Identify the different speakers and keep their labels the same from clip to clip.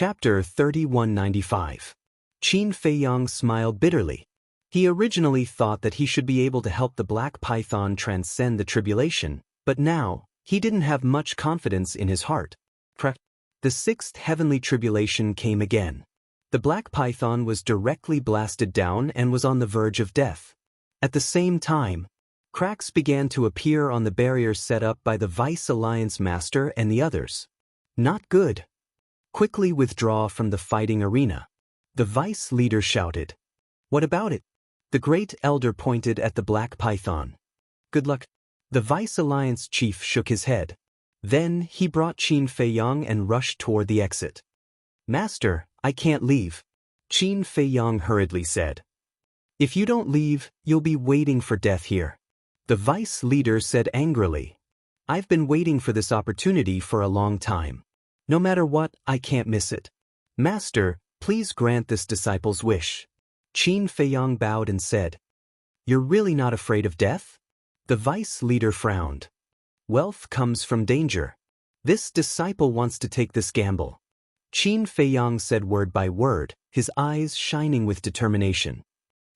Speaker 1: Chapter 3195. Qin Feiyang smiled bitterly. He originally thought that he should be able to help the black python transcend the tribulation, but now, he didn't have much confidence in his heart. The sixth heavenly tribulation came again. The black python was directly blasted down and was on the verge of death. At the same time, cracks began to appear on the barrier set up by the Vice Alliance Master and the others. Not good. Quickly withdraw from the fighting arena. The Vice leader shouted. What about it? The Great Elder pointed at the black python. Good luck. The Vice Alliance chief shook his head. Then he brought Qin Feiyang and rushed toward the exit. Master, I can't leave. Qin Feiyang hurriedly said. If you don't leave, you'll be waiting for death here. The Vice leader said angrily. I've been waiting for this opportunity for a long time. No matter what, I can't miss it. Master, please grant this disciple's wish. Qin Feiyang bowed and said. You're really not afraid of death? The Vice leader frowned. Wealth comes from danger. This disciple wants to take this gamble. Qin Feiyang said word by word, his eyes shining with determination.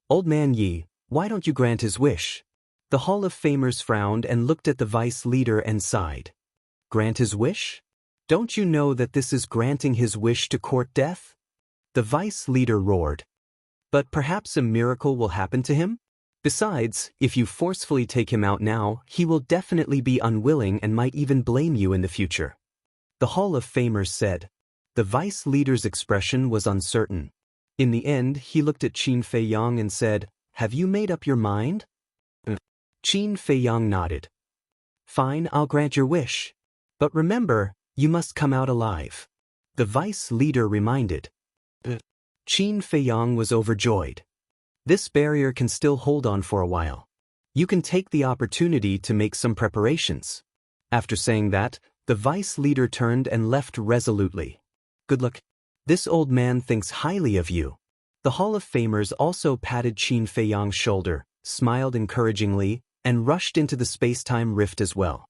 Speaker 1: Old man Yi, why don't you grant his wish? The Hall of Famers frowned and looked at the Vice leader and sighed. Grant his wish? Don't you know that this is granting his wish to court death? The Vice leader roared. But perhaps a miracle will happen to him? Besides, if you forcefully take him out now, he will definitely be unwilling and might even blame you in the future. The Hall of Famers said. The Vice leader's expression was uncertain. In the end, he looked at Qin Feiyang and said, Have you made up your mind? Qin Feiyang nodded. Fine, I'll grant your wish. But remember, you must come out alive. The Vice leader reminded. Qin Feiyang was overjoyed. This barrier can still hold on for a while. You can take the opportunity to make some preparations. After saying that, the Vice leader turned and left resolutely. Good luck. This old man thinks highly of you. The Hall of Famers also patted Qin Feiyang's shoulder, smiled encouragingly, and rushed into the space-time rift as well.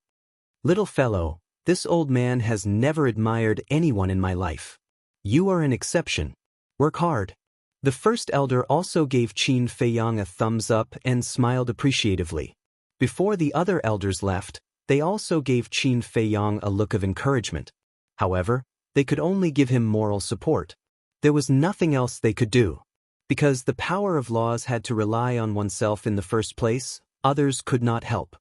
Speaker 1: Little fellow, this old man has never admired anyone in my life. You are an exception. Work hard. The first elder also gave Qin Feiyang a thumbs up and smiled appreciatively. Before the other elders left, they also gave Qin Feiyang a look of encouragement. However, they could only give him moral support. There was nothing else they could do. Because the power of laws had to rely on oneself in the first place, others could not help.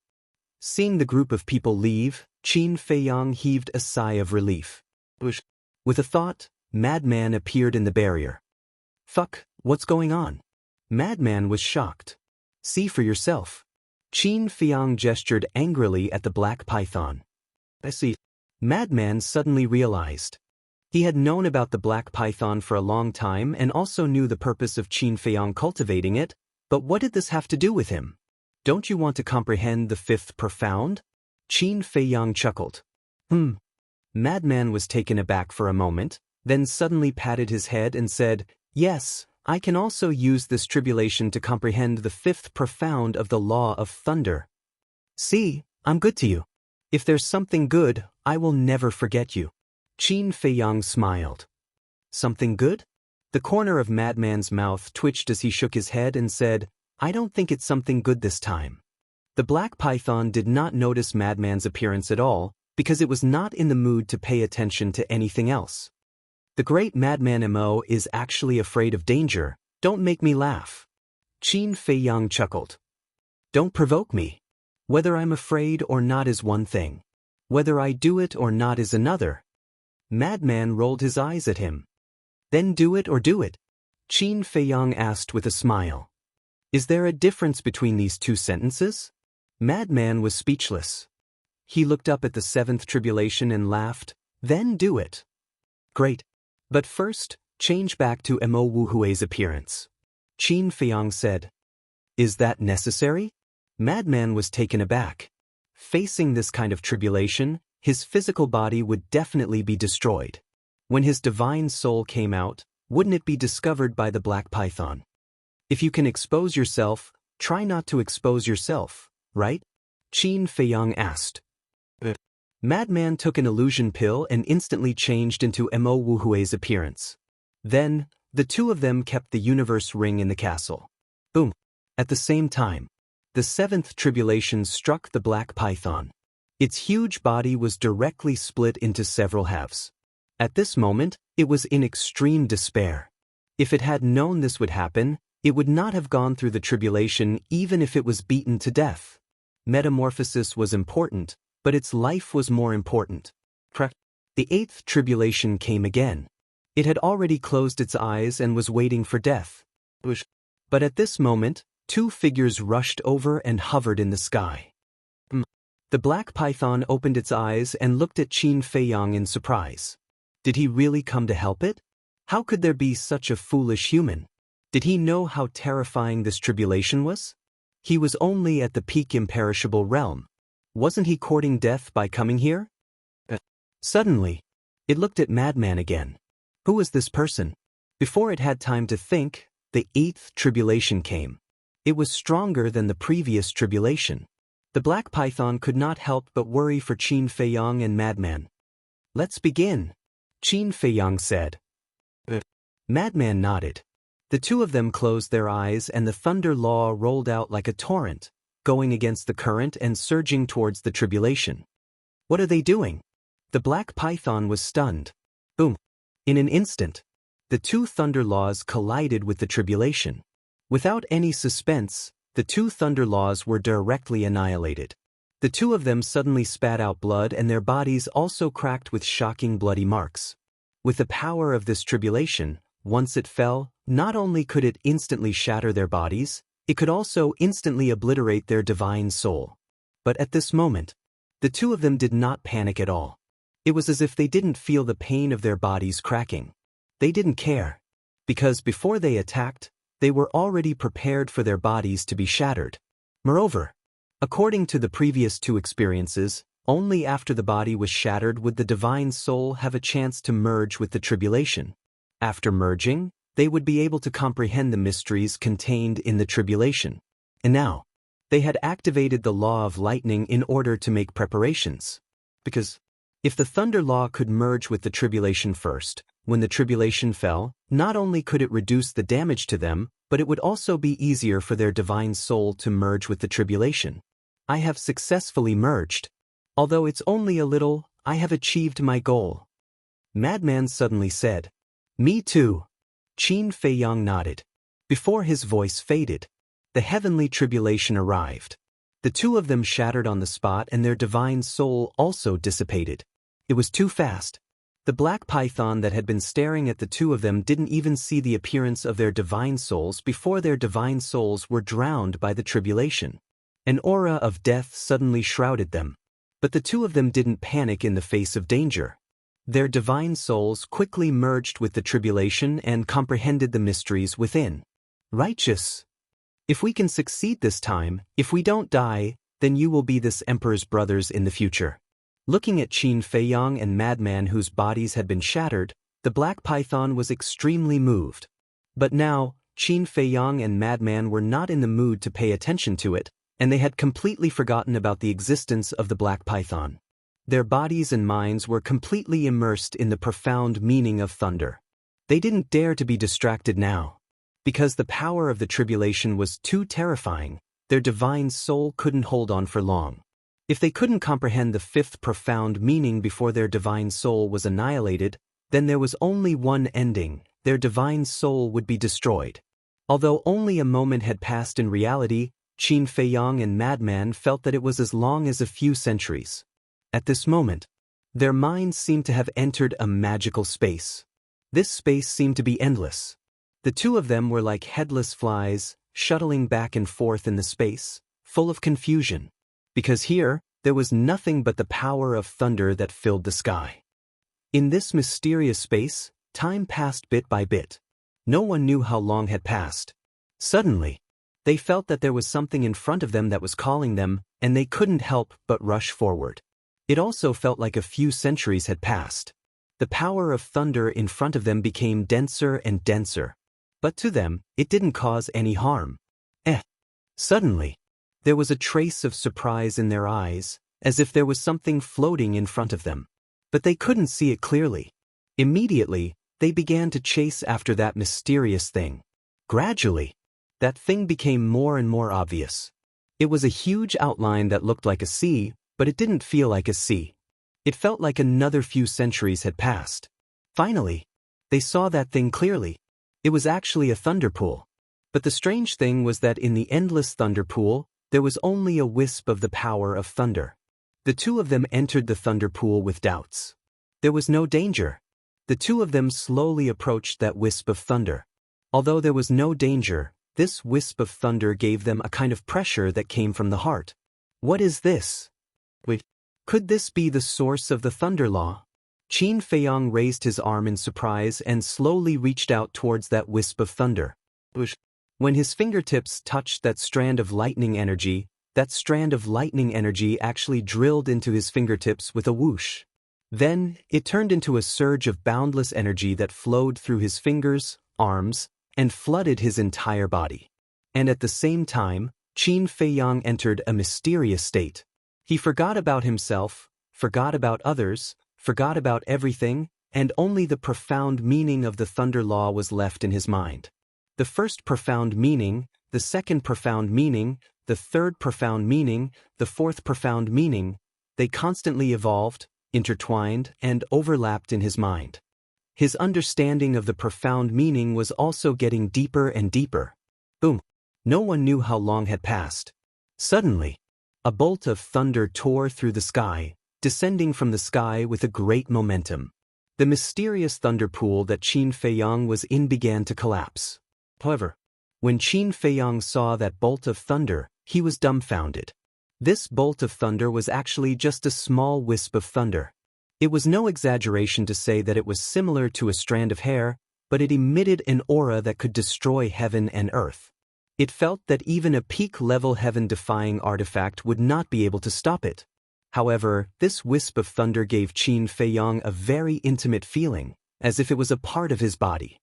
Speaker 1: Seeing the group of people leave, Qin Feiyang heaved a sigh of relief. With a thought, Madman appeared in the barrier. Fuck, what's going on? Madman was shocked. See for yourself. Qin Feiyang gestured angrily at the black python. I see. Madman suddenly realized. He had known about the black python for a long time and also knew the purpose of Qin Feiyang cultivating it, but what did this have to do with him? Don't you want to comprehend the fifth profound? Qin Feiyang chuckled. Madman was taken aback for a moment, then suddenly patted his head and said, Yes, I can also use this tribulation to comprehend the fifth profound of the law of thunder. See, I'm good to you. If there's something good, I will never forget you. Qin Feiyang smiled. Something good? The corner of Madman's mouth twitched as he shook his head and said, I don't think it's something good this time. The black python did not notice Madman's appearance at all, because it was not in the mood to pay attention to anything else. The great Madman Mo is actually afraid of danger. Don't make me laugh. Qin Feiyang chuckled. Don't provoke me. Whether I'm afraid or not is one thing. Whether I do it or not is another. Madman rolled his eyes at him. Then do it or do it? Qin Feiyang asked with a smile. Is there a difference between these two sentences? Madman was speechless. He looked up at the seventh tribulation and laughed. Then do it. Great. But first, change back to Mo Wuhui's appearance. Qin Feiyang said. Is that necessary? Madman was taken aback. Facing this kind of tribulation, his physical body would definitely be destroyed. When his divine soul came out, wouldn't it be discovered by the black python? If you can expose yourself, try not to expose yourself, right? Qin Feiyang asked. Madman took an illusion pill and instantly changed into Mo Wuhui's appearance. Then, the two of them kept the universe ring in the castle. Boom. At the same time, the seventh tribulation struck the black python. Its huge body was directly split into several halves. At this moment, it was in extreme despair. If it had known this would happen, it would not have gone through the tribulation even if it was beaten to death. Metamorphosis was important, but its life was more important. The eighth tribulation came again. It had already closed its eyes and was waiting for death. But at this moment, two figures rushed over and hovered in the sky. The black python opened its eyes and looked at Qin Feiyang in surprise. Did he really come to help it? How could there be such a foolish human? Did he know how terrifying this tribulation was? He was only at the peak imperishable realm. Wasn't he courting death by coming here? Suddenly, it looked at Madman again. Who was this person? Before it had time to think, the eighth tribulation came. It was stronger than the previous tribulation. The black python could not help but worry for Qin Feiyang and Madman. Let's begin, Qin Feiyang said. Madman nodded. The two of them closed their eyes and the thunder law rolled out like a torrent, going against the current and surging towards the tribulation. What are they doing? The black python was stunned. Boom. In an instant, the two thunder laws collided with the tribulation. Without any suspense, the two thunder laws were directly annihilated. The two of them suddenly spat out blood and their bodies also cracked with shocking bloody marks. With the power of this tribulation, once it fell, not only could it instantly shatter their bodies, it could also instantly obliterate their divine soul. But at this moment, the two of them did not panic at all. It was as if they didn't feel the pain of their bodies cracking. They didn't care. Because before they attacked, they were already prepared for their bodies to be shattered. Moreover, according to the previous two experiences, only after the body was shattered would the divine soul have a chance to merge with the tribulation. After merging, they would be able to comprehend the mysteries contained in the tribulation. And now, they had activated the law of lightning in order to make preparations. Because if the thunder law could merge with the tribulation first, when the tribulation fell, not only could it reduce the damage to them, but it would also be easier for their divine soul to merge with the tribulation. I have successfully merged. Although it's only a little, I have achieved my goal. Madman suddenly said. Me too. Qin Feiyang nodded. Before his voice faded, the heavenly tribulation arrived. The two of them shattered on the spot and their divine soul also dissipated. It was too fast. The black python that had been staring at the two of them didn't even see the appearance of their divine souls before their divine souls were drowned by the tribulation. An aura of death suddenly shrouded them. But the two of them didn't panic in the face of danger. Their divine souls quickly merged with the tribulation and comprehended the mysteries within. Righteous. If we can succeed this time, if we don't die, then you will be this emperor's brothers in the future. Looking at Qin Feiyang and Madman whose bodies had been shattered, the black python was extremely moved. But now, Qin Feiyang and Madman were not in the mood to pay attention to it, and they had completely forgotten about the existence of the black python. Their bodies and minds were completely immersed in the profound meaning of thunder. They didn't dare to be distracted now. Because the power of the tribulation was too terrifying, their divine soul couldn't hold on for long. If they couldn't comprehend the fifth profound meaning before their divine soul was annihilated, then there was only one ending: their divine soul would be destroyed. Although only a moment had passed in reality, Qin Feiyang and Madman felt that it was as long as a few centuries. At this moment, their minds seemed to have entered a magical space. This space seemed to be endless. The two of them were like headless flies, shuttling back and forth in the space, full of confusion. Because here, there was nothing but the power of thunder that filled the sky. In this mysterious space, time passed bit by bit. No one knew how long had passed. Suddenly, they felt that there was something in front of them that was calling them, and they couldn't help but rush forward. It also felt like a few centuries had passed. The power of thunder in front of them became denser and denser. But to them, it didn't cause any harm. Suddenly, there was a trace of surprise in their eyes, as if there was something floating in front of them. But they couldn't see it clearly. Immediately, they began to chase after that mysterious thing. Gradually, that thing became more and more obvious. It was a huge outline that looked like a sea, but it didn't feel like a sea. It felt like another few centuries had passed. Finally, they saw that thing clearly. It was actually a thunder pool. But the strange thing was that in the endless thunder pool, there was only a wisp of the power of thunder. The two of them entered the thunder pool with doubts. There was no danger. The two of them slowly approached that wisp of thunder. Although there was no danger, this wisp of thunder gave them a kind of pressure that came from the heart. What is this? Wait, could this be the source of the thunder law? Qin Feiyang raised his arm in surprise and slowly reached out towards that wisp of thunder. When his fingertips touched that strand of lightning energy actually drilled into his fingertips with a whoosh. Then, it turned into a surge of boundless energy that flowed through his fingers, arms, and flooded his entire body. And at the same time, Qin Feiyang entered a mysterious state. He forgot about himself, forgot about others, forgot about everything, and only the profound meaning of the thunder law was left in his mind. The first profound meaning, the second profound meaning, the third profound meaning, the fourth profound meaning, they constantly evolved, intertwined, and overlapped in his mind. His understanding of the profound meaning was also getting deeper and deeper. Boom! No one knew how long had passed. Suddenly, a bolt of thunder tore through the sky, descending from the sky with a great momentum. The mysterious thunder pool that Qin Feiyang was in began to collapse. However, when Qin Feiyang saw that bolt of thunder, he was dumbfounded. This bolt of thunder was actually just a small wisp of thunder. It was no exaggeration to say that it was similar to a strand of hair, but it emitted an aura that could destroy heaven and earth. It felt that even a peak-level heaven-defying artifact would not be able to stop it. However, this wisp of thunder gave Qin Feiyang a very intimate feeling, as if it was a part of his body.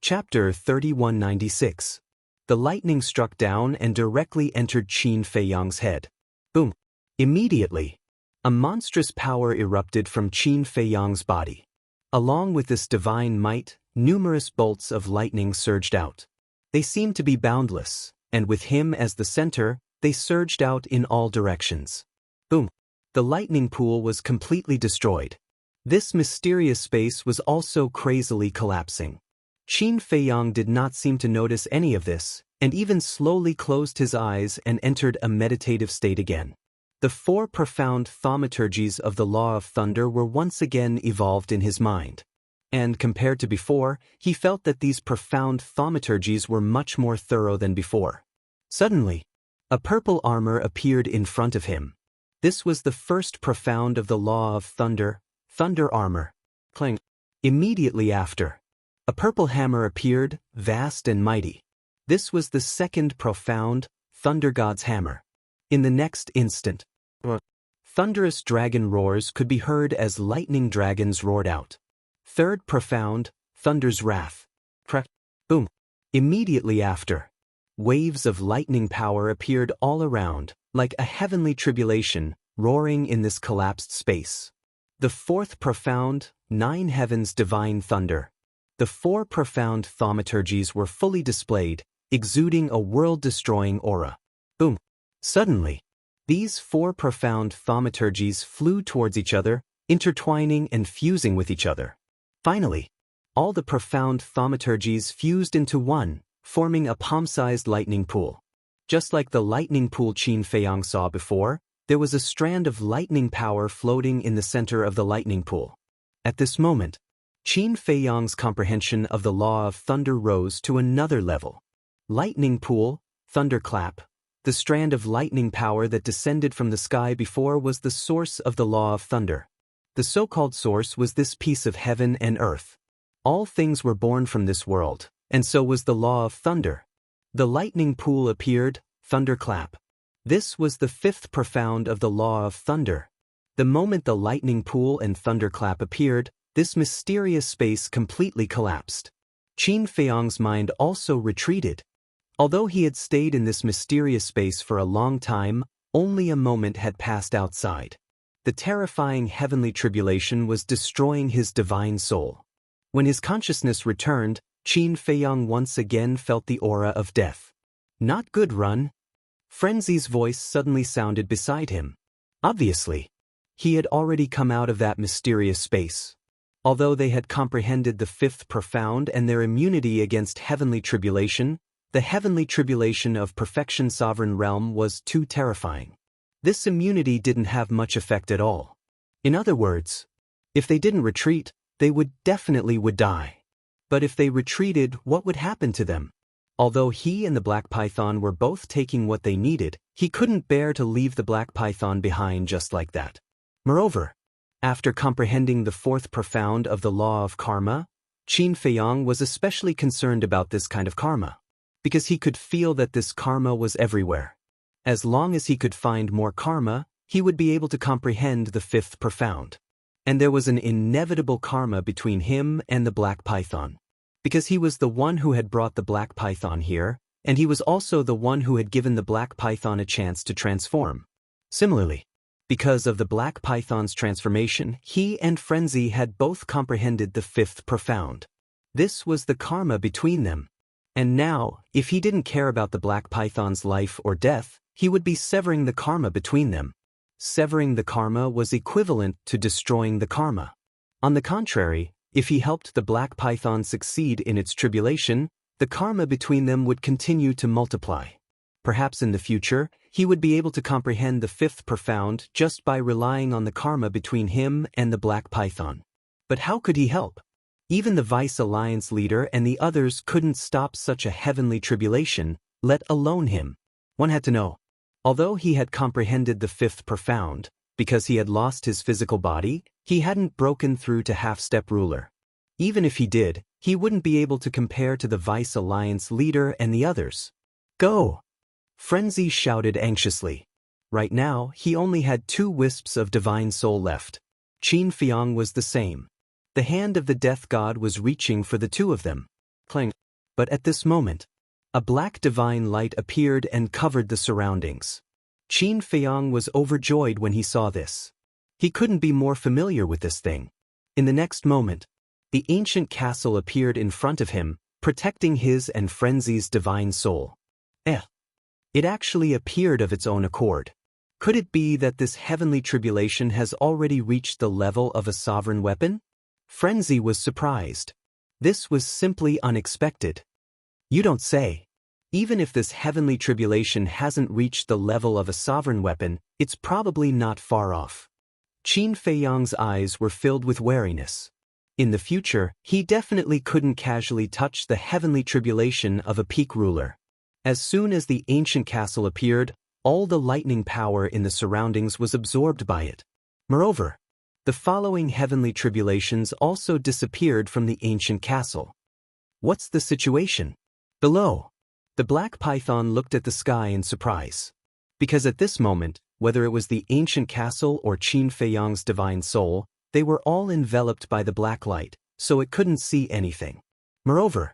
Speaker 1: Chapter 3196. The lightning struck down and directly entered Qin Feiyang's head. Boom! Immediately, a monstrous power erupted from Qin Feiyang's body. Along with this divine might, numerous bolts of lightning surged out. They seemed to be boundless, and with him as the center, they surged out in all directions. Boom! The lightning pool was completely destroyed. This mysterious space was also crazily collapsing. Qin Feiyang did not seem to notice any of this, and even slowly closed his eyes and entered a meditative state again. The four profound thaumaturgies of the law of thunder were once again evolved in his mind. And compared to before, he felt that these profound thaumaturgies were much more thorough than before. Suddenly, a purple armor appeared in front of him. This was the first profound of the law of thunder, thunder armor. Clang. Immediately after, a purple hammer appeared, vast and mighty. This was the second profound, thunder god's hammer. In the next instant, thunderous dragon roars could be heard as lightning dragons roared out. Third profound, thunder's wrath. Crack. Boom. Immediately after, waves of lightning power appeared all around, like a heavenly tribulation, roaring in this collapsed space. The fourth profound, nine heavens divine thunder. The four profound thaumaturgies were fully displayed, exuding a world-destroying aura. Boom! Suddenly, these four profound thaumaturgies flew towards each other, intertwining and fusing with each other. Finally, all the profound thaumaturgies fused into one, forming a palm-sized lightning pool. Just like the lightning pool Qin Feiyang saw before, there was a strand of lightning power floating in the center of the lightning pool. At this moment, Qin Feiyang's comprehension of the law of thunder rose to another level. Lightning pool, thunderclap. The strand of lightning power that descended from the sky before was the source of the law of thunder. The so-called source was this piece of heaven and earth. All things were born from this world, and so was the law of thunder. The lightning pool appeared, thunderclap. This was the fifth profound of the law of thunder. The moment the lightning pool and thunderclap appeared, this mysterious space completely collapsed. Qin Feiyang's mind also retreated. Although he had stayed in this mysterious space for a long time, only a moment had passed outside. the terrifying heavenly tribulation was destroying his divine soul. When his consciousness returned, Qin Feiyang once again felt the aura of death. Not good, run. Frenzy's voice suddenly sounded beside him. Obviously, he had already come out of that mysterious space. Although they had comprehended the fifth profound and their immunity against heavenly tribulation, the heavenly tribulation of Perfection Sovereign Realm was too terrifying. This immunity didn't have much effect at all. In other words, if they didn't retreat, they definitely would die. But if they retreated, what would happen to them? Although he and the Black Python were both taking what they needed, he couldn't bear to leave the Black Python behind just like that. Moreover, after comprehending the fourth profound of the law of karma, Qin Feiyang was especially concerned about this kind of karma, because he could feel that this karma was everywhere. As long as he could find more karma, he would be able to comprehend the fifth profound. And there was an inevitable karma between him and the Black Python, because he was the one who had brought the Black Python here, and he was also the one who had given the Black Python a chance to transform. Similarly, because of the Black Python's transformation, he and Frenzy had both comprehended the fifth profound. This was the karma between them. And now, if he didn't care about the Black Python's life or death, he would be severing the karma between them. Severing the karma was equivalent to destroying the karma. On the contrary, if he helped the Black Python succeed in its tribulation, the karma between them would continue to multiply. Perhaps in the future, he would be able to comprehend the fifth profound just by relying on the karma between him and the Black Python. But how could he help? Even the Vice Alliance leader and the others couldn't stop such a heavenly tribulation, let alone him. One had to know. Although he had comprehended the fifth profound, because he had lost his physical body, he hadn't broken through to half-step ruler. Even if he did, he wouldn't be able to compare to the Vice Alliance leader and the others. Go! Frenzy shouted anxiously. Right now, he only had 2 wisps of divine soul left. Qin Feiyang was the same. The hand of the death god was reaching for the 2 of them. Clang. But at this moment, a black divine light appeared and covered the surroundings. Qin Feiyang was overjoyed when he saw this. He couldn't be more familiar with this thing. In the next moment, the ancient castle appeared in front of him, protecting his and Frenzy's divine soul. It actually appeared of its own accord. Could it be that this heavenly tribulation has already reached the level of a sovereign weapon? Frenzy was surprised. This was simply unexpected. You don't say. Even if this heavenly tribulation hasn't reached the level of a sovereign weapon, it's probably not far off. Qin Feiyang's eyes were filled with wariness. In the future, he definitely couldn't casually touch the heavenly tribulation of a peak ruler. As soon as the ancient castle appeared, all the lightning power in the surroundings was absorbed by it. Moreover, the following heavenly tribulations also disappeared from the ancient castle. What's the situation? Below. The Black Python looked at the sky in surprise. Because at this moment, whether it was the ancient castle or Qin Feiyang's divine soul, they were all enveloped by the black light, so it couldn't see anything. Moreover,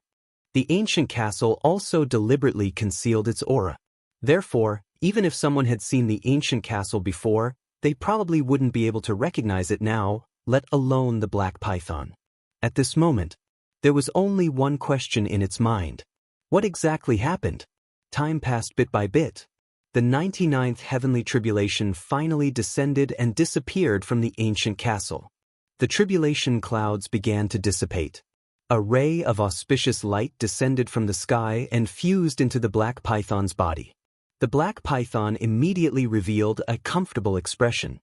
Speaker 1: the ancient castle also deliberately concealed its aura. Therefore, even if someone had seen the ancient castle before, they probably wouldn't be able to recognize it now, let alone the Black Python. At this moment, there was only one question in its mind. What exactly happened? Time passed bit by bit. The 99th heavenly tribulation finally descended and disappeared from the ancient castle. The tribulation clouds began to dissipate. A ray of auspicious light descended from the sky and fused into the Black Python's body. The Black Python immediately revealed a comfortable expression.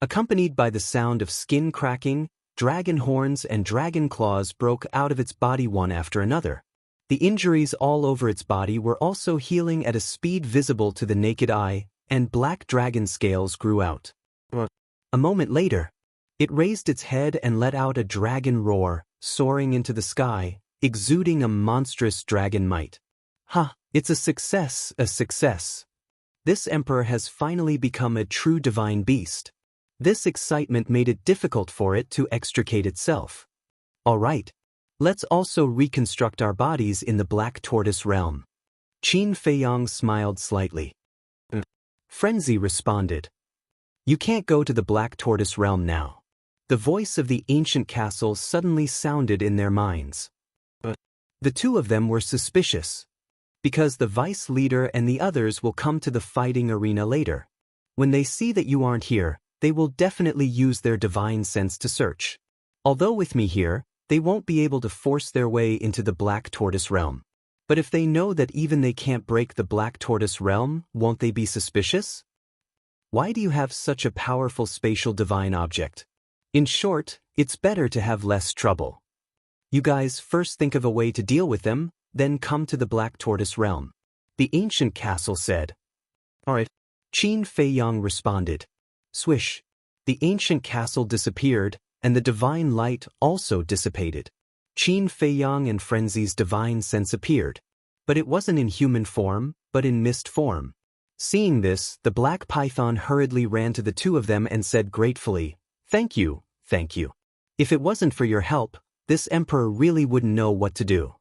Speaker 1: Accompanied by the sound of skin cracking, dragon horns and dragon claws broke out of its body one after another. The injuries all over its body were also healing at a speed visible to the naked eye, and black dragon scales grew out. A moment later, it raised its head and let out a dragon roar, soaring into the sky, exuding a monstrous dragon might. It's a success, a success. This emperor has finally become a true divine beast. This excitement made it difficult for it to extricate itself. All right, let's also reconstruct our bodies in the Black Tortoise realm. Qin Feiyang smiled slightly. Frenzy responded. You can't go to the Black Tortoise realm now. The voice of the ancient castle suddenly sounded in their minds. But the two of them were suspicious, because the vice leader and the others will come to the fighting arena later. When they see that you aren't here, they will definitely use their divine sense to search. Although with me here, they won't be able to force their way into the Black Tortoise realm. But if they know that even they can't break the Black Tortoise realm, won't they be suspicious? Why do you have such a powerful spatial divine object? In short, it's better to have less trouble. You guys first think of a way to deal with them, then come to the Black Tortoise realm. The ancient castle said. Alright. Qin Feiyang responded. Swish. The ancient castle disappeared, and the divine light also dissipated. Qin Feiyang and Frenzy's divine sense appeared. But it wasn't in human form, but in mist form. Seeing this, the black python hurriedly ran to the two of them and said gratefully, Thank you, thank you. If it wasn't for your help, this emperor really wouldn't know what to do.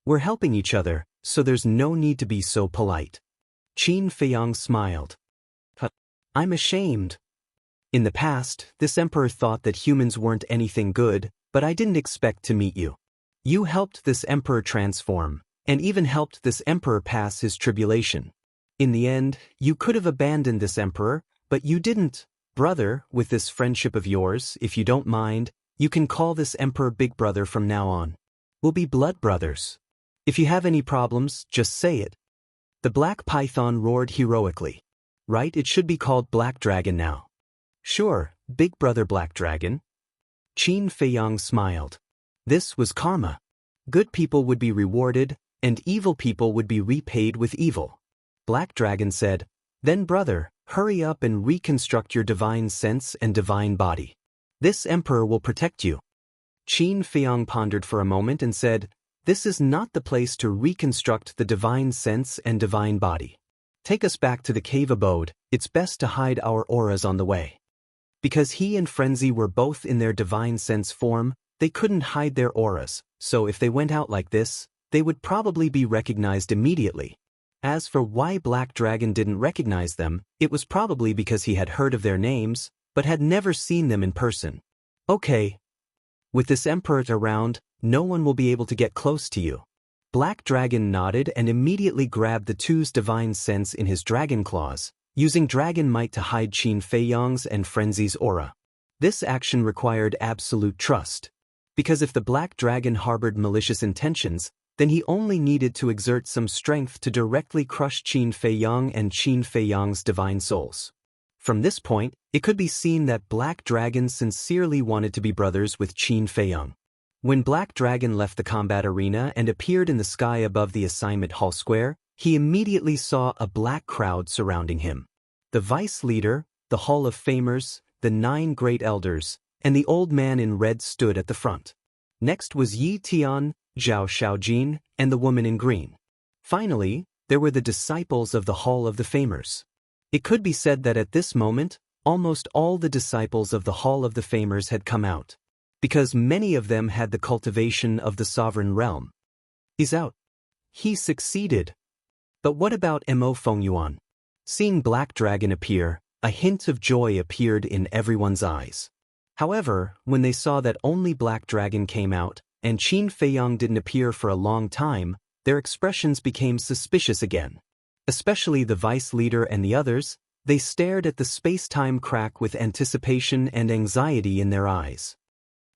Speaker 1: We're helping each other, so there's no need to be so polite. Qin Feiyang smiled. I'm ashamed. In the past, this emperor thought that humans weren't anything good, but I didn't expect to meet you. You helped this emperor transform, and even helped this emperor pass his tribulation. In the end, you could have abandoned this emperor, but you didn't. Brother, with this friendship of yours, if you don't mind, you can call this emperor Big Brother from now on. We'll be blood brothers. If you have any problems, just say it. The black python roared heroically. Right, it should be called Black Dragon now. Sure, Big Brother Black Dragon. Qin Feiyang smiled. This was karma. Good people would be rewarded, and evil people would be repaid with evil. Black Dragon said, Then brother, hurry up and reconstruct your divine sense and divine body. This emperor will protect you. Qin Feiyang pondered for a moment and said, This is not the place to reconstruct the divine sense and divine body. Take us back to the cave abode, it's best to hide our auras on the way. Because he and Frenzy were both in their divine sense form, they couldn't hide their auras, so if they went out like this, they would probably be recognized immediately. As for why Black Dragon didn't recognize them, it was probably because he had heard of their names, but had never seen them in person. Okay. With this emperor around, no one will be able to get close to you. Black Dragon nodded and immediately grabbed the two's divine sense in his dragon claws, using dragon might to hide Qin Feiyang's and Frenzy's aura. This action required absolute trust. Because if the Black Dragon harbored malicious intentions, then he only needed to exert some strength to directly crush Qin Feiyang and Qin Feiyang's divine souls. From this point, it could be seen that Black Dragon sincerely wanted to be brothers with Qin Feiyang. When Black Dragon left the combat arena and appeared in the sky above the assignment hall square, he immediately saw a black crowd surrounding him. The vice leader, the Hall of Famers, the 9 great elders, and the old man in red stood at the front. Next was Yi Tian, Zhao Shaojin, and the woman in green. Finally, there were the disciples of the Hall of the Famers. It could be said that at this moment, almost all the disciples of the Hall of the Famers had come out, because many of them had the cultivation of the sovereign realm. He's out. He succeeded. But what about Mo Fengyuan? Seeing Black Dragon appear, a hint of joy appeared in everyone's eyes. However, when they saw that only Black Dragon came out, and Qin Feiyang didn't appear for a long time, their expressions became suspicious again. Especially the vice leader and the others, they stared at the space-time crack with anticipation and anxiety in their eyes.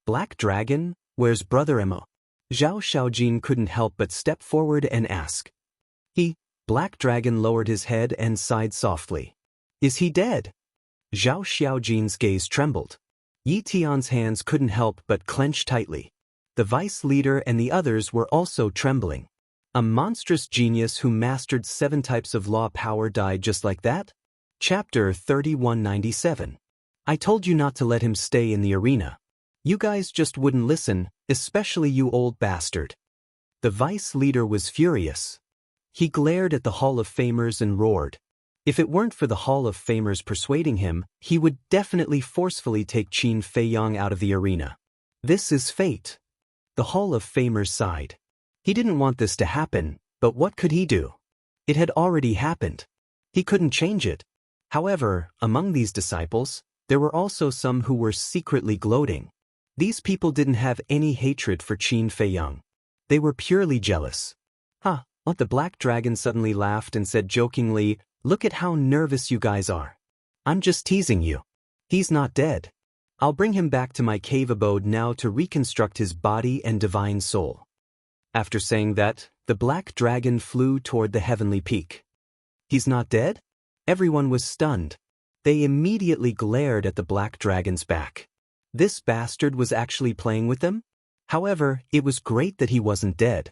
Speaker 1: Black Dragon, where's Brother Mo? Zhao Shaojin couldn't help but step forward and ask. Black Dragon lowered his head and sighed softly. Is he dead? Zhao Xiaojin's gaze trembled. Yi Tian's hands couldn't help but clench tightly. The vice leader and the others were also trembling. A monstrous genius who mastered 7 types of law power died just like that? Chapter 3197. I told you not to let him stay in the arena. You guys just wouldn't listen, especially you old bastard. The vice leader was furious. He glared at the Hall of Famers and roared. If it weren't for the Hall of Famers persuading him, he would definitely forcefully take Qin Feiyang out of the arena. This is fate. The Hall of Famers sighed. He didn't want this to happen, but what could he do? It had already happened. He couldn't change it. However, among these disciples, there were also some who were secretly gloating. These people didn't have any hatred for Qin Feiyang. They were purely jealous. "Huh," the black dragon suddenly laughed and said jokingly, "Look at how nervous you guys are. I'm just teasing you. He's not dead. I'll bring him back to my cave abode now to reconstruct his body and divine soul." After saying that, the black dragon flew toward the heavenly peak. "He's not dead?" Everyone was stunned. They immediately glared at the black dragon's back. This bastard was actually playing with them? However, it was great that he wasn't dead.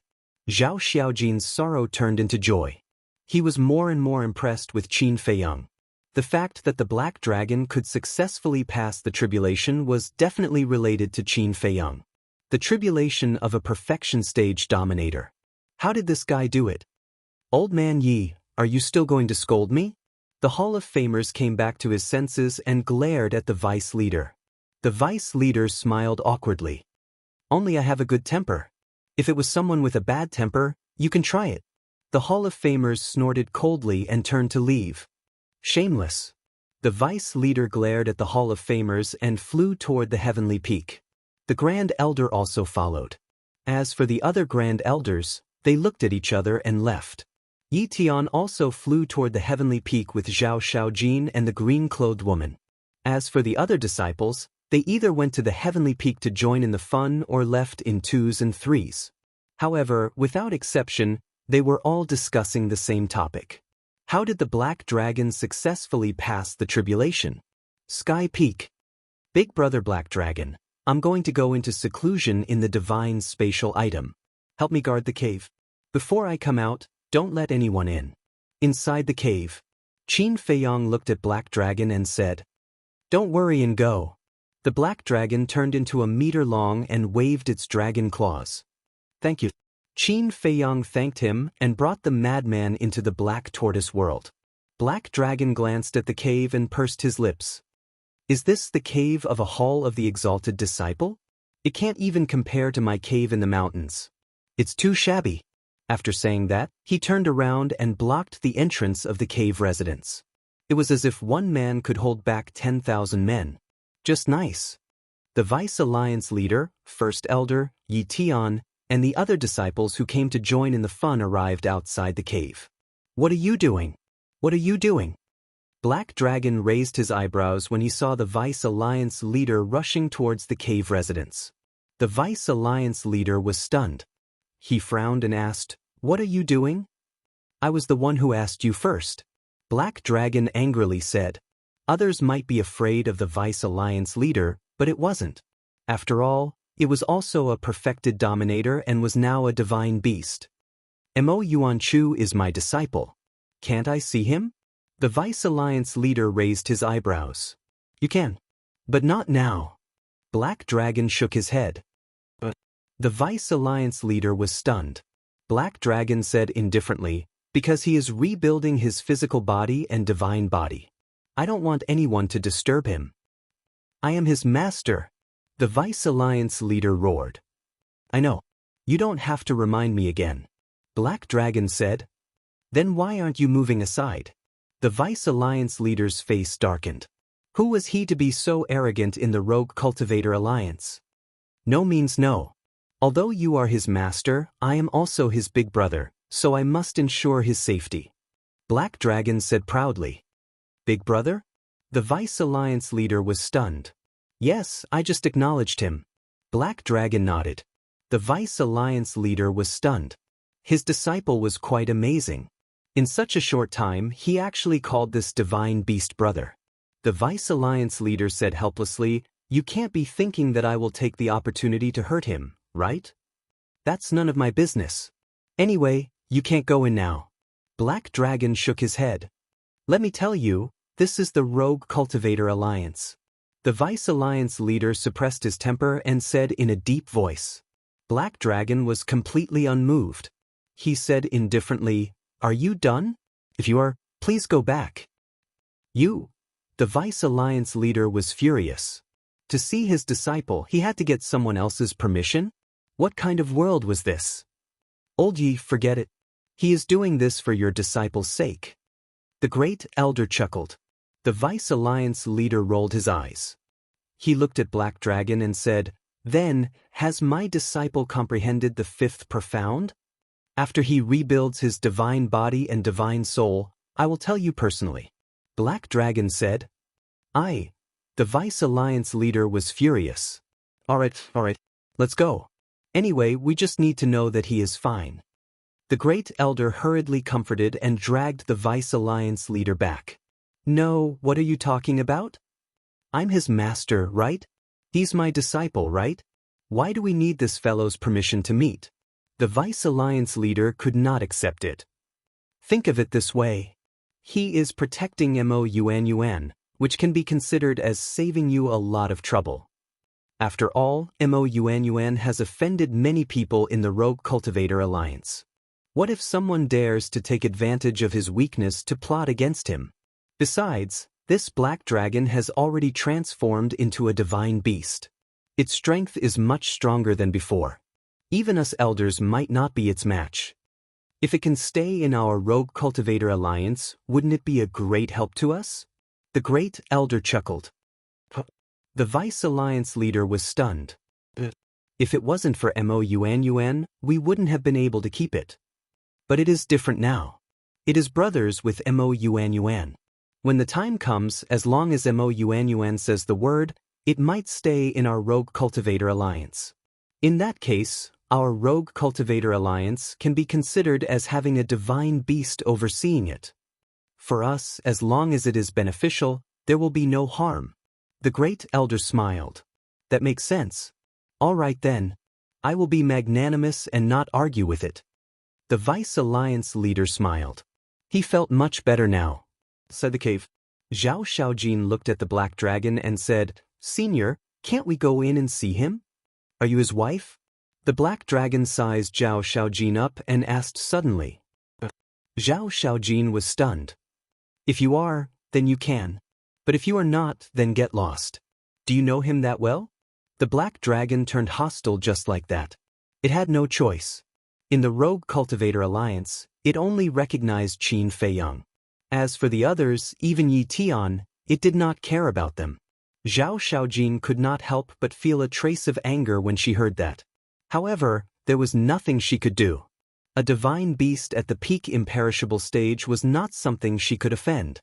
Speaker 1: Zhao Xiaojin's sorrow turned into joy. He was more and more impressed with Qin Feiyang. The fact that the black dragon could successfully pass the tribulation was definitely related to Qin Feiyang. The tribulation of a perfection stage dominator. How did this guy do it? "Old man Yi, are you still going to scold me?" The Hall of Famers came back to his senses and glared at the vice leader. The vice leader smiled awkwardly. "Only I have a good temper. If it was someone with a bad temper, you can try it." The Hall of Famers snorted coldly and turned to leave. "Shameless." The vice leader glared at the Hall of Famers and flew toward the heavenly peak. The Grand Elder also followed. As for the other Grand Elders, they looked at each other and left. Yi Tian also flew toward the heavenly peak with Zhao Xiaojin and the green-clothed woman. As for the other disciples, they either went to the heavenly peak to join in the fun or left in 2s and 3s. However, without exception, they were all discussing the same topic. How did the black dragon successfully pass the tribulation? Sky Peak. "Big brother black dragon, I'm going to go into seclusion in the divine spatial item. Help me guard the cave. Before I come out, don't let anyone in." Inside the cave, Qin Feiyang looked at Black Dragon and said, "Don't worry and go." The black dragon turned into a meter long and waved its dragon claws. "Thank you." Qin Feiyang thanked him and brought the madman into the black tortoise world. Black Dragon glanced at the cave and pursed his lips. "Is this the cave of a hall of the exalted disciple? It can't even compare to my cave in the mountains. It's too shabby." After saying that, he turned around and blocked the entrance of the cave residence. It was as if one man could hold back 10,000 men. Just nice. The Vice Alliance leader, First Elder, Yi Tian, and the other disciples who came to join in the fun arrived outside the cave. "What are you doing? What are you doing?" Black Dragon raised his eyebrows when he saw the Vice Alliance leader rushing towards the cave residence. The Vice Alliance leader was stunned. He frowned and asked, "What are you doing?" "I was the one who asked you first." Black Dragon angrily said. Others might be afraid of the Vice Alliance leader, but it wasn't. After all, it was also a perfected dominator and was now a divine beast. "Mo Yuanchu is my disciple. Can't I see him?" The Vice Alliance leader raised his eyebrows. "You can. But not now." Black Dragon shook his head. "But..." The Vice Alliance leader was stunned. Black Dragon said indifferently, "Because he is rebuilding his physical body and divine body. I don't want anyone to disturb him. I am his master." The Vice Alliance leader roared. "I know. You don't have to remind me again." Black Dragon said. "Then why aren't you moving aside?" The Vice Alliance leader's face darkened. Who was he to be so arrogant in the Rogue Cultivator Alliance? No means no. Although you are his master, I am also his big brother, so I must ensure his safety." Black Dragon said proudly. "Big brother?" The Vice Alliance leader was stunned. "Yes, I just acknowledged him." Black Dragon nodded. The Vice Alliance leader was stunned. His disciple was quite amazing. In such a short time, he actually called this divine beast brother. The Vice Alliance leader said helplessly, "You can't be thinking that I will take the opportunity to hurt him, right? That's none of my business. Anyway, you can't go in now." Black Dragon shook his head. "Let me tell you, this is the Rogue Cultivator Alliance." The Vice Alliance leader suppressed his temper and said in a deep voice. Black Dragon was completely unmoved. He said indifferently, "Are you done? If you are, please go back." "You?" The Vice Alliance leader was furious. To see his disciple, he had to get someone else's permission? What kind of world was this? "Old Yi, forget it. He is doing this for your disciple's sake." The Great Elder chuckled. The Vice Alliance leader rolled his eyes. He looked at Black Dragon and said, "Then, has my disciple comprehended the fifth profound? After he rebuilds his divine body and divine soul, I will tell you personally." Black Dragon said. The Vice Alliance leader was furious. All right, let's go. Anyway, we just need to know that he is fine." The Great Elder hurriedly comforted and dragged the Vice Alliance leader back. "No, what are you talking about? I'm his master, right? He's my disciple, right? Why do we need this fellow's permission to meet?" The Vice Alliance leader could not accept it. Think of it this way. He is protecting Mo Yuan, which can be considered as saving you a lot of trouble. After all, Mo Yuan has offended many people in the Rogue Cultivator Alliance. What if someone dares to take advantage of his weakness to plot against him? Besides, this black dragon has already transformed into a divine beast. Its strength is much stronger than before. Even us elders might not be its match. If it can stay in our Rogue Cultivator Alliance, wouldn't it be a great help to us? The Great Elder chuckled. The Vice Alliance leader was stunned. If it wasn't for Mo Yuan, we wouldn't have been able to keep it. But it is different now. It is brothers with Mo Yuan. When the time comes, as long as Mo Yuan says the word, it might stay in our Rogue Cultivator Alliance. In that case, our Rogue Cultivator Alliance can be considered as having a divine beast overseeing it. For us, as long as it is beneficial, there will be no harm. The Great Elder smiled. That makes sense. All right then. I will be magnanimous and not argue with it. The Vice Alliance leader smiled. He felt much better now. Said the cave. Zhao Xiaojin looked at the black dragon and said, "Senior, can't we go in and see him? Are you his wife?" The black dragon sized Zhao Xiaojin up and asked suddenly. Zhao Xiaojin was stunned. "If you are, then you can. But if you are not, then get lost. Do you know him that well?" The black dragon turned hostile just like that. It had no choice. In the Rogue Cultivator Alliance, it only recognized Qin Feiyang. As for the others, even Yi Tian, it did not care about them. Zhao Xiaojin could not help but feel a trace of anger when she heard that. However, there was nothing she could do. A divine beast at the peak imperishable stage was not something she could offend.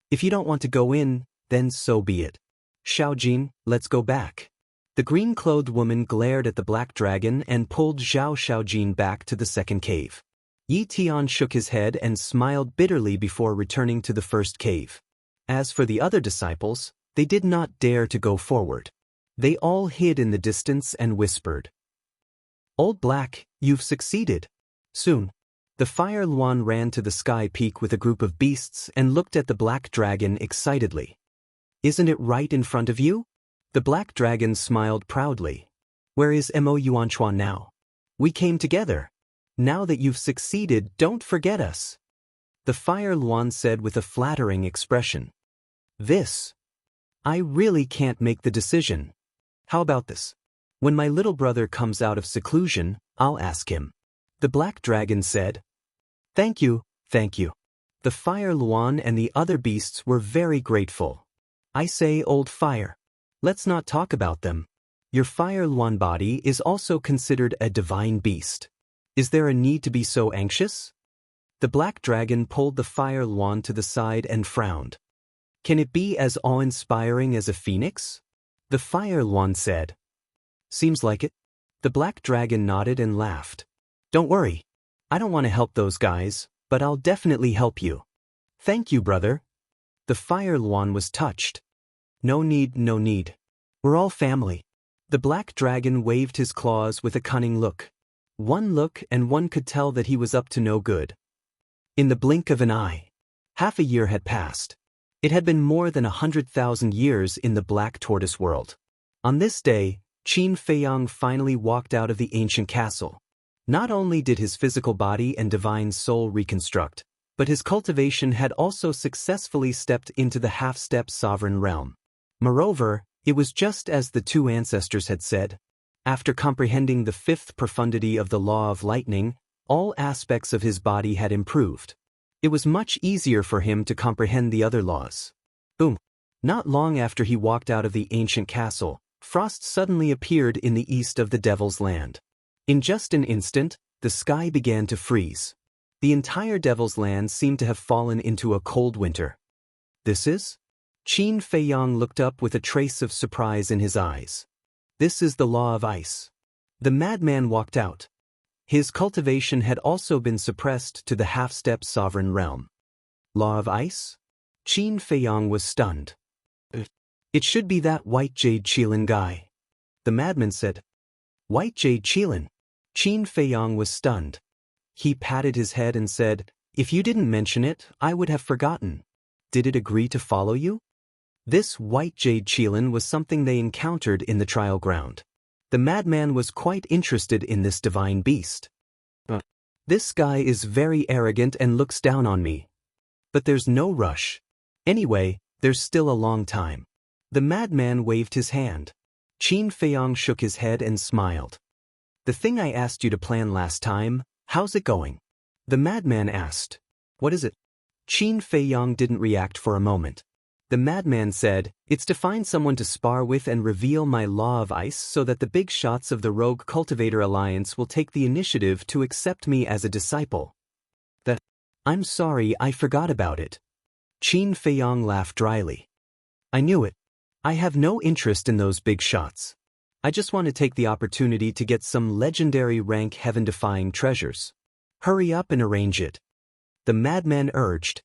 Speaker 1: If you don't want to go in, then so be it. Xiaojin, let's go back. The green-clothed woman glared at the black dragon and pulled Zhao Xiaojin back to the second cave. Yi Tian shook his head and smiled bitterly before returning to the first cave. As for the other disciples, they did not dare to go forward. They all hid in the distance and whispered. "Old Black, you've succeeded." Soon, the Fire Luan ran to the sky peak with a group of beasts and looked at the black dragon excitedly. "Isn't it right in front of you?" The black dragon smiled proudly. "Where is Mo Yuanchuan now? We came together. Now that you've succeeded, don't forget us." The Fire Luan said with a flattering expression. I really can't make the decision. How about this? When my little brother comes out of seclusion, I'll ask him." The black dragon said. Thank you. The Fire Luan and the other beasts were very grateful. "I say, old fire. Let's not talk about them. Your Fire Luan body is also considered a divine beast. Is there a need to be so anxious?" The black dragon pulled the Fire Luan to the side and frowned. "Can it be as awe-inspiring as a phoenix?" The Fire Luan said. "Seems like it." The black dragon nodded and laughed. "Don't worry. I don't want to help those guys, but I'll definitely help you." "Thank you, brother." The Fire Luan was touched. No need. We're all family." The black dragon waved his claws with a cunning look. One look and one could tell that he was up to no good. In the blink of an eye, half a year had passed. It had been more than 100,000 years in the Black Tortoise world. On this day, Qin Feiyang finally walked out of the ancient castle. Not only did his physical body and divine soul reconstruct, but his cultivation had also successfully stepped into the half-step sovereign realm. Moreover, it was just as the two ancestors had said. After comprehending the fifth profundity of the law of lightning, all aspects of his body had improved. It was much easier for him to comprehend the other laws. Boom. Not long after he walked out of the ancient castle, frost suddenly appeared in the east of the Devil's Land. In just an instant, the sky began to freeze. The entire Devil's Land seemed to have fallen into a cold winter. This is? Qin Feiyang looked up with a trace of surprise in his eyes. This is the law of ice. The madman walked out. His cultivation had also been suppressed to the half-step sovereign realm. Law of ice? Qin Feiyang was stunned. It should be that white jade Qilin guy. The madman said. White jade Qilin? Qin Feiyang was stunned. He patted his head and said, if you didn't mention it, I would have forgotten. Did it agree to follow you? This white jade Qilin was something they encountered in the trial ground. The madman was quite interested in this divine beast. This guy is very arrogant and looks down on me. But there's no rush. Anyway, there's still a long time. The madman waved his hand. Qin Feiyang shook his head and smiled. The thing I asked you to plan last time, how's it going? The madman asked. What is it? Qin Feiyang didn't react for a moment. The madman said, it's to find someone to spar with and reveal my law of ice so that the big shots of the Rogue Cultivator Alliance will take the initiative to accept me as a disciple. I'm sorry, I forgot about it. Qin Feiyang laughed dryly. I knew it. I have no interest in those big shots. I just want to take the opportunity to get some legendary rank heaven-defying treasures. Hurry up and arrange it. The madman urged.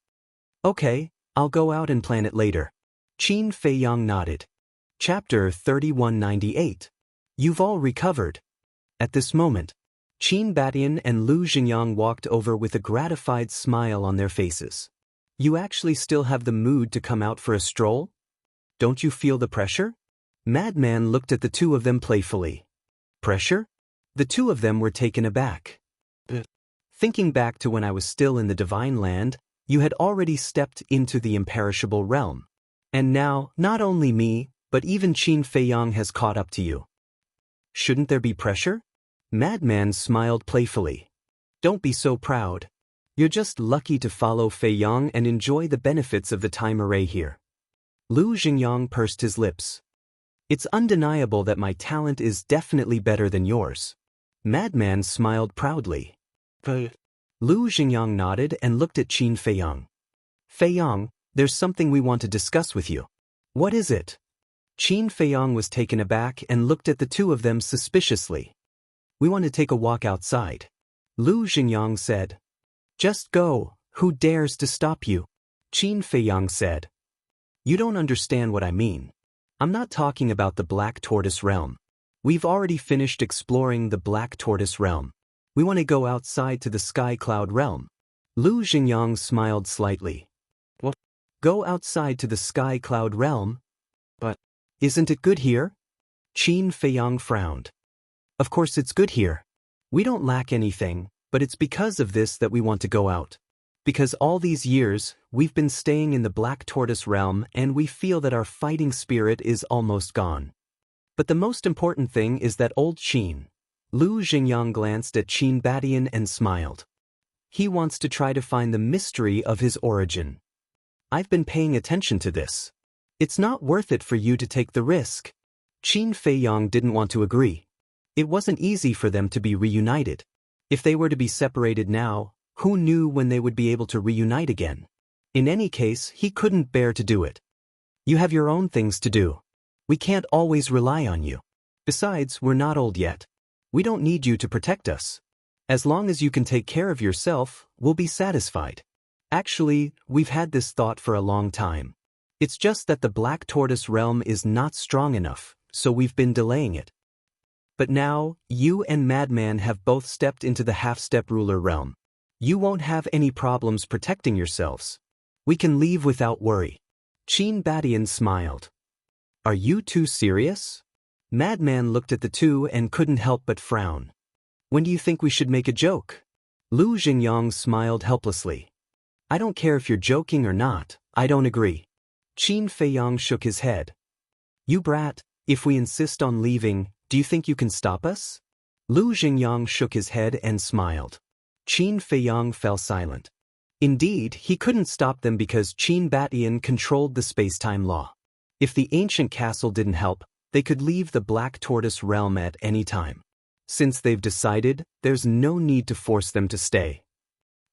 Speaker 1: Okay, I'll go out and plan it later. Qin Feiyang nodded. Chapter 3198. You've all recovered. At this moment, Qin Batian and Lu Xingyang walked over with a gratified smile on their faces. You actually still have the mood to come out for a stroll? Don't you feel the pressure? Madman looked at the two of them playfully. Pressure? The two of them were taken aback. Thinking back to when I was still in the Divine Land, you had already stepped into the imperishable realm. And now, not only me, but even Qin Feiyang has caught up to you. Shouldn't there be pressure? Madman smiled playfully. Don't be so proud. You're just lucky to follow Feiyang and enjoy the benefits of the time array here. Lu Xingyang pursed his lips. It's undeniable that my talent is definitely better than yours. Madman smiled proudly. Lu Xingyang nodded and looked at Qin Feiyang. Feiyang, there's something we want to discuss with you. What is it? Qin Feiyang was taken aback and looked at the two of them suspiciously. We want to take a walk outside. Lu Xingyang said. Just go, who dares to stop you? Qin Feiyang said. You don't understand what I mean. I'm not talking about the Black Tortoise Realm. We've already finished exploring the Black Tortoise Realm. We want to go outside to the Sky Cloud Realm. Lu Xingyang smiled slightly. What? Go outside to the Sky Cloud Realm? But isn't it good here? Qin Feiyang frowned. Of course it's good here. We don't lack anything, but it's because of this that we want to go out. Because all these years, we've been staying in the Black Tortoise Realm and we feel that our fighting spirit is almost gone. But the most important thing is that old Qin. Lu Xingyang glanced at Qin Batian and smiled. He wants to try to find the mystery of his origin. I've been paying attention to this. It's not worth it for you to take the risk. Qin Feiyang didn't want to agree. It wasn't easy for them to be reunited. If they were to be separated now, who knew when they would be able to reunite again? In any case, he couldn't bear to do it. You have your own things to do. We can't always rely on you. Besides, we're not old yet. We don't need you to protect us. As long as you can take care of yourself, we'll be satisfied. Actually, we've had this thought for a long time. It's just that the Black Tortoise Realm is not strong enough, so we've been delaying it. But now, you and Madman have both stepped into the half-step ruler realm. You won't have any problems protecting yourselves. We can leave without worry. Qin Batian smiled. Are you two serious? Madman looked at the two and couldn't help but frown. When do you think we should make a joke? Lu Xingyang smiled helplessly. I don't care if you're joking or not, I don't agree. Qin Feiyang shook his head. You brat, if we insist on leaving, do you think you can stop us? Lu Xingyang shook his head and smiled. Qin Feiyang fell silent. Indeed, he couldn't stop them because Qin Batian controlled the space-time law. If the ancient castle didn't help, they could leave the Black Tortoise realm at any time. Since they've decided, there's no need to force them to stay.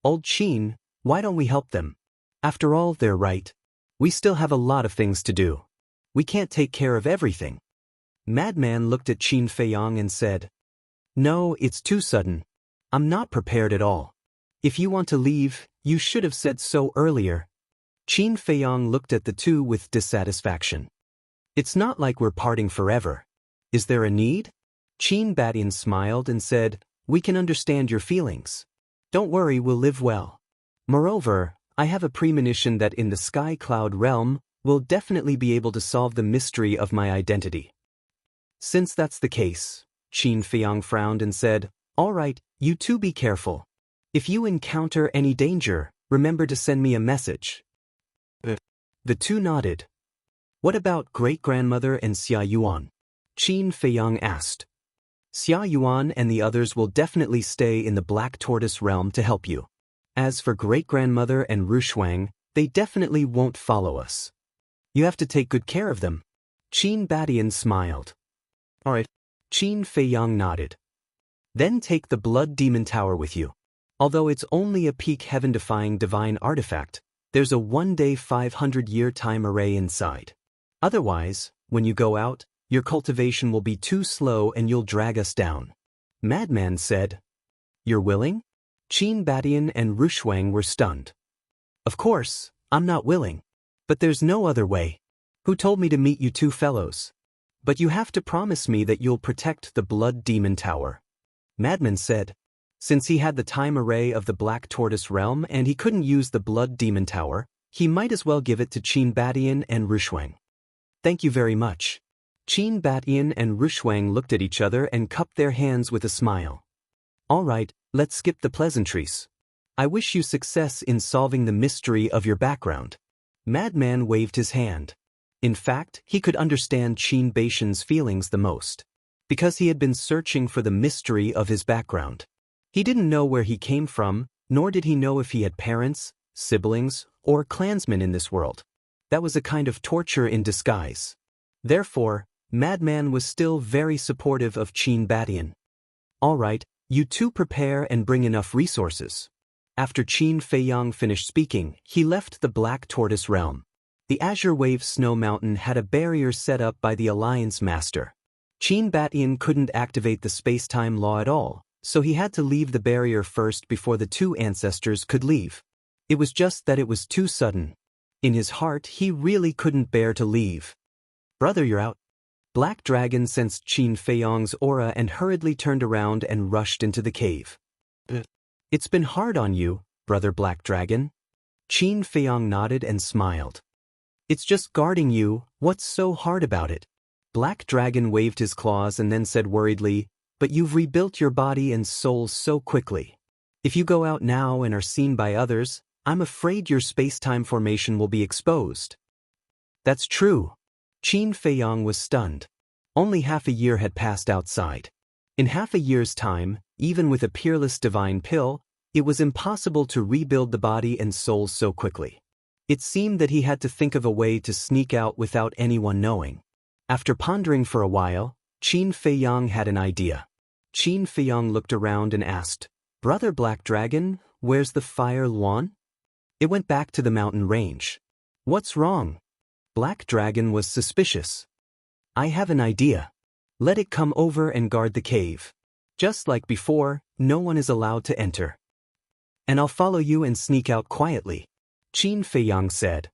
Speaker 1: Old Qin, why don't we help them? After all, they're right. We still have a lot of things to do. We can't take care of everything. Madman looked at Qin Feiyang and said, "No, it's too sudden. I'm not prepared at all. If you want to leave, you should have said so earlier." Qin Feiyang looked at the two with dissatisfaction. "It's not like we're parting forever. Is there a need?" Qin Batian smiled and said, "We can understand your feelings. Don't worry, we'll live well. Moreover, I have a premonition that in the Sky Cloud realm, we'll definitely be able to solve the mystery of my identity." Since that's the case, Qin Feiyang frowned and said, "All right, you two be careful. If you encounter any danger, remember to send me a message." The two nodded. "What about great-grandmother and Xia Yuan?" Qin Feiyang asked. "Xia Yuan and the others will definitely stay in the Black Tortoise realm to help you. As for great-grandmother and Rushuang, they definitely won't follow us. You have to take good care of them." Qin Batian smiled. "All right." Qin Feiyang nodded. "Then take the Blood Demon Tower with you. Although it's only a peak heaven-defying divine artifact, there's a one-day 500-year time array inside. Otherwise, when you go out, your cultivation will be too slow and you'll drag us down." Madman said. "You're willing?" Qin Batian and Rushuang were stunned. "Of course, I'm not willing. But there's no other way. Who told me to meet you two fellows? But you have to promise me that you'll protect the Blood Demon Tower." Madman said. Since he had the time array of the Black Tortoise realm and he couldn't use the Blood Demon Tower, he might as well give it to Qin Batian and Rushuang. "Thank you very much." Qin Batian and Rushuang looked at each other and cupped their hands with a smile. "All right, let's skip the pleasantries. I wish you success in solving the mystery of your background." Madman waved his hand. In fact, he could understand Qin Batian's feelings the most, because he had been searching for the mystery of his background. He didn't know where he came from, nor did he know if he had parents, siblings, or clansmen in this world. That was a kind of torture in disguise. Therefore, Madman was still very supportive of Qin Batian. "All right, you two prepare and bring enough resources." After Qin Feiyang finished speaking, he left the Black Tortoise realm. The Azure Wave Snow Mountain had a barrier set up by the Alliance Master. Qin Batian couldn't activate the space-time law at all, so he had to leave the barrier first before the two ancestors could leave. It was just that it was too sudden. In his heart, he really couldn't bear to leave. "Brother, you're out." Black Dragon sensed Qin Feiyang's aura and hurriedly turned around and rushed into the cave. "It's been hard on you, Brother Black Dragon." Qin Feiyang nodded and smiled. "It's just guarding you, what's so hard about it?" Black Dragon waved his claws and then said worriedly, "But you've rebuilt your body and soul so quickly. If you go out now and are seen by others, I'm afraid your space-time formation will be exposed." "That's true." Qin Feiyang was stunned. Only half a year had passed outside. In half a year's time, even with a peerless divine pill, it was impossible to rebuild the body and soul so quickly. It seemed that he had to think of a way to sneak out without anyone knowing. After pondering for a while, Qin Feiyang had an idea. Qin Feiyang looked around and asked, "Brother Black Dragon, where's the Fire Luan?" "It went back to the mountain range." "What's wrong?" Black Dragon was suspicious. "I have an idea. Let it come over and guard the cave. Just like before, no one is allowed to enter. And I'll follow you and sneak out quietly," Qin Feiyang said.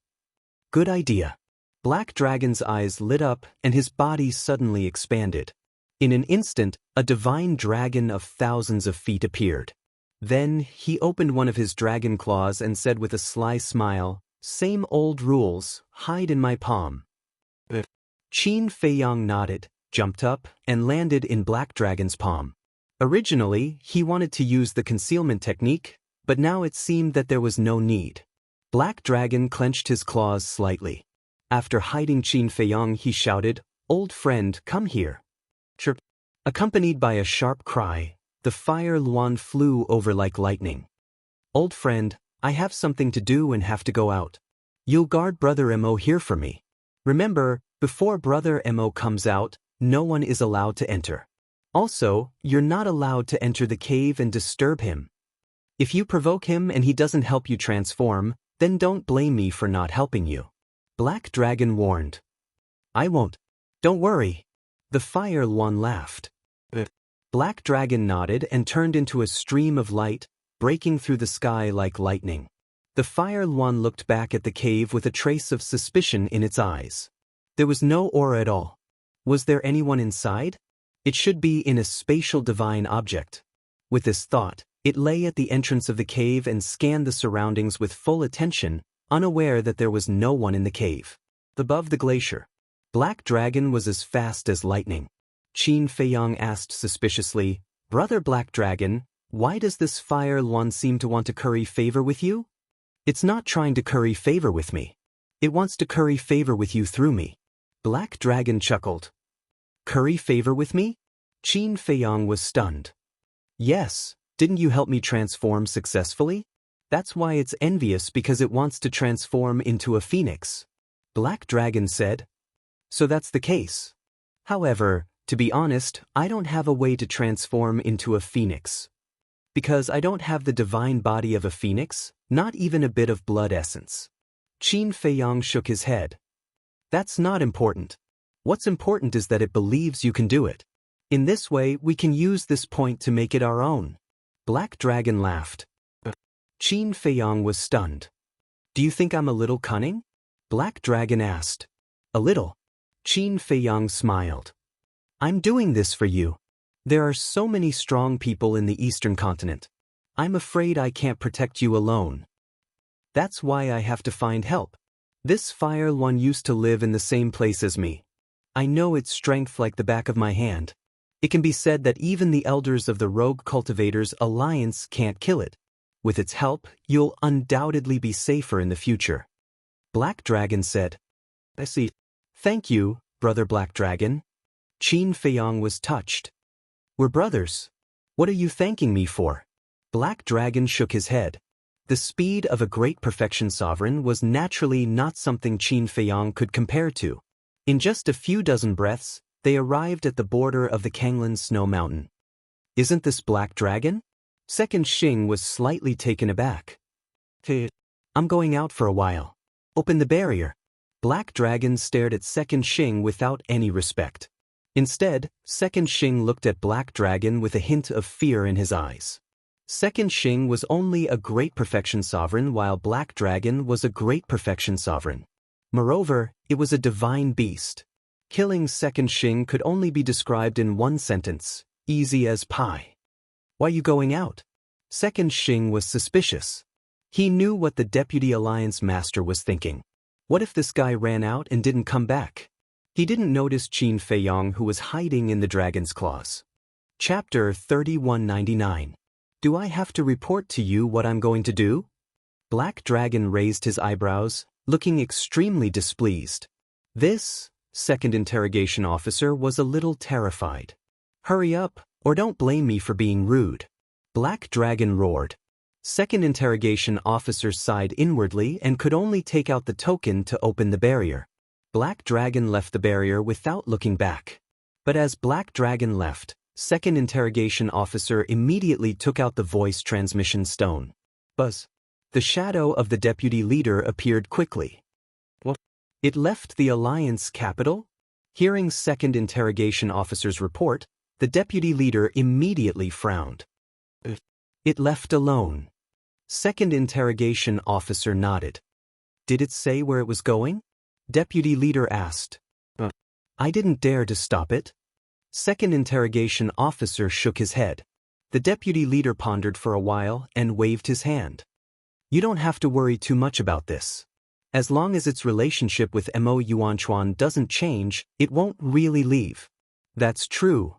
Speaker 1: "Good idea." Black Dragon's eyes lit up and his body suddenly expanded. In an instant, a divine dragon of thousands of feet appeared. Then, he opened one of his dragon claws and said with a sly smile, "Same old rules, hide in my palm." Qin Feiyang nodded, jumped up, and landed in Black Dragon's palm. Originally, he wanted to use the concealment technique, but now it seemed that there was no need. Black Dragon clenched his claws slightly. After hiding Qin Feiyang, he shouted, "Old friend, come here." Chirp. Accompanied by a sharp cry, the Fire Luan flew over like lightning. "Old friend, I have something to do and have to go out. You'll guard Brother Mo here for me. Remember, before Brother Mo comes out, no one is allowed to enter. Also, you're not allowed to enter the cave and disturb him. If you provoke him and he doesn't help you transform, then don't blame me for not helping you. Black Dragon warned. I won't. Don't worry. The Fire Luan laughed. Black Dragon nodded and turned into a stream of light, breaking through the sky like lightning. The Fire Luan looked back at the cave with a trace of suspicion in its eyes. There was no aura at all. Was there anyone inside? It should be in a spatial divine object. With this thought, it lay at the entrance of the cave and scanned the surroundings with full attention, unaware that there was no one in the cave. Above the glacier, Black Dragon was as fast as lightning. Qin Feiyang asked suspiciously, Brother Black Dragon, why does this Fire Luan seem to want to curry favor with you? It's not trying to curry favor with me. It wants to curry favor with you through me. Black Dragon chuckled. Curry favor with me? Qin Feiyang was stunned. Yes, didn't you help me transform successfully? That's why it's envious, because it wants to transform into a phoenix. Black Dragon said. So that's the case. However, to be honest, I don't have a way to transform into a phoenix. Because I don't have the divine body of a phoenix, not even a bit of blood essence. Qin Feiyang shook his head. That's not important. What's important is that it believes you can do it. In this way, we can use this point to make it our own. Black Dragon laughed. Qin Feiyang was stunned. Do you think I'm a little cunning? Black Dragon asked. A little. Qin Feiyang smiled. I'm doing this for you. There are so many strong people in the Eastern continent. I'm afraid I can't protect you alone. That's why I have to find help. This Fire Luan used to live in the same place as me. I know its strength like the back of my hand. It can be said that even the elders of the Rogue Cultivators Alliance can't kill it. With its help, you'll undoubtedly be safer in the future. Black Dragon said. I see. Thank you, Brother Black Dragon. Qin Feiyang was touched. We're brothers. What are you thanking me for? Black Dragon shook his head. The speed of a great perfection sovereign was naturally not something Qin Feiyang could compare to. In just a few dozen breaths, they arrived at the border of the Kanglan Snow Mountain. Isn't this Black Dragon? Second Xing was slightly taken aback. Hey, I'm going out for a while. Open the barrier. Black Dragon stared at Second Xing without any respect. Instead, Second Xing looked at Black Dragon with a hint of fear in his eyes. Second Xing was only a great perfection sovereign, while Black Dragon was a great perfection sovereign. Moreover, it was a divine beast. Killing Second Xing could only be described in one sentence: easy as pie. Why you going out? Second Xing was suspicious. He knew what the Deputy Alliance Master was thinking. What if this guy ran out and didn't come back? He didn't notice Qin Feiyang, who was hiding in the dragon's claws. Chapter 3199. Do I have to report to you what I'm going to do? Black Dragon raised his eyebrows, looking extremely displeased. This second interrogation officer was a little terrified. Hurry up, or don't blame me for being rude. Black Dragon roared. Second interrogation officer sighed inwardly and could only take out the token to open the barrier. Black Dragon left the barrier without looking back. But as Black Dragon left, second interrogation officer immediately took out the voice transmission stone. Buzz. The shadow of the deputy leader appeared quickly. What? It left the Alliance capital? Hearing second interrogation officer's report, the deputy leader immediately frowned. It left alone. Second interrogation officer nodded. Did it say where it was going? Deputy leader asked. I didn't dare to stop it. Second interrogation officer shook his head. The deputy leader pondered for a while and waved his hand. You don't have to worry too much about this. As long as its relationship with Mo Yuanchuan doesn't change, it won't really leave. That's true.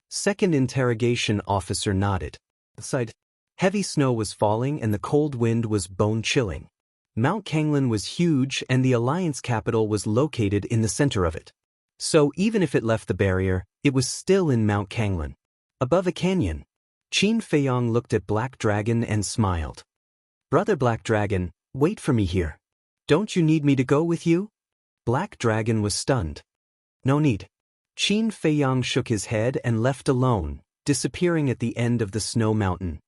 Speaker 1: Second interrogation officer nodded. Aside, heavy snow was falling and the cold wind was bone-chilling. Mount Kanglan was huge and the Alliance capital was located in the center of it. So even if it left the barrier, it was still in Mount Kanglan. Above a canyon. Qin Feiyang looked at Black Dragon and smiled. Brother Black Dragon, wait for me here. Don't you need me to go with you? Black Dragon was stunned. No need. Qin Feiyang shook his head and left alone, disappearing at the end of the snow mountain.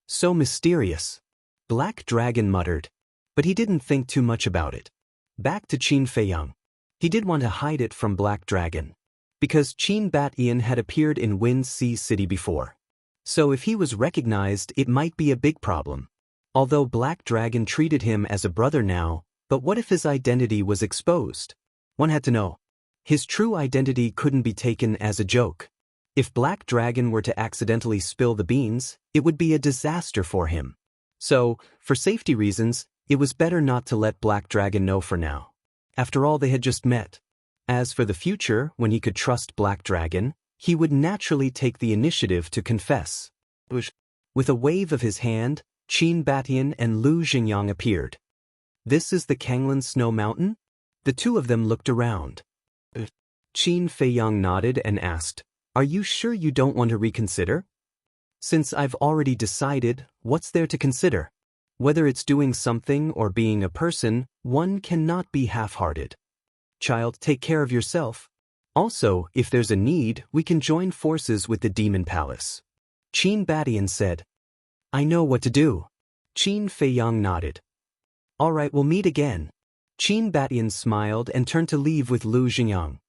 Speaker 1: So mysterious. Black Dragon muttered. But he didn't think too much about it. Back to Qin Feiyang. He did want to hide it from Black Dragon. Because Qin Batian had appeared in Wind Sea City before. So if he was recognized, it might be a big problem. Although Black Dragon treated him as a brother now, but what if his identity was exposed? One had to know. His true identity couldn't be taken as a joke. If Black Dragon were to accidentally spill the beans, it would be a disaster for him. So, for safety reasons, it was better not to let Black Dragon know for now. After all, they had just met. As for the future, when he could trust Black Dragon, he would naturally take the initiative to confess. With a wave of his hand, Qin Batian and Lu Xingyang appeared. This is the Kanglan Snow Mountain? The two of them looked around. Qin Feiyang nodded and asked, Are you sure you don't want to reconsider? Since I've already decided, what's there to consider? Whether it's doing something or being a person, one cannot be half-hearted. Child, take care of yourself. Also, if there's a need, we can join forces with the Demon Palace. Qin Batian said. I know what to do. Qin Feiyang nodded. All right, we'll meet again. Qin Batian smiled and turned to leave with Lu Xingyang.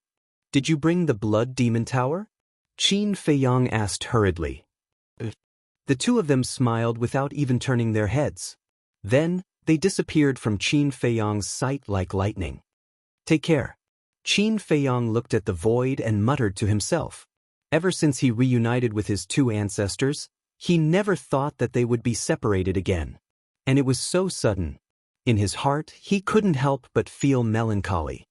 Speaker 1: Did you bring the Blood Demon Tower? Qin Feiyang asked hurriedly. The two of them smiled without even turning their heads. Then, they disappeared from Qin Feiyang's sight like lightning. Take care. Qin Feiyang looked at the void and muttered to himself. Ever since he reunited with his two ancestors, he never thought that they would be separated again. And it was so sudden. In his heart, he couldn't help but feel melancholy.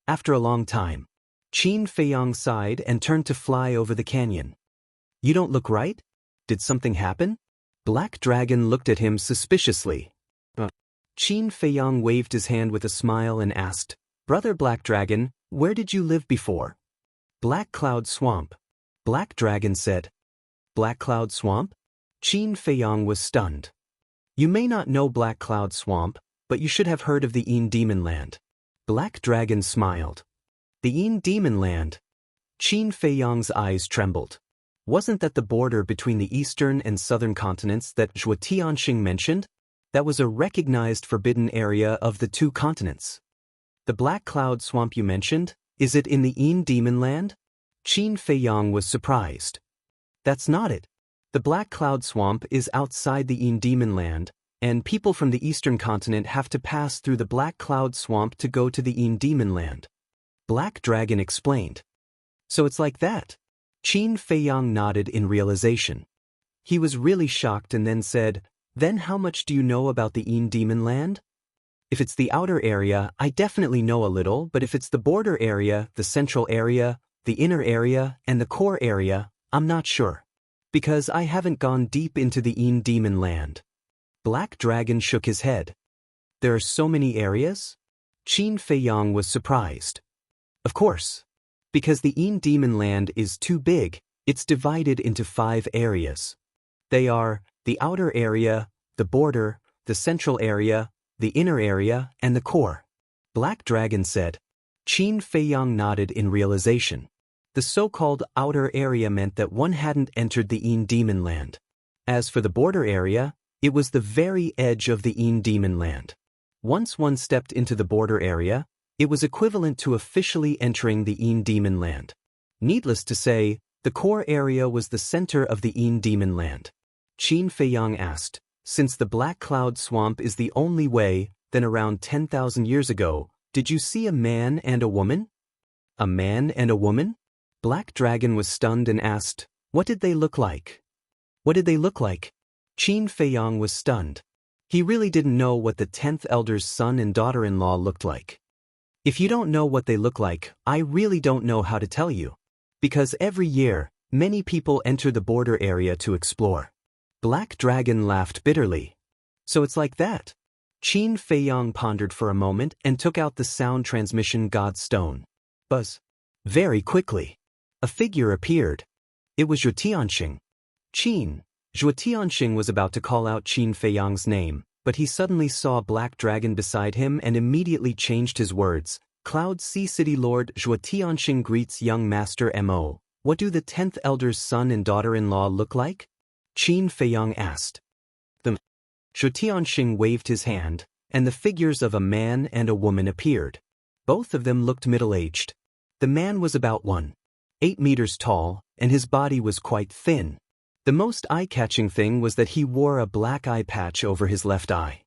Speaker 1: After a long time, Qin Feiyang sighed and turned to fly over the canyon. You don't look right? Did something happen? Black Dragon looked at him suspiciously. Qin Feiyang waved his hand with a smile and asked, Brother Black Dragon, where did you live before? Black Cloud Swamp. Black Dragon said. Black Cloud Swamp? Qin Feiyang was stunned. You may not know Black Cloud Swamp, but you should have heard of the Yin Demon Land. Black Dragon smiled. The Yin Demon Land. Qin Feiyang's eyes trembled. Wasn't that the border between the eastern and southern continents that Zhuo Tianxing mentioned? That was a recognized forbidden area of the two continents. The Black Cloud Swamp you mentioned, is it in the Yin Demon Land? Qin Feiyang was surprised. That's not it. The Black Cloud Swamp is outside the Yin Demon Land, and people from the eastern continent have to pass through the Black Cloud Swamp to go to the Yin Demon Land. Black Dragon explained. So it's like that. Qin Feiyang nodded in realization. He was really shocked and then said, Then how much do you know about the Yin Demon Land? If it's the outer area, I definitely know a little, but if it's the border area, the central area, the inner area, and the core area, I'm not sure. Because I haven't gone deep into the Yin Demon Land. Black Dragon shook his head. There are so many areas? Qin Feiyang was surprised. Of course. Because the Yin Demon Land is too big, it's divided into 5 areas. They are the outer area, the border, the central area, the inner area, and the core. Black Dragon said. Qin Feiyang nodded in realization. The so-called outer area meant that one hadn't entered the Yin Demon Land. As for the border area, it was the very edge of the Yin Demon Land. Once one stepped into the border area, it was equivalent to officially entering the Yin Demon Land. Needless to say, the core area was the center of the Yin Demon Land. Qin Feiyang asked, Since the Black Cloud Swamp is the only way, then around 10,000 years ago, did you see a man and a woman? A man and a woman? Black Dragon was stunned and asked, What did they look like? What did they look like? Qin Feiyang was stunned. He really didn't know what the 10th Elder's son and daughter-in-law looked like. If you don't know what they look like, I really don't know how to tell you. Because every year, many people enter the border area to explore. Black Dragon laughed bitterly. So it's like that. Qin Feiyang pondered for a moment and took out the sound transmission god stone. Buzz. Very quickly. A figure appeared. It was Zhuo Tianxing. Qin, Zhuo Tianxing was about to call out Qin Feiyang's name, but he suddenly saw Black Dragon beside him and immediately changed his words. Cloud Sea City Lord Zhuo Tianxing greets young Master Mo. What do the 10th Elder's son and daughter-in-law look like? Qin Feiyang asked. Zhuo Tianxing waved his hand, and the figures of a man and a woman appeared. Both of them looked middle-aged. The man was about 1.8 meters tall, and his body was quite thin. The most eye-catching thing was that he wore a black eye patch over his left eye.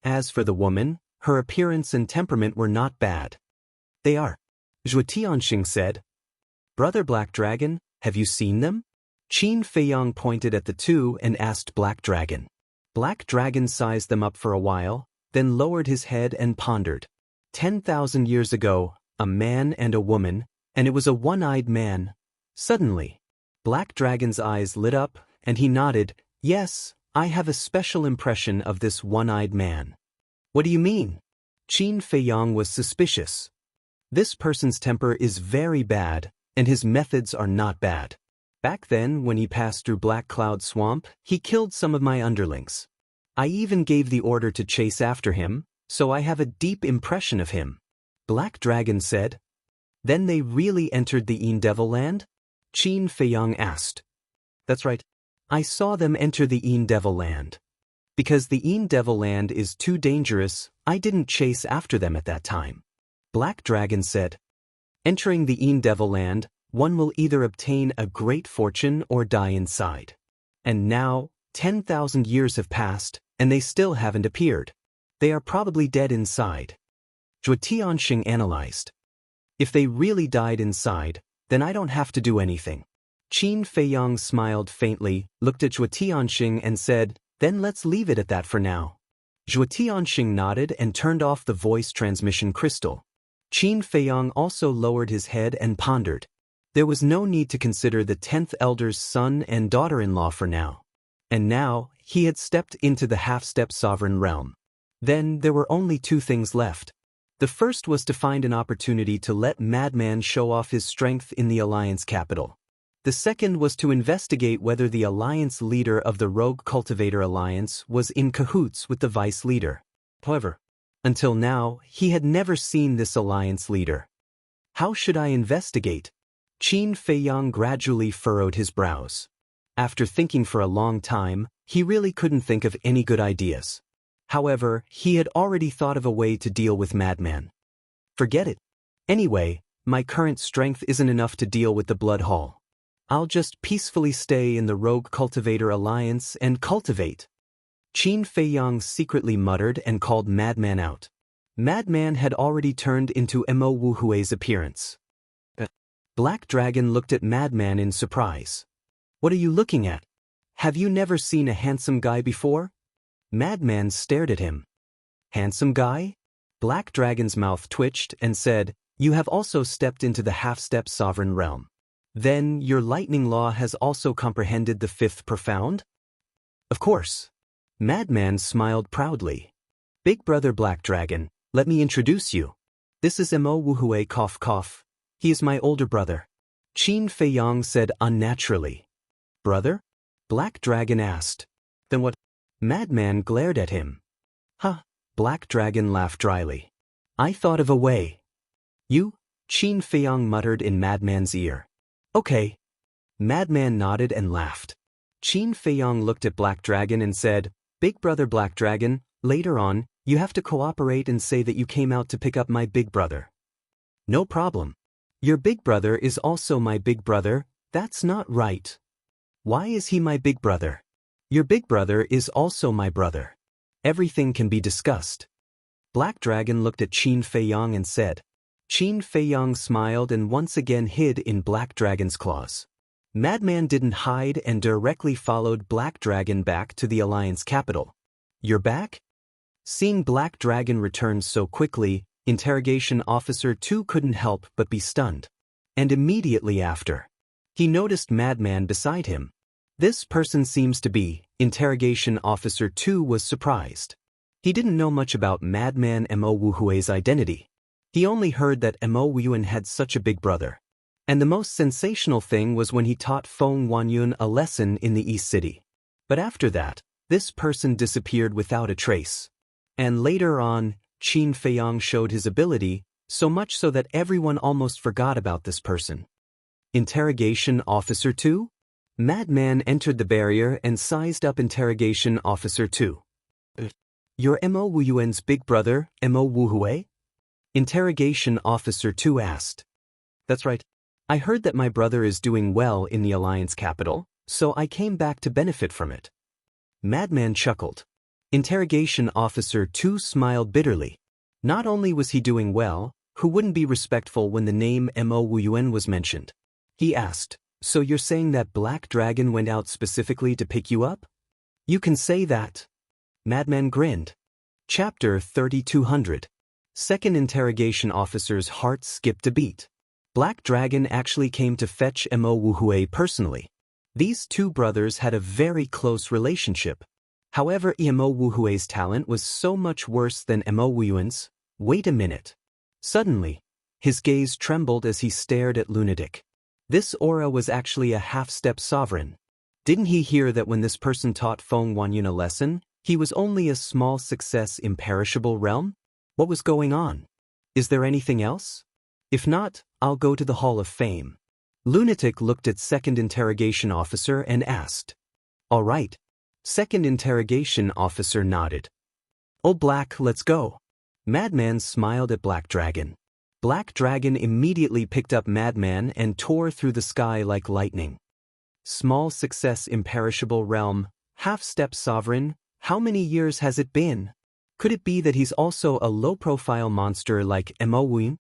Speaker 1: As for the woman, her appearance and temperament were not bad. They are, Zhuo Tianxing said. Brother Black Dragon, have you seen them? Qin Feiyang pointed at the two and asked Black Dragon. Black Dragon sized them up for a while, then lowered his head and pondered. 10,000 years ago, a man and a woman, and it was a one-eyed man. Suddenly, Black Dragon's eyes lit up, and he nodded. Yes, I have a special impression of this one-eyed man. What do you mean? Qin Feiyang was suspicious. This person's temper is very bad, and his methods are not bad. Back then, when he passed through Black Cloud Swamp, he killed some of my underlings. I even gave the order to chase after him, so I have a deep impression of him. Black Dragon said. Then they really entered the Yin Devil Land? Qin Feiyang asked. That's right. I saw them enter the Yin Devil Land. Because the Yin Devil Land is too dangerous, I didn't chase after them at that time. Black Dragon said. Entering the Yin Devil Land, one will either obtain a great fortune or die inside. And now, 10,000 years have passed, and they still haven't appeared. They are probably dead inside. Zhuo Tianxing analyzed. If they really died inside, then I don't have to do anything. Qin Feiyang smiled faintly, looked at Zhuo Tianxing and said, then let's leave it at that for now. Zhuo Tianxing nodded and turned off the voice transmission crystal. Qin Feiyang also lowered his head and pondered. There was no need to consider the 10th Elder's son and daughter-in-law for now. And now, he had stepped into the half-step sovereign realm. Then there were only two things left. The first was to find an opportunity to let Madman show off his strength in the Alliance capital. The second was to investigate whether the Alliance leader of the Rogue Cultivator Alliance was in cahoots with the Vice leader. However, until now, he had never seen this Alliance leader. How should I investigate? Qin Feiyang gradually furrowed his brows. After thinking for a long time, he really couldn't think of any good ideas. However, he had already thought of a way to deal with Madman. Forget it. Anyway, my current strength isn't enough to deal with the Blood Hall. I'll just peacefully stay in the Rogue Cultivator Alliance and cultivate. Qin Feiyang secretly muttered and called Madman out. Madman had already turned into Mo Wuhui's appearance. Black Dragon looked at Madman in surprise. What are you looking at? Have you never seen a handsome guy before? Madman stared at him. Handsome guy? Black Dragon's mouth twitched and said, you have also stepped into the half-step sovereign realm. Then your lightning law has also comprehended the fifth profound? Of course. Madman smiled proudly. Big brother Black Dragon, let me introduce you. This is Mo Wuhui cough cough. He is my older brother. Qin Feiyang said unnaturally. Brother? Black Dragon asked. Then what? Madman glared at him. Huh, Black Dragon laughed dryly. I thought of a way. You? Qin Feiyang muttered in Madman's ear. Okay. Madman nodded and laughed. Qin Feiyang looked at Black Dragon and said, Big brother Black Dragon, later on, you have to cooperate and say that you came out to pick up my big brother. No problem. Your big brother is also my big brother. That's not right. Why is he my big brother? Your big brother is also my brother. Everything can be discussed. Black Dragon looked at Qin Feiyang and said. Qin Feiyang smiled and once again hid in Black Dragon's claws. Madman didn't hide and directly followed Black Dragon back to the Alliance capital. You're back? Seeing Black Dragon return so quickly, Interrogation Officer 2 couldn't help but be stunned. And immediately after, he noticed Madman beside him. This person seems to be, Interrogation Officer 2 was surprised. He didn't know much about Madman Mo Wuhui's identity. He only heard that Mo Wuyuan had such a big brother. And the most sensational thing was when he taught Feng Wanyun a lesson in the East City. But after that, this person disappeared without a trace. And later on, Qin Feiyang showed his ability, so much so that everyone almost forgot about this person. Interrogation Officer 2? Madman entered the barrier and sized up Interrogation Officer 2. You're Mo Wuyuan's big brother, Mo Wuhui? Interrogation Officer 2 asked. That's right. I heard that my brother is doing well in the Alliance capital, so I came back to benefit from it. Madman chuckled. Interrogation Officer 2 smiled bitterly. Not only was he doing well, who wouldn't be respectful when the name Mo Wuyuan was mentioned? He asked, so you're saying that Black Dragon went out specifically to pick you up? You can say that. Madman grinned. Chapter 3200. Second Interrogation Officer's heart skipped a beat. Black Dragon actually came to fetch Mo Wuhui personally. These two brothers had a very close relationship. However, Mo Wuhui's talent was so much worse than Mo Wuyuan's. Wait a minute. Suddenly, his gaze trembled as he stared at Lunatic. This aura was actually a half-step sovereign. Didn't he hear that when this person taught Feng Wanyun a lesson, he was only a small success imperishable realm? What was going on? Is there anything else? If not, I'll go to the Hall of Fame. Lunatic looked at Second Interrogation Officer and asked. All right. Second Interrogation Officer nodded. Oh Black, let's go. Madman smiled at Black Dragon. Black Dragon immediately picked up Madman and tore through the sky like lightning. Small success imperishable realm, half-step sovereign, how many years has it been? Could it be that he's also a low-profile monster like Mo Wuyuan?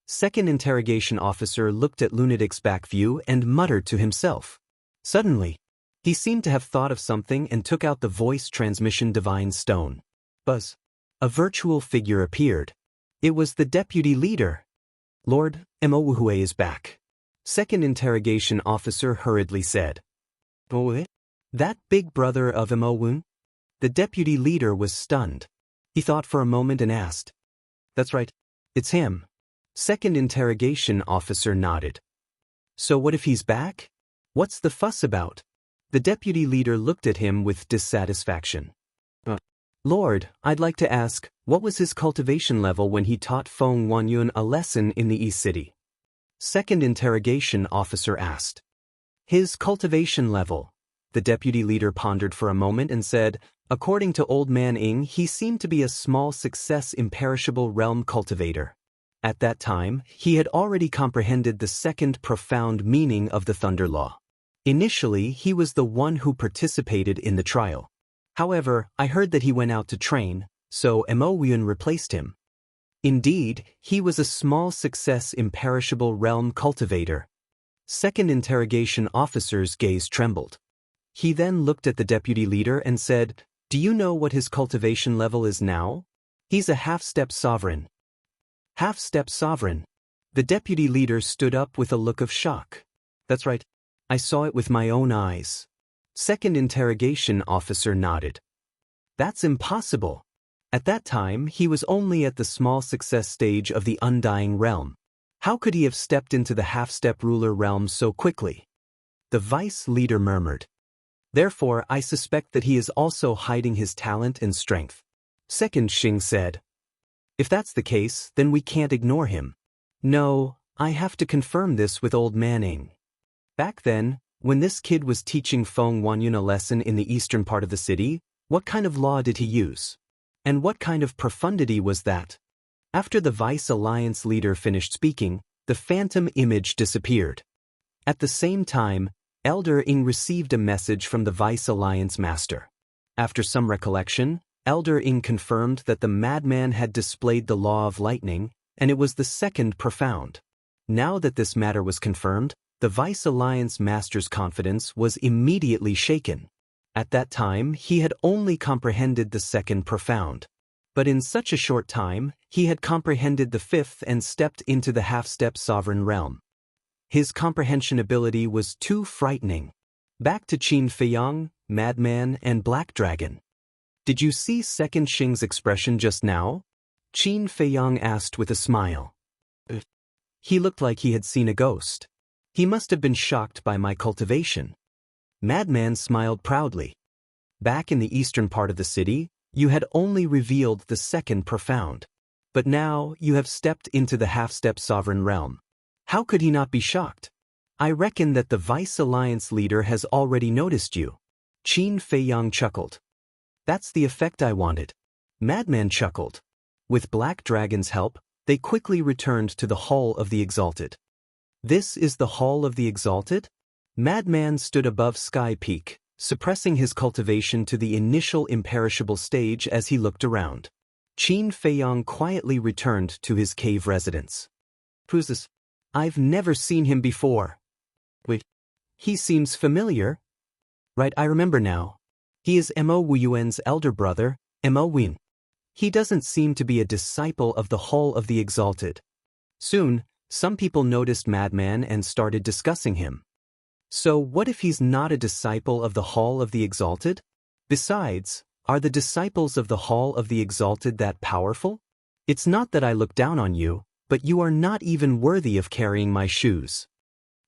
Speaker 1: Second Interrogation Officer looked at Lunatic's back view and muttered to himself. Suddenly, he seemed to have thought of something and took out the voice transmission divine stone. Buzz. A virtual figure appeared. It was the deputy leader. Lord, Mo Wuhui is back. Second Interrogation Officer hurriedly said. Oh, that big brother of Mo Wuhui? The deputy leader was stunned. He thought for a moment and asked. That's right. It's him. Second Interrogation Officer nodded. So what if he's back? What's the fuss about? The deputy leader looked at him with dissatisfaction. Lord, I'd like to ask, what was his cultivation level when he taught Feng Wanyun a lesson in the East City? Second Interrogation Officer asked. His cultivation level. The deputy leader pondered for a moment and said, according to Old Man Ing, he seemed to be a small success imperishable realm cultivator. At that time, he had already comprehended the second profound meaning of the Thunder Law. Initially, he was the one who participated in the trial. However, I heard that he went out to train, so Mo Wuyuan replaced him. Indeed, he was a small success imperishable realm cultivator. Second Interrogation Officer's gaze trembled. He then looked at the deputy leader and said, do you know what his cultivation level is now? He's a half-step sovereign. Half-step sovereign. The deputy leader stood up with a look of shock. That's right. I saw it with my own eyes. Second Interrogation Officer nodded. That's impossible. At that time, he was only at the small success stage of the Undying Realm. How could he have stepped into the half-step ruler realm so quickly? The vice leader murmured. Therefore, I suspect that he is also hiding his talent and strength. Second Xing said. If that's the case, then we can't ignore him. No, I have to confirm this with Old Man Ing. Back then, when this kid was teaching Feng Wanyun a lesson in the eastern part of the city, what kind of law did he use? And what kind of profundity was that? After the Vice Alliance leader finished speaking, the phantom image disappeared. At the same time, Elder Ing received a message from the Vice Alliance master. After some recollection, Elder Ing confirmed that the madman had displayed the law of lightning, and it was the second profound. Now that this matter was confirmed, the Vice Alliance master's confidence was immediately shaken. At that time, he had only comprehended the second profound. But in such a short time, he had comprehended the fifth and stepped into the half-step sovereign realm. His comprehension ability was too frightening. Back to Qin Feiyang, Madman, and Black Dragon. Did you see Second Xing's expression just now? Qin Feiyang asked with a smile. He looked like he had seen a ghost. He must have been shocked by my cultivation. Madman smiled proudly. Back in the eastern part of the city, you had only revealed the second profound. But now you have stepped into the half-step sovereign realm. How could he not be shocked? I reckon that the Vice Alliance leader has already noticed you. Qin Feiyang chuckled. That's the effect I wanted. Madman chuckled. With Black Dragon's help, they quickly returned to the Hall of the Exalted. This is the Hall of the Exalted? Madman stood above Sky Peak, suppressing his cultivation to the initial imperishable stage as he looked around. Qin Feiyang quietly returned to his cave residence. Who's this? I've never seen him before. Wait, he seems familiar. Right, I remember now. He is Mo Wuyuan's elder brother, Mo Win. He doesn't seem to be a disciple of the Hall of the Exalted. Soon, some people noticed Madman and started discussing him. So what if he's not a disciple of the Hall of the Exalted? Besides, are the disciples of the Hall of the Exalted that powerful? It's not that I look down on you, but you are not even worthy of carrying my shoes.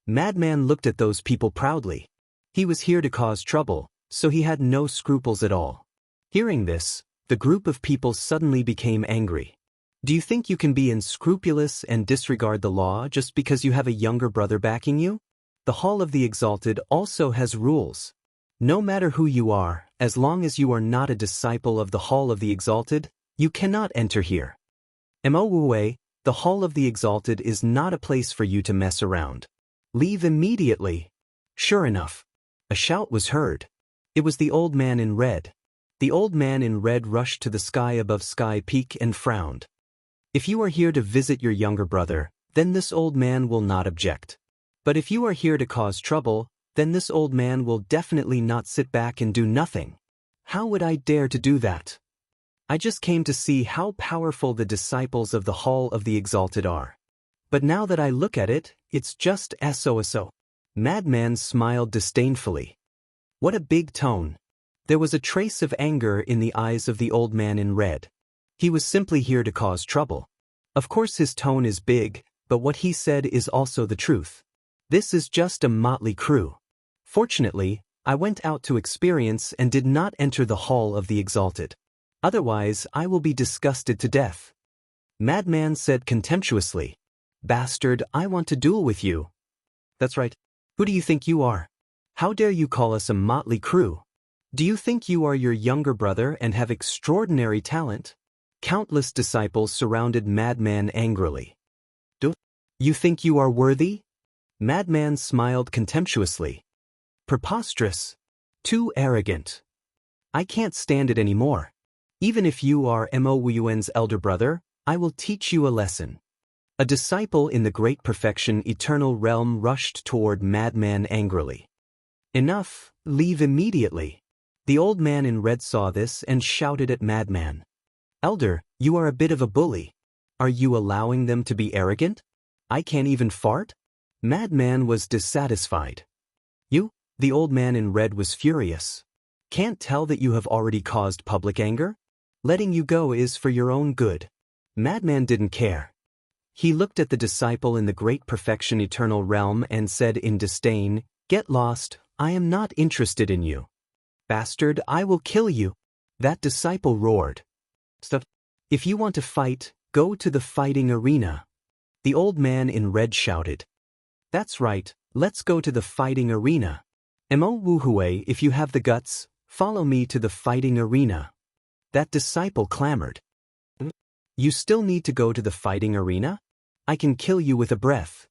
Speaker 1: Madman looked at those people proudly. He was here to cause trouble, so he had no scruples at all. Hearing this, the group of people suddenly became angry. Do you think you can be unscrupulous and disregard the law just because you have a younger brother backing you? The Hall of the Exalted also has rules. No matter who you are, as long as you are not a disciple of the Hall of the Exalted, you cannot enter here. Mo Wu, the Hall of the Exalted is not a place for you to mess around. Leave immediately. Sure enough, a shout was heard. It was the old man in red. The old man in red rushed to the sky above Sky Peak and frowned. If you are here to visit your younger brother, then this old man will not object. But if you are here to cause trouble, then this old man will definitely not sit back and do nothing. How would I dare to do that? I just came to see how powerful the disciples of the Hall of the Exalted are. But now that I look at it, it's just so. Madman smiled disdainfully. What a big tone. There was a trace of anger in the eyes of the old man in red. He was simply here to cause trouble. Of course his tone is big, but what he said is also the truth. This is just a motley crew. Fortunately, I went out to experience and did not enter the Hall of the Exalted. Otherwise, I will be disgusted to death. Madman said contemptuously. Bastard, I want to duel with you. That's right. Who do you think you are? How dare you call us a motley crew? Do you think you are your younger brother and have extraordinary talent? Countless disciples surrounded Madman angrily. Do you think you are worthy? Madman smiled contemptuously. Preposterous. Too arrogant. I can't stand it anymore. Even if you are Mo Wuyuan's elder brother, I will teach you a lesson. A disciple in the Great Perfection Eternal Realm rushed toward Madman angrily. Enough, leave immediately. The old man in red saw this and shouted at Madman. Elder, you are a bit of a bully. Are you allowing them to be arrogant? I can't even fart? Madman was dissatisfied. You? The old man in red was furious. Can't tell that you have already caused public anger? Letting you go is for your own good. Madman didn't care. He looked at the disciple in the Great Perfection Eternal Realm and said in disdain, Get lost, I am not interested in you. Bastard, I will kill you. That disciple roared. Stop. If you want to fight, go to the fighting arena. The old man in red shouted. That's right, let's go to the fighting arena. Mo Wuhui, if you have the guts, follow me to the fighting arena. That disciple clamored. You still need to go to the fighting arena? I can kill you with a breath.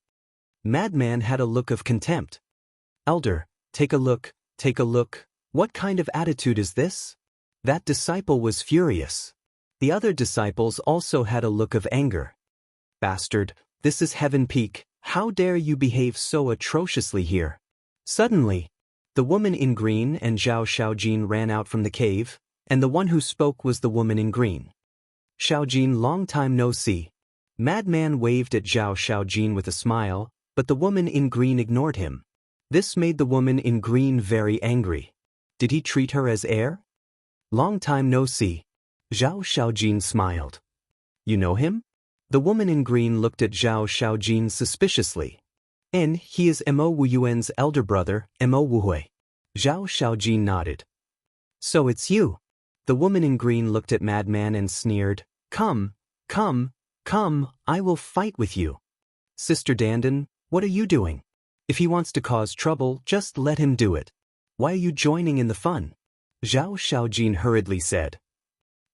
Speaker 1: Madman had a look of contempt. Elder, take a look, take a look. What kind of attitude is this? That disciple was furious. The other disciples also had a look of anger. Bastard, this is Heaven Peak, how dare you behave so atrociously here? Suddenly, the woman in green and Zhao Xiaojin ran out from the cave, and the one who spoke was the woman in green. Xiaojin, long time no see. Madman waved at Zhao Xiaojin with a smile, but the woman in green ignored him. This made the woman in green very angry. Did he treat her as air? Long time no see. Zhao Xiaojin smiled. You know him? The woman in green looked at Zhao Xiaojin suspiciously. And he is Mo Wuyuan's elder brother, Mo Wuhui. Zhao Xiaojin nodded. So it's you. The woman in green looked at Madman and sneered, Come, come, come, I will fight with you. Sister Dandan, what are you doing? If he wants to cause trouble, just let him do it. Why are you joining in the fun? Zhao Xiaojin hurriedly said.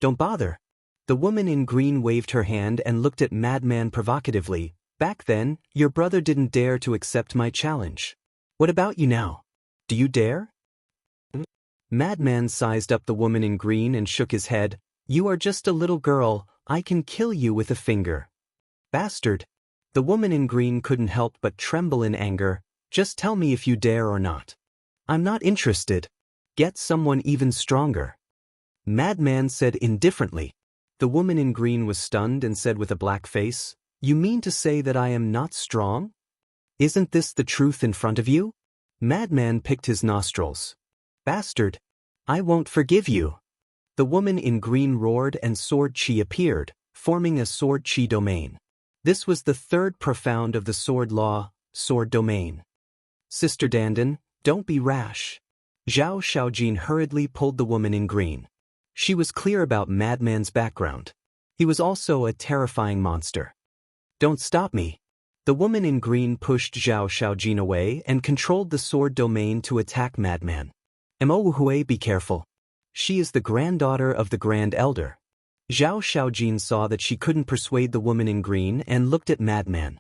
Speaker 1: Don't bother. The woman in green waved her hand and looked at Madman provocatively. Back then, your brother didn't dare to accept my challenge. What about you now? Do you dare? Madman sized up the woman in green and shook his head. You are just a little girl, I can kill you with a finger. Bastard. The woman in green couldn't help but tremble in anger. Just tell me if you dare or not. I'm not interested. Get someone even stronger. Madman said indifferently. The woman in green was stunned and said with a black face, You mean to say that I am not strong? Isn't this the truth in front of you? Madman picked his nostrils. Bastard. I won't forgive you. The woman in green roared and sword chi appeared, forming a sword chi domain. This was the third profound of the sword law, sword domain. Sister Dandan, don't be rash. Zhao Xiaojin hurriedly pulled the woman in green. She was clear about Madman's background. He was also a terrifying monster. Don't stop me. The woman in green pushed Zhao Xiaojin away and controlled the sword domain to attack Madman. Mo, be careful. She is the granddaughter of the Grand Elder. Zhao Xiaojin saw that she couldn't persuade the woman in green and looked at Madman.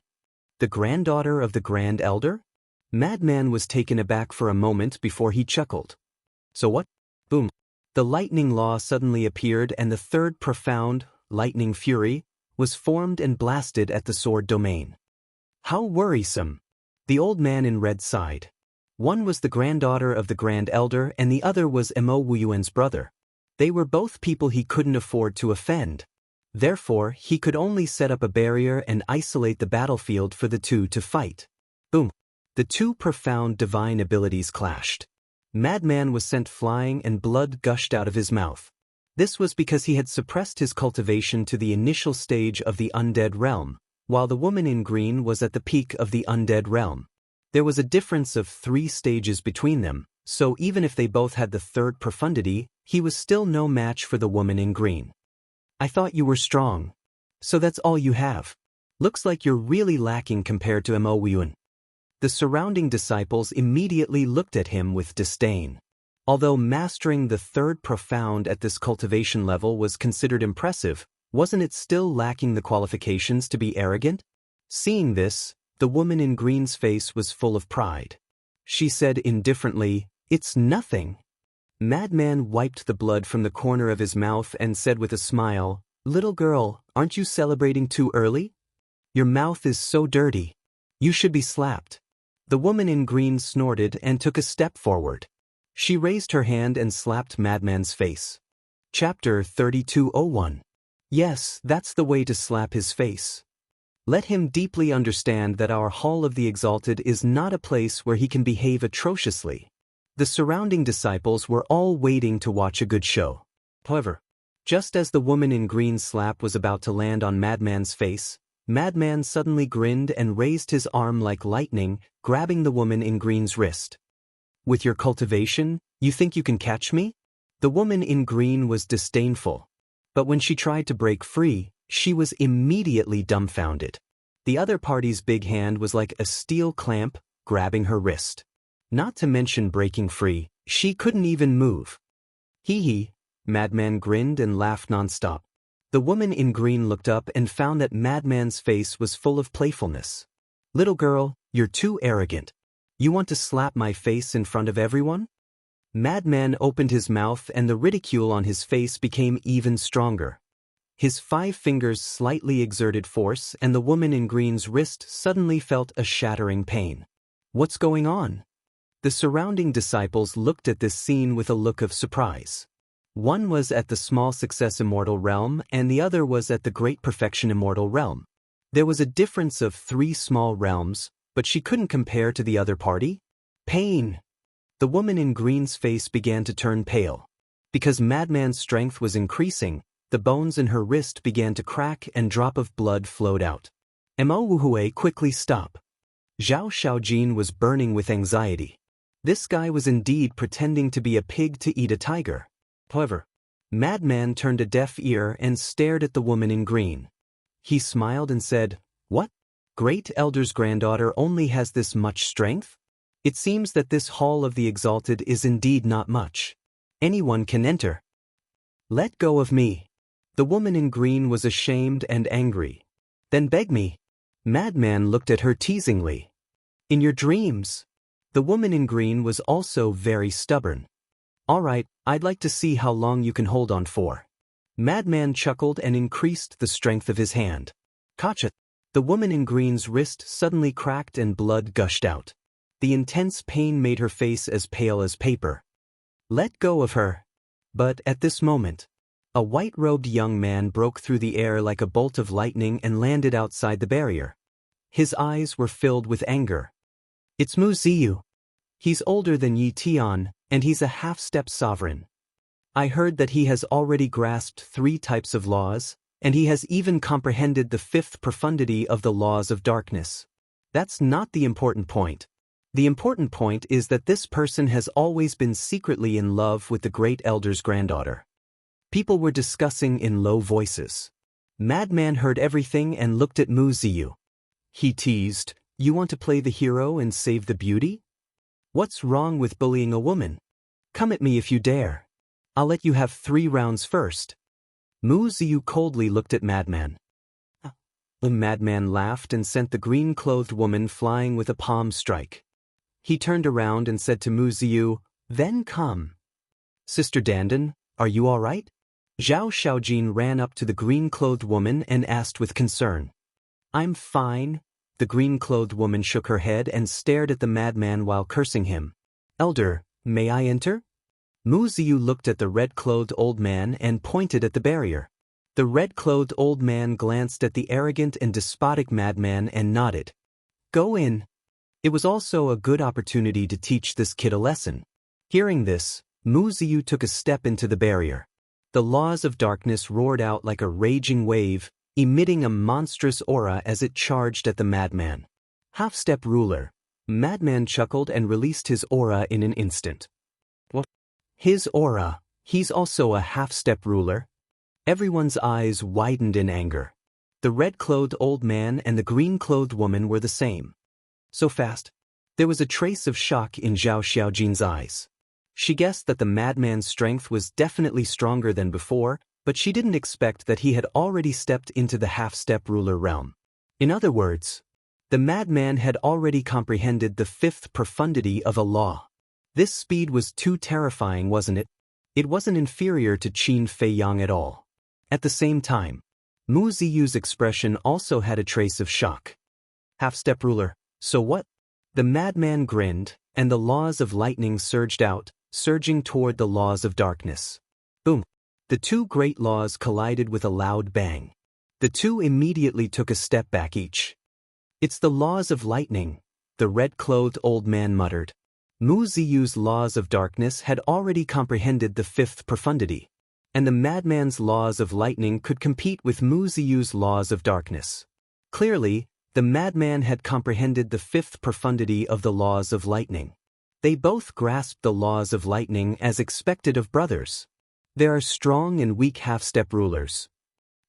Speaker 1: The granddaughter of the Grand Elder? Madman was taken aback for a moment before he chuckled. So what? Boom. The lightning law suddenly appeared and the third profound, lightning fury, was formed and blasted at the sword domain. How worrisome. The old man in red sighed. One was the granddaughter of the Grand Elder and the other was Mo Wuyuan's brother. They were both people he couldn't afford to offend. Therefore, he could only set up a barrier and isolate the battlefield for the two to fight. Boom. The two profound divine abilities clashed. Madman was sent flying and blood gushed out of his mouth. This was because he had suppressed his cultivation to the initial stage of the undead realm, while the woman in green was at the peak of the undead realm. There was a difference of 3 stages between them, so even if they both had the third profundity, he was still no match for the woman in green. I thought you were strong. So that's all you have. Looks like you're really lacking compared to Mo Wuyuan. The surrounding disciples immediately looked at him with disdain. Although mastering the third profound at this cultivation level was considered impressive, wasn't it still lacking the qualifications to be arrogant? Seeing this, the woman in green's face was full of pride. She said indifferently, It's nothing. Madman wiped the blood from the corner of his mouth and said with a smile, Little girl, aren't you celebrating too early? Your mouth is so dirty. You should be slapped. The woman in green snorted and took a step forward. She raised her hand and slapped Madman's face. Chapter 3201. Yes, that's the way to slap his face. Let him deeply understand that our Hall of the Exalted is not a place where he can behave atrociously. The surrounding disciples were all waiting to watch a good show. However, just as the woman in green slap was about to land on Madman's face, Madman suddenly grinned and raised his arm like lightning, grabbing the woman in green's wrist. With your cultivation, you think you can catch me? The woman in green was disdainful. But when she tried to break free, she was immediately dumbfounded. The other party's big hand was like a steel clamp, grabbing her wrist. Not to mention breaking free, she couldn't even move. Hee hee, Madman grinned and laughed nonstop. The woman in green looked up and found that Madman's face was full of playfulness. Little girl, you're too arrogant. You want to slap my face in front of everyone? Madman opened his mouth and the ridicule on his face became even stronger. His 5 fingers slightly exerted force and the woman in green's wrist suddenly felt a shattering pain. What's going on? The surrounding disciples looked at this scene with a look of surprise. One was at the small success Immortal realm and the other was at the great perfection Immortal realm. There was a difference of 3 small realms, but she couldn't compare to the other party. Pain. The woman in green's face began to turn pale. Because Madman's strength was increasing, the bones in her wrist began to crack and drop of blood flowed out. Mo Wuhui, quickly stop. Zhao Xiaojin was burning with anxiety. This guy was indeed pretending to be a pig to eat a tiger. However, Madman turned a deaf ear and stared at the woman in green. He smiled and said, "What? Great Elder's granddaughter only has this much strength? It seems that this hall of the exalted is indeed not much. Anyone can enter. Let go of me." The woman in green was ashamed and angry. "Then beg me." Madman looked at her teasingly. "In your dreams." The woman in green was also very stubborn. "All right, I'd like to see how long you can hold on for." Madman chuckled and increased the strength of his hand. Gotcha. The woman in green's wrist suddenly cracked and blood gushed out. The intense pain made her face as pale as paper. "Let go of her." But at this moment, a white-robed young man broke through the air like a bolt of lightning and landed outside the barrier. His eyes were filled with anger. "It's Mu Ziyu. He's older than Yi Tian, and he's a half-step sovereign. I heard that he has already grasped 3 types of laws, and he has even comprehended the 5th profundity of the laws of darkness. That's not the important point. The important point is that this person has always been secretly in love with the great elder's granddaughter." People were discussing in low voices. Madman heard everything and looked at Mu Ziyu. He teased, "You want to play the hero and save the beauty? What's wrong with bullying a woman? Come at me if you dare. I'll let you have 3 rounds first." Mu Ziyu coldly looked at Madman. The Madman laughed and sent the green-clothed woman flying with a palm strike. He turned around and said to Mu Ziyu, "Then come." "Sister Dandan, are you all right?" Zhao Xiaojin ran up to the green-clothed woman and asked with concern. "I'm fine." The green-clothed woman shook her head and stared at the madman while cursing him. "Elder, may I enter?" Mu Ziyu looked at the red-clothed old man and pointed at the barrier. The red-clothed old man glanced at the arrogant and despotic madman and nodded. "Go in." It was also a good opportunity to teach this kid a lesson. Hearing this, Mu Ziyu took a step into the barrier. The laws of darkness roared out like a raging wave, emitting a monstrous aura as it charged at the madman. "Half-step ruler." Madman chuckled and released his aura in an instant. "What? His aura? He's also a half-step ruler?" Everyone's eyes widened in anger. The red-clothed old man and the green-clothed woman were the same. So fast. There was a trace of shock in Zhao Xiaojin's eyes. She guessed that the madman's strength was definitely stronger than before, but she didn't expect that he had already stepped into the half-step ruler realm. In other words, the madman had already comprehended the 5th profundity of a law. This speed was too terrifying, wasn't it? It wasn't inferior to Qin Feiyang at all. At the same time, Mu Ziyu's expression also had a trace of shock. "Half-step ruler, so what?" The madman grinned, and the laws of lightning surged out, surging toward the laws of darkness. Boom! The 2 great laws collided with a loud bang. The 2 immediately took a step back each. "It's the laws of lightning," the red-clothed old man muttered. Mu Ziyu's laws of darkness had already comprehended the 5th profundity, and the madman's laws of lightning could compete with Mu Ziyu's laws of darkness. Clearly, the madman had comprehended the 5th profundity of the laws of lightning. They both grasped the laws of lightning as expected of brothers. There are strong and weak half-step rulers.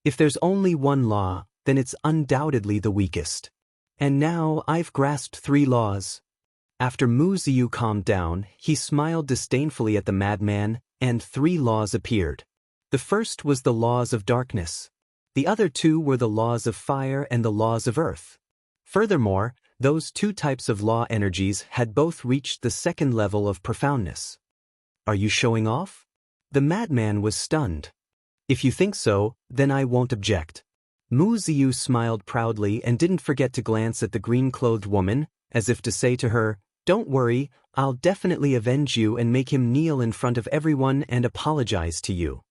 Speaker 1: If there's only one law, then it's undoubtedly the weakest. And now I've grasped 3 laws. After Mu Ziyu calmed down, he smiled disdainfully at the madman, and 3 laws appeared. The first was the laws of darkness. The other 2 were the laws of fire and the laws of earth. Furthermore, those 2 types of law energies had both reached the 2nd level of profoundness. "Are you showing off?" The madman was stunned. "If you think so, then I won't object." Mu Ziyu smiled proudly and didn't forget to glance at the green-clothed woman, as if to say to her, "Don't worry, I'll definitely avenge you and make him kneel in front of everyone and apologize to you."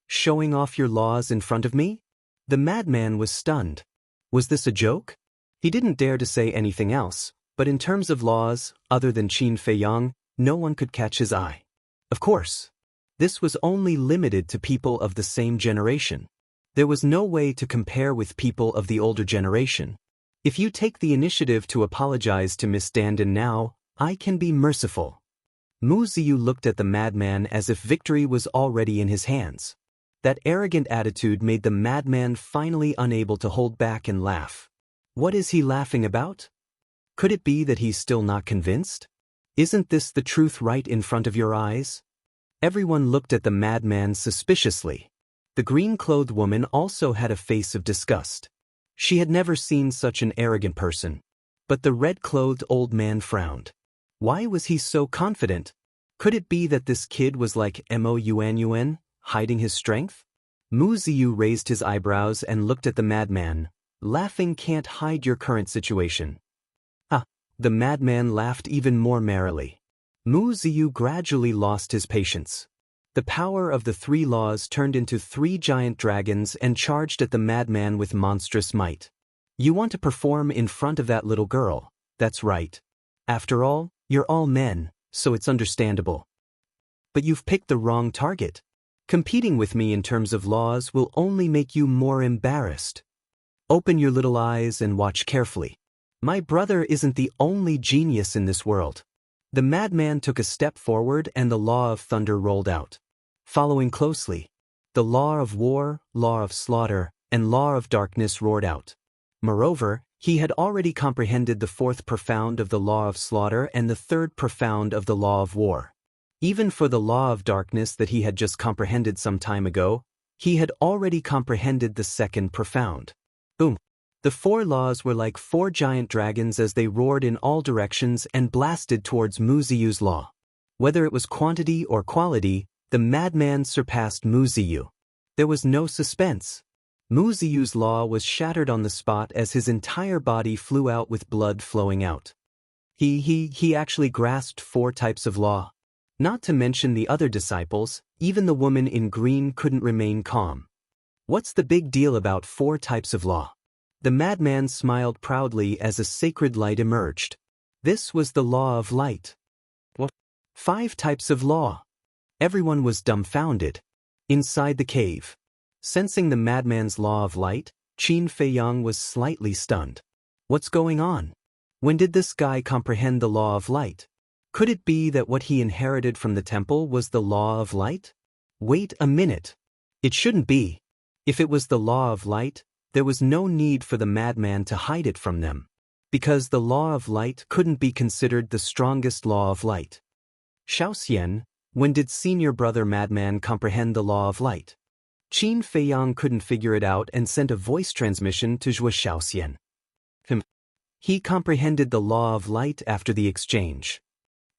Speaker 1: "Showing off your laws in front of me?" The madman was stunned. Was this a joke? He didn't dare to say anything else, but in terms of laws, other than Qin Feiyang, no one could catch his eye. Of course, this was only limited to people of the same generation. There was no way to compare with people of the older generation. "If you take the initiative to apologize to Miss Dandan now, I can be merciful." Mu Ziyu looked at the madman as if victory was already in his hands. That arrogant attitude made the madman finally unable to hold back and laugh. What is he laughing about? Could it be that he's still not convinced? Isn't this the truth right in front of your eyes? Everyone looked at the madman suspiciously. The green-clothed woman also had a face of disgust. She had never seen such an arrogant person. But the red-clothed old man frowned. Why was he so confident? Could it be that this kid was like Mo hiding his strength? Mu Ziyu raised his eyebrows and looked at the madman. Laughing can't hide your current situation. The madman laughed even more merrily. Mu Ziyu gradually lost his patience. The power of the 3 laws turned into 3 giant dragons and charged at the madman with monstrous might. You want to perform in front of that little girl, that's right. After all, you're all men, so it's understandable. But you've picked the wrong target. Competing with me in terms of laws will only make you more embarrassed. Open your little eyes and watch carefully. My brother isn't the only genius in this world. The madman took a step forward and the law of thunder rolled out. Following closely, the law of war, law of slaughter, and law of darkness roared out. Moreover, he had already comprehended the 4th profound of the law of slaughter and the 3rd profound of the law of war. Even for the law of darkness that he had just comprehended some time ago, he had already comprehended the 2nd profound. Boom! The 4 laws were like 4 giant dragons as they roared in all directions and blasted towards Mu Ziyu's law. Whether it was quantity or quality, the madman surpassed Mu Ziyu. There was no suspense. Mu Ziyu's law was shattered on the spot as his entire body flew out with blood flowing out. He actually grasped 4 types of law. Not to mention the other disciples, even the woman in green couldn't remain calm. What's the big deal about 4 types of law? The madman smiled proudly as a sacred light emerged. This was the law of light. What? 5 types of law. Everyone was dumbfounded. Inside the cave, sensing the madman's law of light, Qin Feiyang was slightly stunned. What's going on? When did this guy comprehend the law of light? Could it be that what he inherited from the temple was the law of light? Wait a minute. It shouldn't be. If it was the law of light, there was no need for the madman to hide it from them. Because the law of light couldn't be considered the strongest law of light. Xiaoxian, when did senior brother madman comprehend the law of light? Qin Feiyang couldn't figure it out and sent a voice transmission to Zhuo Xiaoxian. He comprehended the law of light after the exchange.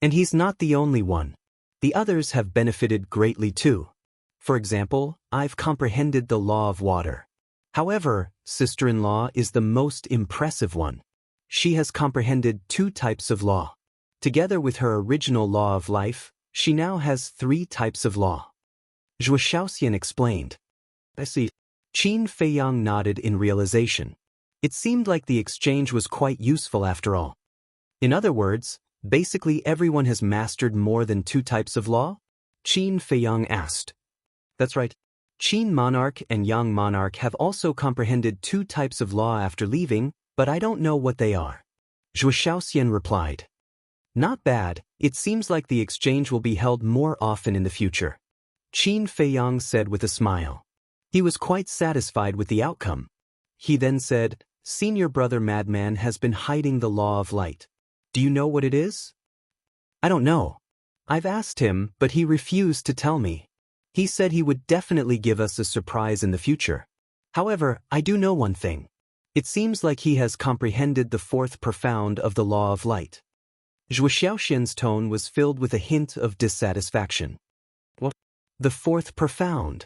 Speaker 1: And he's not the only one. The others have benefited greatly too. For example, I've comprehended the law of water. However, sister-in-law is the most impressive one. She has comprehended 2 types of law. Together with her original law of life, she now has 3 types of law. Zhuo Xiaoxian explained. I see. Qin Feiyang nodded in realization. It seemed like the exchange was quite useful after all. In other words, basically everyone has mastered more than 2 types of law? Qin Feiyang asked. That's right. Qin Monarch and Yang Monarch have also comprehended 2 types of law after leaving, but I don't know what they are. Zhuo Xiaoxian replied. Not bad, it seems like the exchange will be held more often in the future. Qin Feiyang said with a smile. He was quite satisfied with the outcome. He then said, Senior brother madman has been hiding the law of light. Do you know what it is? I don't know. I've asked him, but he refused to tell me. He said he would definitely give us a surprise in the future. However, I do know one thing. It seems like he has comprehended the 4th profound of the law of light. Zhuo Xiaoxian's tone was filled with a hint of dissatisfaction. What? The 4th profound?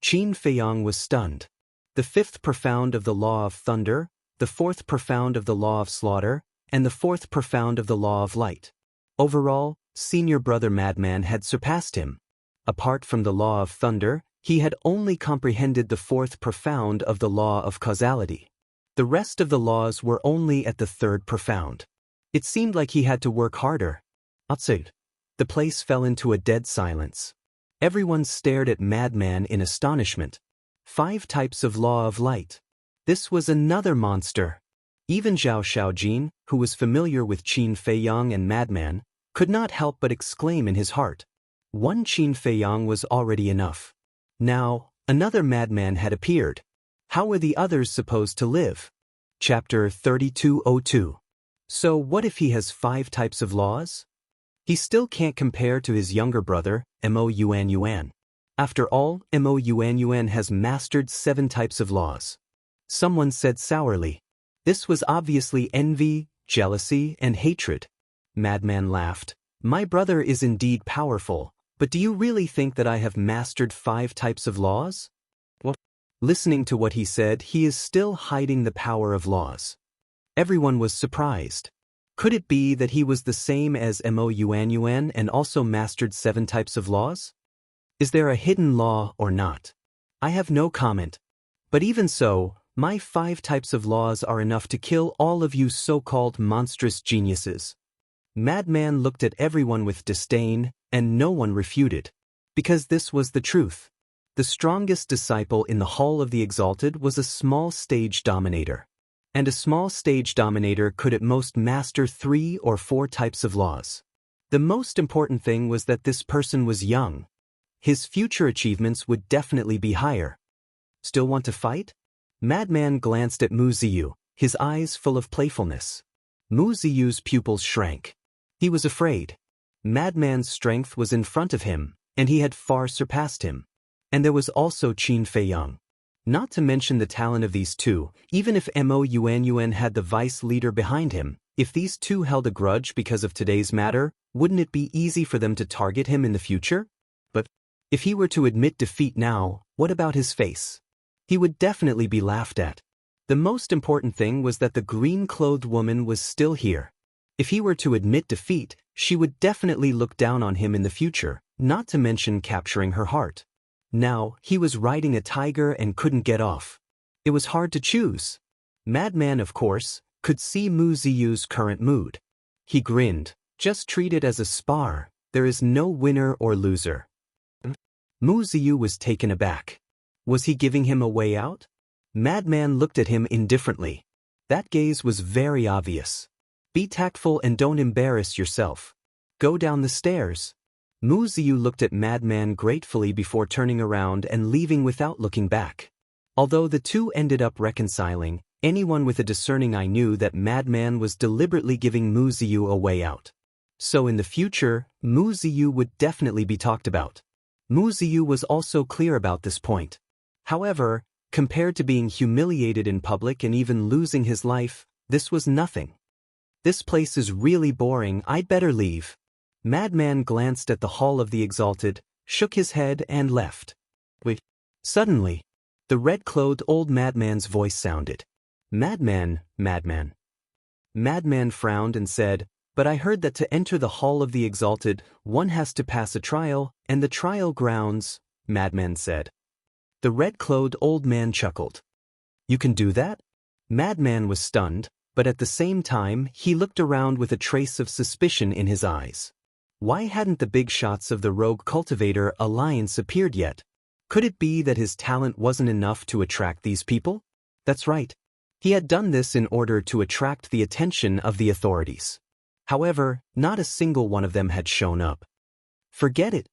Speaker 1: Qin Feiyang was stunned. The 5th profound of the law of thunder, the 4th profound of the law of slaughter, and the 4th profound of the law of light. Overall, senior brother madman had surpassed him. Apart from the law of thunder, he had only comprehended the 4th profound of the law of causality. The rest of the laws were only at the 3rd profound. It seemed like he had to work harder. Outside, the place fell into a dead silence. Everyone stared at madman in astonishment. 5 types of law of light. This was another monster. Even Zhao Xiaojin, who was familiar with Qin Feiyang and madman, could not help but exclaim in his heart. One Qin Feiyang was already enough. Now, another madman had appeared. How were the others supposed to live? Chapter 3202. So what if he has 5 types of laws? He still can't compare to his younger brother, Mo Yuan. After all, Mo Yuan has mastered 7 types of laws. Someone said sourly. This was obviously envy, jealousy, and hatred. Madman laughed. My brother is indeed powerful, but do you really think that I have mastered 5 types of laws? Well, listening to what he said, he is still hiding the power of laws. Everyone was surprised. Could it be that he was the same as Mo Yuan and also mastered 7 types of laws? Is there a hidden law or not? I have no comment. But even so, my 5 types of laws are enough to kill all of you so-called monstrous geniuses. Madman looked at everyone with disdain, and no one refuted. Because this was the truth. The strongest disciple in the Hall of the Exalted was a small stage dominator. And a small stage dominator could at most master 3 or 4 types of laws. The most important thing was that this person was young. His future achievements would definitely be higher. Still want to fight? Madman glanced at Mu Ziyu, his eyes full of playfulness. Mu Ziyu's pupils shrank. He was afraid. Madman's strength was in front of him, and he had far surpassed him. And there was also Qin Feiyang. Not to mention the talent of these two, even if Mo Yuan had the vice leader behind him, if these two held a grudge because of today's matter, wouldn't it be easy for them to target him in the future? But if he were to admit defeat now, what about his face? He would definitely be laughed at. The most important thing was that the green-clothed woman was still here. If he were to admit defeat, she would definitely look down on him in the future, not to mention capturing her heart. Now, he was riding a tiger and couldn't get off. It was hard to choose. Madman, of course, could see Mu Ziyu's current mood. He grinned. Just treat it as a spar. There is no winner or loser. Mu Ziyu was taken aback. Was he giving him a way out? Madman looked at him indifferently. That gaze was very obvious. Be tactful and don't embarrass yourself. Go down the stairs. Mu Ziyu looked at Madman gratefully before turning around and leaving without looking back. Although the two ended up reconciling, anyone with a discerning eye knew that Madman was deliberately giving Mu Ziyu a way out. So in the future, Mu Ziyu would definitely be talked about. Mu Ziyu was also clear about this point. However, compared to being humiliated in public and even losing his life, this was nothing. This place is really boring, I'd better leave. Madman glanced at the Hall of the Exalted, shook his head and left. Wait. Suddenly, the red-clothed old madman's voice sounded. Madman, madman. Madman frowned and said, but I heard that to enter the Hall of the Exalted, one has to pass a trial, and the trial grounds, Madman said. The red-clothed old man chuckled. You can do that? Madman was stunned, but at the same time, he looked around with a trace of suspicion in his eyes. Why hadn't the big shots of the Rogue Cultivator Alliance appeared yet? Could it be that his talent wasn't enough to attract these people? That's right. He had done this in order to attract the attention of the authorities. However, not a single one of them had shown up. Forget it.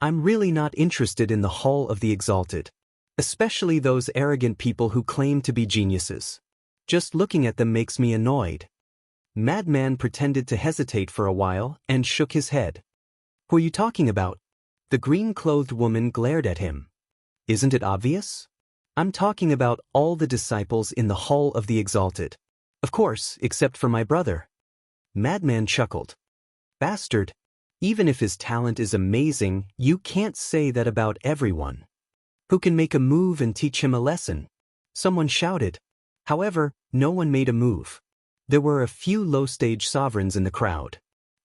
Speaker 1: I'm really not interested in the Hall of the Exalted. Especially those arrogant people who claim to be geniuses. Just looking at them makes me annoyed. Madman pretended to hesitate for a while and shook his head. Who are you talking about? The green-clothed woman glared at him. Isn't it obvious? I'm talking about all the disciples in the Hall of the Exalted. Of course, except for my brother. Madman chuckled. Bastard. Even if his talent is amazing, you can't say that about everyone. Who can make a move and teach him a lesson? Someone shouted. However, no one made a move. There were a few low-stage sovereigns in the crowd.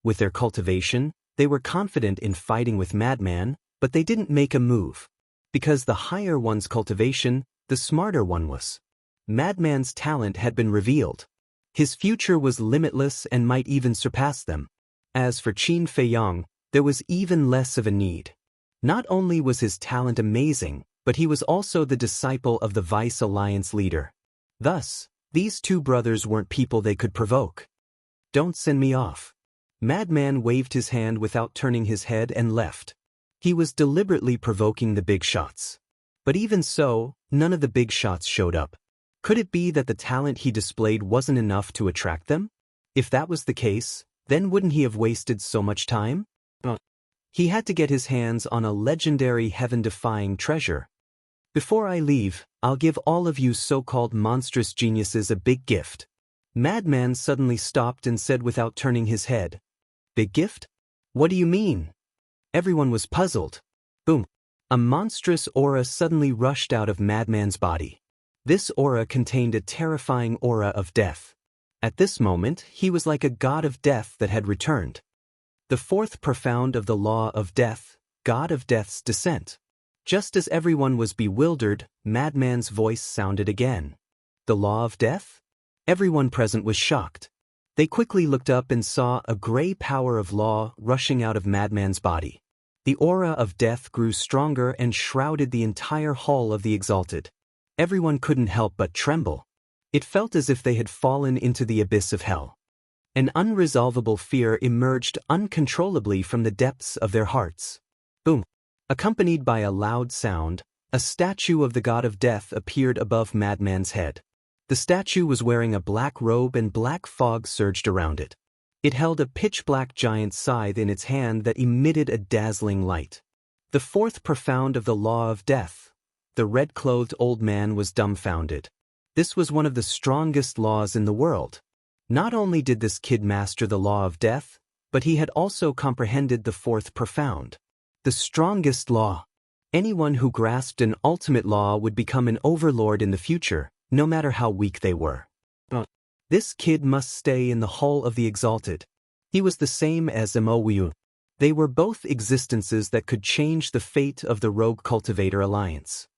Speaker 1: With their cultivation, they were confident in fighting with Madman, but they didn't make a move. Because the higher one's cultivation, the smarter one was. Madman's talent had been revealed. His future was limitless and might even surpass them. As for Qin Feiyang, there was even less of a need. Not only was his talent amazing, but he was also the disciple of the Vice Alliance leader. Thus, these two brothers weren't people they could provoke. Don't send me off. Madman waved his hand without turning his head and left. He was deliberately provoking the big shots. But even so, none of the big shots showed up. Could it be that the talent he displayed wasn't enough to attract them? If that was the case, then wouldn't he have wasted so much time? He had to get his hands on a legendary heaven-defying treasure. Before I leave, I'll give all of you so-called monstrous geniuses a big gift. Madman suddenly stopped and said without turning his head. Big gift? What do you mean? Everyone was puzzled. Boom. A monstrous aura suddenly rushed out of Madman's body. This aura contained a terrifying aura of death. At this moment, he was like a god of death that had returned. The fourth profound of the law of death, god of death's descent. Just as everyone was bewildered, Madman's voice sounded again. The law of death? Everyone present was shocked. They quickly looked up and saw a gray power of law rushing out of Madman's body. The aura of death grew stronger and shrouded the entire hall of the exalted. Everyone couldn't help but tremble. It felt as if they had fallen into the abyss of hell. An unresolvable fear emerged uncontrollably from the depths of their hearts. Boom! Accompanied by a loud sound, a statue of the god of death appeared above Madman's head. The statue was wearing a black robe and black fog surged around it. It held a pitch-black giant scythe in its hand that emitted a dazzling light. The fourth profound of the law of death. The red-clothed old man was dumbfounded. This was one of the strongest laws in the world. Not only did this kid master the law of death, but he had also comprehended the fourth profound. The strongest law. Anyone who grasped an ultimate law would become an overlord in the future, no matter how weak they were. This kid must stay in the hall of the exalted. He was the same as Immortal. They were both existences that could change the fate of the Rogue Cultivator Alliance.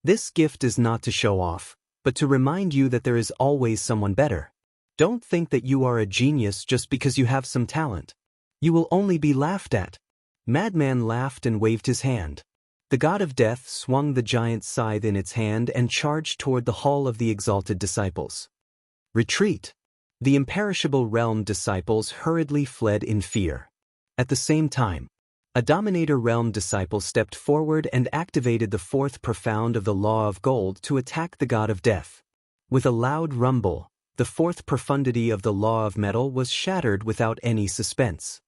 Speaker 1: This gift is not to show off, but to remind you that there is always someone better. Don't think that you are a genius just because you have some talent. You will only be laughed at. Madman laughed and waved his hand. The god of death swung the giant scythe in its hand and charged toward the hall of the exalted disciples. Retreat! The imperishable realm disciples hurriedly fled in fear. At the same time, a Dominator Realm disciple stepped forward and activated the fourth profound of the Law of Gold to attack the god of death. With a loud rumble, the fourth profundity of the Law of Metal was shattered without any suspense.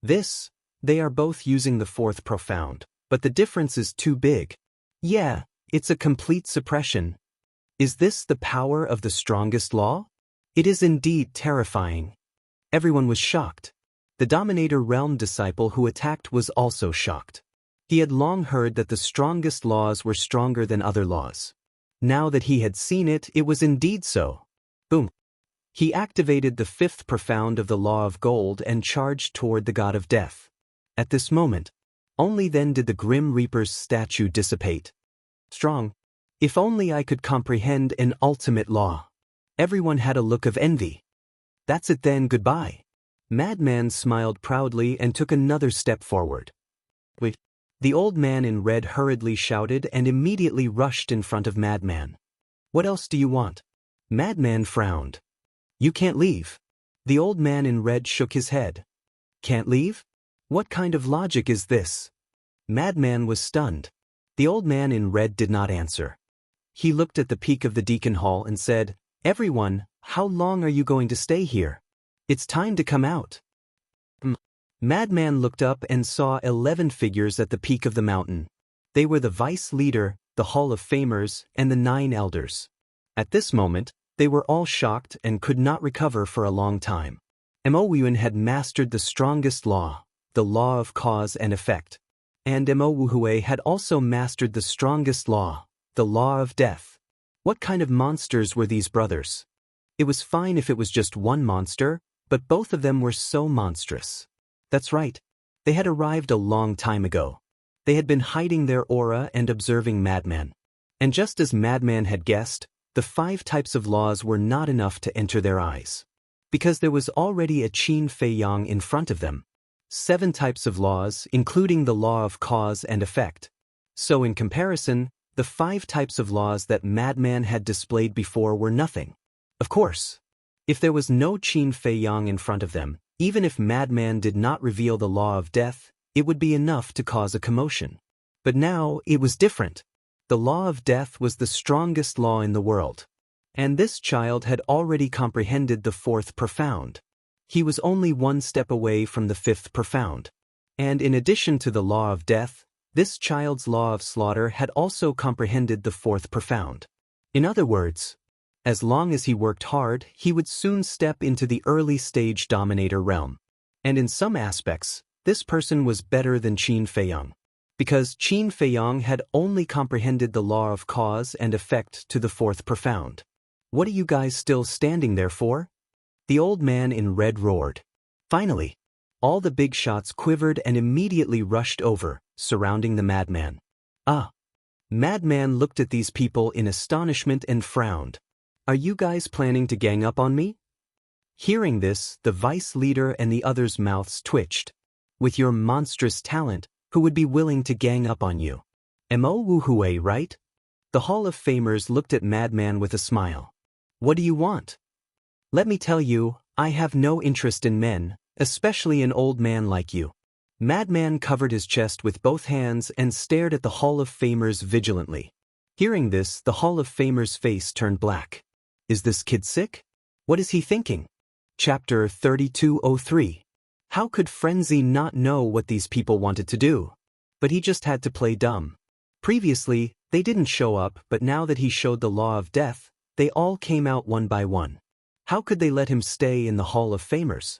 Speaker 1: They are both using the fourth profound, but the difference is too big. Yeah, it's a complete suppression. Is this the power of the strongest law? It is indeed terrifying. Everyone was shocked. The Dominator Realm disciple who attacked was also shocked. He had long heard that the strongest laws were stronger than other laws. Now that he had seen it, it was indeed so. Boom! He activated the fifth profound of the Law of Gold and charged toward the god of death. At this moment, only then did the Grim Reaper's statue dissipate. Strong. If only I could comprehend an ultimate law. Everyone had a look of envy. That's it then, goodbye. Madman smiled proudly and took another step forward. Wait. The old man in red hurriedly shouted and immediately rushed in front of Madman. What else do you want? Madman frowned. You can't leave. The old man in red shook his head. Can't leave? What kind of logic is this? Madman was stunned. The old man in red did not answer. He looked at the peak of the Deacon Hall and said, Everyone, how long are you going to stay here? It's time to come out. Madman looked up and saw 11 figures at the peak of the mountain. They were the Vice Leader, the Hall of Famers, and the 9 Elders. At this moment, they were all shocked and could not recover for a long time. Emoyuan had mastered the strongest law, the law of cause and effect. And Emoyuhue had also mastered the strongest law, the law of death. What kind of monsters were these brothers? It was fine if it was just one monster, but both of them were so monstrous. That's right. They had arrived a long time ago. They had been hiding their aura and observing Madman. And just as Madman had guessed, the 5 types of laws were not enough to enter their eyes. Because there was already a Qin Fei Yang in front of them. 7 types of laws, including the law of cause and effect. So in comparison, the 5 types of laws that Madman had displayed before were nothing. Of course, if there was no Qin Fei Yang in front of them, Even if Madman did not reveal the law of death, it would be enough to cause a commotion. But now it was different. The law of death was the strongest law in the world. And this child had already comprehended the fourth profound. He was only one step away from the fifth profound. And in addition to the law of death, this child's law of slaughter had also comprehended the fourth profound. In other words, as long as he worked hard, he would soon step into the early stage dominator realm. And in some aspects, this person was better than Qin Feiyang. Because Qin Feiyang had only comprehended the law of cause and effect to the fourth profound. What are you guys still standing there for? The old man in red roared. Finally, all the big shots quivered and immediately rushed over, surrounding the madman. Madman looked at these people in astonishment and frowned. Are you guys planning to gang up on me? Hearing this, the vice leader and the others' mouths twitched. With your monstrous talent, who would be willing to gang up on you? Mo Wuhui, right? The Hall of Famers looked at Madman with a smile. What do you want? Let me tell you, I have no interest in men, especially an old man like you. Madman covered his chest with both hands and stared at the Hall of Famers vigilantly. Hearing this, the Hall of Famers' face turned black. Is this kid sick? What is he thinking? Chapter 3203. How could Frenzy not know what these people wanted to do? But he just had to play dumb. Previously, they didn't show up, but now that he showed the law of death, they all came out one by one. How could they let him stay in the Hall of Famers?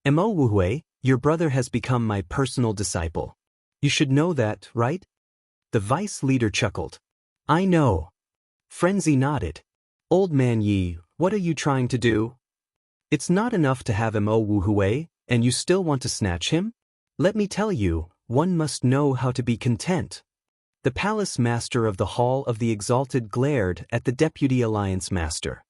Speaker 1: Mo Wuhui, your brother has become my personal disciple. You should know that, right? The vice leader chuckled. I know. Frenzy nodded. Old man Yi, what are you trying to do? It's not enough to have Mo Wuhui, and you still want to snatch him? Let me tell you, one must know how to be content. The palace master of the Hall of the Exalted glared at the deputy alliance master.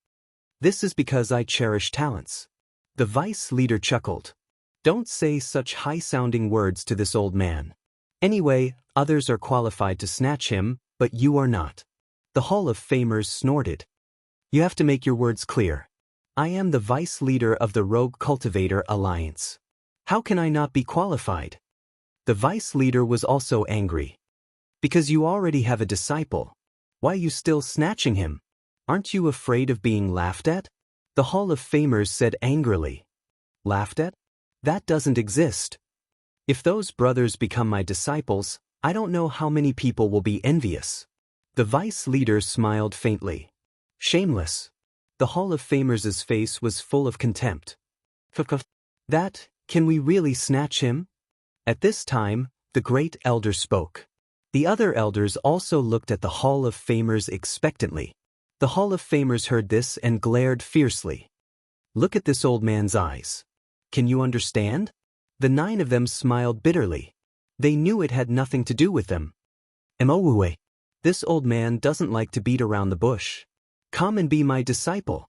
Speaker 1: This is because I cherish talents. The vice leader chuckled. Don't say such high-sounding words to this old man. Anyway, others are qualified to snatch him, but you are not. The Hall of Famers snorted. You have to make your words clear. I am the vice leader of the Rogue Cultivator Alliance. How can I not be qualified? The vice leader was also angry. Because you already have a disciple. Why are you still snatching him? Aren't you afraid of being laughed at? The Hall of Famers said angrily. Laughed at? That doesn't exist. If those brothers become my disciples, I don't know how many people will be envious. The vice leader smiled faintly. Shameless. The Hall of Famers' face was full of contempt. That, can we really snatch him? At this time, the great elder spoke. The other elders also looked at the Hall of Famers expectantly. The Hall of Famers heard this and glared fiercely. Look at this old man's eyes. Can you understand? The 9 of them smiled bitterly. They knew it had nothing to do with them. Mo, this old man doesn't like to beat around the bush. Come and be my disciple.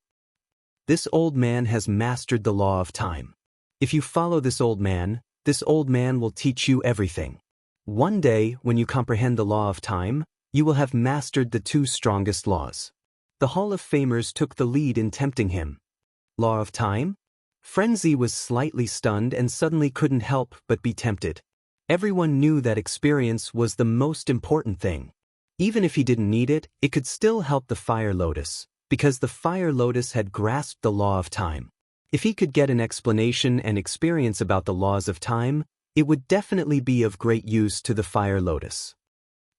Speaker 1: This old man has mastered the law of time. If you follow this old man will teach you everything. One day, when you comprehend the law of time, you will have mastered the 2 strongest laws. The Hall of Famers took the lead in tempting him. Law of time? Frenzy was slightly stunned and suddenly couldn't help but be tempted. Everyone knew that experience was the most important thing. Even if he didn't need it, it could still help the Fire Lotus, because the Fire Lotus had grasped the law of time. If he could get an explanation and experience about the laws of time, it would definitely be of great use to the Fire Lotus.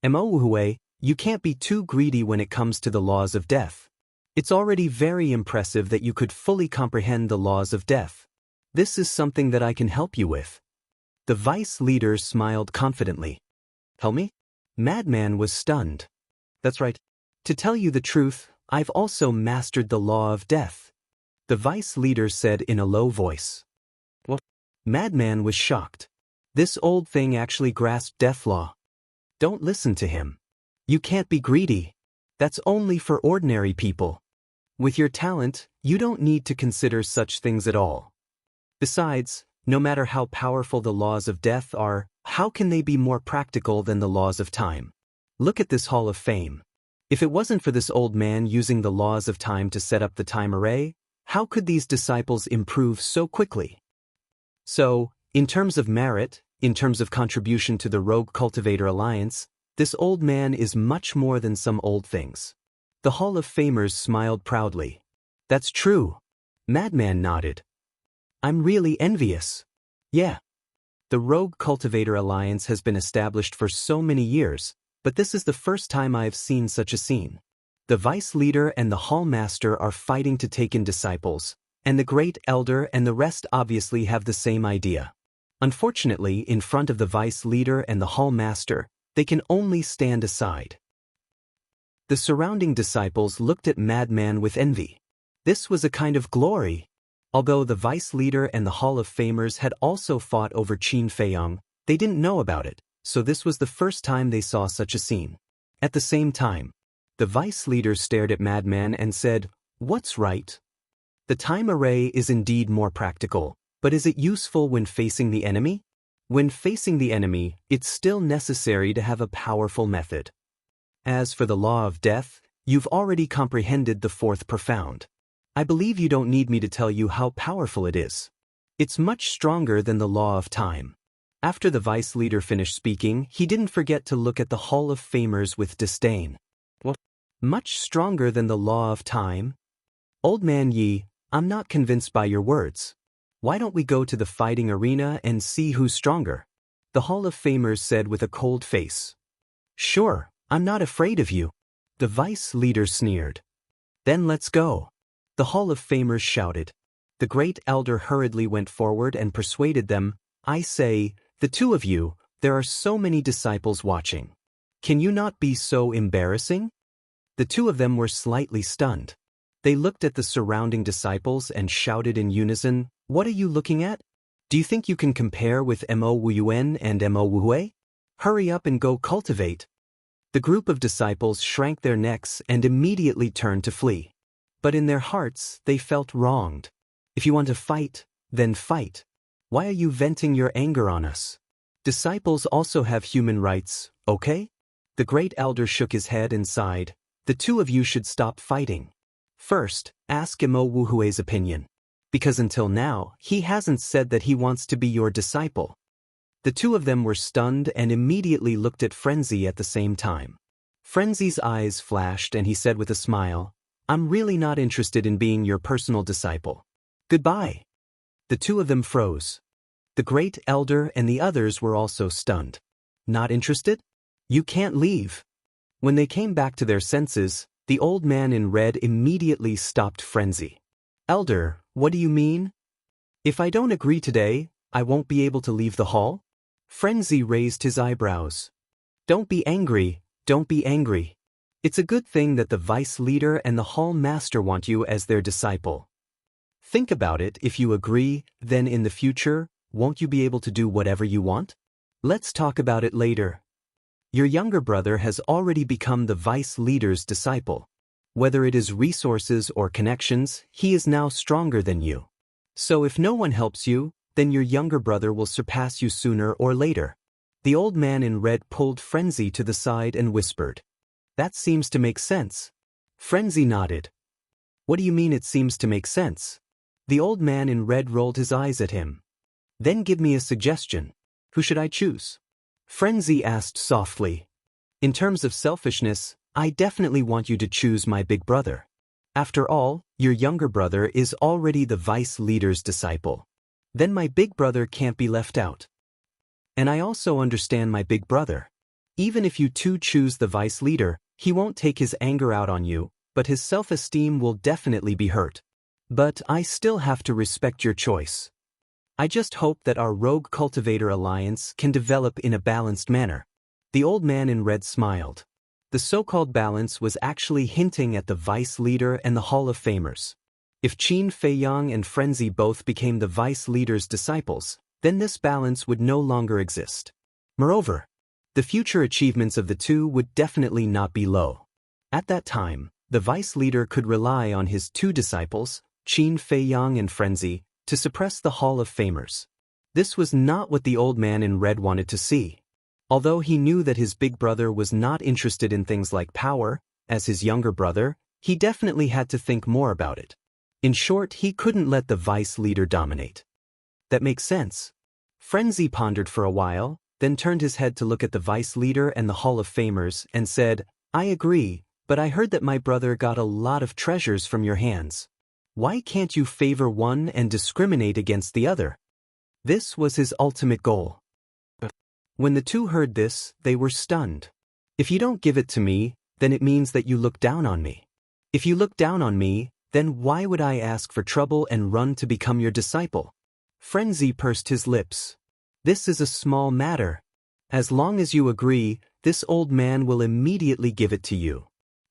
Speaker 1: Mo, you can't be too greedy when it comes to the laws of death. It's already very impressive that you could fully comprehend the laws of death. This is something that I can help you with. The vice leader smiled confidently. Help me? Madman was stunned. That's right. To tell you the truth, I've also mastered the law of death. The vice leader said in a low voice. What? Madman was shocked. This old thing actually grasped death law. Don't listen to him. You can't be greedy. That's only for ordinary people. With your talent, you don't need to consider such things at all. Besides, no matter how powerful the laws of death are, how can they be more practical than the laws of time? Look at this Hall of Fame. If it wasn't for this old man using the laws of time to set up the time array, how could these disciples improve so quickly? So, in terms of merit, in terms of contribution to the Rogue Cultivator Alliance, this old man is much more than some old things. The Hall of Famers smiled proudly. That's true. Madman nodded. I'm really envious. Yeah. The Rogue Cultivator Alliance has been established for so many years, but this is the first time I've seen such a scene. The Vice Leader and the Hall Master are fighting to take in disciples, and the Great Elder and the rest obviously have the same idea. Unfortunately, in front of the Vice Leader and the Hall Master, they can only stand aside. The surrounding disciples looked at Madman with envy. This was a kind of glory. Although the Vice Leader and the Hall of Famers had also fought over Qin Feiyang, they didn't know about it, so this was the first time they saw such a scene. At the same time, the Vice Leader stared at Madman and said, "What's right? The time array is indeed more practical, but is it useful when facing the enemy? When facing the enemy, it's still necessary to have a powerful method. As for the law of death, you've already comprehended the fourth profound. I believe you don't need me to tell you how powerful it is. It's much stronger than the law of time." After the Vice Leader finished speaking, he didn't forget to look at the Hall of Famers with disdain. What? Much stronger than the law of time? Old Man Yi, I'm not convinced by your words. Why don't we go to the fighting arena and see who's stronger? The Hall of Famers said with a cold face. Sure, I'm not afraid of you. The Vice Leader sneered. Then let's go. The Hall of Famers shouted. The Great Elder hurriedly went forward and persuaded them, I say, the two of you, there are so many disciples watching. Can you not be so embarrassing? The two of them were slightly stunned. They looked at the surrounding disciples and shouted in unison, What are you looking at? Do you think you can compare with Mo Wuyuan and Mo Wuhui? Hurry up and go cultivate. The group of disciples shrank their necks and immediately turned to flee. But in their hearts, they felt wronged. If you want to fight, then fight. Why are you venting your anger on us? Disciples also have human rights, okay? The Great Elder shook his head and sighed. The two of you should stop fighting. First, ask Mo Wuhui's opinion. Because until now, he hasn't said that he wants to be your disciple. The two of them were stunned and immediately looked at Frenzy at the same time. Frenzy's eyes flashed and he said with a smile, I'm really not interested in being your personal disciple. Goodbye. The two of them froze. The Great Elder and the others were also stunned. Not interested? You can't leave. When they came back to their senses, the old man in red immediately stopped Frenzy. Elder, what do you mean? If I don't agree today, I won't be able to leave the hall? Frenzy raised his eyebrows. Don't be angry, don't be angry. It's a good thing that the Vice Leader and the Hall Master want you as their disciple. Think about it, if you agree, then in the future, won't you be able to do whatever you want? Let's talk about it later. Your younger brother has already become the Vice Leader's disciple. Whether it is resources or connections, he is now stronger than you. So if no one helps you, then your younger brother will surpass you sooner or later. The old man in red pulled Frenzy to the side and whispered. That seems to make sense. Frenzy nodded. What do you mean it seems to make sense? The old man in red rolled his eyes at him. Then give me a suggestion. Who should I choose? Frenzy asked softly. In terms of selfishness, I definitely want you to choose my big brother. After all, your younger brother is already the Vice Leader's disciple. Then my big brother can't be left out. And I also understand my big brother. Even if you two choose the Vice Leader, he won't take his anger out on you, but his self-esteem will definitely be hurt. But I still have to respect your choice. I just hope that our Rogue Cultivator Alliance can develop in a balanced manner. The old man in red smiled. The so-called balance was actually hinting at the Vice Leader and the Hall of Famers. If Qin Feiyang and Frenzy both became the Vice Leader's disciples, then this balance would no longer exist. Moreover, the future achievements of the two would definitely not be low. At that time, the Vice Leader could rely on his two disciples, Qin Feiyang and Frenzy, to suppress the Hall of Famers. This was not what the old man in red wanted to see. Although he knew that his big brother was not interested in things like power, as his younger brother, he definitely had to think more about it. In short, he couldn't let the Vice Leader dominate. That makes sense. Frenzy pondered for a while, then turned his head to look at the vice leader and the Hall of Famers and said, I agree, but I heard that my brother got a lot of treasures from your hands. Why can't you favor one and discriminate against the other? This was his ultimate goal. When the two heard this, they were stunned. If you don't give it to me, then it means that you look down on me. If you look down on me, then why would I ask for trouble and run to become your disciple? Frenzy pursed his lips. This is a small matter. As long as you agree, this old man will immediately give it to you.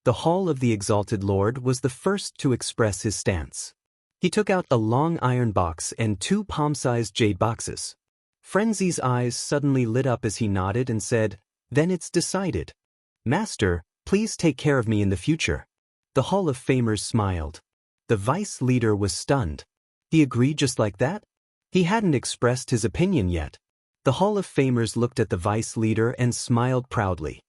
Speaker 1: The Hall of the Exalted Lord was the first to express his stance. He took out a long iron box and 2 palm-sized jade boxes. Frenzy's eyes suddenly lit up as he nodded and said, Then it's decided. Master, please take care of me in the future. The Hall of Famers smiled. The vice leader was stunned. He agreed just like that? He hadn't expressed his opinion yet. The Hall of Famers looked at the vice leader and smiled proudly.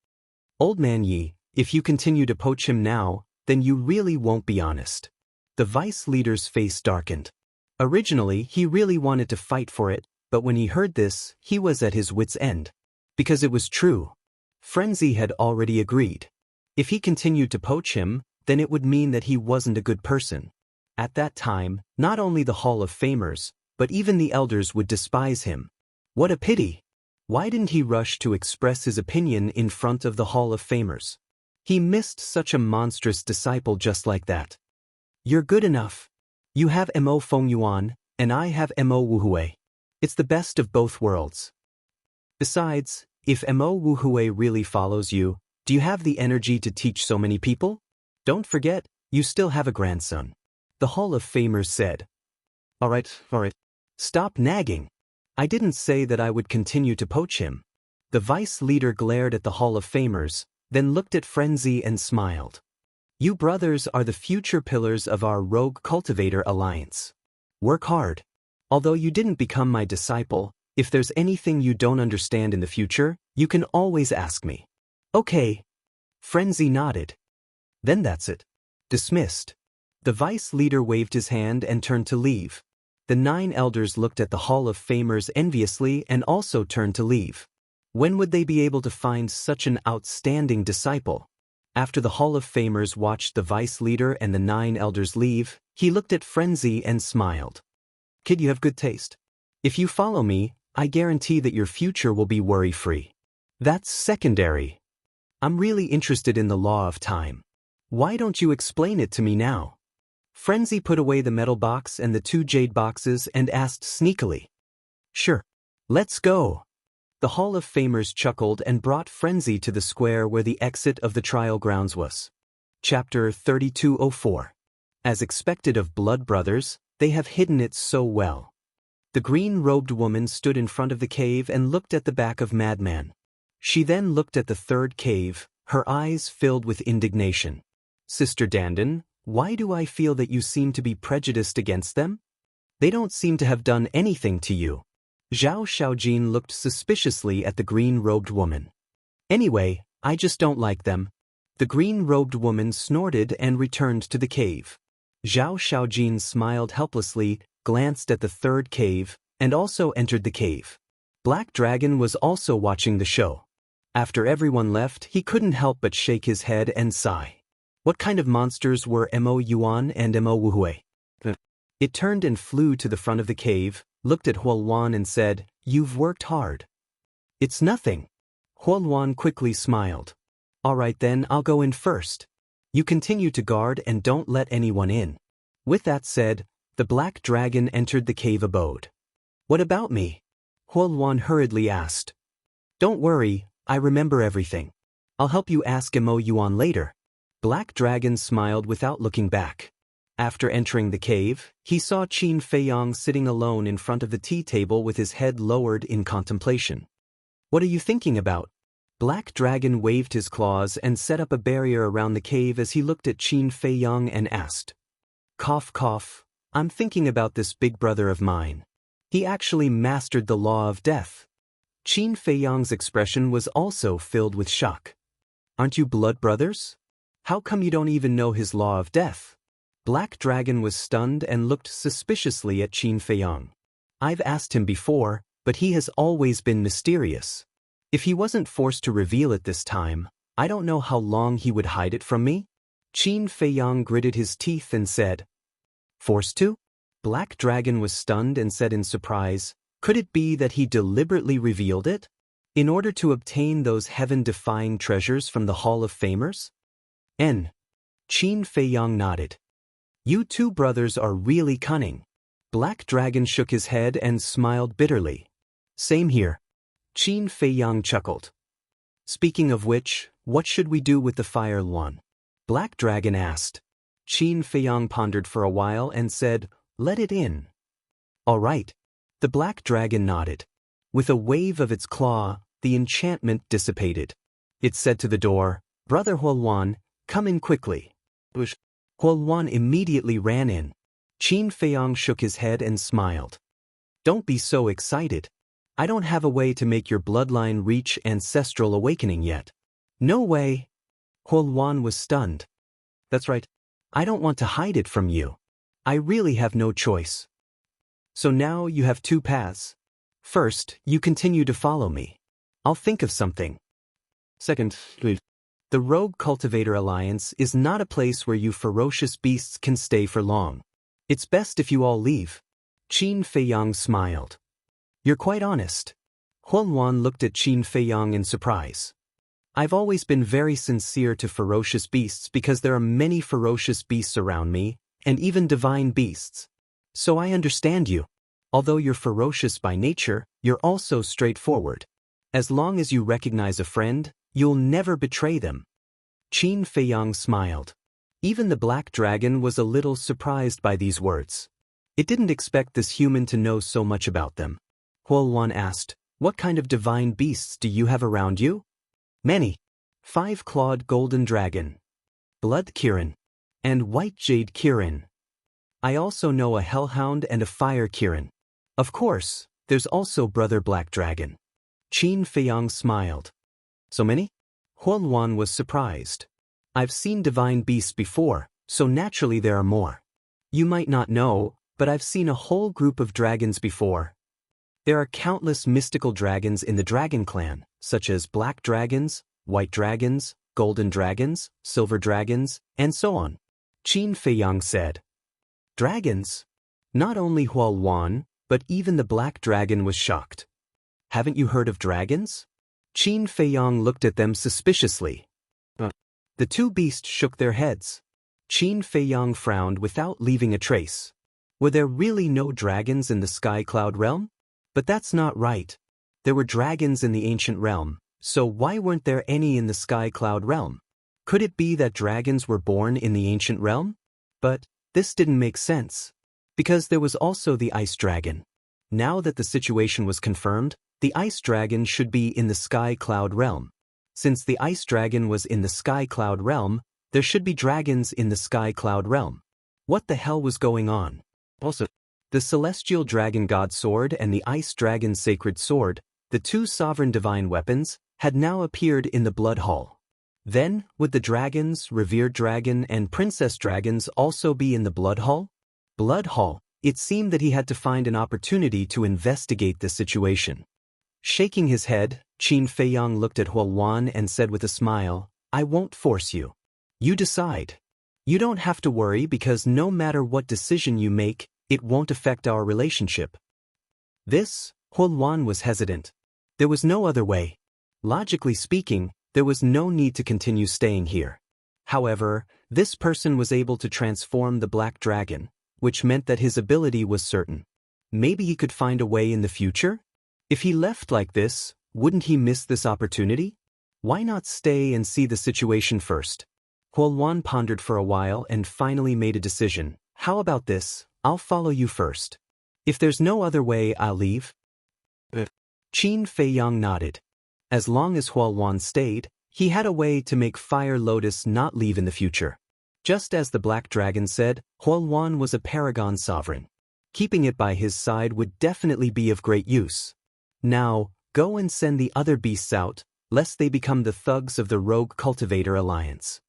Speaker 1: Old man Yi, if you continue to poach him now, then you really won't be honest. The vice leader's face darkened. Originally, he really wanted to fight for it, but when he heard this, he was at his wit's end. Because it was true. Frenzy had already agreed. If he continued to poach him, then it would mean that he wasn't a good person. At that time, not only the Hall of Famers, but even the elders would despise him. What a pity! Why didn't he rush to express his opinion in front of the Hall of Famers? He missed such a monstrous disciple just like that. You're good enough. You have Mo Fengyuan, and I have Mo Wuhui. It's the best of both worlds. Besides, if Mo Wuhui really follows you, do you have the energy to teach so many people? Don't forget, you still have a grandson. The Hall of Famers said. All right. Stop nagging. I didn't say that I would continue to poach him. The vice leader glared at the Hall of Famers, then looked at Frenzy and smiled. You brothers are the future pillars of our Rogue Cultivator Alliance. Work hard. Although you didn't become my disciple, if there's anything you don't understand in the future, you can always ask me. Okay. Frenzy nodded. Then that's it. Dismissed. The vice leader waved his hand and turned to leave. The 9 elders looked at the Hall of Famers enviously and also turned to leave. When would they be able to find such an outstanding disciple? After the Hall of Famers watched the vice leader and the 9 elders leave, he looked at Frenzy and smiled. Kid, you have good taste. If you follow me, I guarantee that your future will be worry-free. That's secondary. I'm really interested in the law of time. Why don't you explain it to me now? Frenzy put away the metal box and the 2 jade boxes and asked sneakily. Sure. Let's go. The Hall of Famers chuckled and brought Frenzy to the square where the exit of the trial grounds was. Chapter 3204. As expected of blood brothers, they have hidden it so well. The green-robed woman stood in front of the cave and looked at the back of Madman. She then looked at the 3rd cave, her eyes filled with indignation. Sister Dandan, why do I feel that you seem to be prejudiced against them? They don't seem to have done anything to you. Zhao Xiaojin looked suspiciously at the green-robed woman. Anyway, I just don't like them. The green-robed woman snorted and returned to the cave. Zhao Xiaojin smiled helplessly, glanced at the 3rd cave, and also entered the cave. Black Dragon was also watching the show. After everyone left, he couldn't help but shake his head and sigh. What kind of monsters were Mo Yuan and Mo Wuhui? It turned and flew to the front of the cave, looked at Huoluan and said, You've worked hard. It's nothing. Huoluan quickly smiled. All right then, I'll go in first. You continue to guard and don't let anyone in. With that said, the Black Dragon entered the cave abode. What about me? Huoluan hurriedly asked. Don't worry, I remember everything. I'll help you ask Mo Yuan later. Black Dragon smiled without looking back. After entering the cave, he saw Qin Feiyang sitting alone in front of the tea table with his head lowered in contemplation. What are you thinking about? Black Dragon waved his claws and set up a barrier around the cave as he looked at Qin Feiyang and asked. Cough cough, I'm thinking about this big brother of mine. He actually mastered the law of death. Qin Feiyang's expression was also filled with shock. Aren't you blood brothers? How come you don't even know his law of death? Black Dragon was stunned and looked suspiciously at Qin Feiyang. I've asked him before, but he has always been mysterious. If he wasn't forced to reveal it this time, I don't know how long he would hide it from me." Qin Feiyang gritted his teeth and said, "Forced to?" Black Dragon was stunned and said in surprise, "Could it be that he deliberately revealed it? In order to obtain those heaven-defying treasures from the Hall of Famers?" Qin Feiyang nodded. "You two brothers are really cunning." Black Dragon shook his head and smiled bitterly. "Same here." Qin Feiyang chuckled. "Speaking of which, what should we do with the Fire Luan?" Black Dragon asked. Qin Feiyang pondered for a while and said, "Let it in." "All right." The Black Dragon nodded. With a wave of its claw, the enchantment dissipated. It said to the door, "Brother Huoluan, come in quickly." Huoluan immediately ran in. Qin Feiyang shook his head and smiled. "Don't be so excited. I don't have a way to make your bloodline reach ancestral awakening yet." "No way." Huoluan was stunned. "That's right. I don't want to hide it from you. I really have no choice." "So now you have two paths. First, you continue to follow me. I'll think of something. Second, leave. The Rogue Cultivator Alliance is not a place where you ferocious beasts can stay for long. It's best if you all leave." Qin Feiyang smiled. "You're quite honest." Huoluan looked at Qin Feiyang in surprise. "I've always been very sincere to ferocious beasts because there are many ferocious beasts around me, and even divine beasts. So I understand you. Although you're ferocious by nature, you're also straightforward. As long as you recognize a friend, you'll never betray them." Qin Feiyang smiled. Even the Black Dragon was a little surprised by these words. It didn't expect this human to know so much about them. Huoluan asked, "What kind of divine beasts do you have around you?" "Many. 5-clawed golden dragon, blood kirin, and white jade kirin. I also know a hellhound and a fire kirin. Of course, there's also Brother Black Dragon." Qin Feiyang smiled. "So many?" Huoluan was surprised. "I've seen divine beasts before, so naturally there are more. You might not know, but I've seen a whole group of dragons before. There are countless mystical dragons in the Dragon Clan, such as black dragons, white dragons, golden dragons, silver dragons, and so on." Qin Feiyang said. "Dragons?" Not only Huoluan, but even the Black Dragon was shocked. "Haven't you heard of dragons?" Qin Feiyang looked at them suspiciously. The two beasts shook their heads. Qin Feiyang frowned without leaving a trace. Were there really no dragons in the Sky Cloud realm? But that's not right. There were dragons in the ancient realm, so why weren't there any in the Sky Cloud realm? Could it be that dragons were born in the ancient realm? But this didn't make sense. Because there was also the Ice Dragon. Now that the situation was confirmed, the Ice Dragon should be in the Sky Cloud realm. Since the Ice Dragon was in the Sky Cloud realm, there should be dragons in the Sky Cloud realm. What the hell was going on? Also, the Celestial Dragon God Sword and the Ice Dragon Sacred Sword, the two sovereign divine weapons, had now appeared in the Blood Hall. Then, would the dragons, Revered Dragon, and Princess Dragons also be in the Blood Hall? Blood Hall. It seemed that he had to find an opportunity to investigate the situation. Shaking his head, Qin Feiyang looked at Huoluan and said with a smile, "I won't force you. You decide. You don't have to worry because no matter what decision you make, it won't affect our relationship." Huoluan was hesitant. There was no other way. Logically speaking, there was no need to continue staying here. However, this person was able to transform the Black Dragon, which meant that his ability was certain. Maybe he could find a way in the future? If he left like this, wouldn't he miss this opportunity? Why not stay and see the situation first? Huoluan pondered for a while and finally made a decision. "How about this? I'll follow you first. If there's no other way, I'll leave." Qin Feiyang nodded. As long as Huoluan stayed, he had a way to make Fire Lotus not leave in the future. Just as the Black Dragon said, Huoluan was a paragon sovereign. Keeping it by his side would definitely be of great use. Now, go and send the other beasts out, lest they become the thugs of the Rogue Cultivator Alliance.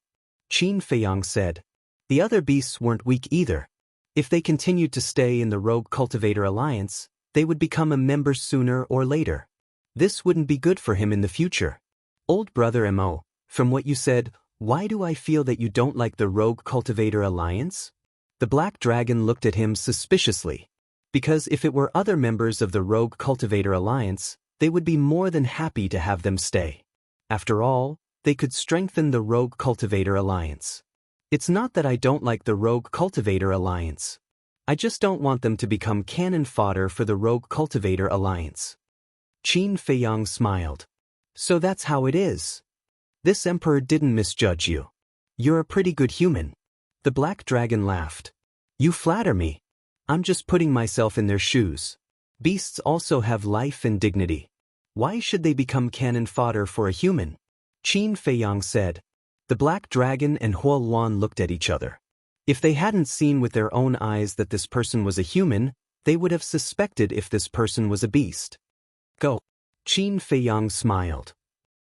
Speaker 1: Qin Feiyang said. The other beasts weren't weak either. If they continued to stay in the Rogue Cultivator Alliance, they would become a member sooner or later. This wouldn't be good for him in the future. Old brother Mo, from what you said, why do I feel that you don't like the Rogue Cultivator Alliance? The Black Dragon looked at him suspiciously. Because if it were other members of the Rogue Cultivator Alliance, they would be more than happy to have them stay. After all, they could strengthen the Rogue Cultivator Alliance. It's not that I don't like the Rogue Cultivator Alliance. I just don't want them to become cannon fodder for the Rogue Cultivator Alliance. Qin Feiyang smiled. So that's how it is. This emperor didn't misjudge you. You're a pretty good human. The Black Dragon laughed. You flatter me. I'm just putting myself in their shoes. Beasts also have life and dignity. Why should they become cannon fodder for a human? Qin Feiyang said. The Black Dragon and Huo Luan looked at each other. If they hadn't seen with their own eyes that this person was a human, they would have suspected if this person was a beast. Go. Qin Feiyang smiled.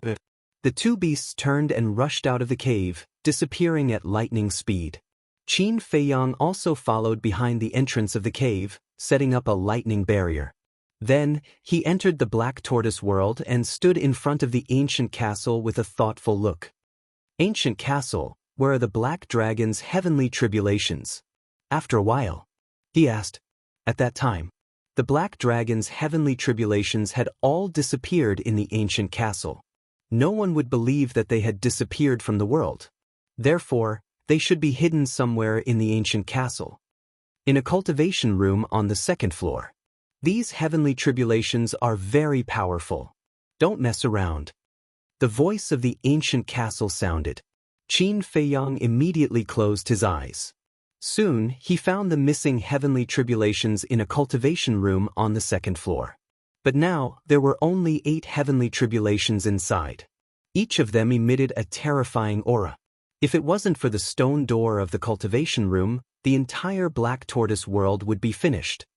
Speaker 1: The two beasts turned and rushed out of the cave, disappearing at lightning speed. Qin Feiyang also followed behind the entrance of the cave, setting up a lightning barrier. Then, he entered the Black Tortoise world and stood in front of the ancient castle with a thoughtful look. Ancient castle, where are the Black Dragon's heavenly tribulations? After a while, he asked. At that time, the Black Dragon's heavenly tribulations had all disappeared in the ancient castle. No one would believe that they had disappeared from the world. Therefore, they should be hidden somewhere in the ancient castle. In a cultivation room on the second floor. These heavenly tribulations are very powerful. Don't mess around. The voice of the ancient castle sounded. Qin Feiyang immediately closed his eyes. Soon, he found the missing heavenly tribulations in a cultivation room on the second floor. But now, there were only 8 heavenly tribulations inside. Each of them emitted a terrifying aura. If it wasn't for the stone door of the cultivation room, the entire Black Tortoise world would be finished.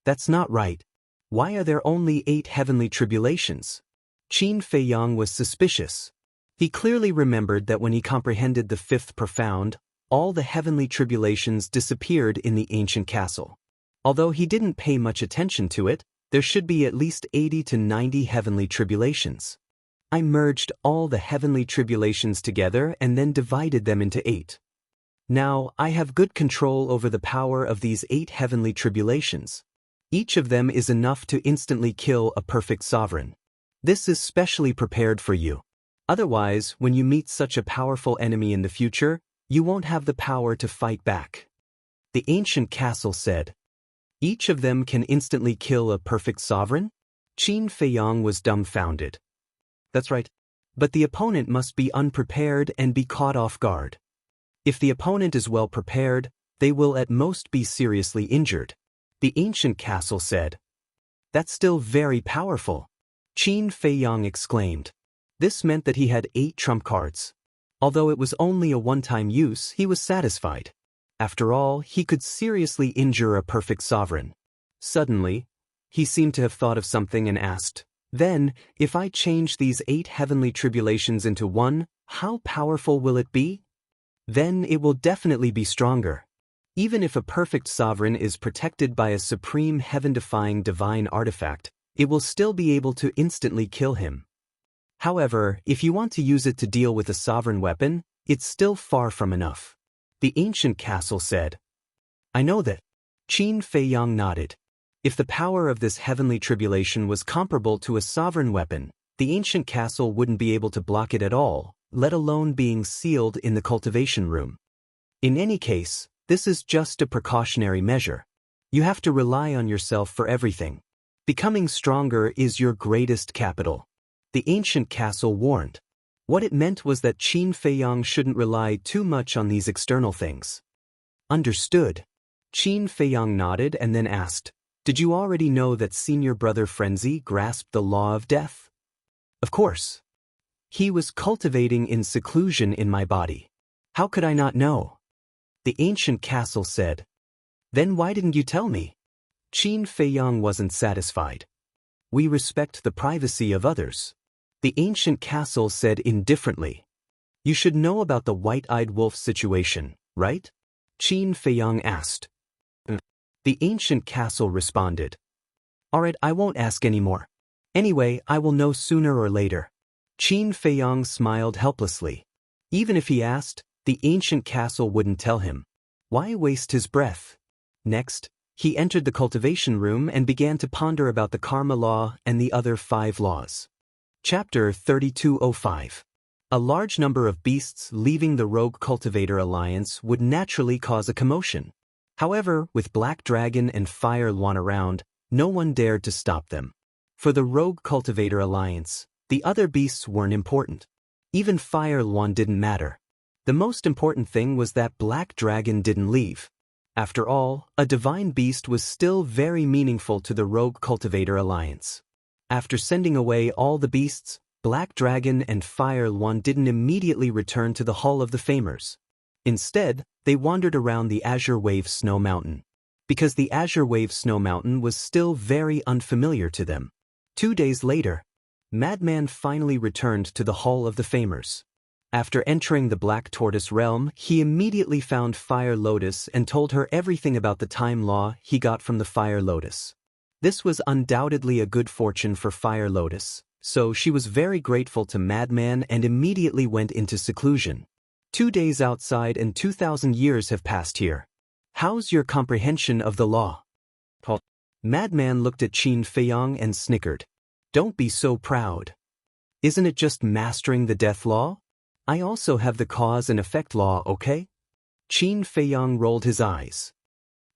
Speaker 1: That's not right. Why are there only 8 heavenly tribulations? Qin Feiyang was suspicious. He clearly remembered that when he comprehended the 5th profound, all the heavenly tribulations disappeared in the ancient castle. Although he didn't pay much attention to it, there should be at least 80 to 90 heavenly tribulations. I merged all the heavenly tribulations together and then divided them into 8. Now, I have good control over the power of these 8 heavenly tribulations. Each of them is enough to instantly kill a perfect sovereign. This is specially prepared for you. Otherwise, when you meet such a powerful enemy in the future, you won't have the power to fight back. The ancient castle said. Each of them can instantly kill a perfect sovereign? Qin Feiyang was dumbfounded. That's right. But the opponent must be unprepared and be caught off guard. If the opponent is well prepared, they will at most be seriously injured. The ancient castle said. That's still very powerful. Qin Feiyang exclaimed. This meant that he had 8 trump cards. Although it was only a one-time use, he was satisfied. After all, he could seriously injure a perfect sovereign. Suddenly, he seemed to have thought of something and asked, then, if I change these 8 heavenly tribulations into one, how powerful will it be? Then it will definitely be stronger. Even if a perfect sovereign is protected by a supreme heaven-defying divine artifact, it will still be able to instantly kill him. However, if you want to use it to deal with a sovereign weapon, it's still far from enough. The ancient castle said. I know that. Qin Feiyang nodded. If the power of this heavenly tribulation was comparable to a sovereign weapon, the ancient castle wouldn't be able to block it at all, let alone being sealed in the cultivation room. In any case, this is just a precautionary measure. You have to rely on yourself for everything. Becoming stronger is your greatest capital. The ancient castle warned. What it meant was that Qin Feiyang shouldn't rely too much on these external things. Understood. Qin Feiyang nodded and then asked, did you already know that senior brother Frenzy grasped the law of death? Of course. He was cultivating in seclusion in my body. How could I not know? The ancient castle said. Then why didn't you tell me? Qin Feiyang wasn't satisfied. We respect the privacy of others. The ancient castle said indifferently. You should know about the white-eyed wolf situation, right? Qin Feiyang asked. The ancient castle responded. Alright, I won't ask anymore. Anyway, I will know sooner or later. Qin Feiyang smiled helplessly. Even if he asked, the ancient castle wouldn't tell him. Why waste his breath? Next, he entered the cultivation room and began to ponder about the karma law and the other 5 laws. Chapter 3205. A large number of beasts leaving the Rogue Cultivator Alliance would naturally cause a commotion. However, with Black Dragon and Fire Luan around, no one dared to stop them. For the Rogue Cultivator Alliance, the other beasts weren't important. Even Fire Luan didn't matter. The most important thing was that Black Dragon didn't leave. After all, a divine beast was still very meaningful to the Rogue Cultivator Alliance. After sending away all the beasts, Black Dragon and Fire Luan didn't immediately return to the Hall of the Famers. Instead, they wandered around the Azure Wave Snow Mountain. Because the Azure Wave Snow Mountain was still very unfamiliar to them. 2 days later, Madman finally returned to the Hall of the Famers. After entering the Black Tortoise realm, he immediately found Fire Lotus and told her everything about the time law he got from the Fire Lotus. This was undoubtedly a good fortune for Fire Lotus, so she was very grateful to Madman and immediately went into seclusion. 2 days outside and 2,000 years have passed here. How's your comprehension of the law? Madman looked at Qin Feiyang and snickered. Don't be so proud. Isn't it just mastering the death law? I also have the cause and effect law, okay? Qin Feiyang rolled his eyes.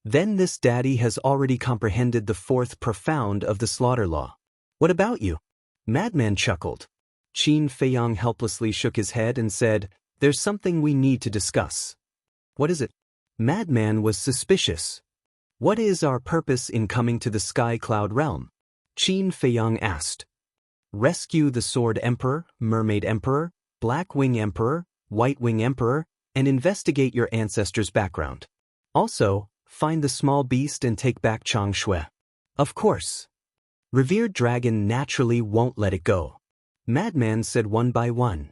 Speaker 1: Then this daddy has already comprehended the 4th profound of the slaughter law. What about you? Madman chuckled. Qin Feiyang helplessly shook his head and said, there's something we need to discuss. What is it? Madman was suspicious. What is our purpose in coming to the Sky Cloud realm? Qin Feiyang asked. Rescue the Sword Emperor, Mermaid Emperor, Black Wing Emperor, White Wing Emperor, and investigate your ancestors' background. Also, find the small beast and take back Changshui. Of course. Revered Dragon naturally won't let it go. Madman said one by one.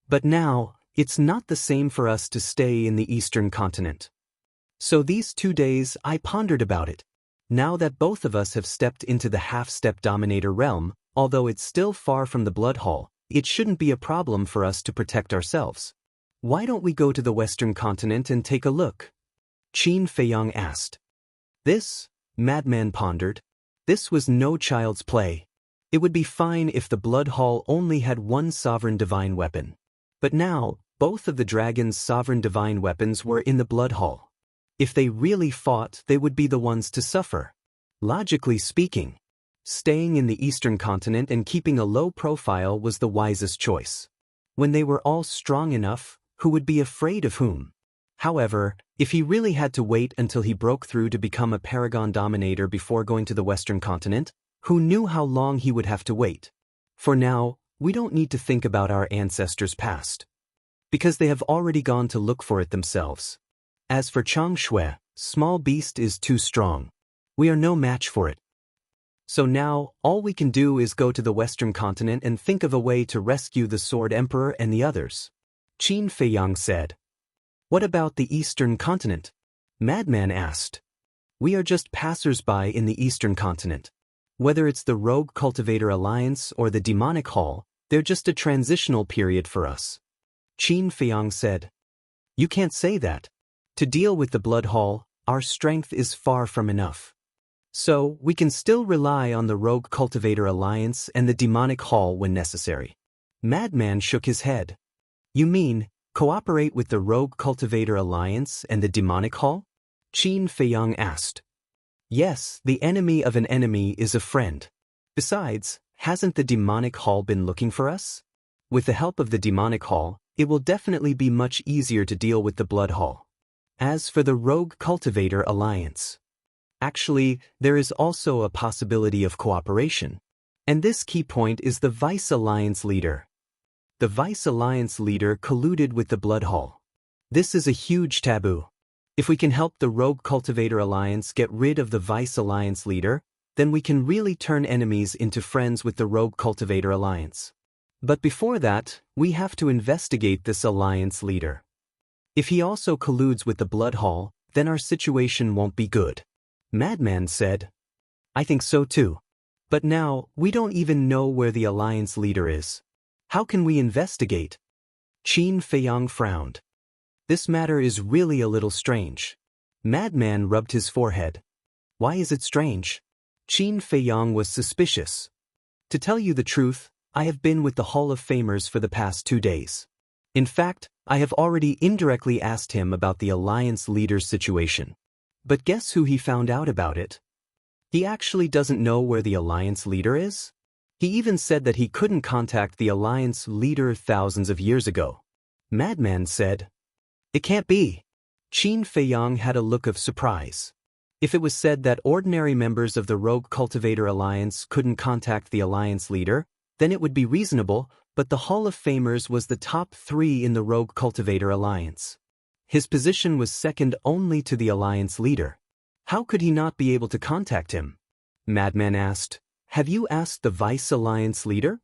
Speaker 1: But now, it's not the same for us to stay in the Eastern continent. So these 2 days I pondered about it. Now that both of us have stepped into the half-step dominator realm, although it's still far from the Blood Hall, it shouldn't be a problem for us to protect ourselves. Why don't we go to the Western continent and take a look? Qin Feiyang asked. This, Madman pondered. This was no child's play. It would be fine if the Blood Hall only had one sovereign divine weapon. But now, both of the dragon's sovereign divine weapons were in the Blood Hall. If they really fought, they would be the ones to suffer. Logically speaking, staying in the Eastern continent and keeping a low profile was the wisest choice. When they were all strong enough, who would be afraid of whom? However, if he really had to wait until he broke through to become a Paragon Dominator before going to the Western continent, who knew how long he would have to wait? For now, we don't need to think about our ancestors' past. Because they have already gone to look for it themselves. As for Changshui, small beast is too strong. We are no match for it. So now, all we can do is go to the Western continent and think of a way to rescue the Sword Emperor and the others. Qin Feiyang said. What about the Eastern continent? Madman asked. We are just passers-by in the Eastern continent. Whether it's the Rogue Cultivator Alliance or the Demonic Hall, they're just a transitional period for us. Qin Feiyang said. You can't say that. To deal with the Blood Hall, our strength is far from enough. So, we can still rely on the Rogue Cultivator Alliance and the Demonic Hall when necessary. Madman shook his head. You mean, cooperate with the Rogue Cultivator Alliance and the Demonic Hall? Qin Feiyang asked. Yes, the enemy of an enemy is a friend. Besides, hasn't the Demonic Hall been looking for us? With the help of the Demonic Hall, it will definitely be much easier to deal with the Blood Hall. As for the Rogue Cultivator Alliance, actually, there is also a possibility of cooperation. And this key point is the Vice Alliance leader. The Vice Alliance leader colluded with the Blood Hall. This is a huge taboo. If we can help the Rogue Cultivator Alliance get rid of the Vice Alliance leader, then we can really turn enemies into friends with the Rogue Cultivator Alliance. But before that, we have to investigate this Alliance leader. If he also colludes with the Blood Hall, then our situation won't be good. Madman said. I think so too. But now, we don't even know where the alliance leader is. How can we investigate? Qin Feiyang frowned. This matter is really a little strange. Madman rubbed his forehead. Why is it strange? Qin Feiyang was suspicious. To tell you the truth, I have been with the Hall of Famers for the past 2 days. In fact, I have already indirectly asked him about the alliance leader's situation. But guess who he found out about it? He actually doesn't know where the alliance leader is? He even said that he couldn't contact the alliance leader thousands of years ago. Madman said, "It can't be." Qin Feiyang had a look of surprise. If it was said that ordinary members of the Rogue Cultivator Alliance couldn't contact the alliance leader, then it would be reasonable, but the Hall of Famers was the top 3 in the Rogue Cultivator Alliance. His position was second only to the alliance leader. How could he not be able to contact him? Madman asked, "Have you asked the Vice Alliance leader?"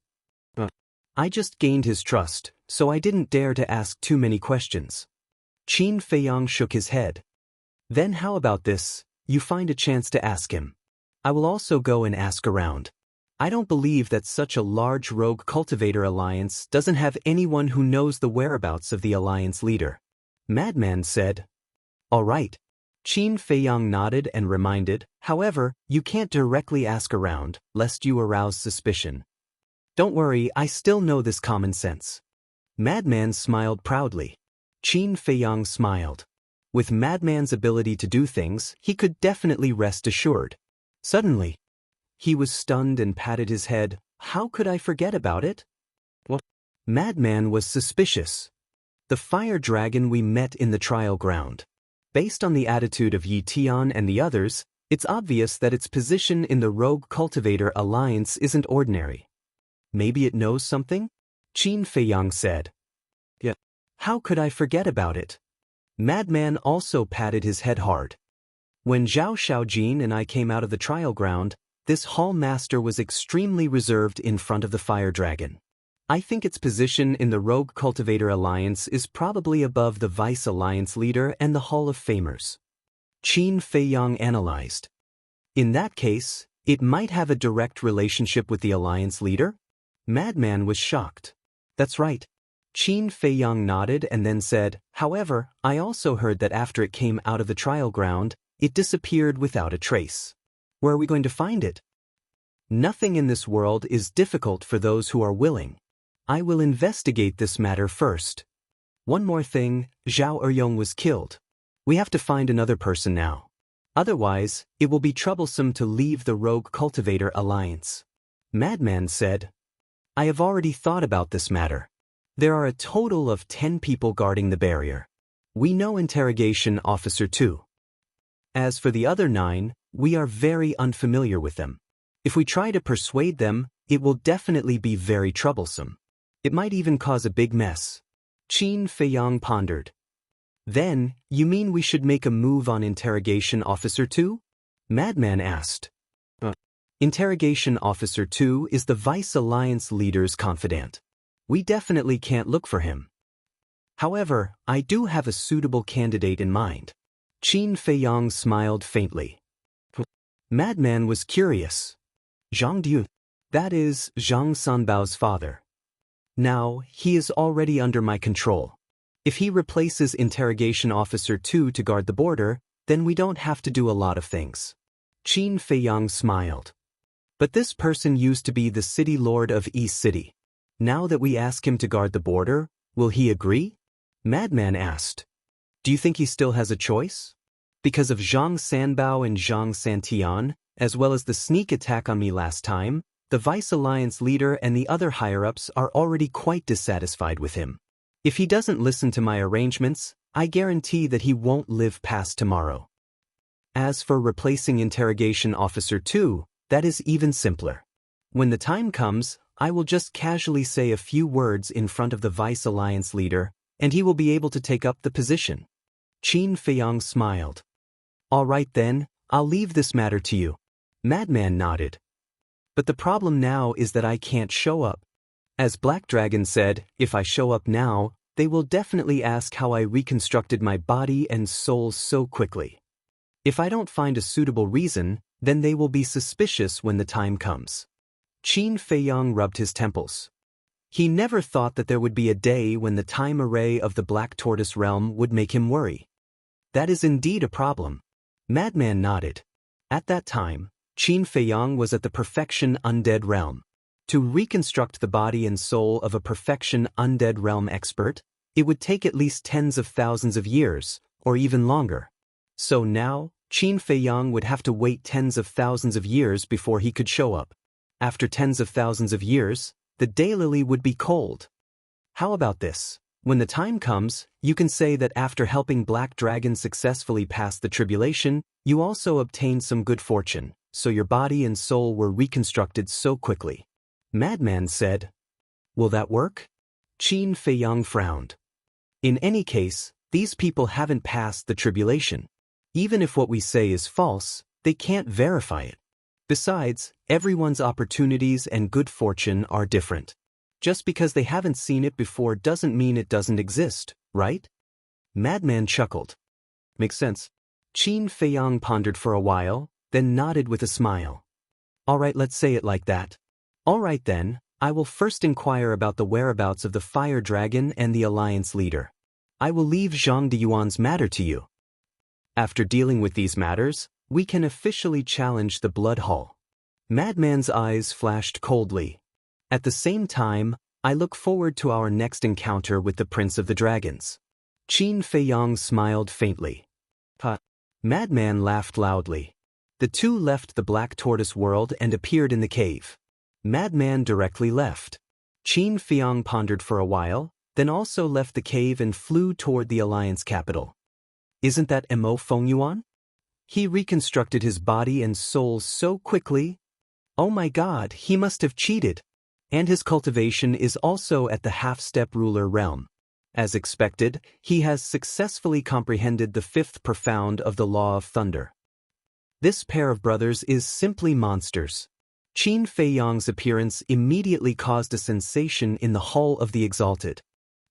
Speaker 1: I just gained his trust, so I didn't dare to ask too many questions. Qin Feiyang shook his head. Then how about this? You find a chance to ask him. I will also go and ask around. I don't believe that such a large rogue cultivator alliance doesn't have anyone who knows the whereabouts of the alliance leader. Madman said. All right. Qin Feiyang nodded and reminded, however, you can't directly ask around, lest you arouse suspicion. Don't worry, I still know this common sense. Madman smiled proudly. Qin Feiyang smiled. With Madman's ability to do things, he could definitely rest assured. Suddenly, he was stunned and patted his head. How could I forget about it? What? Madman was suspicious. The fire dragon we met in the trial ground. Based on the attitude of Yi Tian and the others, it's obvious that its position in the Rogue Cultivator Alliance isn't ordinary. Maybe it knows something? Qin Feiyang said. Yeah. How could I forget about it? Madman also patted his head hard. When Zhao Xiaojin and I came out of the trial ground, this hall master was extremely reserved in front of the fire dragon. I think its position in the Rogue Cultivator Alliance is probably above the Vice Alliance leader and the Hall of Famers. Qin Feiyang analyzed. In that case, it might have a direct relationship with the Alliance leader? Madman was shocked. That's right. Qin Feiyang nodded and then said, however, I also heard that after it came out of the trial ground, it disappeared without a trace. Where are we going to find it? Nothing in this world is difficult for those who are willing. I will investigate this matter first. One more thing, Zhao Eryong was killed. We have to find another person now. Otherwise, it will be troublesome to leave the Rogue Cultivator Alliance. Madman said, I have already thought about this matter. There are a total of 10 people guarding the barrier. We know Interrogation Officer 2. As for the other 9, we are very unfamiliar with them. If we try to persuade them, it will definitely be very troublesome. It might even cause a big mess. Qin Feiyang pondered. Then, you mean we should make a move on Interrogation Officer 2? Madman asked. Interrogation Officer 2 is the Vice Alliance leader's confidant. We definitely can't look for him. However, I do have a suitable candidate in mind. Qin Feiyang smiled faintly. Madman was curious. Zhang Diu. That is Zhang Sanbao's father. Now, he is already under my control. If he replaces Interrogation Officer 2 to guard the border, then we don't have to do a lot of things. Qin Feiyang smiled. But this person used to be the city lord of East City. Now that we ask him to guard the border, will he agree? Madman asked. Do you think he still has a choice? Because of Zhang Sanbao and Zhang Santian, as well as the sneak attack on me last time, the Vice Alliance leader and the other higher-ups are already quite dissatisfied with him. If he doesn't listen to my arrangements, I guarantee that he won't live past tomorrow. As for replacing Interrogation Officer 2, that is even simpler. When the time comes, I will just casually say a few words in front of the Vice Alliance leader, and he will be able to take up the position. Qin Feiyang smiled. All right then, I'll leave this matter to you. Madman nodded. But the problem now is that I can't show up. As Black Dragon said, if I show up now, they will definitely ask how I reconstructed my body and soul so quickly. If I don't find a suitable reason, Then they will be suspicious when the time comes. Qin Feiyang rubbed his temples. He never thought that there would be a day when the time array of the Black Tortoise realm would make him worry. That is indeed a problem. Madman nodded. At that time, Qin Feiyang was at the Perfection Undead realm. To reconstruct the body and soul of a Perfection Undead realm expert, it would take at least tens of thousands of years, or even longer. So now, Qin Feiyang would have to wait tens of thousands of years before he could show up. After tens of thousands of years, the daylily would be cold. How about this? When the time comes, you can say that after helping Black Dragon successfully pass the tribulation, you also obtained some good fortune, so your body and soul were reconstructed so quickly. Madman said. Will that work? Qin Feiyang frowned. In any case, these people haven't passed the tribulation. Even if what we say is false, they can't verify it. Besides, everyone's opportunities and good fortune are different. Just because they haven't seen it before doesn't mean it doesn't exist, right? Madman chuckled. Makes sense. Qin Feiyang pondered for a while, then nodded with a smile. All right, let's say it like that. All right then, I will first inquire about the whereabouts of the Fire Dragon and the Alliance leader. I will leave Zhang Deyuan's matter to you. After dealing with these matters, we can officially challenge the Blood Hall. Madman's eyes flashed coldly. At the same time, I look forward to our next encounter with the Prince of the Dragons. Qin Feiyang smiled faintly. Madman laughed loudly. The two left the Black Tortoise world and appeared in the cave. Madman directly left. Qin Feiyang pondered for a while, then also left the cave and flew toward the Alliance capital. Isn't that Mo Fengyuan? He reconstructed his body and soul so quickly. Oh my god, he must have cheated. And his cultivation is also at the half-step ruler realm. As expected, he has successfully comprehended the fifth profound of the Law of Thunder. This pair of brothers is simply monsters. Qin Feiyang's appearance immediately caused a sensation in the Hall of the Exalted.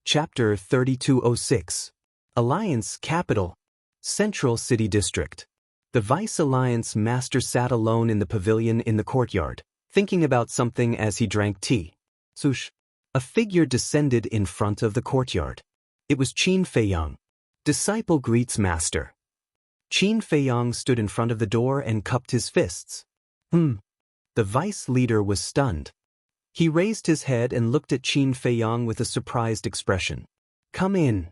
Speaker 1: Chapter 3206. Alliance Capital. Central City District. The Vice Alliance Master sat alone in the pavilion in the courtyard, thinking about something as he drank tea. Swoosh. A figure descended in front of the courtyard. It was Qin Feiyang. Disciple greets Master. Qin Feiyang stood in front of the door and cupped his fists. The vice leader was stunned. He raised his head and looked at Qin Feiyang with a surprised expression. Come in.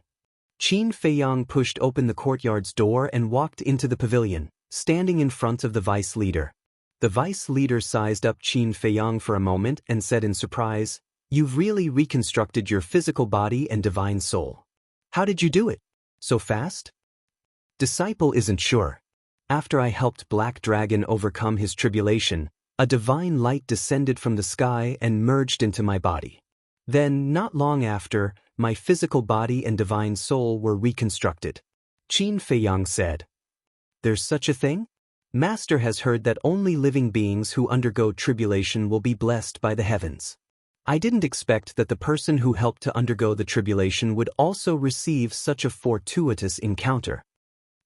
Speaker 1: Qin Feiyang pushed open the courtyard's door and walked into the pavilion, standing in front of the vice leader. The vice leader sized up Qin Feiyang for a moment and said in surprise, You've really reconstructed your physical body and divine soul. How did you do it? So fast? Disciple isn't sure. After I helped Black Dragon overcome his tribulation, a divine light descended from the sky and merged into my body. Then, not long after, my physical body and divine soul were reconstructed. Qin Feiyang said. There's such a thing? Master has heard that only living beings who undergo tribulation will be blessed by the heavens. I didn't expect that the person who helped to undergo the tribulation would also receive such a fortuitous encounter.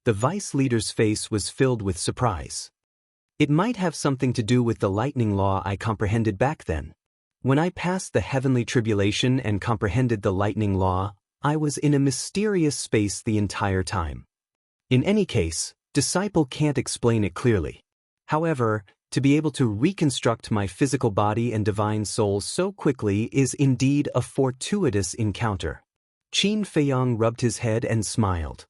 Speaker 1: The vice leader's face was filled with surprise. It might have something to do with the lightning law I comprehended back then. When I passed the heavenly tribulation and comprehended the lightning law, I was in a mysterious space the entire time. In any case, Disciple can't explain it clearly. However, to be able to reconstruct my physical body and divine soul so quickly is indeed a fortuitous encounter. Qin Feiyang rubbed his head and smiled.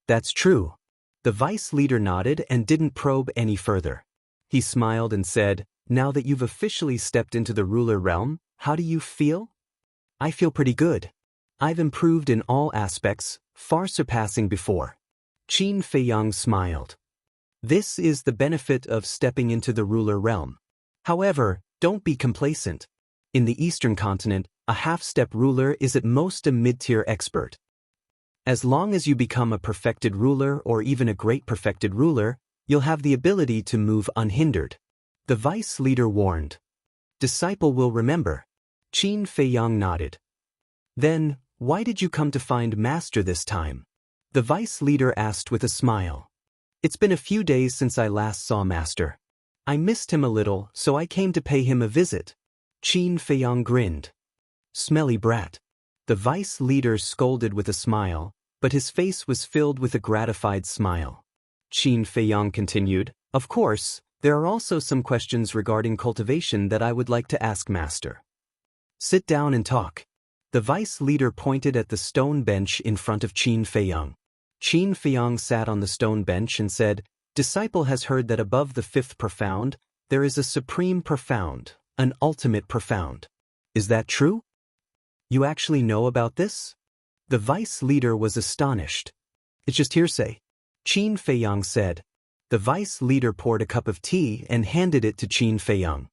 Speaker 1: That's true. The vice leader nodded and didn't probe any further. He smiled and said, Now that you've officially stepped into the ruler realm, how do you feel? I feel pretty good. I've improved in all aspects, far surpassing before. Qin Feiyang smiled. This is the benefit of stepping into the ruler realm. However, don't be complacent. In the Eastern continent, a half-step ruler is at most a mid-tier expert. As long as you become a perfected ruler or even a great perfected ruler, you'll have the ability to move unhindered. The vice leader warned. Disciple will remember. Qin Feiyang nodded. Then, why did you come to find Master this time? The vice leader asked with a smile. It's been a few days since I last saw Master. I missed him a little, so I came to pay him a visit. Qin Feiyang grinned. Smelly brat. The vice leader scolded with a smile, but his face was filled with a gratified smile. Qin Feiyang continued, Of course, there are also some questions regarding cultivation that I would like to ask Master. Sit down and talk. The vice leader pointed at the stone bench in front of Qin Feiyang. Qin Feiyang sat on the stone bench and said, Disciple has heard that above the fifth profound, there is a supreme profound, an ultimate profound. Is that true? You actually know about this? The vice leader was astonished. It's just hearsay. Qin Feiyang said. The vice leader poured a cup of tea and handed it to Qin Feiyang.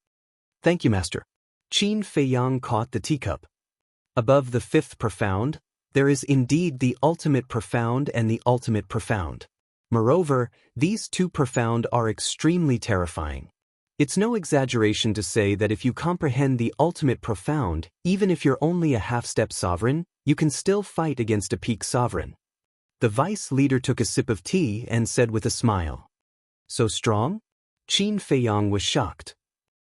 Speaker 1: Thank you, Master. Qin Feiyang caught the teacup. Above the fifth profound, there is indeed the ultimate profound and the ultimate profound. Moreover, these two profound are extremely terrifying. It's no exaggeration to say that if you comprehend the ultimate profound, even if you're only a half-step sovereign, you can still fight against a peak sovereign. The vice leader took a sip of tea and said with a smile. So strong? Qin Feiyang was shocked.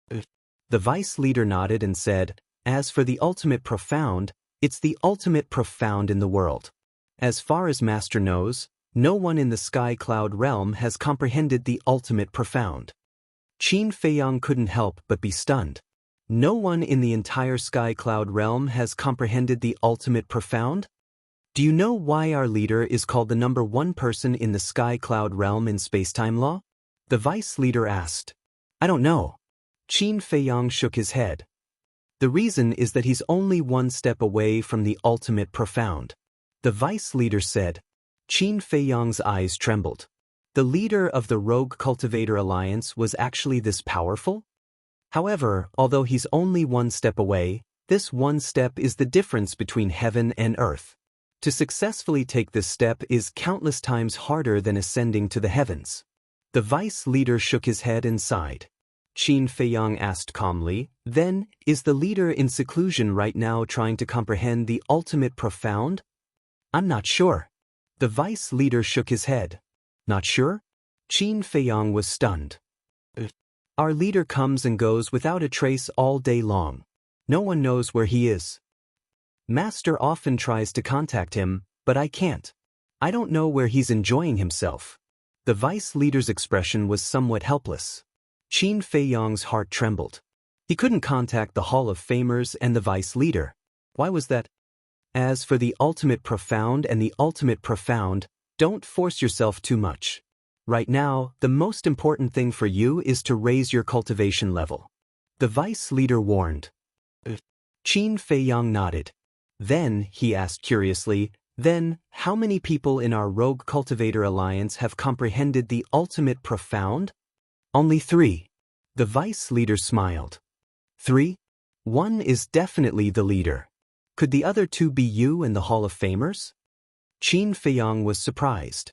Speaker 1: The vice leader nodded and said, As for the ultimate profound, it's the ultimate profound in the world. As far as Master knows, no one in the sky cloud realm has comprehended the ultimate profound. Qin Feiyang couldn't help but be stunned. No one in the entire sky cloud realm has comprehended the ultimate profound? Do you know why our leader is called the number one person in the sky cloud realm in space-time law? The vice leader asked. I don't know. Qin Feiyang shook his head. The reason is that he's only one step away from the ultimate profound. The vice leader said. Qin Feiyang's eyes trembled. The leader of the Rogue Cultivator Alliance was actually this powerful? However, although he's only one step away, this one step is the difference between heaven and earth. To successfully take this step is countless times harder than ascending to the heavens. The vice leader shook his head and sighed. Qin Feiyang asked calmly, Then, is the leader in seclusion right now trying to comprehend the ultimate profound? I'm not sure. The vice leader shook his head. Not sure? Qin Feiyang was stunned. Our leader comes and goes without a trace all day long. No one knows where he is. Master often tries to contact him, but I can't. I don't know where he's enjoying himself. The vice leader's expression was somewhat helpless. Qin Feiyang's heart trembled. He couldn't contact the Hall of Famers and the vice leader. Why was that? As for the ultimate profound and the ultimate profound, don't force yourself too much. Right now, the most important thing for you is to raise your cultivation level. The vice leader warned. Qin Feiyang nodded. Then, he asked curiously, Then, how many people in our Rogue Cultivator Alliance have comprehended the ultimate profound? Only 3. The vice leader smiled. 3? One is definitely the leader. Could the other 2 be you and the Hall of Famers? Qin Feiyang was surprised.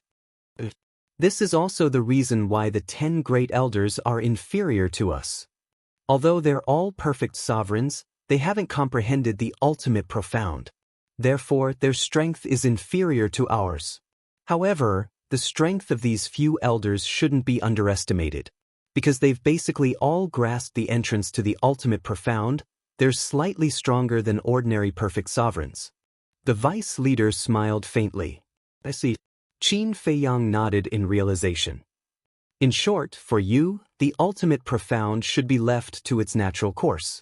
Speaker 1: This is also the reason why the 10 great elders are inferior to us. Although they're all perfect sovereigns, they haven't comprehended the ultimate profound. Therefore, their strength is inferior to ours. However, the strength of these few elders shouldn't be underestimated. Because they've basically all grasped the entrance to the ultimate profound, they're slightly stronger than ordinary perfect sovereigns. The vice leader smiled faintly. I see. Qin Feiyang nodded in realization. In short, for you, the ultimate profound should be left to its natural course.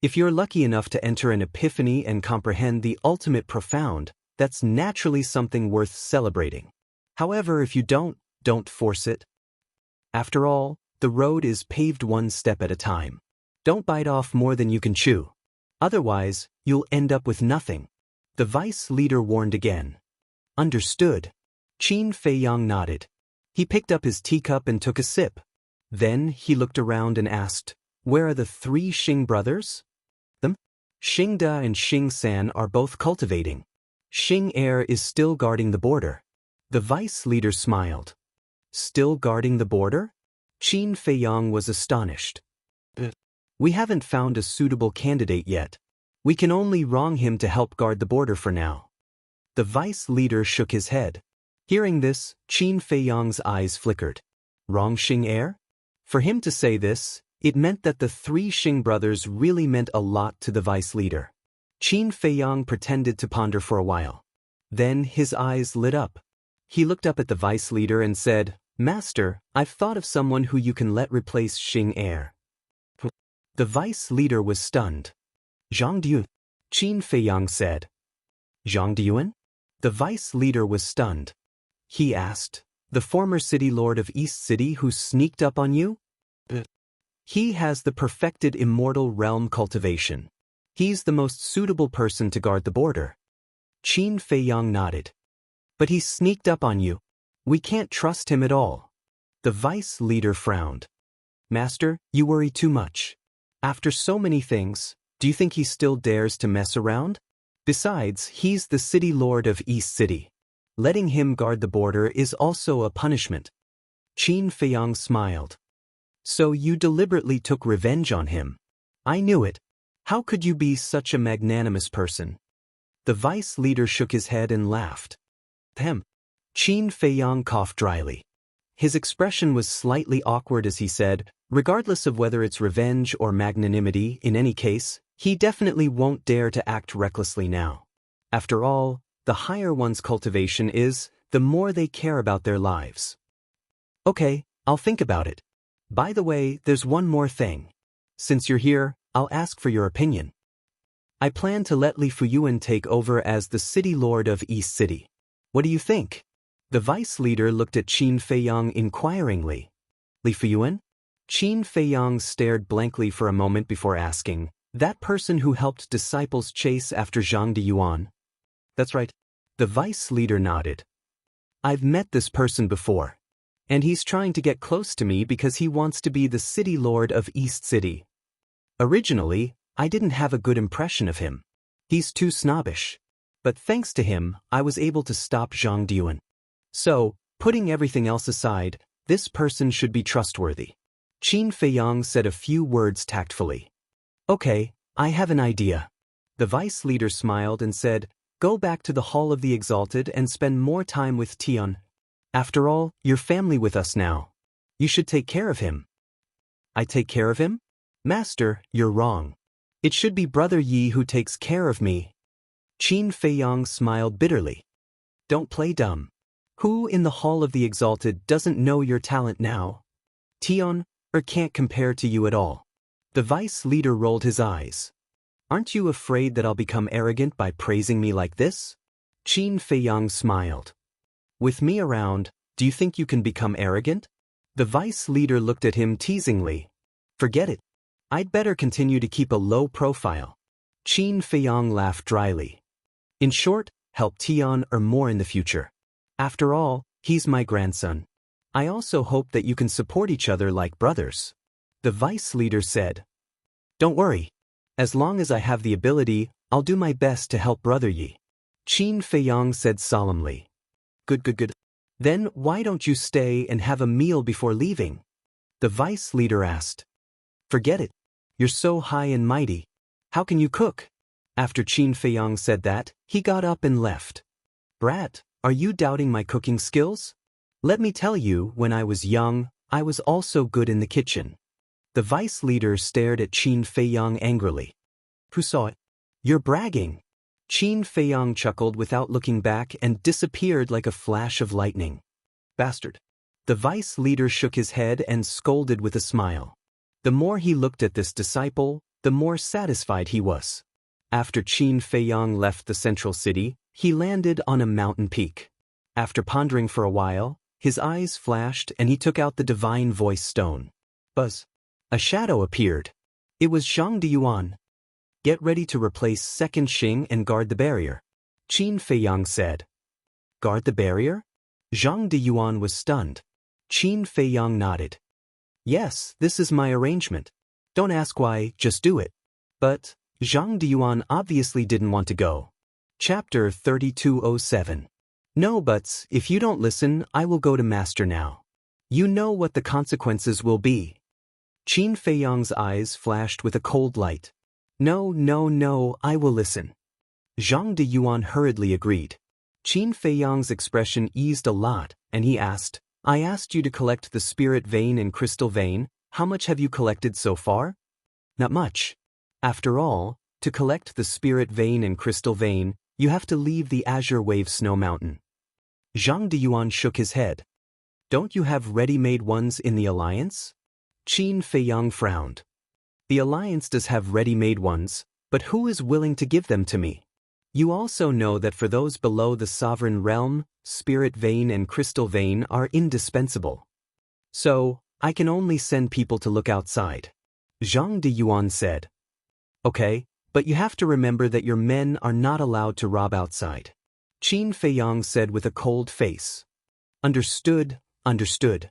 Speaker 1: If you're lucky enough to enter an epiphany and comprehend the ultimate profound, that's naturally something worth celebrating. However, if you don't force it. After all, the road is paved one step at a time. Don't bite off more than you can chew. Otherwise, you'll end up with nothing. The vice leader warned again. Understood. Qin Feiyang nodded. He picked up his teacup and took a sip. Then he looked around and asked, Where are the 3 Xing brothers? Them? Xingda and Xing-san are both cultivating. Xing Heir is still guarding the border. The vice leader smiled. Still guarding the border? Qin Feiyang was astonished. We haven't found a suitable candidate yet. We can only wrong him to help guard the border for now. The vice leader shook his head. Hearing this, Qin Feiyang's eyes flickered. Wrong Xing heir? For him to say this, it meant that the three Xing brothers really meant a lot to the vice leader. Qin Feiyang pretended to ponder for a while. Then his eyes lit up. He looked up at the vice leader and said, "Master, I've thought of someone who you can let replace Xing heir." The vice leader was stunned. "Zhang Diyu," Qin Feiyang said. "Zhang Diyuan?" The vice leader was stunned. He asked, "The former city lord of East City who sneaked up on you?" "He has the perfected immortal realm cultivation. He's the most suitable person to guard the border." Qin Feiyang nodded. "But he sneaked up on you. We can't trust him at all." The vice leader frowned. "Master, you worry too much. After so many things, do you think he still dares to mess around? Besides, he's the city lord of East City. Letting him guard the border is also a punishment." Qin Feiyang smiled. "So you deliberately took revenge on him. I knew it. How could you be such a magnanimous person?" The vice leader shook his head and laughed. "Hem." Qin Feiyang coughed dryly. His expression was slightly awkward as he said, "Regardless of whether it's revenge or magnanimity, in any case, he definitely won't dare to act recklessly now. After all, the higher one's cultivation is, the more they care about their lives." "Okay, I'll think about it. By the way, there's one more thing. Since you're here, I'll ask for your opinion. I plan to let Li Fuyuan take over as the city lord of East City. What do you think?" The vice leader looked at Qin Feiyang inquiringly. "Li Fuyuan?" Qin Feiyang stared blankly for a moment before asking, "That person who helped disciples chase after Zhang Diyuan?" "That's right." The vice leader nodded. "I've met this person before. And he's trying to get close to me because he wants to be the city lord of East City. Originally, I didn't have a good impression of him. He's too snobbish. But thanks to him, I was able to stop Zhang Diyuan. So, putting everything else aside, this person should be trustworthy." Qin Feiyang said a few words tactfully. "Okay, I have an idea." The vice leader smiled and said, "Go back to the Hall of the Exalted and spend more time with Tian. After all, you're family with us now. You should take care of him." "I take care of him? Master, you're wrong. It should be Brother Yi who takes care of me." Qin Feiyang smiled bitterly. "Don't play dumb. Who in the Hall of the Exalted doesn't know your talent now? Tian, or can't compare to you at all." The vice leader rolled his eyes. "Aren't you afraid that I'll become arrogant by praising me like this?" Qin Feiyang smiled. "With me around, do you think you can become arrogant?" The vice leader looked at him teasingly. "Forget it. I'd better continue to keep a low profile." Qin Feiyang laughed dryly. "In short, help Tian or more in the future. After all, he's my grandson. I also hope that you can support each other like brothers." The vice leader said, "Don't worry. As long as I have the ability, I'll do my best to help Brother Yi." Qin Feiyang said solemnly. Good. Then why don't you stay and have a meal before leaving?" The vice leader asked. "Forget it. You're so high and mighty. How can you cook?" After Qin Feiyang said that, he got up and left. "Brat, are you doubting my cooking skills? Let me tell you, when I was young, I was also good in the kitchen." The vice leader stared at Qin Feiyang angrily. "Who saw it?" "You're bragging." Qin Feiyang chuckled without looking back and disappeared like a flash of lightning. "Bastard." The vice leader shook his head and scolded with a smile. The more he looked at this disciple, the more satisfied he was. After Qin Feiyang left the central city, he landed on a mountain peak. After pondering for a while, his eyes flashed and he took out the divine voice stone. Buzz. A shadow appeared. It was Zhang Diyuan. "Get ready to replace second Xing and guard the barrier," Qin Feiyang said. "Guard the barrier?" Zhang Diyuan was stunned. Qin Feiyang nodded. "Yes, this is my arrangement. Don't ask why, just do it." But Zhang Diyuan obviously didn't want to go. Chapter 3207. "No buts, if you don't listen, I will go to Master now. You know what the consequences will be." Qin Feiyang's eyes flashed with a cold light. No, I will listen." Zhang Diyuan hurriedly agreed. Qin Feiyang's expression eased a lot, and he asked, I asked you to collect the spirit vein and crystal vein, how much have you collected so far? Not much. After all, to collect the spirit vein and crystal vein, you have to leave the Azure Wave Snow Mountain. Zhang Deyuan shook his head. Don't you have ready-made ones in the Alliance? Qin Feiyang frowned. The Alliance does have ready-made ones, but who is willing to give them to me? You also know that for those below the Sovereign Realm, Spirit Vein and Crystal Vein are indispensable. So, I can only send people to look outside. Zhang Deyuan said. Okay, but you have to remember that your men are not allowed to rob outside. Qin Feiyang said with a cold face. Understood, understood.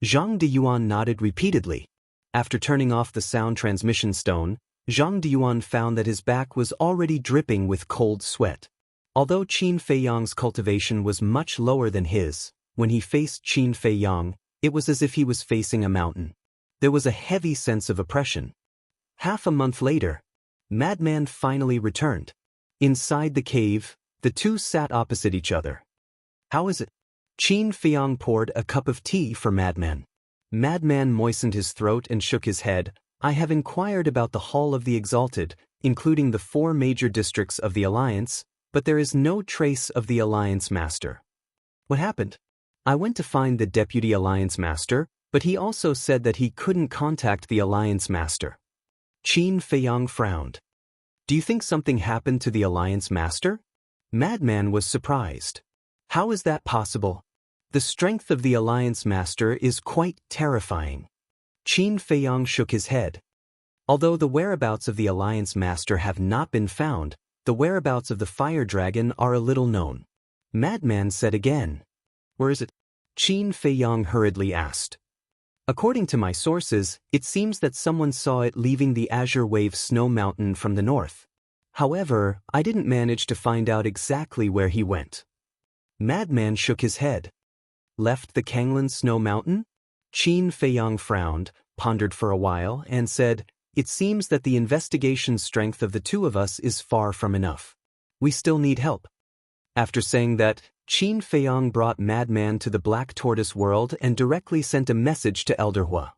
Speaker 1: Zhang Deyuan nodded repeatedly. After turning off the sound transmission stone, Zhang Deyuan found that his back was already dripping with cold sweat. Although Qin Feiyang's cultivation was much lower than his, when he faced Qin Feiyang, it was as if he was facing a mountain. There was a heavy sense of oppression. Half a month later, Madman finally returned. Inside the cave, the two sat opposite each other. How is it? Qin Feiyang poured a cup of tea for Madman. Madman moistened his throat and shook his head. I have inquired about the Hall of the Exalted, including the 4 major districts of the Alliance, but there is no trace of the Alliance Master. What happened? I went to find the Deputy Alliance Master, but he also said that he couldn't contact the Alliance Master. Qin Feiyang frowned. Do you think something happened to the Alliance Master? Madman was surprised. How is that possible? The strength of the Alliance Master is quite terrifying. Qin Feiyang shook his head. Although the whereabouts of the Alliance Master have not been found, the whereabouts of the Fire Dragon are a little known. Madman said again. Where is it? Qin Feiyang hurriedly asked. According to my sources, it seems that someone saw it leaving the Azure Wave Snow Mountain from the north. However, I didn't manage to find out exactly where he went. Madman shook his head. Left the Kanglan Snow Mountain? Qin Feiyang frowned, pondered for a while, and said, It seems that the investigation strength of the two of us is far from enough. We still need help. After saying that, Qin Feiyang brought Madman to the Black Tortoise world and directly sent a message to Elder Hua.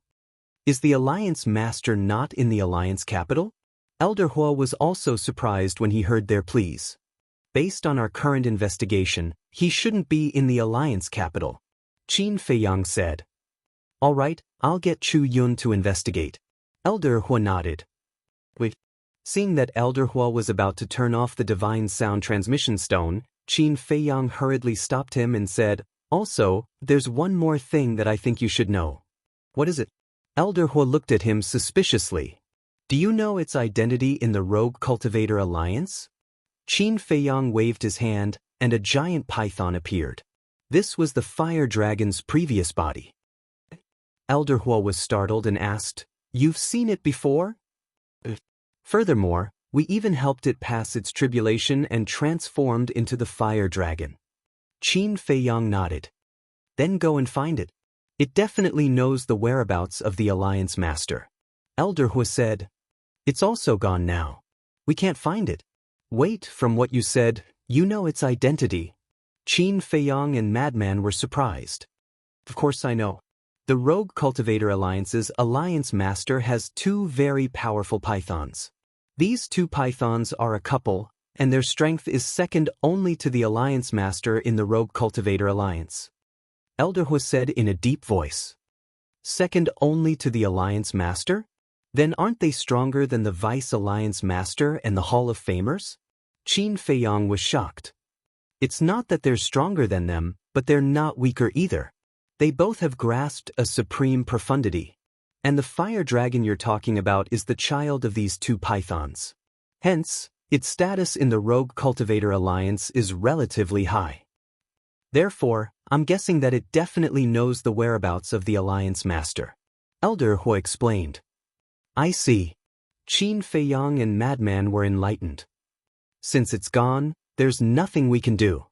Speaker 1: Is the Alliance Master not in the Alliance capital? Elder Hua was also surprised when he heard their pleas. Based on our current investigation, he shouldn't be in the Alliance capital. Qin Feiyang said. All right, I'll get Chu Yun to investigate. Elder Hua nodded. Wait. Seeing that Elder Hua was about to turn off the divine sound transmission stone, Qin Feiyang hurriedly stopped him and said, Also, there's one more thing that I think you should know. What is it? Elder Hua looked at him suspiciously. Do you know its identity in the Rogue Cultivator Alliance? Qin Feiyang waved his hand, and a giant python appeared. This was the Fire Dragon's previous body. Elder Hua was startled and asked, You've seen it before? Furthermore, we even helped it pass its tribulation and transformed into the Fire Dragon. Qin Feiyang nodded. Then go and find it. It definitely knows the whereabouts of the Alliance Master. Elder Hua said, It's also gone now. We can't find it. Wait, from what you said, you know its identity. Qin Feiyang and Madman were surprised. Of course I know. The Rogue Cultivator Alliance's Alliance Master has 2 very powerful pythons. These 2 pythons are a couple, and their strength is second only to the Alliance Master in the Rogue Cultivator Alliance. Elder Hua said in a deep voice. Second only to the Alliance Master? Then aren't they stronger than the Vice Alliance Master and the Hall of Famers? Qin Feiyang was shocked. It's not that they're stronger than them, but they're not weaker either. They both have grasped a supreme profundity. And the Fire Dragon you're talking about is the child of these 2 pythons. Hence, its status in the Rogue Cultivator Alliance is relatively high. Therefore, I'm guessing that it definitely knows the whereabouts of the Alliance Master. Elder Hua explained. I see. Qin Feiyang and Madman were enlightened. Since it's gone, there's nothing we can do.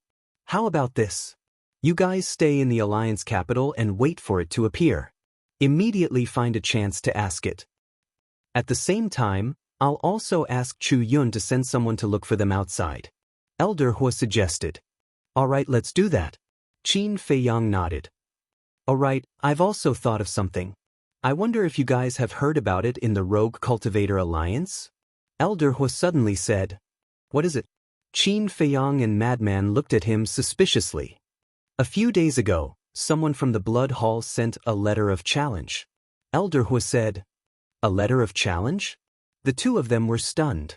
Speaker 1: How about this? You guys stay in the Alliance capital and wait for it to appear. Immediately find a chance to ask it. At the same time, I'll also ask Chu Yun to send someone to look for them outside. Elder Hua suggested. Alright, let's do that. Qin Feiyang nodded. Alright, I've also thought of something. I wonder if you guys have heard about it in the Rogue Cultivator Alliance? Elder Hu suddenly said. What is it? Qin Feiyang and Madman looked at him suspiciously. A few days ago, someone from the Blood Hall sent a letter of challenge. Elder Hu said. A letter of challenge? The two of them were stunned.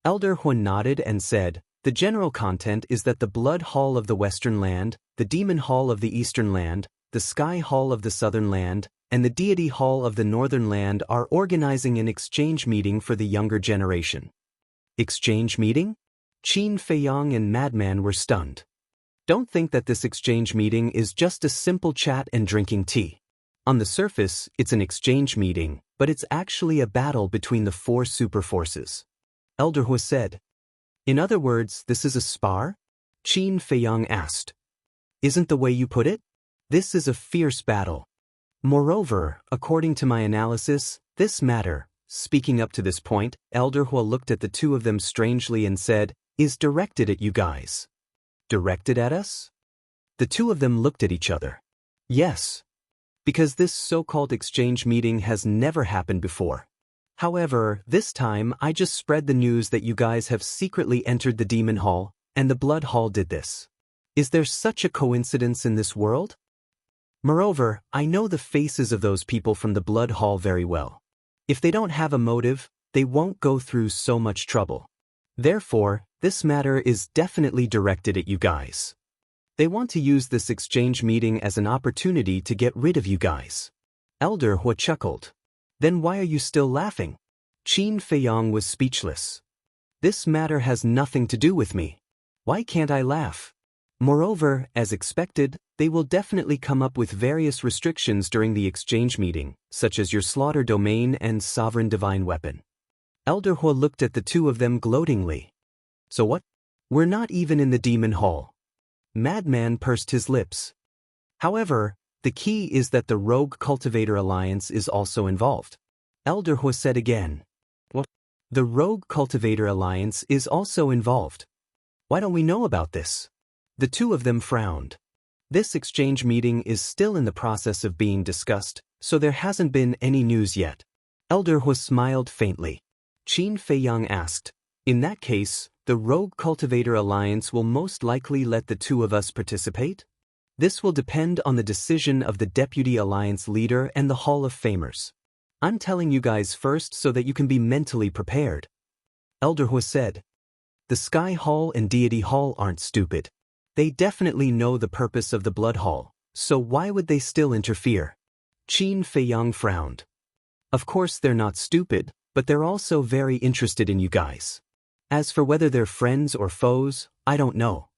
Speaker 1: Elder Hu nodded and said, the general content is that the Blood Hall of the Western Land, the Demon Hall of the Eastern Land, the Sky Hall of the Southern Land, and the Deity Hall of the Northern Land are organizing an exchange meeting for the younger generation. Exchange meeting? Qin Feiyang and Madman were stunned. Don't think that this exchange meeting is just a simple chat and drinking tea. On the surface, it's an exchange meeting, but it's actually a battle between the four super forces. Elder Hu said. In other words, this is a spar? Qin Feiyang asked. Isn't the way you put it? This is a fierce battle. Moreover, according to my analysis, this matter, speaking up to this point, Elder Hu looked at the two of them strangely and said, is directed at you guys. Directed at us? The two of them looked at each other. Yes. Because this so-called exchange meeting has never happened before. However, this time I just spread the news that you guys have secretly entered the Demon Hall, and the Blood Hall did this. Is there such a coincidence in this world? Moreover, I know the faces of those people from the Blood Hall very well. If they don't have a motive, they won't go through so much trouble. Therefore, this matter is definitely directed at you guys. They want to use this exchange meeting as an opportunity to get rid of you guys. Elder Hu chuckled. Then why are you still laughing? Qin Feiyang was speechless. This matter has nothing to do with me. Why can't I laugh? Moreover, as expected, they will definitely come up with various restrictions during the exchange meeting, such as your slaughter domain and sovereign divine weapon. Elder Hu looked at the two of them gloatingly. So what? We're not even in the Demon Hall. Madman pursed his lips. However, the key is that the Rogue Cultivator Alliance is also involved. Elder Hu said again. What? The Rogue Cultivator Alliance is also involved. Why don't we know about this? The two of them frowned. This exchange meeting is still in the process of being discussed, so there hasn't been any news yet. Elder Hu smiled faintly. Qin Feiyang asked, in that case, the Rogue Cultivator Alliance will most likely let the two of us participate? This will depend on the decision of the Deputy Alliance Leader and the Hall of Famers. I'm telling you guys first so that you can be mentally prepared. Elder Hu said. The Sky Hall and Deity Hall aren't stupid. They definitely know the purpose of the Blood Hall, so why would they still interfere? Qin Feiyang frowned. Of course they're not stupid, but they're also very interested in you guys. As for whether they're friends or foes, I don't know.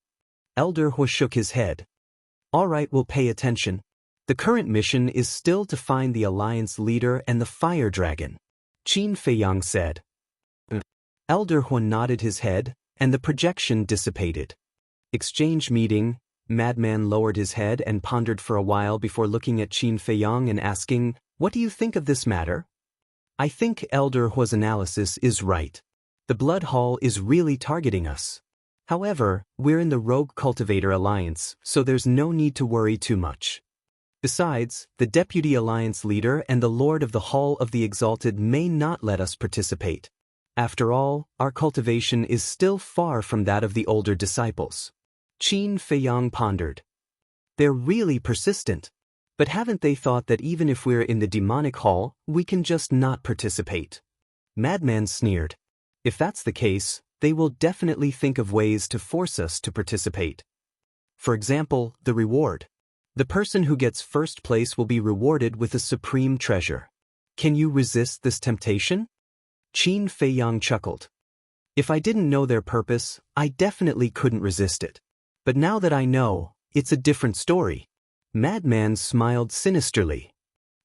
Speaker 1: Elder Hu shook his head. Alright, we'll pay attention. The current mission is still to find the Alliance Leader and the Fire Dragon. Qin Feiyang said. Elder Hu nodded his head, and the projection dissipated. Exchange meeting. Madman lowered his head and pondered for a while before looking at Qin Feiyang and asking, what do you think of this matter? I think Elder Hu's analysis is right. The Blood Hall is really targeting us. However, we're in the Rogue Cultivator Alliance, so there's no need to worry too much. Besides, the Deputy Alliance Leader and the Lord of the Hall of the Exalted may not let us participate. After all, our cultivation is still far from that of the older disciples. Qin Feiyang pondered. They're really persistent. But haven't they thought that even if we're in the demonic hall, we can just not participate? Madman sneered. If that's the case, they will definitely think of ways to force us to participate. For example, the reward. The person who gets first place will be rewarded with a supreme treasure. Can you resist this temptation? Qin Feiyang chuckled. If I didn't know their purpose, I definitely couldn't resist it. But now that I know, it's a different story. Madman smiled sinisterly.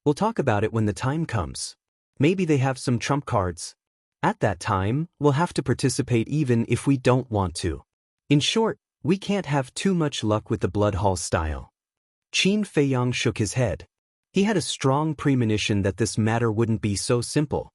Speaker 1: We'll talk about it when the time comes. Maybe they have some trump cards. At that time, we'll have to participate even if we don't want to. In short, we can't have too much luck with the Blood Hall style. Qin Feiyang shook his head. He had a strong premonition that this matter wouldn't be so simple.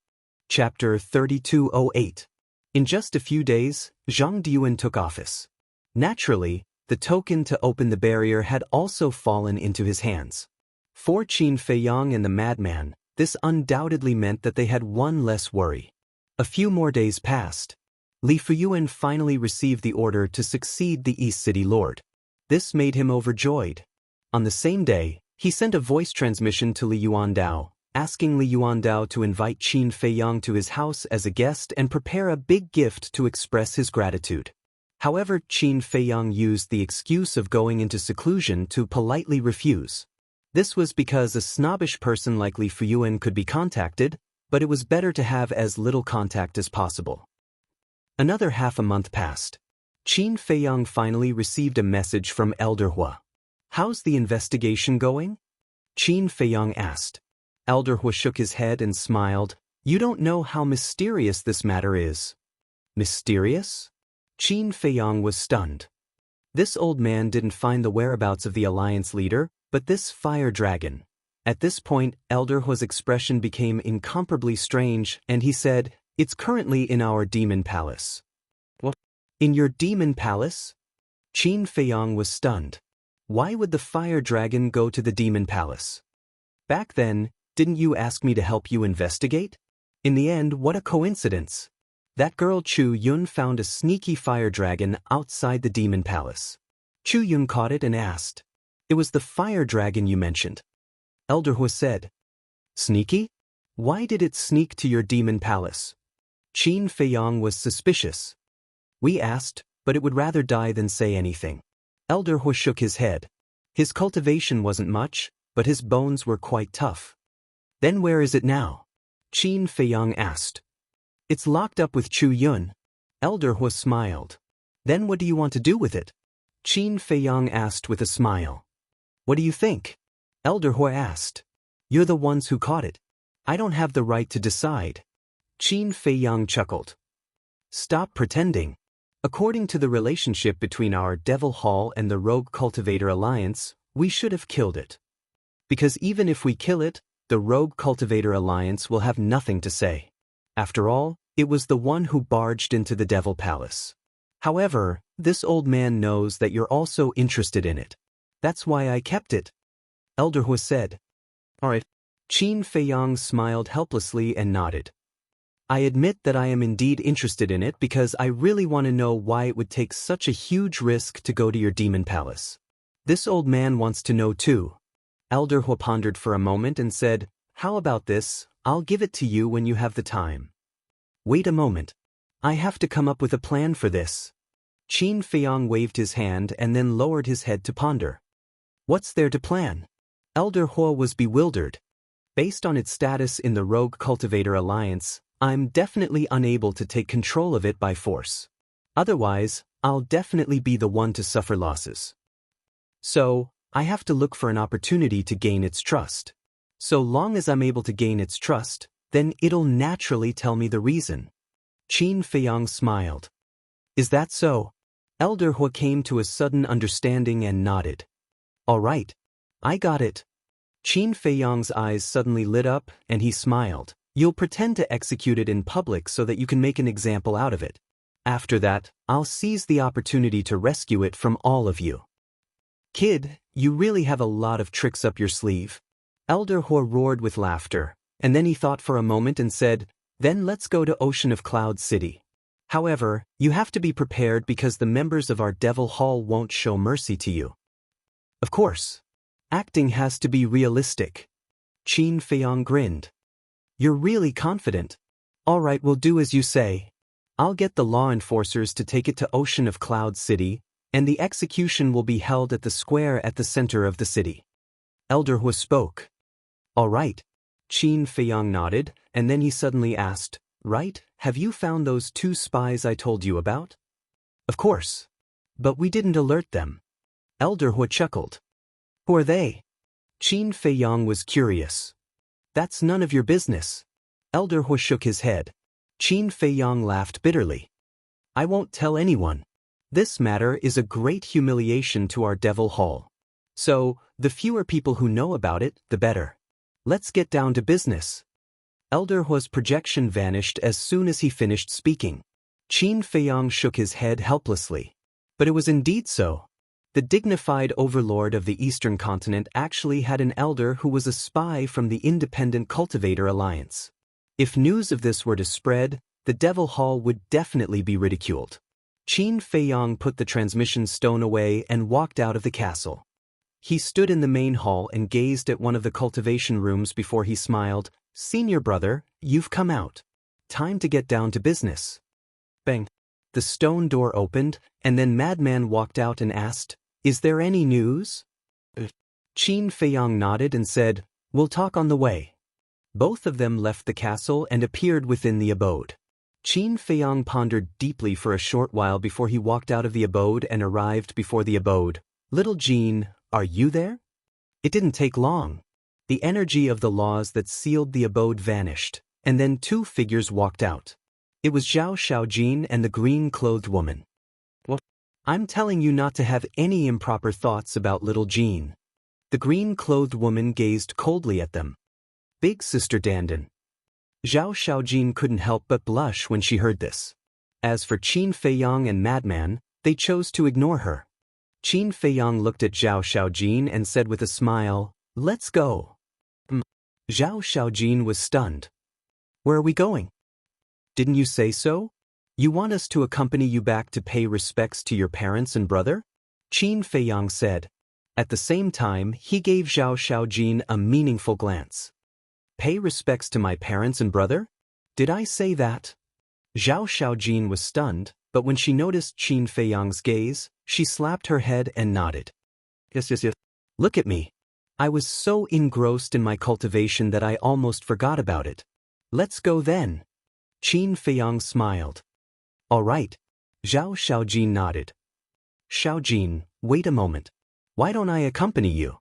Speaker 1: Chapter 3208. In just a few days, Zhang Duan took office. Naturally, the token to open the barrier had also fallen into his hands. For Qin Feiyang and the madman, this undoubtedly meant that they had one less worry. A few more days passed. Li Fuyuan finally received the order to succeed the East City Lord. This made him overjoyed. On the same day, he sent a voice transmission to Li Yuandao, asking Li Yuandao to invite Qin Feiyang to his house as a guest and prepare a big gift to express his gratitude. However, Qin Feiyang used the excuse of going into seclusion to politely refuse. This was because a snobbish person like Li Fuyuan could be contacted, but it was better to have as little contact as possible. Another half a month passed. Qin Feiyang finally received a message from Elder Hua. "How's the investigation going?" Qin Feiyang asked. Elder Hua shook his head and smiled. "You don't know how mysterious this matter is." Mysterious? Qin Feiyang was stunned. This old man didn't find the whereabouts of the alliance leader, but this fire dragon. At this point, Elder Hua's expression became incomparably strange, and he said, "It's currently in our demon palace." "What? In your demon palace?" Qin Feiyang was stunned. Why would the fire dragon go to the demon palace? "Back then, didn't you ask me to help you investigate?" In the end, what a coincidence. That girl Chu Yun found a sneaky fire dragon outside the demon palace. Chu Yun caught it and asked, "It was the fire dragon you mentioned?" Elder Hua said, "Sneaky? Why did it sneak to your demon palace?" Qin Feiyang was suspicious. "We asked, but it would rather die than say anything." Elder Hua shook his head. His cultivation wasn't much, but his bones were quite tough. "Then where is it now?" Qin Feiyang asked. "It's locked up with Chu Yun." Elder Hua smiled. "Then what do you want to do with it?" Qin Feiyang asked with a smile. "What do you think?" Elder Hua asked. "You're the ones who caught it. I don't have the right to decide." Qin Feiyang chuckled. "Stop pretending. According to the relationship between our Devil Hall and the Rogue Cultivator Alliance, we should have killed it. Because even if we kill it, the Rogue Cultivator Alliance will have nothing to say. After all, it was the one who barged into the Devil Palace. However, this old man knows that you're also interested in it. That's why I kept it." Elder Hua said. "All right." Qin Feiyang smiled helplessly and nodded. "I admit that I am indeed interested in it because I really want to know why it would take such a huge risk to go to your demon palace. This old man wants to know too." Elder Hua pondered for a moment and said, "How about this? I'll give it to you when you have the time." "Wait a moment. I have to come up with a plan for this." Qin Feiyang waved his hand and then lowered his head to ponder. "What's there to plan?" Elder Hua was bewildered. "Based on its status in the Rogue Cultivator Alliance, I'm definitely unable to take control of it by force. Otherwise, I'll definitely be the one to suffer losses. So, I have to look for an opportunity to gain its trust. So long as I'm able to gain its trust, then it'll naturally tell me the reason." Qin Feiyang smiled. "Is that so?" Elder Hua came to a sudden understanding and nodded. "All right. I got it." Qin Feiyang's eyes suddenly lit up, and he smiled. "You'll pretend to execute it in public so that you can make an example out of it. After that, I'll seize the opportunity to rescue it from all of you." "Kid, you really have a lot of tricks up your sleeve." Elder Hua roared with laughter, and then he thought for a moment and said, "Then let's go to Ocean of Cloud City. However, you have to be prepared because the members of our Devil Hall won't show mercy to you." "Of course. Acting has to be realistic." Qin Feiyang grinned. "You're really confident. All right, we'll do as you say. I'll get the law enforcers to take it to Ocean of Cloud City, and the execution will be held at the square at the center of the city." Elder Hua spoke. "All right." Qin Feiyang nodded, and then he suddenly asked, "Right, have you found those 2 spies I told you about?" "Of course. But we didn't alert them." Elder Hua chuckled. "Who are they?" Qin Feiyang was curious. "That's none of your business." Elder Hua shook his head. Qin Feiyang laughed bitterly. "I won't tell anyone. This matter is a great humiliation to our Devil Hall. So, the fewer people who know about it, the better. Let's get down to business." Elder Hua's projection vanished as soon as he finished speaking. Qin Feiyang shook his head helplessly. But it was indeed so. The dignified overlord of the Eastern continent actually had an elder who was a spy from the Independent Cultivator Alliance. If news of this were to spread, the Devil Hall would definitely be ridiculed. Qin Feiyang put the transmission stone away and walked out of the castle. He stood in the main hall and gazed at one of the cultivation rooms before he smiled. "Senior brother, you've come out. Time to get down to business." Bang! The stone door opened, and then Madman walked out and asked, "Is there any news?" Qin Feiyang nodded and said, "We'll talk on the way." Both of them left the castle and appeared within the abode. Qin Feiyang pondered deeply for a short while before he walked out of the abode and arrived before the abode. "Little Jean, are you there?" It didn't take long. The energy of the laws that sealed the abode vanished, and then two figures walked out. It was Zhao Xiaojin and the green-clothed woman. "What? I'm telling you not to have any improper thoughts about little Jean." The green-clothed woman gazed coldly at them. "Big Sister Dandan." Zhao Xiaojin couldn't help but blush when she heard this. As for Qin Feiyang and Madman, they chose to ignore her. Qin Feiyang looked at Zhao Xiaojin and said with a smile, "Let's go." Zhao Xiaojin was stunned. "Where are we going?" "Didn't you say so? You want us to accompany you back to pay respects to your parents and brother?" Qin Feiyang said. At the same time, he gave Zhao Xiaojin a meaningful glance. "Pay respects to my parents and brother? Did I say that?" Zhao Xiaojin was stunned, but when she noticed Qin Feiyang's gaze, she slapped her head and nodded. Yes. Look at me. I was so engrossed in my cultivation that I almost forgot about it. Let's go then." Qin Feiyang smiled. "All right." Zhao Xiaojin nodded. "Xiaojin, wait a moment. Why don't I accompany you?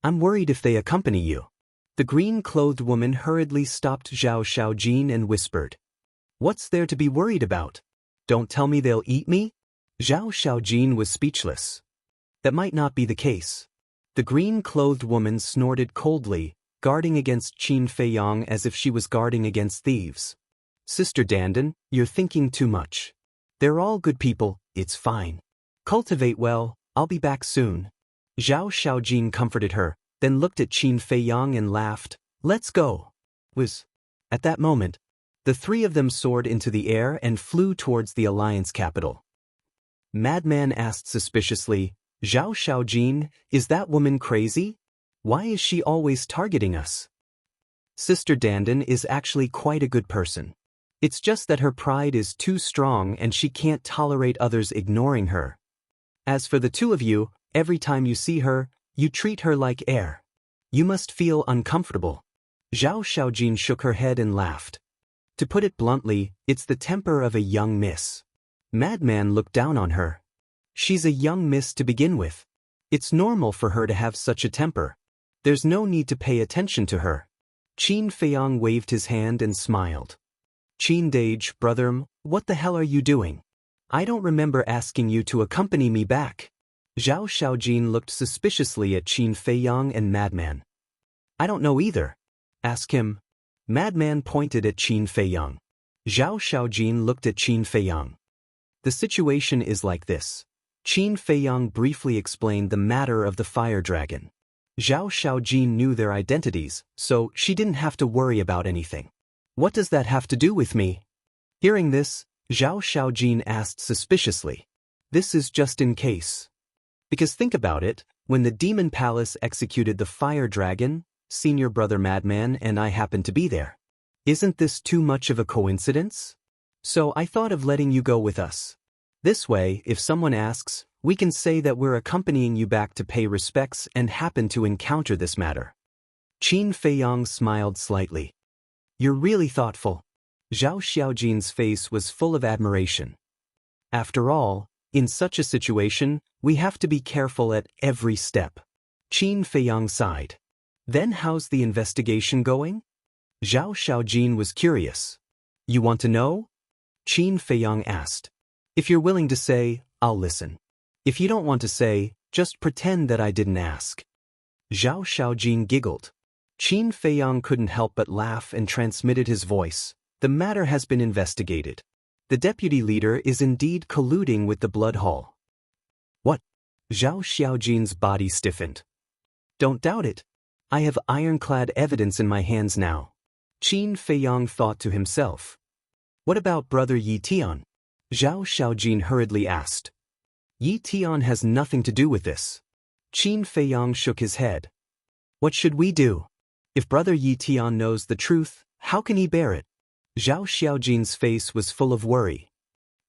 Speaker 1: I'm worried if they accompany you." The green-clothed woman hurriedly stopped Zhao Xiaojin and whispered, "What's there to be worried about? Don't tell me they'll eat me?" Zhao Xiaojin was speechless. That might not be the case. The green-clothed woman snorted coldly, guarding against Qin Feiyang as if she was guarding against thieves. "Sister Dandan, you're thinking too much. They're all good people, it's fine. Cultivate well, I'll be back soon." Zhao Xiaojin comforted her, then looked at Qin Feiyang and laughed. "Let's go." At that moment, the three of them soared into the air and flew towards the Alliance capital. Madman asked suspiciously, "Zhao Xiaojin, is that woman crazy? Why is she always targeting us?" Sister Dandan is actually quite a good person. It's just that her pride is too strong and she can't tolerate others ignoring her. As for the two of you, every time you see her, you treat her like air. You must feel uncomfortable." Zhao Xiaojin shook her head and laughed. "To put it bluntly, it's the temper of a young miss." Madman looked down on her. "She's a young miss to begin with. It's normal for her to have such a temper. There's no need to pay attention to her." Qin Feiyang waved his hand and smiled. "Qin Dage, brother, what the hell are you doing? I don't remember asking you to accompany me back." Zhao Xiaojin looked suspiciously at Qin Feiyang and Madman. "I don't know either. Ask him." Madman pointed at Qin Feiyang. Zhao Xiaojin looked at Qin Feiyang. "The situation is like this." Qin Feiyang briefly explained the matter of the fire dragon. Zhao Xiaojin knew their identities, so she didn't have to worry about anything. "What does that have to do with me?" Hearing this, Zhao Xiaojin asked suspiciously. "This is just in case. Because think about it, when the Demon Palace executed the fire dragon, senior brother Madman and I happened to be there. Isn't this too much of a coincidence? So I thought of letting you go with us. This way, if someone asks, we can say that we're accompanying you back to pay respects and happen to encounter this matter." Qin Feiyang smiled slightly. "You're really thoughtful." Zhao Xiaojin's face was full of admiration. "After all, in such a situation, we have to be careful at every step." Qin Feiyang sighed. "Then how's the investigation going?" Zhao Xiaojin was curious. "You want to know?" Qin Feiyang asked. "If you're willing to say, I'll listen. If you don't want to say, just pretend that I didn't ask." Zhao Xiaojin giggled. Qin Feiyang couldn't help but laugh and transmitted his voice. "The matter has been investigated. The deputy leader is indeed colluding with the Blood Hall." "What? Zhao Xiaojin's body stiffened. Don't doubt it. I have ironclad evidence in my hands now. Qin Feiyang thought to himself. What about brother Yi Tian? Zhao Xiaojin hurriedly asked. Yi Tian has nothing to do with this. Qin Feiyang shook his head. What should we do? If brother Yi Tian knows the truth, how can he bear it? Zhao Xiaojin's face was full of worry.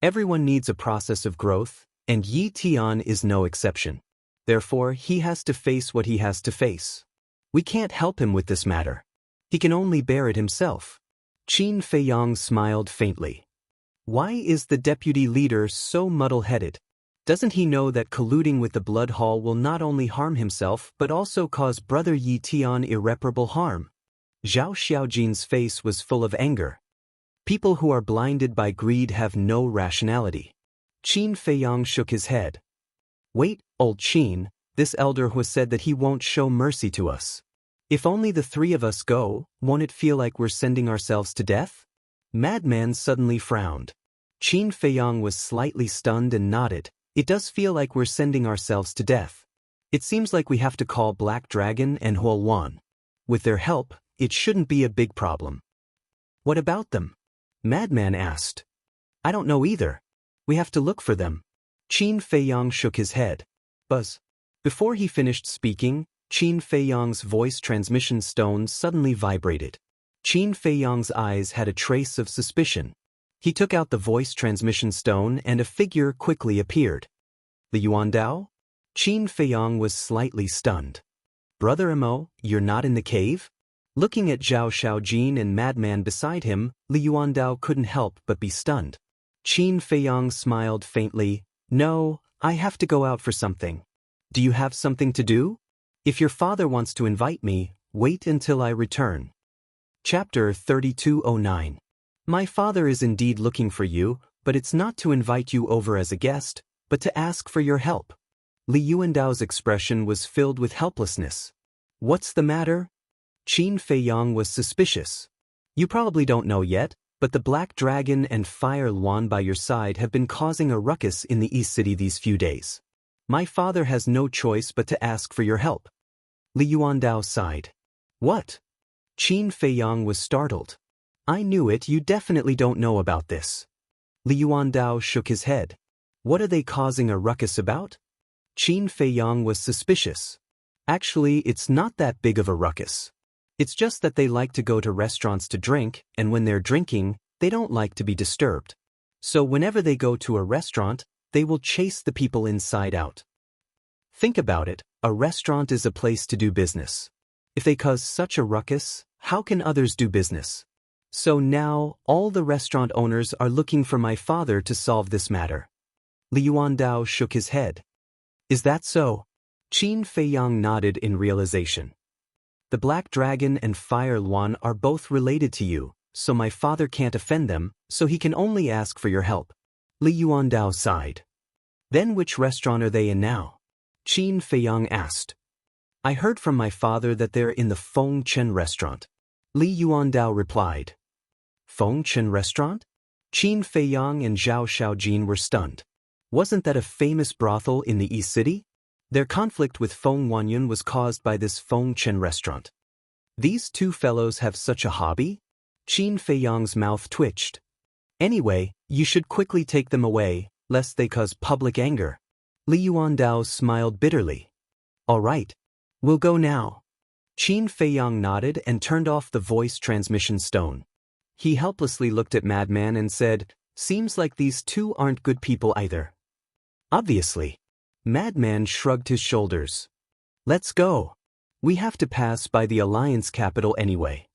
Speaker 1: Everyone needs a process of growth, and Yi Tian is no exception. Therefore, he has to face what he has to face. We can't help him with this matter. He can only bear it himself. Qin Feiyang smiled faintly. Why is the deputy leader so muddle-headed? Doesn't he know that colluding with the Blood Hall will not only harm himself but also cause brother Yi Tian irreparable harm? Zhao Xiaojin's face was full of anger. People who are blinded by greed have no rationality. Qin Feiyang shook his head. Wait, old Qin, this elder who said that he won't show mercy to us. If only the three of us go, won't it feel like we're sending ourselves to death? Madman suddenly frowned. Qin Feiyang was slightly stunned and nodded. It does feel like we're sending ourselves to death. It seems like we have to call Black Dragon and Huo Wan. With their help, it shouldn't be a big problem. What about them? Madman asked. I don't know either. We have to look for them. Qin Feiyang shook his head. Buzz. Before he finished speaking, Qin Feiyang's voice transmission stone suddenly vibrated. Qin Feiyang's eyes had a trace of suspicion. He took out the voice transmission stone and a figure quickly appeared. The Yuandao? Qin Feiyang was slightly stunned. Brother Mo, you're not in the cave? Looking at Zhao Xiaojin and Madman beside him, Li Yuandao couldn't help but be stunned. Qin Feiyang smiled faintly. No, I have to go out for something. Do you have something to do? If your father wants to invite me, wait until I return. Chapter 3209. My father is indeed looking for you, but it's not to invite you over as a guest, but to ask for your help. Li Yuandao's expression was filled with helplessness. What's the matter? Qin Feiyang was suspicious. You probably don't know yet, but the Black Dragon and Fire Luan by your side have been causing a ruckus in the East City these few days. My father has no choice but to ask for your help. Li Yuandao sighed. What? Qin Feiyang was startled. I knew it, you definitely don't know about this. Li Yuandao shook his head. What are they causing a ruckus about? Qin Feiyang was suspicious. Actually, it's not that big of a ruckus. It's just that they like to go to restaurants to drink, and when they're drinking, they don't like to be disturbed. So whenever they go to a restaurant, they will chase the people inside out. Think about it, a restaurant is a place to do business. If they cause such a ruckus, how can others do business? So now, all the restaurant owners are looking for my father to solve this matter. Li Yuandao shook his head. Is that so? Qin Feiyang nodded in realization. The Black Dragon and Fire Luan are both related to you, so my father can't offend them, so he can only ask for your help. Li Yuandao sighed. Then which restaurant are they in now? Qin Feiyang asked. I heard from my father that they're in the Feng Chen restaurant. Li Yuandao replied. Feng Chen restaurant? Qin Feiyang and Zhao Xiaojin were stunned. Wasn't that a famous brothel in the East City? Their conflict with Feng Wanyun was caused by this Feng Chen restaurant. These two fellows have such a hobby? Qin Feiyang's mouth twitched. Anyway, you should quickly take them away, lest they cause public anger. Li Yuandao smiled bitterly. All right. We'll go now. Qin Feiyang nodded and turned off the voice transmission stone. He helplessly looked at Madman and said, Seems like these two aren't good people either. Obviously. Madman shrugged his shoulders. Let's go. We have to pass by the Alliance capital anyway.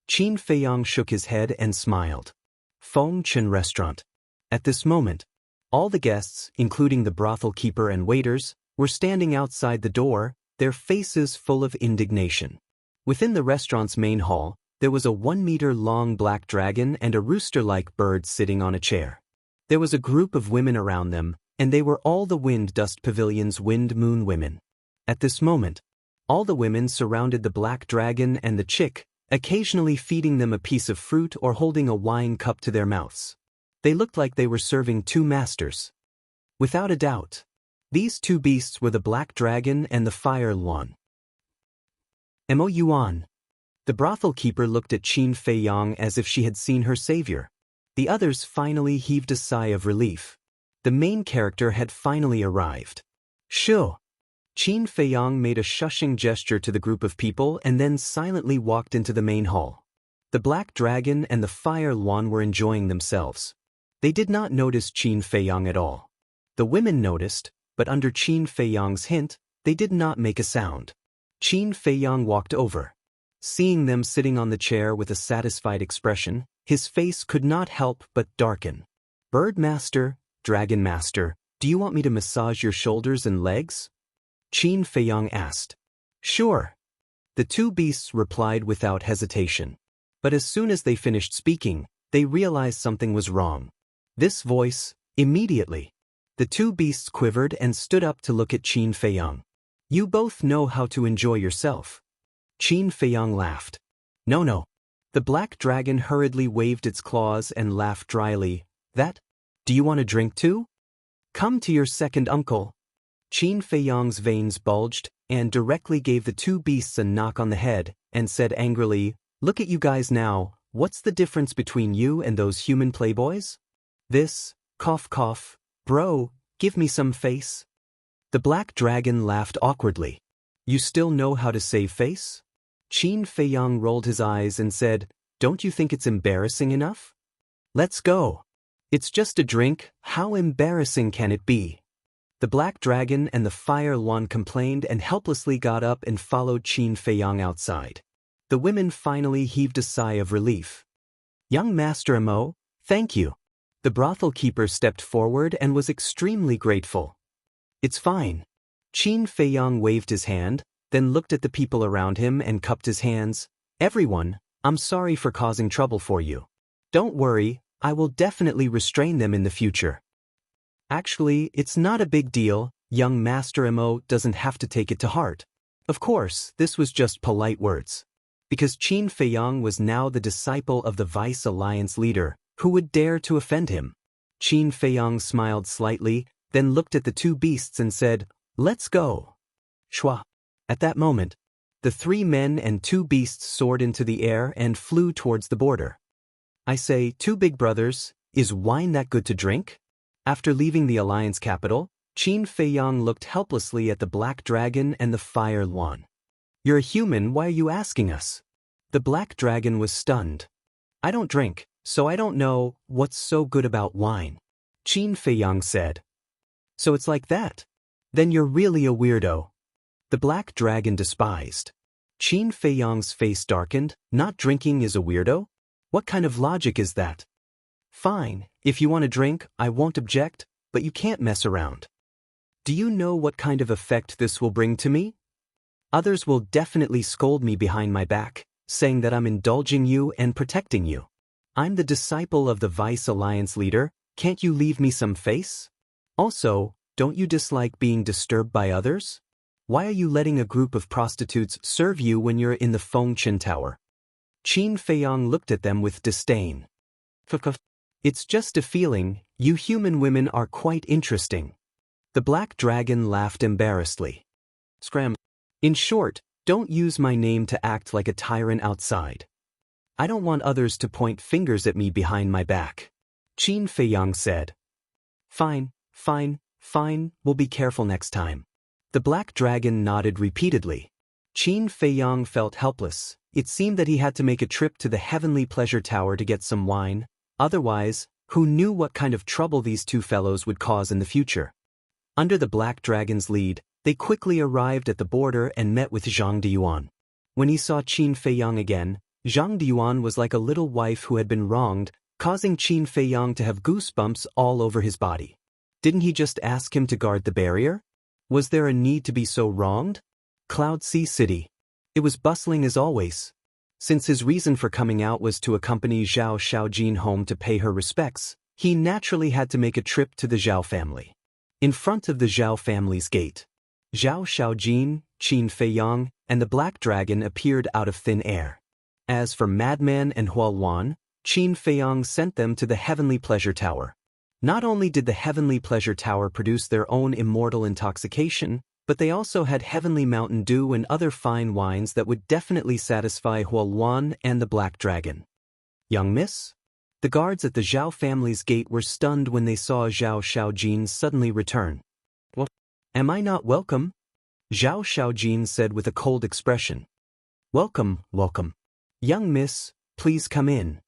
Speaker 1: Qin Feiyang shook his head and smiled. Feng Chen restaurant. At this moment, all the guests, including the brothel keeper and waiters, were standing outside the door, their faces full of indignation. Within the restaurant's main hall, there was a 1-meter-long black dragon and a rooster-like bird sitting on a chair. There was a group of women around them, and they were all the Wind Dust Pavilion's Wind Moon women. At this moment, all the women surrounded the black dragon and the chick, occasionally feeding them a piece of fruit or holding a wine cup to their mouths. They looked like they were serving two masters. Without a doubt, These two beasts were the Black Dragon and the Fire Luan. Mo Yuan. The brothel keeper looked at Qin Feiyang as if she had seen her savior. The others finally heaved a sigh of relief. The main character had finally arrived. Shoo! Qin Feiyang made a shushing gesture to the group of people and then silently walked into the main hall. The Black Dragon and the Fire Luan were enjoying themselves. They did not notice Qin Feiyang at all. The women noticed, but under Qin Feiyang's hint, they did not make a sound. Qin Feiyang walked over. Seeing them sitting on the chair with a satisfied expression, his face could not help but darken. Bird Master, Dragon Master, do you want me to massage your shoulders and legs? Qin Feiyang asked. Sure. The two beasts replied without hesitation. But as soon as they finished speaking, they realized something was wrong. This voice, immediately. The two beasts quivered and stood up to look at Qin Feiyang. You both know how to enjoy yourself. Qin Feiyang laughed. No. The Black Dragon hurriedly waved its claws and laughed dryly. That? Do you want a drink too? Come to your second uncle. Qin Feiyang's veins bulged and directly gave the two beasts a knock on the head and said angrily, Look at you guys now, what's the difference between you and those human playboys? This, cough cough, bro, give me some face. The Black Dragon laughed awkwardly. You still know how to save face? Qin Feiyang rolled his eyes and said, Don't you think it's embarrassing enough? Let's go. It's just a drink, how embarrassing can it be? The Black Dragon and the Fire Luan complained and helplessly got up and followed Qin Feiyang outside. The women finally heaved a sigh of relief. Young Master Mo, thank you. The brothel keeper stepped forward and was extremely grateful. It's fine. Qin Feiyang waved his hand, then looked at the people around him and cupped his hands. Everyone, I'm sorry for causing trouble for you. Don't worry, I will definitely restrain them in the future. Actually, it's not a big deal, young Master Mo doesn't have to take it to heart. Of course, this was just polite words. Because Qin Feiyang was now the disciple of the Vice Alliance leader, who would dare to offend him? Qin Feiyang smiled slightly, then looked at the two beasts and said, Let's go. Shua. At that moment, the three men and two beasts soared into the air and flew towards the border. I say, two big brothers, is wine that good to drink? After leaving the Alliance capital, Qin Feiyang looked helplessly at the Black Dragon and the Fire Luan. You're a human, why are you asking us? The Black Dragon was stunned. I don't drink, so I don't know what's so good about wine. Qin Feiyang said. So it's like that? Then you're really a weirdo. The Black Dragon despised. Qin Feiyang's face darkened. Not drinking is a weirdo? What kind of logic is that? Fine, if you want a drink, I won't object, but you can't mess around. Do you know what kind of effect this will bring to me? Others will definitely scold me behind my back, saying that I'm indulging you and protecting you. I'm the disciple of the Vice Alliance leader, can't you leave me some face? Also, don't you dislike being disturbed by others? Why are you letting a group of prostitutes serve you when you're in the Fengqian Tower? Qin Feiyang looked at them with disdain. It's just a feeling, you human women are quite interesting. The Black Dragon laughed embarrassedly. Scram. In short, don't use my name to act like a tyrant outside. I don't want others to point fingers at me behind my back. Qin Feiyang said. Fine, we'll be careful next time. The Black Dragon nodded repeatedly. Qin Feiyang felt helpless. It seemed that he had to make a trip to the Heavenly Pleasure Tower to get some wine. Otherwise, who knew what kind of trouble these two fellows would cause in the future? Under the Black Dragon's lead, they quickly arrived at the border and met with Zhang Diyuan. When he saw Qin Feiyang again, Zhang Diyuan was like a little wife who had been wronged, causing Qin Feiyang to have goosebumps all over his body. Didn't he just ask him to guard the barrier? Was there a need to be so wronged? Cloud Sea City. It was bustling as always. Since his reason for coming out was to accompany Zhao Xiaojin home to pay her respects, he naturally had to make a trip to the Zhao family. In front of the Zhao family's gate, Zhao Xiaojin, Qin Feiyang, and the Black Dragon appeared out of thin air. As for Madman and Hualuan, Qin Feiyang sent them to the Heavenly Pleasure Tower. Not only did the Heavenly Pleasure Tower produce their own immortal intoxication, but they also had Heavenly Mountain Dew and other fine wines that would definitely satisfy Huoluan and the Black Dragon. Young miss? The guards at the Zhao family's gate were stunned when they saw Zhao Xiaojin suddenly return. What? Am I not welcome? Zhao Xiaojin said with a cold expression. Welcome, welcome. Young miss, please come in.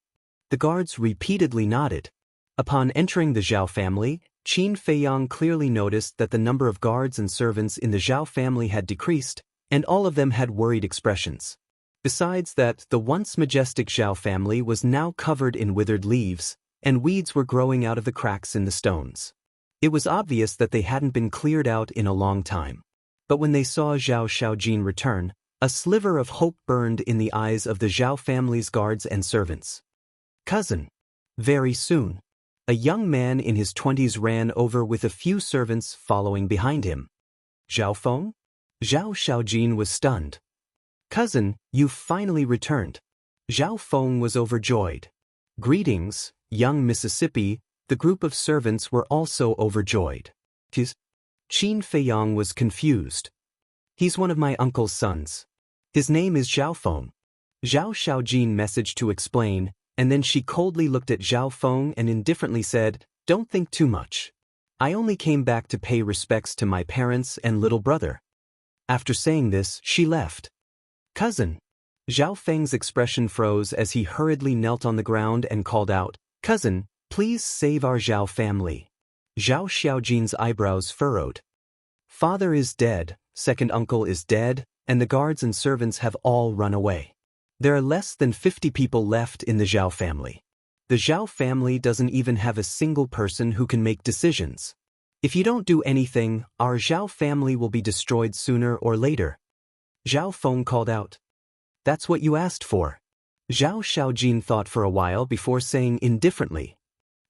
Speaker 1: The guards repeatedly nodded. Upon entering the Zhao family, Qin Feiyang clearly noticed that the number of guards and servants in the Zhao family had decreased, and all of them had worried expressions. Besides that, the once majestic Zhao family was now covered in withered leaves, and weeds were growing out of the cracks in the stones. It was obvious that they hadn't been cleared out in a long time. But when they saw Zhao Xiaojin return, a sliver of hope burned in the eyes of the Zhao family's guards and servants. Cousin. Very soon. A young man in his 20s ran over with a few servants following behind him. Zhao Feng? Zhao Xiaojin was stunned. Cousin, you've finally returned. Zhao Feng was overjoyed. Greetings, young Mississippi. The group of servants were also overjoyed. Qin Feiyang was confused. He's one of my uncle's sons. His name is Zhao Feng. Zhao Xiaojin messaged to explain, and then she coldly looked at Zhao Feng and indifferently said, Don't think too much. I only came back to pay respects to my parents and little brother. After saying this, she left. Cousin. Zhao Feng's expression froze as he hurriedly knelt on the ground and called out, Cousin, please save our Zhao family. Zhao Xiaojin's eyebrows furrowed. Father is dead, second uncle is dead, and the guards and servants have all run away. There are less than 50 people left in the Zhao family. The Zhao family doesn't even have a single person who can make decisions. If you don't do anything, our Zhao family will be destroyed sooner or later. Zhao Feng called out. That's what you asked for. Zhao Xiaojin thought for a while before saying indifferently.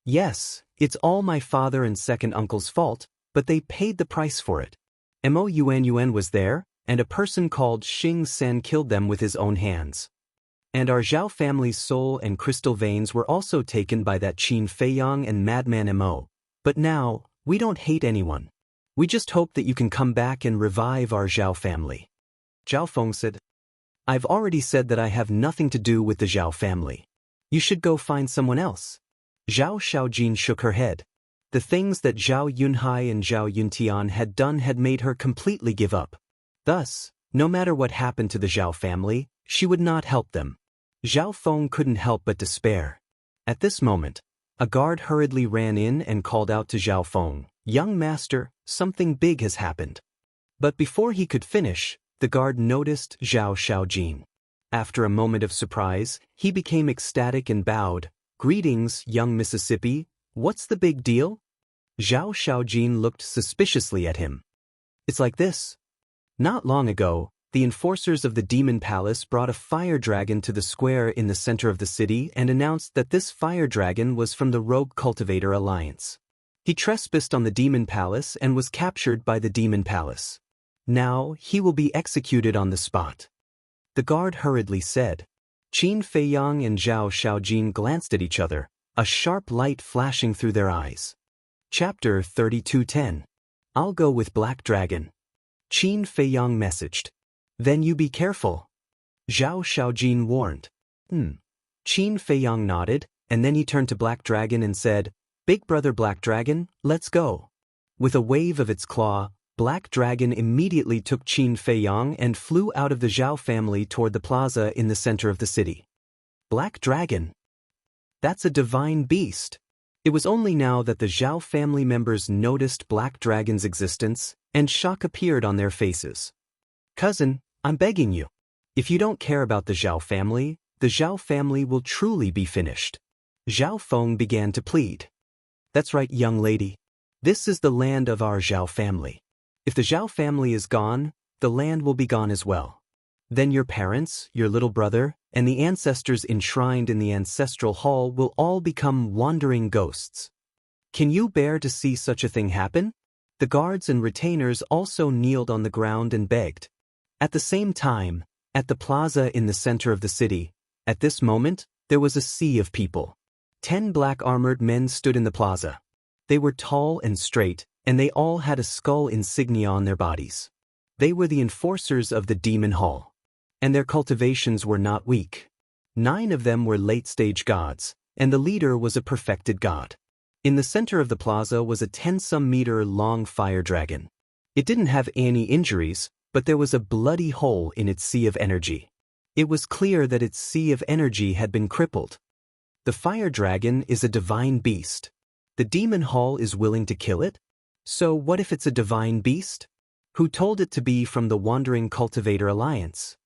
Speaker 1: Yes, it's all my father and second uncle's fault, but they paid the price for it. Mo Yuan was there, and a person called Xing Sen killed them with his own hands. And our Zhao family's soul and crystal veins were also taken by that Qin Feiyang and madman Mo. But now, we don't hate anyone. We just hope that you can come back and revive our Zhao family. Zhao Feng said, I've already said that I have nothing to do with the Zhao family. You should go find someone else. Zhao Xiaojin shook her head. The things that Zhao Yunhai and Zhao Yuntian had done had made her completely give up. Thus, no matter what happened to the Zhao family, she would not help them. Zhao Feng couldn't help but despair. At this moment, a guard hurriedly ran in and called out to Zhao Feng, Young master, something big has happened. But before he could finish, the guard noticed Zhao Xiaojin. After a moment of surprise, he became ecstatic and bowed. Greetings, young Mississippi. What's the big deal? Zhao Xiaojin looked suspiciously at him. It's like this. Not long ago, the enforcers of the Demon Palace brought a fire dragon to the square in the center of the city and announced that this fire dragon was from the Rogue Cultivator Alliance. He trespassed on the Demon Palace and was captured by the Demon Palace. Now, he will be executed on the spot. The guard hurriedly said. Qin Feiyang and Zhao Xiaojin glanced at each other, a sharp light flashing through their eyes. Chapter 32:10. I'll go with Black Dragon. Qin Feiyang messaged. Then you be careful. Zhao Xiaojin warned. Qin Feiyang nodded, and then he turned to Black Dragon and said, Big brother Black Dragon, let's go. With a wave of its claw, Black Dragon immediately took Qin Feiyang and flew out of the Zhao family toward the plaza in the center of the city. Black Dragon. That's a divine beast. It was only now that the Zhao family members noticed Black Dragon's existence, and shock appeared on their faces. Cousin, I'm begging you. If you don't care about the Zhao family will truly be finished. Zhao Feng began to plead. That's right, young lady. This is the land of our Zhao family. If the Zhao family is gone, the land will be gone as well. Then your parents, your little brother, and the ancestors enshrined in the ancestral hall will all become wandering ghosts. Can you bear to see such a thing happen? The guards and retainers also kneeled on the ground and begged. At the same time, at the plaza in the center of the city, at this moment, there was a sea of people. 10 black-armored men stood in the plaza. They were tall and straight, and they all had a skull insignia on their bodies. They were the enforcers of the demon hall. And their cultivations were not weak. 9 of them were late-stage gods, and the leader was a perfected god. In the center of the plaza was a 10-some-meter-long fire dragon. It didn't have any injuries, but there was a bloody hole in its sea of energy. It was clear that its sea of energy had been crippled. The fire dragon is a divine beast. The demon hall is willing to kill it? So what if it's a divine beast? Who told it to be from the Wandering Cultivator Alliance?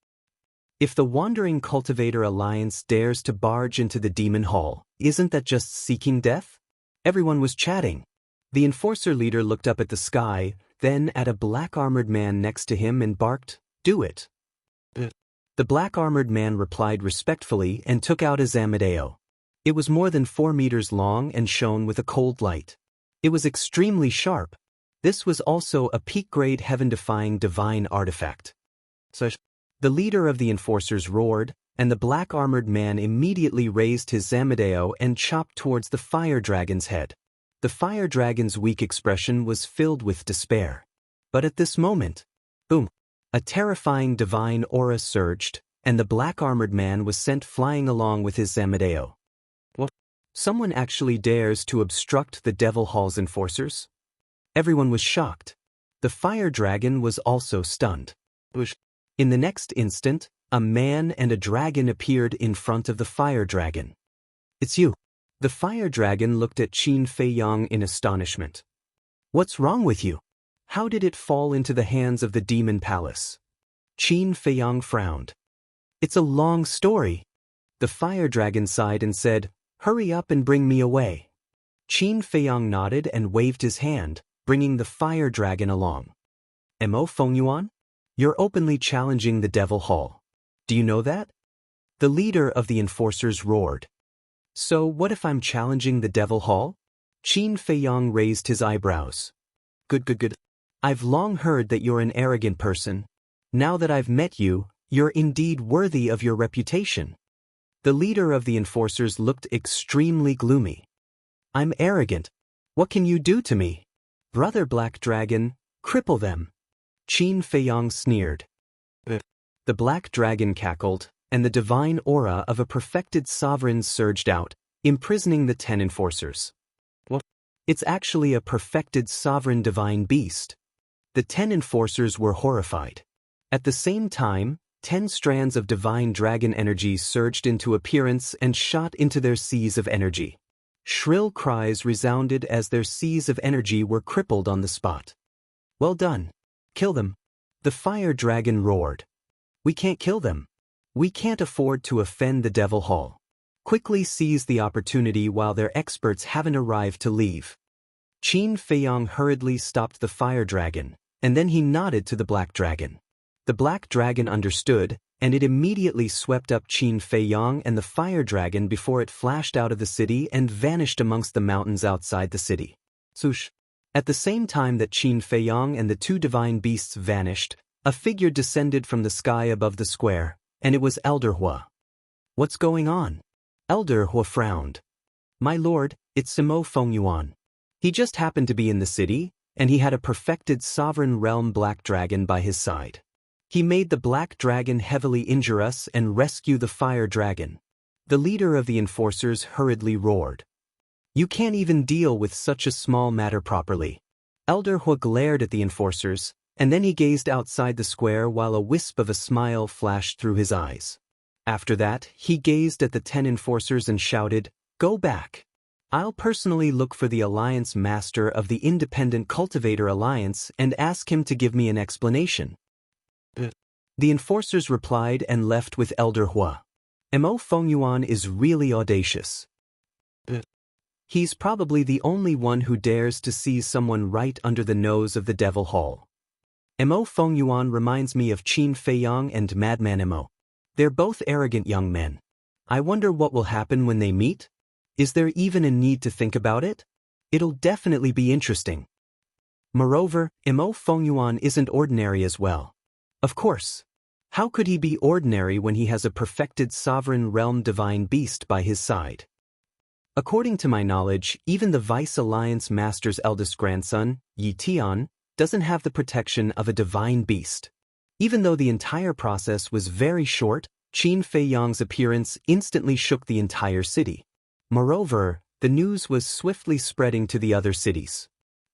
Speaker 1: If the Wandering Cultivator Alliance dares to barge into the demon hall, isn't that just seeking death? Everyone was chatting. The enforcer leader looked up at the sky, then at a black-armored man next to him and barked, "Do it." The black-armored man replied respectfully and took out a Zamadeo. It was more than 4 meters long and shone with a cold light. It was extremely sharp. This was also a peak-grade heaven-defying divine artifact. The leader of the enforcers roared, and the black-armored man immediately raised his Zamadeo and chopped towards the fire dragon's head. The fire dragon's weak expression was filled with despair. But at this moment, boom! A terrifying divine aura surged, and the black-armored man was sent flying along with his Zamadeo. What? Someone actually dares to obstruct the Devil Hall's enforcers? Everyone was shocked. The fire dragon was also stunned. In the next instant, a man and a dragon appeared in front of the fire dragon. "It's you." The fire dragon looked at Qin Feiyang in astonishment. "What's wrong with you? How did it fall into the hands of the demon palace?" Qin Feiyang frowned. "It's a long story." The fire dragon sighed and said, "Hurry up and bring me away." Qin Feiyang nodded and waved his hand, bringing the fire dragon along. "Mo Fengyuan? You're openly challenging the Devil Hall. Do you know that?" The leader of the enforcers roared. "So what if I'm challenging the Devil Hall?" Qin Feiyang raised his eyebrows. Good. I've long heard that you're an arrogant person. Now that I've met you, you're indeed worthy of your reputation." The leader of the enforcers looked extremely gloomy. "I'm arrogant. What can you do to me?" "Brother Black Dragon, cripple them." Qin Feiyang sneered. The black dragon cackled, and the divine aura of a perfected sovereign surged out, imprisoning the 10 enforcers. "What? It's actually a perfected sovereign divine beast." The 10 enforcers were horrified. At the same time, 10 strands of divine dragon energy surged into appearance and shot into their seas of energy. Shrill cries resounded as their seas of energy were crippled on the spot. "Well done. Kill them." The fire dragon roared. "We can't kill them. We can't afford to offend the Devil Hall. Quickly seize the opportunity while their experts haven't arrived to leave." Qin Feiyang hurriedly stopped the fire dragon, and then he nodded to the black dragon. The black dragon understood, and it immediately swept up Qin Feiyang and the fire dragon before it flashed out of the city and vanished amongst the mountains outside the city. Swoosh! At the same time that Qin Feiyang and the 2 divine beasts vanished, a figure descended from the sky above the square, and it was Elder Hua. "What's going on?" Elder Hua frowned. "My lord, it's Simo Fengyuan. He just happened to be in the city, and he had a perfected sovereign realm black dragon by his side. He made the black dragon heavily injure us and rescue the fire dragon." The leader of the enforcers hurriedly roared. "You can't even deal with such a small matter properly." Elder Hua glared at the enforcers, and then he gazed outside the square while a wisp of a smile flashed through his eyes. After that, he gazed at the 10 enforcers and shouted, "Go back. I'll personally look for the Alliance Master of the Independent Cultivator Alliance and ask him to give me an explanation." The enforcers replied and left with Elder Hua. Mo Fengyuan is really audacious. He's probably the only one who dares to seize someone right under the nose of the Devil Hall. Mo Fengyuan reminds me of Qin Feiyang and Madman Mo. They're both arrogant young men. I wonder what will happen when they meet? Is there even a need to think about it? It'll definitely be interesting. Moreover, Mo Fengyuan isn't ordinary as well. Of course. How could he be ordinary when he has a perfected sovereign realm divine beast by his side? According to my knowledge, even the Vice Alliance Master's eldest grandson, Yi Tian, doesn't have the protection of a divine beast. Even though the entire process was very short, Qin Feiyang's appearance instantly shook the entire city. Moreover, the news was swiftly spreading to the other cities.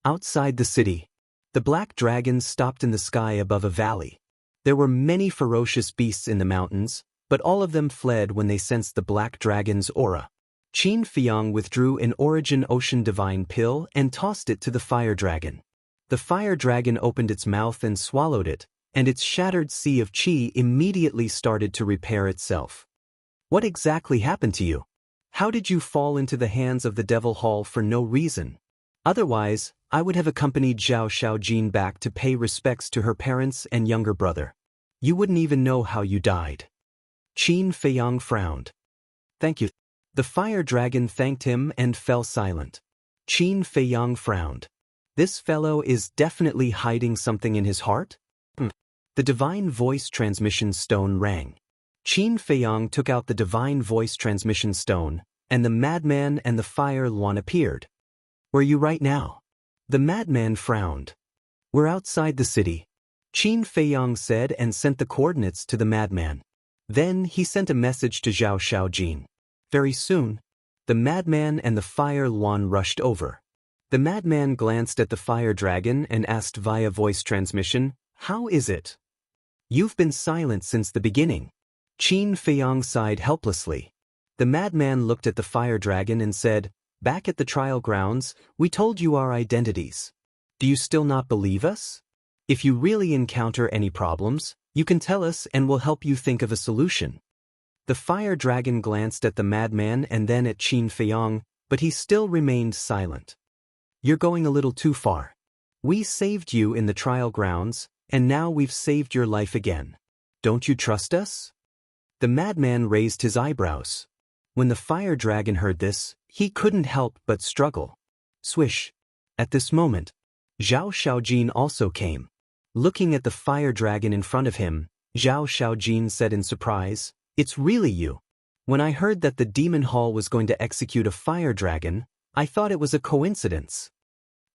Speaker 1: Outside the city, the black dragons stopped in the sky above a valley. There were many ferocious beasts in the mountains, but all of them fled when they sensed the black dragon's aura. Qin Feiyang withdrew an Origin Ocean Divine Pill and tossed it to the fire dragon. The fire dragon opened its mouth and swallowed it, and its shattered sea of qi immediately started to repair itself. What exactly happened to you? How did you fall into the hands of the Devil Hall for no reason? Otherwise, I would have accompanied Zhao Xiaojin back to pay respects to her parents and younger brother. You wouldn't even know how you died. Qin Feiyang frowned. Thank you. The fire dragon thanked him and fell silent. Qin Feiyang frowned. This fellow is definitely hiding something in his heart? The divine voice transmission stone rang. Qin Feiyang took out the divine voice transmission stone, and the madman and the fire luan appeared. Where are you right now? The madman frowned. We're outside the city. Qin Feiyang said and sent the coordinates to the madman. Then he sent a message to Zhao Xiaojin. Very soon, the madman and the fire luan rushed over. The madman glanced at the fire dragon and asked via voice transmission, "How is it? You've been silent since the beginning." Qin Feiyang sighed helplessly. The madman looked at the fire dragon and said, "Back at the trial grounds, we told you our identities. Do you still not believe us? If you really encounter any problems, you can tell us and we'll help you think of a solution." The fire dragon glanced at the madman and then at Qin Feiyang, but he still remained silent. "You're going a little too far. We saved you in the trial grounds, and now we've saved your life again. Don't you trust us?" The madman raised his eyebrows. When the fire dragon heard this, he couldn't help but struggle. Swish. At this moment, Zhao Xiaojin also came. Looking at the fire dragon in front of him, Zhao Xiaojin said in surprise, "It's really you. When I heard that the demon hall was going to execute a fire dragon, I thought it was a coincidence."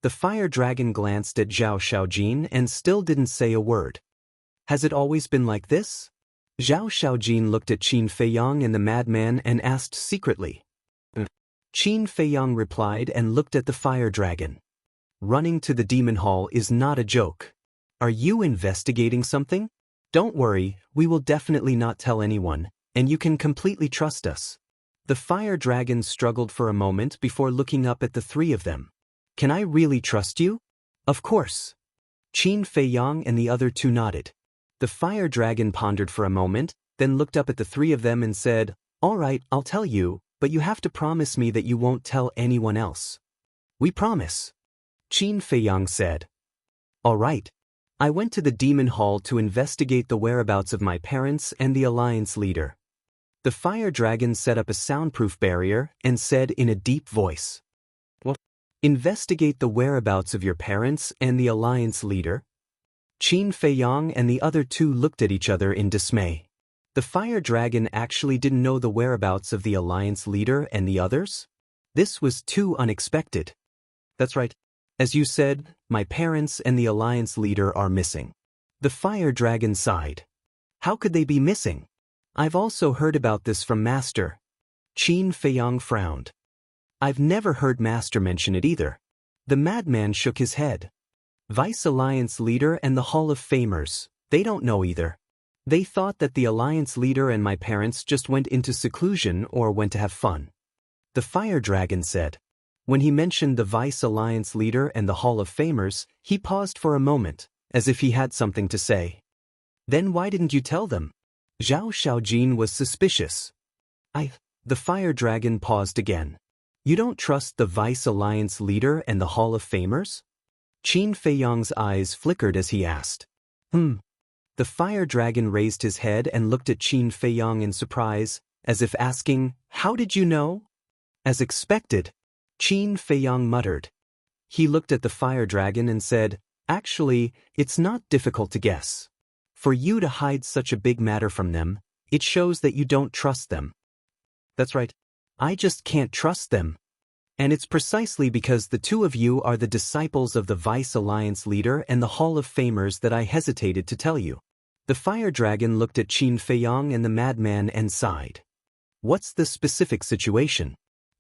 Speaker 1: The fire dragon glanced at Zhao Xiaojin and still didn't say a word. "Has it always been like this?" Zhao Xiaojin looked at Qin Feiyang and the madman and asked secretly. Qin Feiyang replied and looked at the fire dragon. "Running to the demon hall is not a joke. Are you investigating something? Don't worry, we will definitely not tell anyone, and you can completely trust us." The fire dragon struggled for a moment before looking up at the three of them. "Can I really trust you?" "Of course." Qin Feiyang and the other two nodded. The fire dragon pondered for a moment, then looked up at the three of them and said, "All right, I'll tell you, but you have to promise me that you won't tell anyone else." "We promise," Qin Feiyang said. "All right. I went to the demon hall to investigate the whereabouts of my parents and the alliance leader." The fire dragon set up a soundproof barrier and said in a deep voice, "What? Investigate the whereabouts of your parents and the alliance leader?" Qin Feiyang and the other two looked at each other in dismay. The fire dragon actually didn't know the whereabouts of the alliance leader and the others? This was too unexpected. "That's right. As you said, my parents and the alliance leader are missing." The fire dragon sighed. "How could they be missing? I've also heard about this from Master." Qin Feiyang frowned. "I've never heard Master mention it either." The madman shook his head. "Vice Alliance leader and the Hall of Famers, they don't know either. They thought that the alliance leader and my parents just went into seclusion or went to have fun." The fire dragon said. When he mentioned the Vice Alliance leader and the Hall of Famers, he paused for a moment, as if he had something to say. "Then why didn't you tell them?" Zhao Xiaojin was suspicious. The fire dragon paused again. "You don't trust the Vice Alliance leader and the Hall of Famers?" Qin Feiyang's eyes flickered as he asked. The fire dragon raised his head and looked at Qin Feiyang in surprise, as if asking, "How did you know?" As expected, Qin Feiyang muttered. He looked at the fire dragon and said, "Actually, it's not difficult to guess. For you to hide such a big matter from them, it shows that you don't trust them." "That's right. I just can't trust them. And it's precisely because the two of you are the disciples of the Vice Alliance leader and the Hall of Famers that I hesitated to tell you. The fire dragon looked at Qin Feiyang and the madman and sighed. What's the specific situation?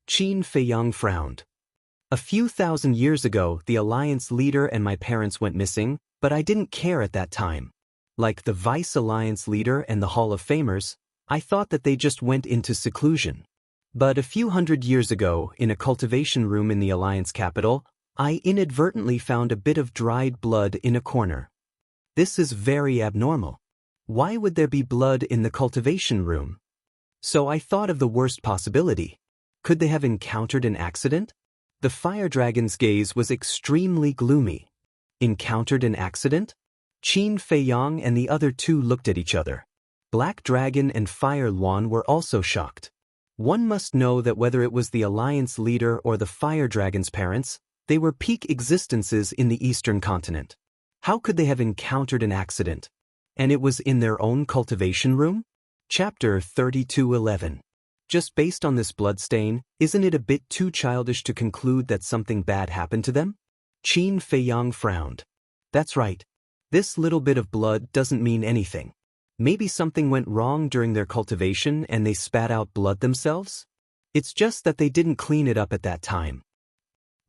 Speaker 1: Qin Feiyang frowned. A few thousand years ago, the Alliance leader and my parents went missing, but I didn't care at that time. Like the Vice Alliance leader and the Hall of Famers, I thought that they just went into seclusion. But a few hundred years ago, in a cultivation room in the Alliance capital, I inadvertently found a bit of dried blood in a corner. This is very abnormal. Why would there be blood in the cultivation room? So I thought of the worst possibility. Could they have encountered an accident? The fire dragon's gaze was extremely gloomy. Encountered an accident? Qin Feiyang and the other two looked at each other. Black Dragon and Fire Luan were also shocked. One must know that whether it was the Alliance leader or the Fire Dragon's parents, they were peak existences in the Eastern continent. How could they have encountered an accident? And it was in their own cultivation room? Chapter 32:11. Just based on this bloodstain, isn't it a bit too childish to conclude that something bad happened to them? Qin Feiyang frowned. That's right. This little bit of blood doesn't mean anything. Maybe something went wrong during their cultivation and they spat out blood themselves? It's just that they didn't clean it up at that time.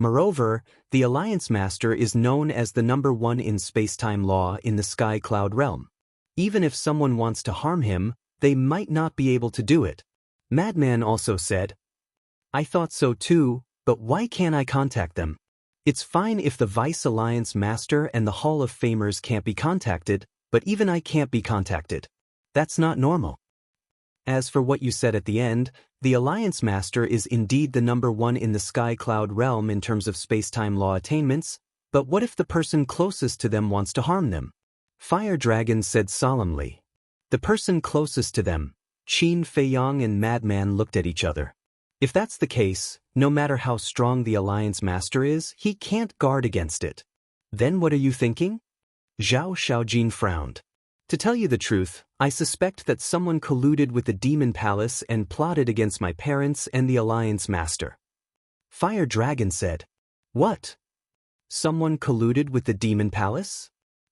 Speaker 1: Moreover, the Alliance Master is known as the #1 in space-time law in the Sky Cloud realm. Even if someone wants to harm him, they might not be able to do it. Madman also said, I thought so too, but why can't I contact them? It's fine if the Vice Alliance Master and the Hall of Famers can't be contacted, but even I can't be contacted. That's not normal. As for what you said at the end, the Alliance Master is indeed the #1 in the Sky Cloud realm in terms of space-time law attainments, but what if the person closest to them wants to harm them? Fire Dragon said solemnly. The person closest to them. Qin Feiyang and Madman looked at each other. If that's the case, no matter how strong the Alliance Master is, he can't guard against it. Then what are you thinking? Zhao Xiaojin frowned. To tell you the truth, I suspect that someone colluded with the Demon Palace and plotted against my parents and the Alliance Master. Fire Dragon said. What? Someone colluded with the Demon Palace?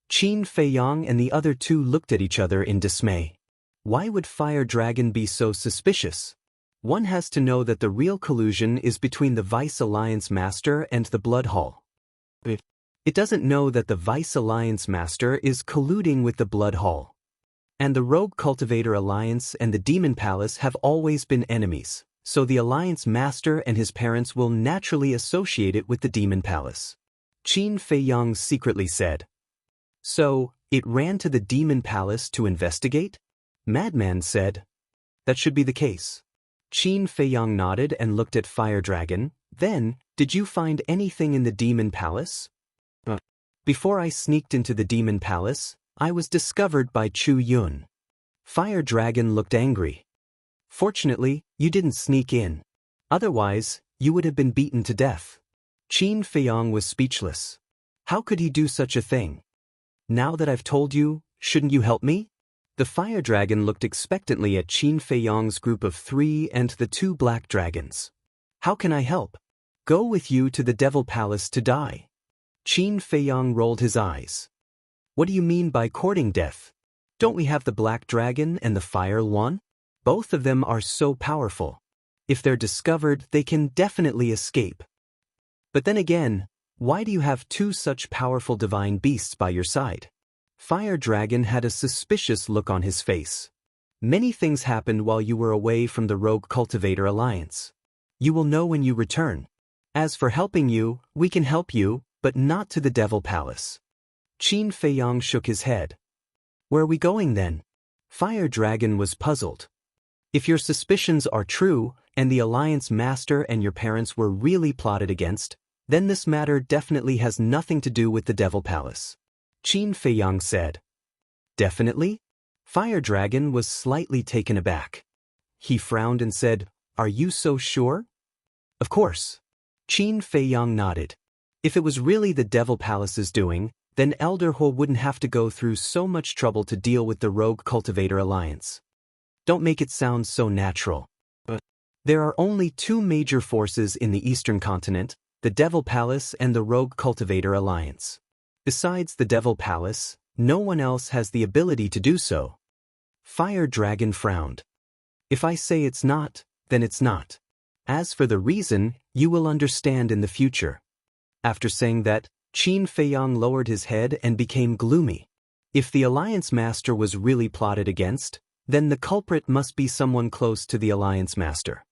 Speaker 1: Qin Feiyang and the other two looked at each other in dismay. Why would Fire Dragon be so suspicious? One has to know that the real collusion is between the Vice Alliance Master and the Blood Hall. It doesn't know that the Vice Alliance Master is colluding with the Blood Hall. And the Rogue Cultivator Alliance and the Demon Palace have always been enemies, so the Alliance Master and his parents will naturally associate it with the Demon Palace. Qin Feiyang secretly said. So, it ran to the Demon Palace to investigate? Madman said. That should be the case. Qin Feiyang nodded and looked at Fire Dragon. Then, did you find anything in the Demon Palace? Before I sneaked into the Demon Palace, I was discovered by Chu Yun. Fire Dragon looked angry. Fortunately, you didn't sneak in. Otherwise, you would have been beaten to death. Qin Feiyang was speechless. How could he do such a thing? Now that I've told you, shouldn't you help me? The Fire Dragon looked expectantly at Qin Feiyang's group of 3 and the 2 black dragons. How can I help? Go with you to the Devil Palace to die. Qin Feiyang rolled his eyes. What do you mean by courting death? Don't we have the Black Dragon and the Fire Luan? Both of them are so powerful. If they're discovered, they can definitely escape. But then again, why do you have 2 such powerful divine beasts by your side? Fire Dragon had a suspicious look on his face. Many things happened while you were away from the Rogue Cultivator Alliance. You will know when you return. As for helping you, we can help you, but not to the Devil Palace. Qin Feiyang shook his head. Where are we going then? Fire Dragon was puzzled. If your suspicions are true, and the Alliance Master and your parents were really plotted against, then this matter definitely has nothing to do with the Devil Palace. Qin Feiyang said. Definitely? Fire Dragon was slightly taken aback. He frowned and said, Are you so sure? Of course. Qin Feiyang nodded. If it was really the Devil Palace's doing, then Elder Ho wouldn't have to go through so much trouble to deal with the Rogue Cultivator Alliance. Don't make it sound so natural. There are only two major forces in the Eastern continent, the Devil Palace and the Rogue Cultivator Alliance. Besides the Devil Palace, no one else has the ability to do so. Fire Dragon frowned. If I say it's not, then it's not. As for the reason, you will understand in the future. After saying that, Qin Feiyang lowered his head and became gloomy. If the Alliance Master was really plotted against, then the culprit must be someone close to the Alliance Master.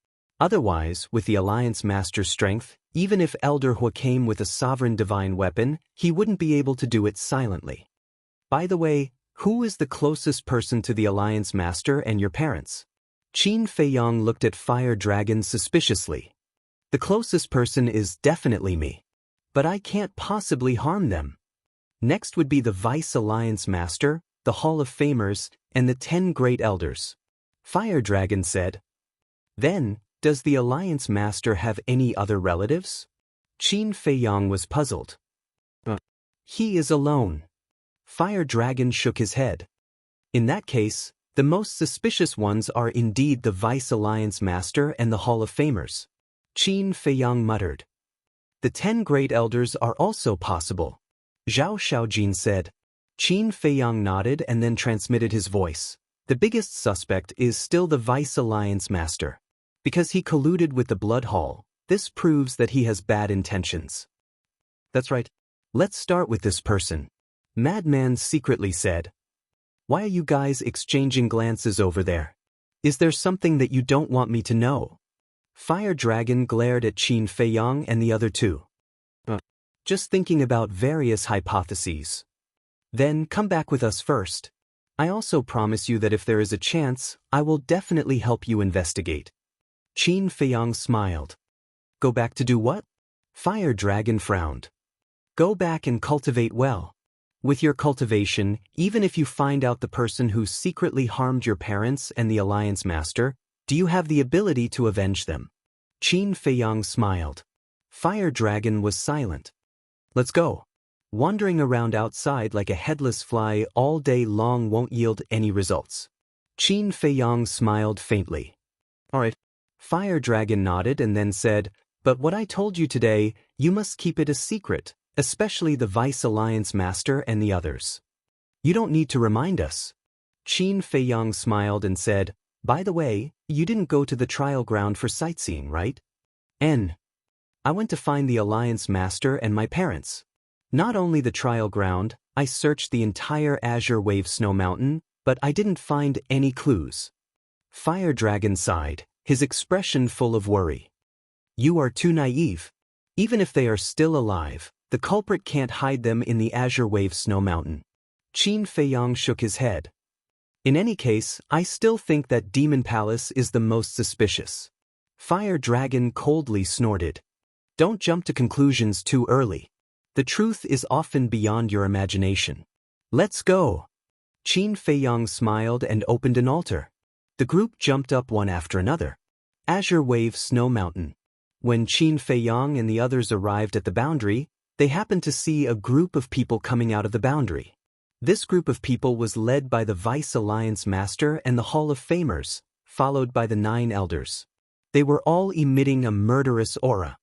Speaker 1: Otherwise, with the Alliance Master's strength, even if Elder Hua came with a sovereign divine weapon, he wouldn't be able to do it silently. By the way, who is the closest person to the Alliance Master and your parents? Qin Feiyang looked at Fire Dragon suspiciously. The closest person is definitely me. But I can't possibly harm them. Next would be the Vice Alliance Master, the Hall of Famers, and the 10 Great Elders. Fire Dragon said. Then, does the Alliance Master have any other relatives? Qin Feiyang was puzzled. He is alone. Fire Dragon shook his head. In that case, the most suspicious ones are indeed the Vice Alliance Master and the Hall of Famers. Qin Feiyang muttered. The 10 Great Elders are also possible. Zhao Xiaojin said. Qin Feiyang nodded and then transmitted his voice. The biggest suspect is still the Vice Alliance Master. Because he colluded with the Blood Hall, this proves that he has bad intentions. That's right. Let's start with this person. Madman secretly said. Why are you guys exchanging glances over there? Is there something that you don't want me to know? Fire Dragon glared at Qin Feiyang and the other two. Just thinking about various hypotheses. Then come back with us first. I also promise you that if there is a chance, I will definitely help you investigate. Qin Feiyang smiled. Go back to do what? Fire Dragon frowned. Go back and cultivate well. With your cultivation, even if you find out the person who secretly harmed your parents and the Alliance Master, do you have the ability to avenge them? Qin Feiyang smiled. Fire Dragon was silent. Let's go. Wandering around outside like a headless fly all day long won't yield any results. Qin Feiyang smiled faintly. All right. Fire Dragon nodded and then said, but what I told you today, you must keep it a secret, especially the Vice Alliance Master and the others. You don't need to remind us. Qin Feiyang smiled and said, by the way, you didn't go to the trial ground for sightseeing, right? I went to find the Alliance Master and my parents. Not only the trial ground, I searched the entire Azure Wave Snow Mountain, but I didn't find any clues. Fire Dragon sighed, his expression full of worry. You are too naive. Even if they are still alive, the culprit can't hide them in the Azure Wave Snow Mountain. Qin Feiyang shook his head. In any case, I still think that Demon Palace is the most suspicious. Fire Dragon coldly snorted. Don't jump to conclusions too early. The truth is often beyond your imagination. Let's go. Qin Feiyang smiled and opened an altar. The group jumped up one after another. Azure Wave Snow Mountain. When Qin Feiyang and the others arrived at the boundary, they happened to see a group of people coming out of the boundary. This group of people was led by the Vice Alliance Master and the Hall of Famers, followed by the 9 Elders. They were all emitting a murderous aura.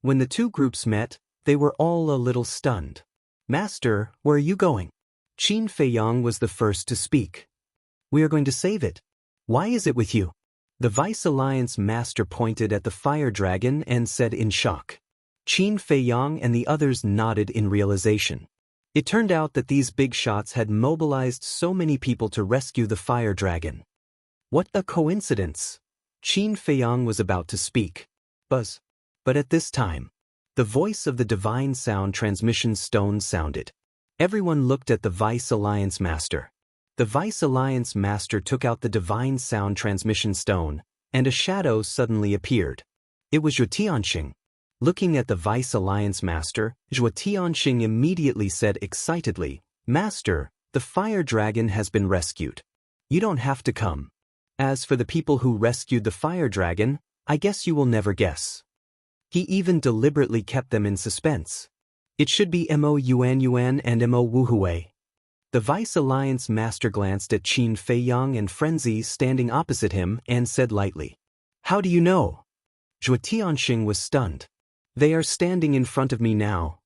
Speaker 1: When the two groups met, they were all a little stunned. Master, where are you going? Qin Feiyang was the first to speak. We are going to save it. Why is it with you? The Vice Alliance Master pointed at the Fire Dragon and said in shock. Qin Feiyang and the others nodded in realization. It turned out that these big shots had mobilized so many people to rescue the Fire Dragon. What a coincidence! Qin Feiyang was about to speak. Buzz. But at this time, the voice of the Divine Sound Transmission Stone sounded. Everyone looked at the Vice Alliance Master. The Vice Alliance Master took out the Divine Sound Transmission Stone, and a shadow suddenly appeared. It was Zhuo Tianxing. Looking at the Vice Alliance Master, Zhuo Tianxing immediately said excitedly, Master, the Fire Dragon has been rescued. You don't have to come. As for the people who rescued the Fire Dragon, I guess you will never guess. He even deliberately kept them in suspense. It should be Mo Yuan Yuan and Mo Wuhui. The Vice Alliance Master glanced at Qin Feiyang and Frenzy standing opposite him and said lightly, How do you know? Zhuo Tianxing was stunned. They are standing in front of me now.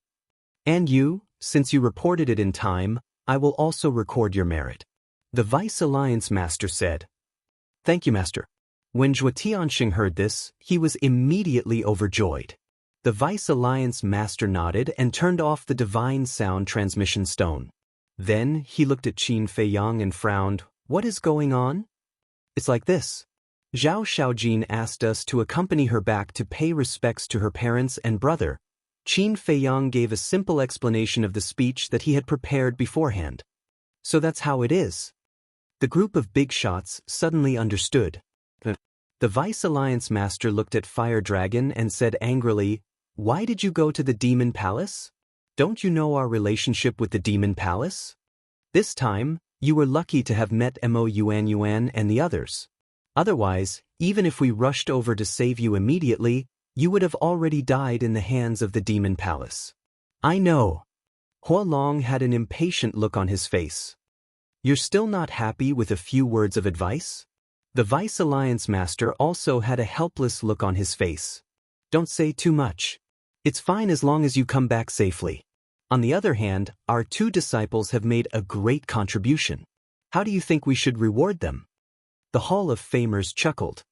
Speaker 1: And you, since you reported it in time, I will also record your merit. The Vice Alliance Master said. Thank you, Master. When Zhuo Tianxing heard this, he was immediately overjoyed. The Vice Alliance Master nodded and turned off the divine sound transmission stone. Then he looked at Qin Feiyang and frowned. What is going on? It's like this. Zhao Xiaojin asked us to accompany her back to pay respects to her parents and brother. Qin Feiyang gave a simple explanation of the speech that he had prepared beforehand. So that's how it is. The group of big shots suddenly understood. The Vice Alliance Master looked at Fire Dragon and said angrily, Why did you go to the Demon Palace? Don't you know our relationship with the Demon Palace? This time, you were lucky to have met Mo Yuan and the others. Otherwise, even if we rushed over to save you immediately, you would have already died in the hands of the Demon Palace. I know. Hua Long had an impatient look on his face. You're still not happy with a few words of advice? The Vice Alliance Master also had a helpless look on his face. Don't say too much. It's fine as long as you come back safely. On the other hand, our two disciples have made a great contribution. How do you think we should reward them? The Hall of Famers chuckled.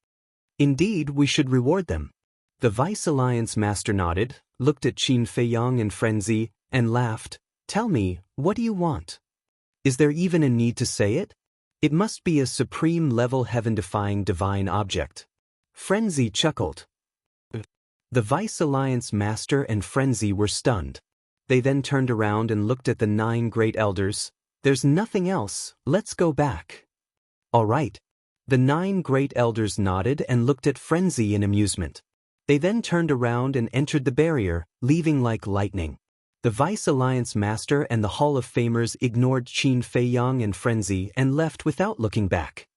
Speaker 1: Indeed, we should reward them. The Vice Alliance Master nodded, looked at Qin Feiyang and Frenzy, and laughed. Tell me, what do you want? Is there even a need to say it? It must be a supreme-level heaven-defying divine object. Frenzy chuckled. The Vice Alliance Master and Frenzy were stunned. They then turned around and looked at the 9 great elders. There's nothing else, let's go back. All right. The 9 great elders nodded and looked at Frenzy in amusement. They then turned around and entered the barrier, leaving like lightning. The Vice Alliance Master and the Hall of Famers ignored Qin Feiyang and Frenzy and left without looking back.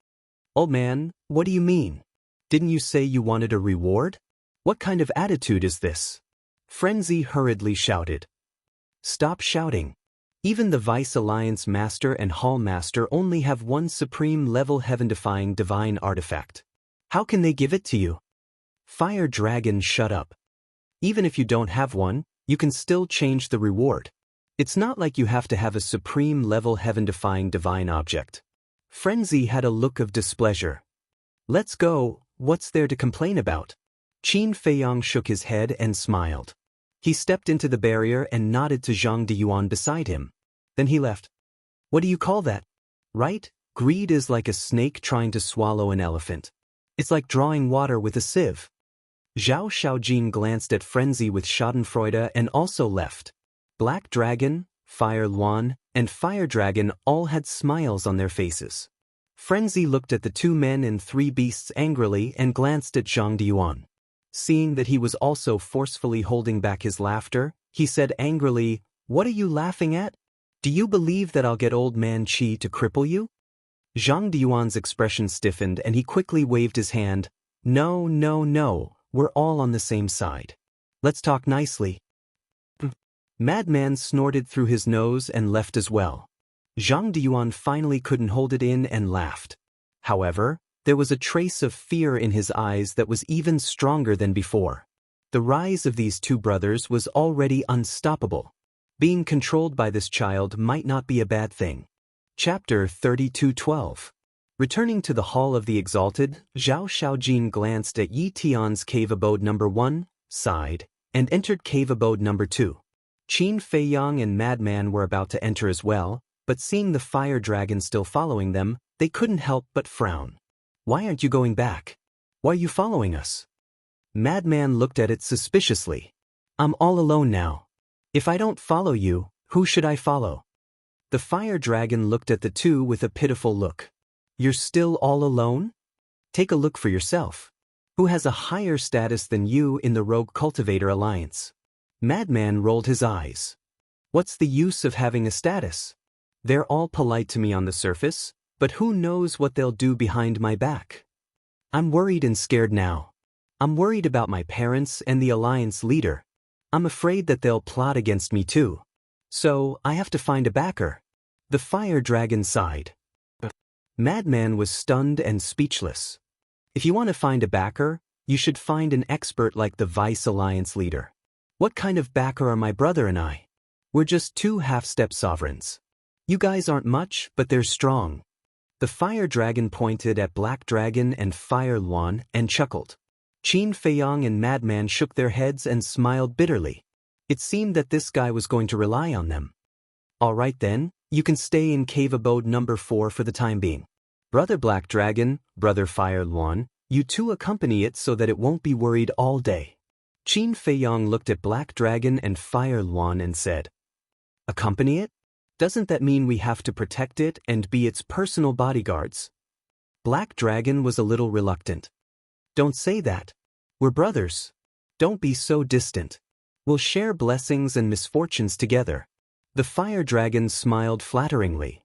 Speaker 1: Old man, what do you mean? Didn't you say you wanted a reward? What kind of attitude is this? Frenzy hurriedly shouted. Stop shouting. Even the Vice Alliance Master and Hall Master only have one supreme-level heaven-defying divine artifact. How can they give it to you? Fire Dragon, shut up. Even if you don't have one, you can still change the reward. It's not like you have to have a supreme-level heaven-defying divine object. Frenzy had a look of displeasure. Let's go, what's there to complain about? Qin Feiyang shook his head and smiled. He stepped into the barrier and nodded to Zhang Diyuan beside him. Then he left. What do you call that? Right? Greed is like a snake trying to swallow an elephant. It's like drawing water with a sieve. Zhao Xiaojin glanced at Frenzy with schadenfreude and also left. Black Dragon, Fire Luan, and Fire Dragon all had smiles on their faces. Frenzy looked at the 2 men and 3 beasts angrily and glanced at Zhang Diyuan. Seeing that he was also forcefully holding back his laughter, he said angrily, What are you laughing at? Do you believe that I'll get Old Man Qi to cripple you? Zhang Diyuan's expression stiffened and he quickly waved his hand. No, no, no, we're all on the same side. Let's talk nicely. Madman snorted through his nose and left as well. Zhang Diyuan finally couldn't hold it in and laughed. However, there was a trace of fear in his eyes that was even stronger than before. The rise of these 2 brothers was already unstoppable. Being controlled by this child might not be a bad thing. Chapter 32:12. Returning to the Hall of the Exalted, Zhao Xiaojin glanced at Yi Tian's cave abode number 1, sighed, and entered cave abode number 2. Qin Feiyang and Madman were about to enter as well, but seeing the Fire Dragon still following them, they couldn't help but frown. Why aren't you going back? Why are you following us? Madman looked at it suspiciously. I'm all alone now. If I don't follow you, who should I follow? The Fire Dragon looked at the 2 with a pitiful look. You're still all alone? Take a look for yourself. Who has a higher status than you in the Rogue Cultivator Alliance? Madman rolled his eyes. What's the use of having a status? They're all polite to me on the surface, but who knows what they'll do behind my back? I'm worried and scared now. I'm worried about my parents and the Alliance leader. I'm afraid that they'll plot against me too. So, I have to find a backer. The Fire Dragon sighed. Madman was stunned and speechless. If you want to find a backer, you should find an expert like the Vice Alliance leader. What kind of backer are my brother and I? We're just two half-step sovereigns. You guys aren't much, but they're strong. The fire dragon pointed at Black Dragon and Fire Luan and chuckled. Qin Feiyang and Madman shook their heads and smiled bitterly. It seemed that this guy was going to rely on them. All right then, you can stay in cave abode number 4 for the time being. Brother Black Dragon, Brother Fire Luan, you two accompany it so that it won't be worried all day. Qin Feiyang looked at Black Dragon and Fire Luan and said, Accompany it? Doesn't that mean we have to protect it and be its personal bodyguards? Black Dragon was a little reluctant. Don't say that. We're brothers. Don't be so distant. We'll share blessings and misfortunes together. The Fire Dragon smiled flatteringly.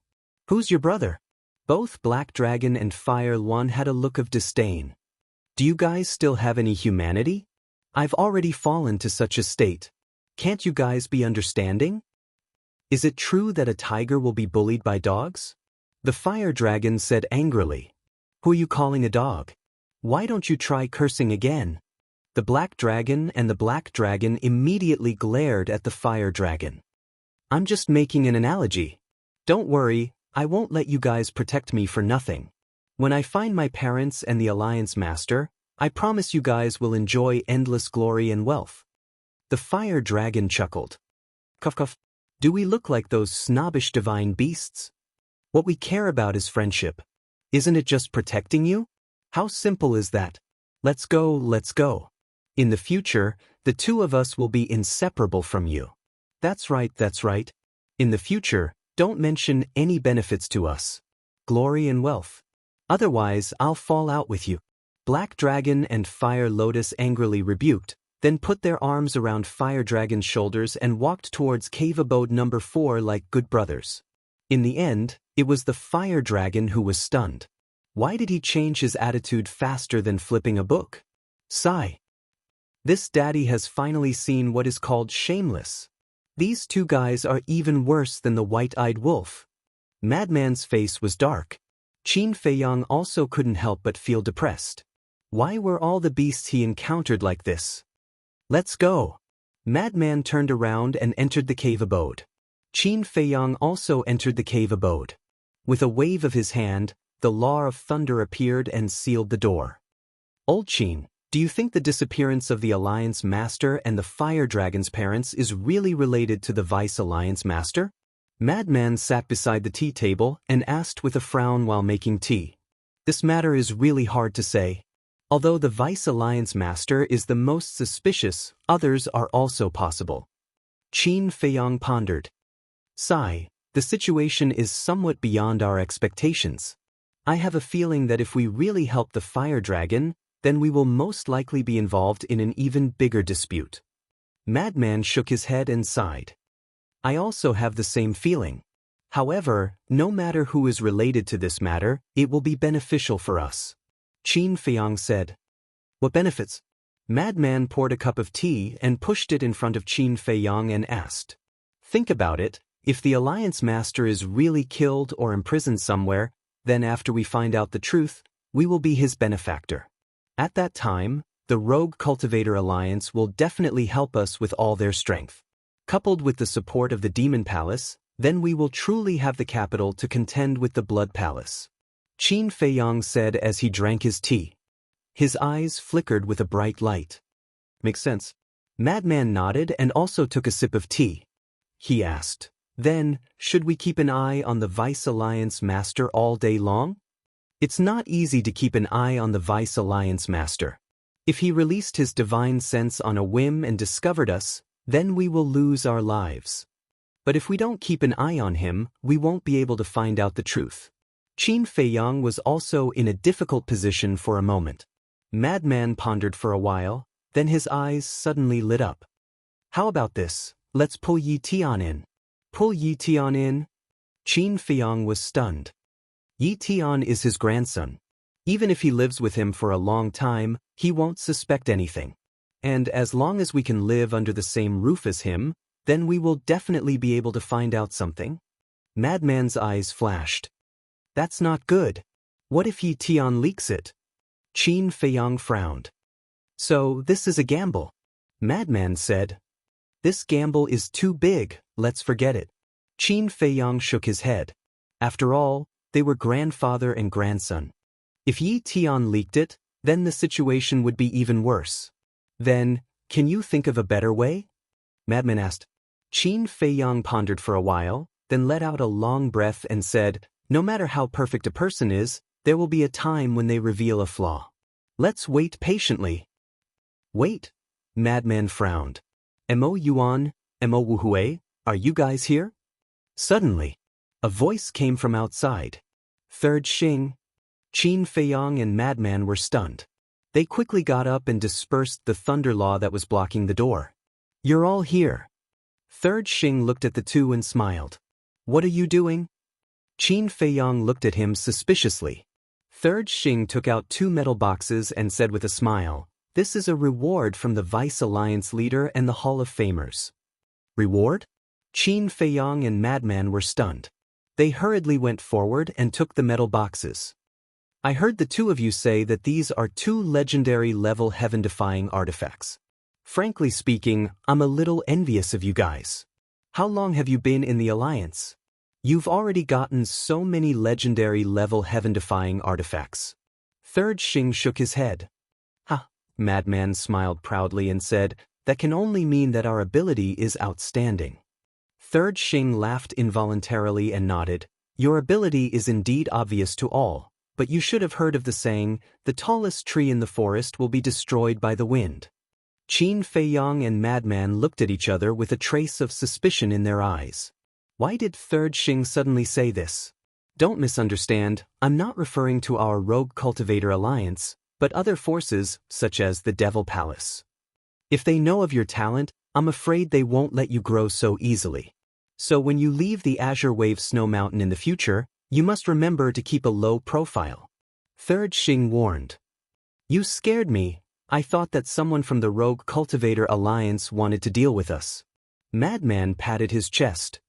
Speaker 1: Who's your brother? Both Black Dragon and Fire Luan had a look of disdain. Do you guys still have any humanity? I've already fallen to such a state. Can't you guys be understanding? Is it true that a tiger will be bullied by dogs? The Fire Dragon said angrily. Who are you calling a dog? Why don't you try cursing again? The Black Dragon and the Black Dragon immediately glared at the Fire Dragon. I'm just making an analogy. Don't worry, I won't let you guys protect me for nothing. When I find my parents and the Alliance Master, I promise you guys will enjoy endless glory and wealth. The Fire Dragon chuckled. Cuff cuff. Do we look like those snobbish divine beasts? What we care about is friendship. Isn't it just protecting you? How simple is that? Let's go, let's go. In the future, the two of us will be inseparable from you. That's right, that's right. In the future, don't mention any benefits to us. Glory and wealth. Otherwise, I'll fall out with you. Black Dragon and Fire Lotus angrily rebuked, then put their arms around Fire Dragon's shoulders and walked towards cave abode number 4 like good brothers. In the end, it was the Fire Dragon who was stunned. Why did he change his attitude faster than flipping a book? Sigh. This daddy has finally seen what is called shameless. These two guys are even worse than the white-eyed wolf. Madman's face was dark. Qin Feiyang also couldn't help but feel depressed. Why were all the beasts he encountered like this? Let's go. Madman turned around and entered the cave abode. Qin Feiyang also entered the cave abode. With a wave of his hand, the Law of Thunder appeared and sealed the door. Old Qin, do you think the disappearance of the Alliance Master and the Fire Dragon's parents is really related to the Vice Alliance Master? Madman sat beside the tea table and asked with a frown while making tea. This matter is really hard to say. Although the Vice Alliance Master is the most suspicious, others are also possible. Qin Feiyang pondered. Sigh, the situation is somewhat beyond our expectations. I have a feeling that if we really help the Fire Dragon, then we will most likely be involved in an even bigger dispute. Madman shook his head and sighed. I also have the same feeling. However, no matter who is related to this matter, it will be beneficial for us. Qin Feiyang said. What benefits? Madman poured a cup of tea and pushed it in front of Qin Feiyang and asked. Think about it, if the Alliance Master is really killed or imprisoned somewhere, then after we find out the truth, we will be his benefactor. At that time, the Rogue Cultivator Alliance will definitely help us with all their strength. Coupled with the support of the Demon Palace, then we will truly have the capital to contend with the Blood Palace. Qin Feiyang said as he drank his tea. His eyes flickered with a bright light. Makes sense. Madman nodded and also took a sip of tea. He asked, then, should we keep an eye on the Vice Alliance Master all day long? It's not easy to keep an eye on the Vice Alliance Master. If he released his divine sense on a whim and discovered us, then we will lose our lives. But if we don't keep an eye on him, we won't be able to find out the truth. Qin Feiyang was also in a difficult position for a moment. Madman pondered for a while, then his eyes suddenly lit up. How about this? Let's pull Yi Tian in. Pull Yi Tian in? Qin Feiyang was stunned. Yi Tian is his grandson. Even if he lives with him for a long time, he won't suspect anything. And as long as we can live under the same roof as him, then we will definitely be able to find out something. Madman's eyes flashed. That's not good. What if Yi Tian leaks it? Qin Feiyang frowned. So, this is a gamble. Madman said. This gamble is too big, let's forget it. Qin Feiyang shook his head. After all, they were grandfather and grandson. If Yi Tian leaked it, then the situation would be even worse. Then, can you think of a better way? Madman asked. Qin Feiyang pondered for a while, then let out a long breath and said, no matter how perfect a person is, there will be a time when they reveal a flaw. Let's wait patiently. Wait. Madman frowned. Mo Yuan, Mo Wuhui, are you guys here? Suddenly, a voice came from outside. Third Xing. Qin Feiyang and Madman were stunned. They quickly got up and dispersed the thunder law that was blocking the door. You're all here. Third Xing looked at the two and smiled. What are you doing? Qin Feiyang looked at him suspiciously. Third Xing took out 2 metal boxes and said with a smile, this is a reward from the Vice Alliance leader and the Hall of Famers. Reward? Qin Feiyang and Madman were stunned. They hurriedly went forward and took the metal boxes. I heard the two of you say that these are 2 legendary-level heaven-defying artifacts. Frankly speaking, I'm a little envious of you guys. How long have you been in the Alliance? You've already gotten so many legendary-level heaven-defying artifacts. Third Xing shook his head. Ha! Madman smiled proudly and said, that can only mean that our ability is outstanding. Third Xing laughed involuntarily and nodded. Your ability is indeed obvious to all, but you should have heard of the saying, the tallest tree in the forest will be destroyed by the wind. Qin Feiyang and Madman looked at each other with a trace of suspicion in their eyes. Why did Third Xing suddenly say this? Don't misunderstand, I'm not referring to our Rogue Cultivator Alliance, but other forces, such as the Devil Palace. If they know of your talent, I'm afraid they won't let you grow so easily. So when you leave the Azure Wave Snow Mountain in the future, you must remember to keep a low profile. Third Xing warned. You scared me. I thought that someone from the Rogue Cultivator Alliance wanted to deal with us. Madman patted his chest.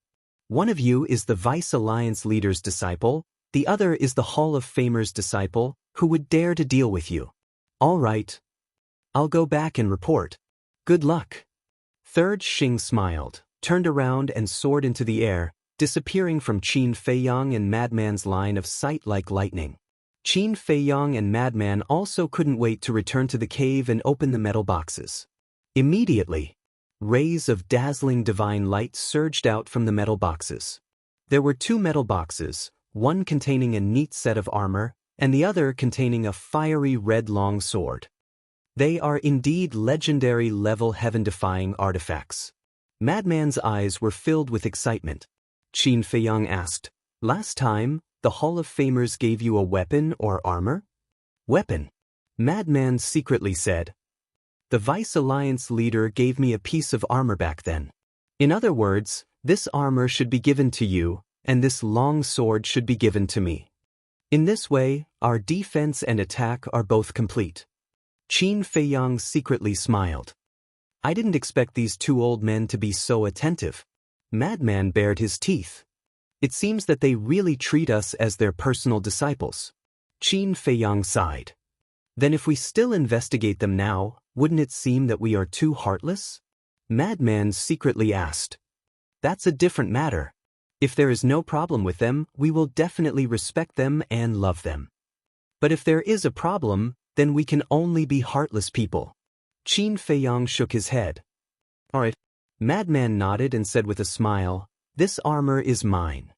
Speaker 1: One of you is the Vice Alliance leader's disciple, the other is the Hall of Famer's disciple, who would dare to deal with you. All right. I'll go back and report. Good luck. Third Xing smiled, turned around and soared into the air, disappearing from Qin Feiyang and Madman's line of sight like lightning. Qin Feiyang and Madman also couldn't wait to return to the cave and open the metal boxes. Immediately, rays of dazzling divine light surged out from the metal boxes. There were 2 metal boxes, one containing a neat set of armor, and the other containing a fiery red long sword. They are indeed legendary-level heaven-defying artifacts. Madman's eyes were filled with excitement. Qin Feiyang asked, last time, the Hall of Famers gave you a weapon or armor? Weapon. Madman secretly said. The Vice Alliance leader gave me a piece of armor back then. In other words, this armor should be given to you, and this long sword should be given to me. In this way, our defense and attack are both complete. Qin Feiyang secretly smiled. I didn't expect these 2 old men to be so attentive. Madman bared his teeth. It seems that they really treat us as their personal disciples. Qin Feiyang sighed. Then if we still investigate them now, wouldn't it seem that we are too heartless? Madman secretly asked. That's a different matter. If there is no problem with them, we will definitely respect them and love them. But if there is a problem, then we can only be heartless people. Qin Feiyang shook his head. All right. Madman nodded and said with a smile, this armor is mine.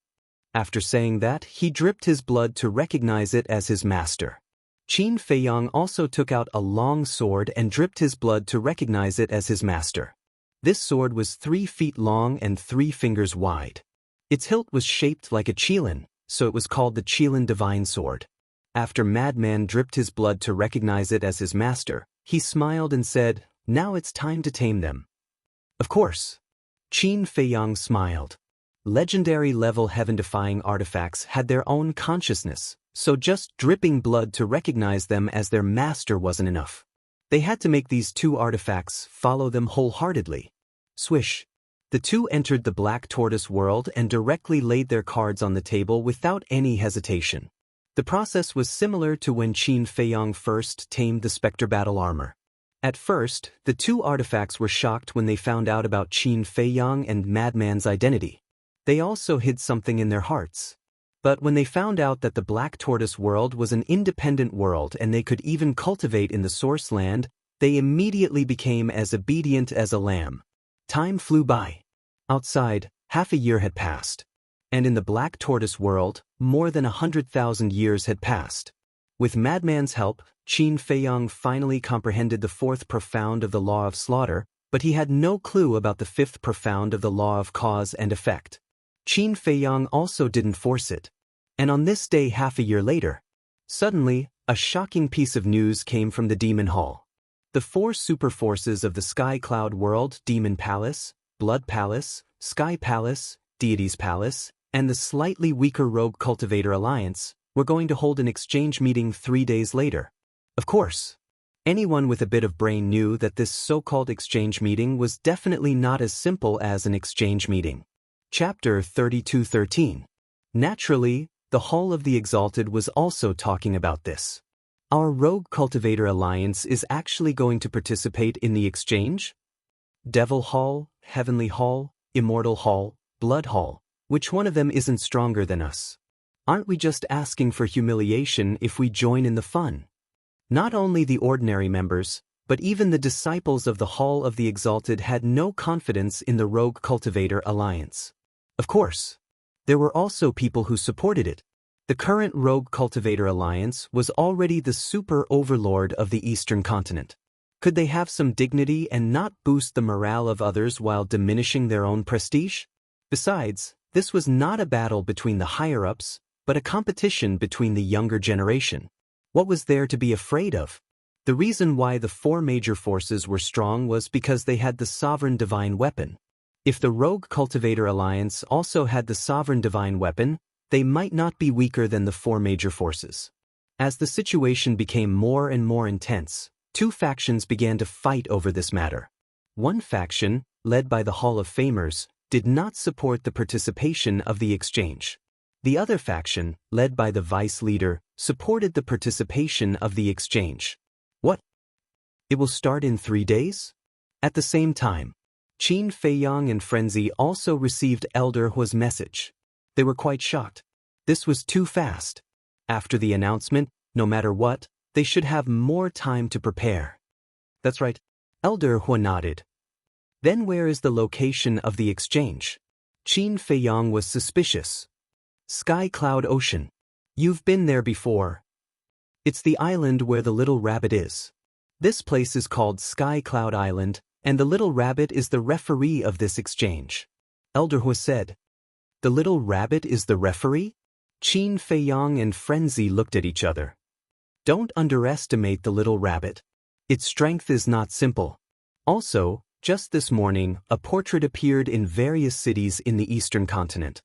Speaker 1: After saying that, he dripped his blood to recognize it as his master. Qin Feiyang also took out a long sword and dripped his blood to recognize it as his master. This sword was 3 feet long and 3 fingers wide. Its hilt was shaped like a qilin, so it was called the Qilin Divine Sword. After Madman dripped his blood to recognize it as his master, he smiled and said, now it's time to tame them. Of course. Qin Feiyang smiled. Legendary-level heaven-defying artifacts had their own consciousness, so just dripping blood to recognize them as their master wasn't enough. They had to make these 2 artifacts follow them wholeheartedly. Swish. The 2 entered the Black Tortoise world and directly laid their cards on the table without any hesitation. The process was similar to when Qin Feiyang first tamed the Spectre battle armor. At first, the two artifacts were shocked when they found out about Qin Feiyang and Madman's identity. They also hid something in their hearts. But when they found out that the Black Tortoise world was an independent world and they could even cultivate in the source land, they immediately became as obedient as a lamb. Time flew by. Outside, half a year had passed. And in the Black Tortoise world, more than 100,000 years had passed. With Madman's help, Qin Feiyang finally comprehended the fourth profound of the law of slaughter, but he had no clue about the fifth profound of the law of cause and effect. Qin Feiyang also didn't force it. And on this day half a year later, suddenly, a shocking piece of news came from the Demon Hall. The four super forces of the Sky Cloud world, Demon Palace, Blood Palace, Sky Palace, Deity's Palace, and the slightly weaker Rogue Cultivator Alliance, were going to hold an exchange meeting 3 days later. Of course, anyone with a bit of brain knew that this so-called exchange meeting was definitely not as simple as an exchange meeting. Chapter 32:13. Naturally, the Hall of the Exalted was also talking about this. Our Rogue Cultivator Alliance is actually going to participate in the exchange? Devil Hall, Heavenly Hall, Immortal Hall, Blood Hall, which one of them isn't stronger than us? Aren't we just asking for humiliation if we join in the fun? Not only the ordinary members, but even the disciples of the Hall of the Exalted had no confidence in the Rogue Cultivator Alliance. Of course, there were also people who supported it. The current Rogue Cultivator Alliance was already the super overlord of the Eastern continent. Could they have some dignity and not boost the morale of others while diminishing their own prestige? Besides, this was not a battle between the higher-ups, but a competition between the younger generation. What was there to be afraid of? The reason why the four major forces were strong was because they had the Sovereign Divine Weapon. If the Rogue Cultivator Alliance also had the Sovereign Divine Weapon, they might not be weaker than the four major forces. As the situation became more and more intense, two factions began to fight over this matter. One faction, led by the Hall of Famers, did not support the participation of the exchange. The other faction, led by the vice leader, supported the participation of the exchange. What? It will start in 3 days? At the same time, Qin Feiyang and Frenzy also received Elder Hua's message. They were quite shocked. This was too fast. After the announcement, no matter what, they should have more time to prepare. That's right. Elder Hua nodded. Then where is the location of the exchange? Qin Feiyang was suspicious. Sky Cloud Ocean. You've been there before. It's the island where the little rabbit is. This place is called Sky Cloud Island, and the little rabbit is the referee of this exchange. Elder Hua said. The little rabbit is the referee? Qin Feiyang and Frenzy looked at each other. Don't underestimate the little rabbit. Its strength is not simple. Also, just this morning, a portrait appeared in various cities in the Eastern continent.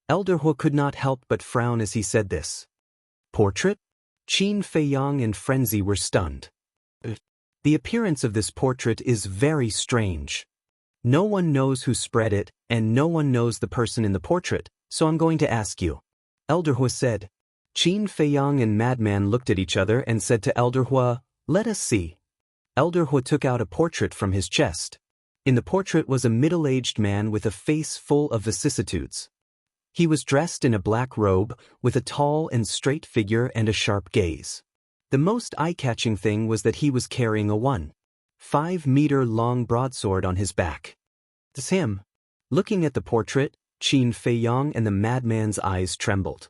Speaker 1: Elder Hua could not help but frown as he said this. Portrait? Qin Feiyang and Frenzy were stunned. The appearance of this portrait is very strange. No one knows who spread it, and no one knows the person in the portrait, so I'm going to ask you. Elder Hua said. Qin Feiyang and Madman looked at each other and said to Elder Hua, let us see. Elder Hua took out a portrait from his chest. In the portrait was a middle-aged man with a face full of vicissitudes. He was dressed in a black robe, with a tall and straight figure and a sharp gaze. The most eye-catching thing was that he was carrying a 1.5-meter-long broadsword on his back. It's him. Looking at the portrait, Qin Feiyang and the madman's eyes trembled.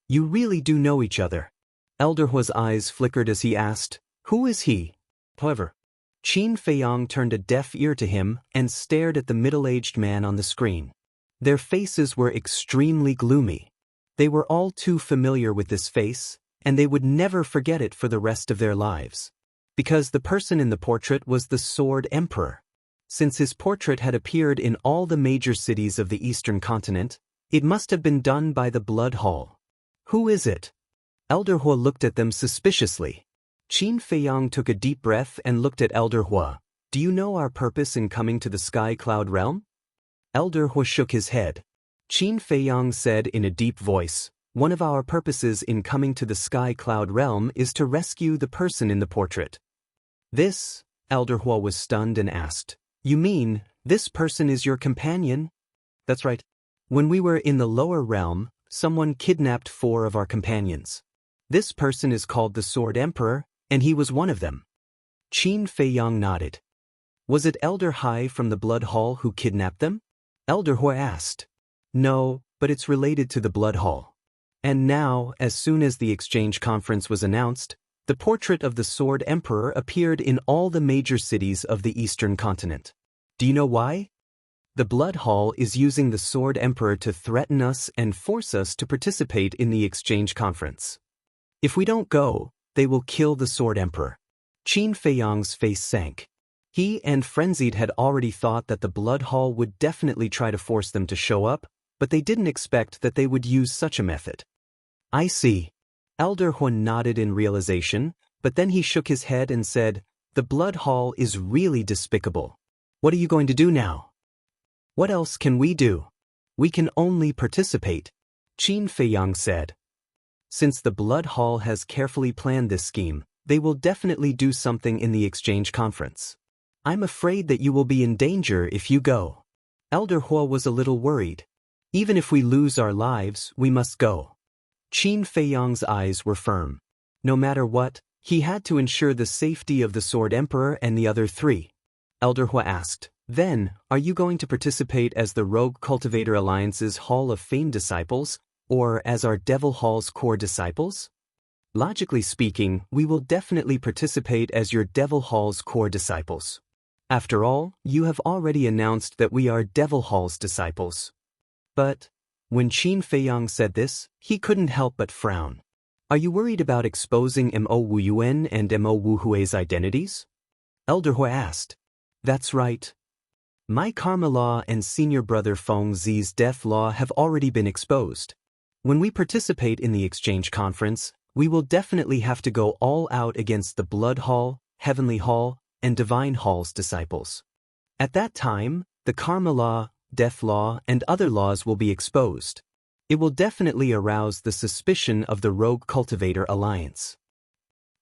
Speaker 1: You really do know each other. Elder Hua's eyes flickered as he asked, who is he? However, Qin Feiyang turned a deaf ear to him and stared at the middle-aged man on the screen. Their faces were extremely gloomy. They were all too familiar with this face, and they would never forget it for the rest of their lives. Because the person in the portrait was the Sword Emperor. Since his portrait had appeared in all the major cities of the Eastern continent, it must have been done by the Blood Hall. Who is it? Elder Hua looked at them suspiciously. Qin Feiyang took a deep breath and looked at Elder Hua. Do you know our purpose in coming to the Sky Cloud realm? Elder Hua shook his head. Qin Feiyang said in a deep voice, One of our purposes in coming to the Sky Cloud realm is to rescue the person in the portrait. This, Elder Hua was stunned and asked, "You mean, this person is your companion?" "That's right. When we were in the lower realm, someone kidnapped 4 of our companions. This person is called the Sword Emperor, and he was one of them." Qin Feiyang nodded. "Was it Elder Hai from the Blood Hall who kidnapped them?" Elder Hua asked. "No, but it's related to the Blood Hall." And now, as soon as the exchange conference was announced, the portrait of the Sword Emperor appeared in all the major cities of the Eastern continent. Do you know why? The Blood Hall is using the Sword Emperor to threaten us and force us to participate in the exchange conference. If we don't go, they will kill the Sword Emperor. Qin Feiyang's face sank. He and Frenzied had already thought that the Blood Hall would definitely try to force them to show up, but they didn't expect that they would use such a method. "I see." Elder Huan nodded in realization, but then he shook his head and said, "The Blood Hall is really despicable. What are you going to do now?" "What else can we do? We can only participate," Qin Feiyang said. "Since the Blood Hall has carefully planned this scheme, they will definitely do something in the exchange conference. I'm afraid that you will be in danger if you go." Elder Hua was a little worried. "Even if we lose our lives, we must go." Qin Feiyang's eyes were firm. No matter what, he had to ensure the safety of the Sword Emperor and the other 3. Elder Hua asked, "Then, are you going to participate as the Rogue Cultivator Alliance's Hall of Fame disciples, or as our Devil Hall's core disciples?" "Logically speaking, we will definitely participate as your Devil Hall's core disciples. After all, you have already announced that we are Devil Hall's disciples." But when Qin Feiyang said this, he couldn't help but frown. "Are you worried about exposing Mo Wuyuan and Mo Wuhui's identities?" Elder Hua asked. "That's right. My Karma Law and senior brother Feng Zi's Death Law have already been exposed. When we participate in the exchange conference, we will definitely have to go all out against the Blood Hall, Heavenly Hall, and Divine Hall's disciples. At that time, the Karma Law, Death Law, and other laws will be exposed. It will definitely arouse the suspicion of the Rogue Cultivator Alliance.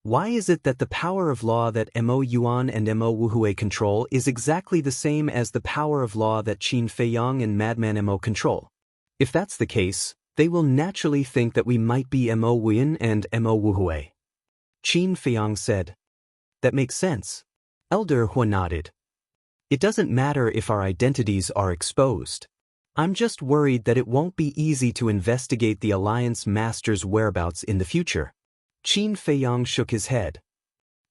Speaker 1: Why is it that the power of law that Mo Yuan and Mo Wuhui control is exactly the same as the power of law that Qin Feiyang and Madman Mo control? If that's the case, they will naturally think that we might be Mo Wuyan and Mo Wuhui." Qin Feiyang said. "That makes sense." Elder Hua nodded. "It doesn't matter if our identities are exposed. I'm just worried that it won't be easy to investigate the Alliance Master's whereabouts in the future." Qin Feiyang shook his head.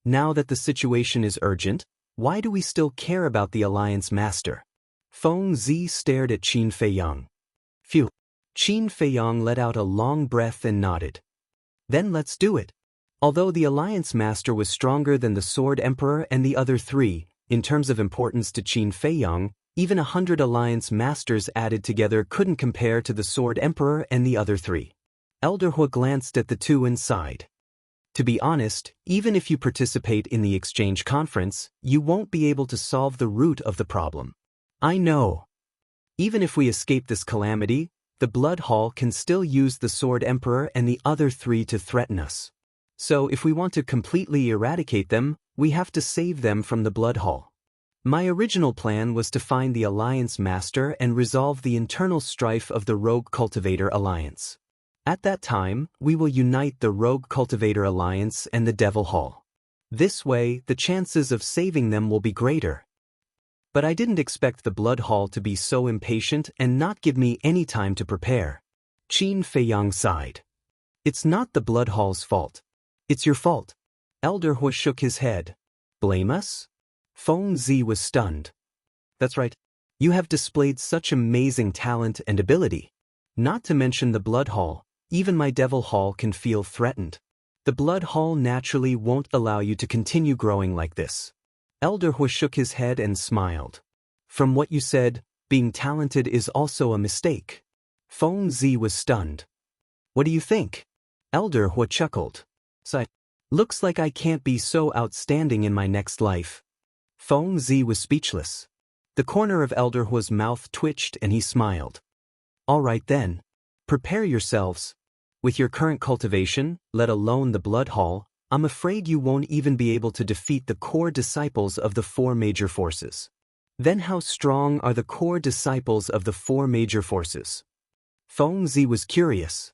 Speaker 1: "Now that the situation is urgent, why do we still care about the Alliance Master?" Feng Zi stared at Qin Feiyang. "Phew." Qin Feiyang let out a long breath and nodded. "Then let's do it." Although the Alliance Master was stronger than the Sword Emperor and the other 3, in terms of importance to Qin Feiyang, even 100 Alliance Masters added together couldn't compare to the Sword Emperor and the other 3. Elder Hua glanced at the 2 and sighed. "To be honest, even if you participate in the exchange conference, you won't be able to solve the root of the problem. I know. Even if we escape this calamity, the Blood Hall can still use the Sword Emperor and the other 3 to threaten us. So if we want to completely eradicate them, we have to save them from the Blood Hall. My original plan was to find the Alliance Master and resolve the internal strife of the Rogue Cultivator Alliance. At that time, we will unite the Rogue Cultivator Alliance and the Devil Hall. This way, the chances of saving them will be greater. But I didn't expect the Blood Hall to be so impatient and not give me any time to prepare." Qin Feiyang sighed. "It's not the Blood Hall's fault. It's your fault." Elder Hua shook his head. "Blame us?" Feng Zi was stunned. "That's right. You have displayed such amazing talent and ability. Not to mention the Blood Hall, even my Devil Hall can feel threatened. The Blood Hall naturally won't allow you to continue growing like this." Elder Hua shook his head and smiled. "From what you said, being talented is also a mistake." Feng Zi was stunned. "What do you think?" Elder Hua chuckled. Sighed. "Looks like I can't be so outstanding in my next life." Feng Zi was speechless. The corner of Elder Hua's mouth twitched and he smiled. "All right then. Prepare yourselves. With your current cultivation, let alone the blood hall, I'm afraid you won't even be able to defeat the core disciples of the four major forces. Then how strong are the core disciples of the four major forces? Feng Zi was curious.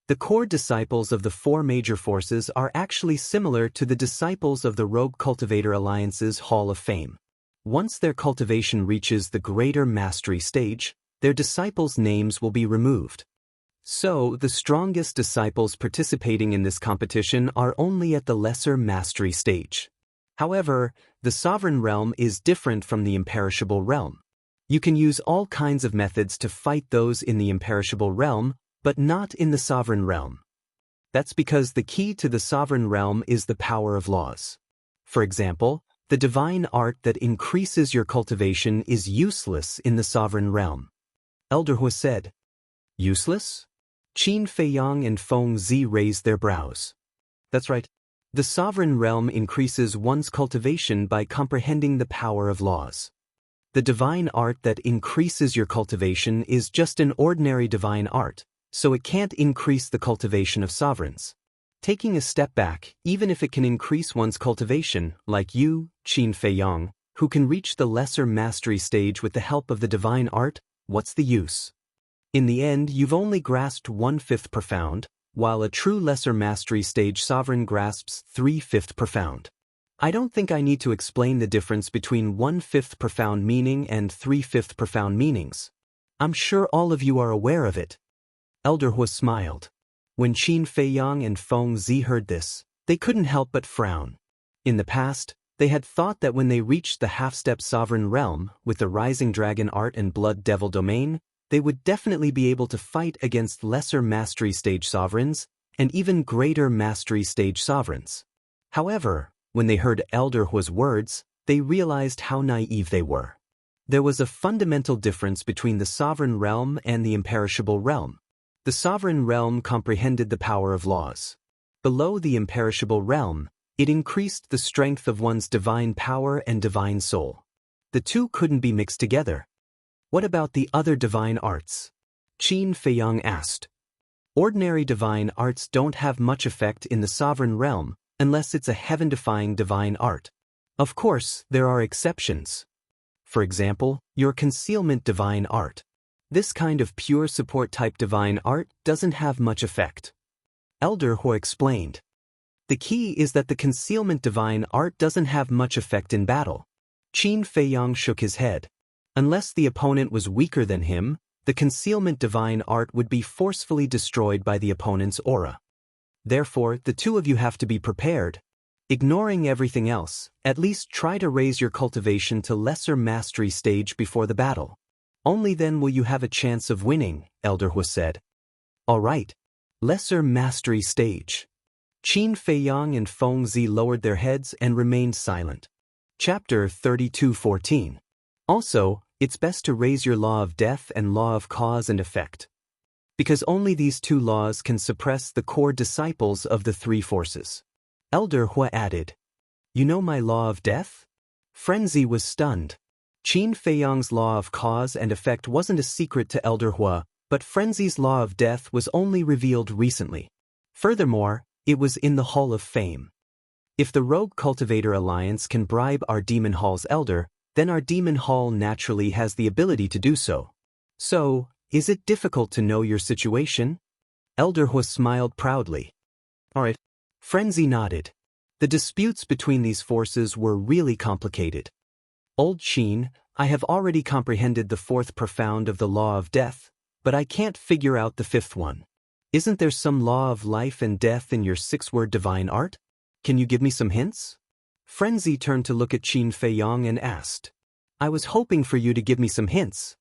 Speaker 1: The core disciples of the four major forces are actually similar to the disciples of the Rogue Cultivator Alliance's Hall of Fame. Once their cultivation reaches the greater mastery stage, their disciples' names will be removed. So, the strongest disciples participating in this competition are only at the lesser mastery stage. However, the Sovereign Realm is different from the Imperishable Realm. You can use all kinds of methods to fight those in the Imperishable Realm, but not in the Sovereign Realm. That's because the key to the Sovereign Realm is the power of laws. For example, the divine art that increases your cultivation is useless in the Sovereign Realm. Elder Hu said. Useless? Qin Feiyang and Feng Zi raised their brows. That's right. The Sovereign Realm increases one's cultivation by comprehending the power of laws. The divine art that increases your cultivation is just an ordinary divine art, so it can't increase the cultivation of sovereigns. Taking a step back, even if it can increase one's cultivation, like you, Qin Feiyang, who can reach the lesser mastery stage with the help of the divine art, what's the use? In the end, you've only grasped 1/5 profound, while a true lesser mastery stage sovereign grasps 3/5 profound. I don't think I need to explain the difference between 1/5 profound meaning and 3/5 profound meanings. I'm sure all of you are aware of it. Elder Hu smiled. When Qin Feiyang and Feng Zi heard this, they couldn't help but frown. In the past, they had thought that when they reached the half-step Sovereign Realm, with the Rising Dragon art and Blood Devil domain, they would definitely be able to fight against lesser mastery stage sovereigns, and even greater mastery stage sovereigns. However, when they heard Elder Hu's words, they realized how naive they were. There was a fundamental difference between the Sovereign Realm and the Imperishable Realm. The Sovereign Realm comprehended the power of laws. Below the Imperishable Realm, it increased the strength of one's divine power and divine soul. The two couldn't be mixed together. What about the other divine arts? Qin Feiyang asked. Ordinary divine arts don't have much effect in the Sovereign Realm unless it's a heaven-defying divine art. Of course, there are exceptions. For example, your concealment divine art. This kind of pure support-type divine art doesn't have much effect. Elder Hu explained. The key is that the concealment divine art doesn't have much effect in battle. Qin Feiyang shook his head. Unless the opponent was weaker than him, the concealment divine art would be forcefully destroyed by the opponent's aura. Therefore, the two of you have to be prepared. Ignoring everything else, at least try to raise your cultivation to lesser mastery stage before the battle. Only then will you have a chance of winning, Elder Hu said. All right. Lesser mastery stage. Qin Feiyang and Feng Zi lowered their heads and remained silent. Chapter 32:14. Also, it's best to raise your law of death and law of cause and effect. Because only these two laws can suppress the core disciples of the three forces. Elder Hu added. You know my law of death? Frenzy was stunned. Qin Feiyang's law of cause and effect wasn't a secret to Elder Hu, but Frenzy's law of death was only revealed recently. Furthermore, it was in the Hall of Fame. If the Rogue Cultivator Alliance can bribe our Demon Hall's elder, then our Demon Hall naturally has the ability to do so. So, is it difficult to know your situation? Elder Hu smiled proudly. Alright. Frenzy nodded. The disputes between these forces were really complicated. Old Qin, I have already comprehended the fourth profound of the law of death, but I can't figure out the fifth one. Isn't there some law of life and death in your six-word divine art? Can you give me some hints? Frenzy turned to look at Qin Feiyang and asked. I was hoping for you to give me some hints.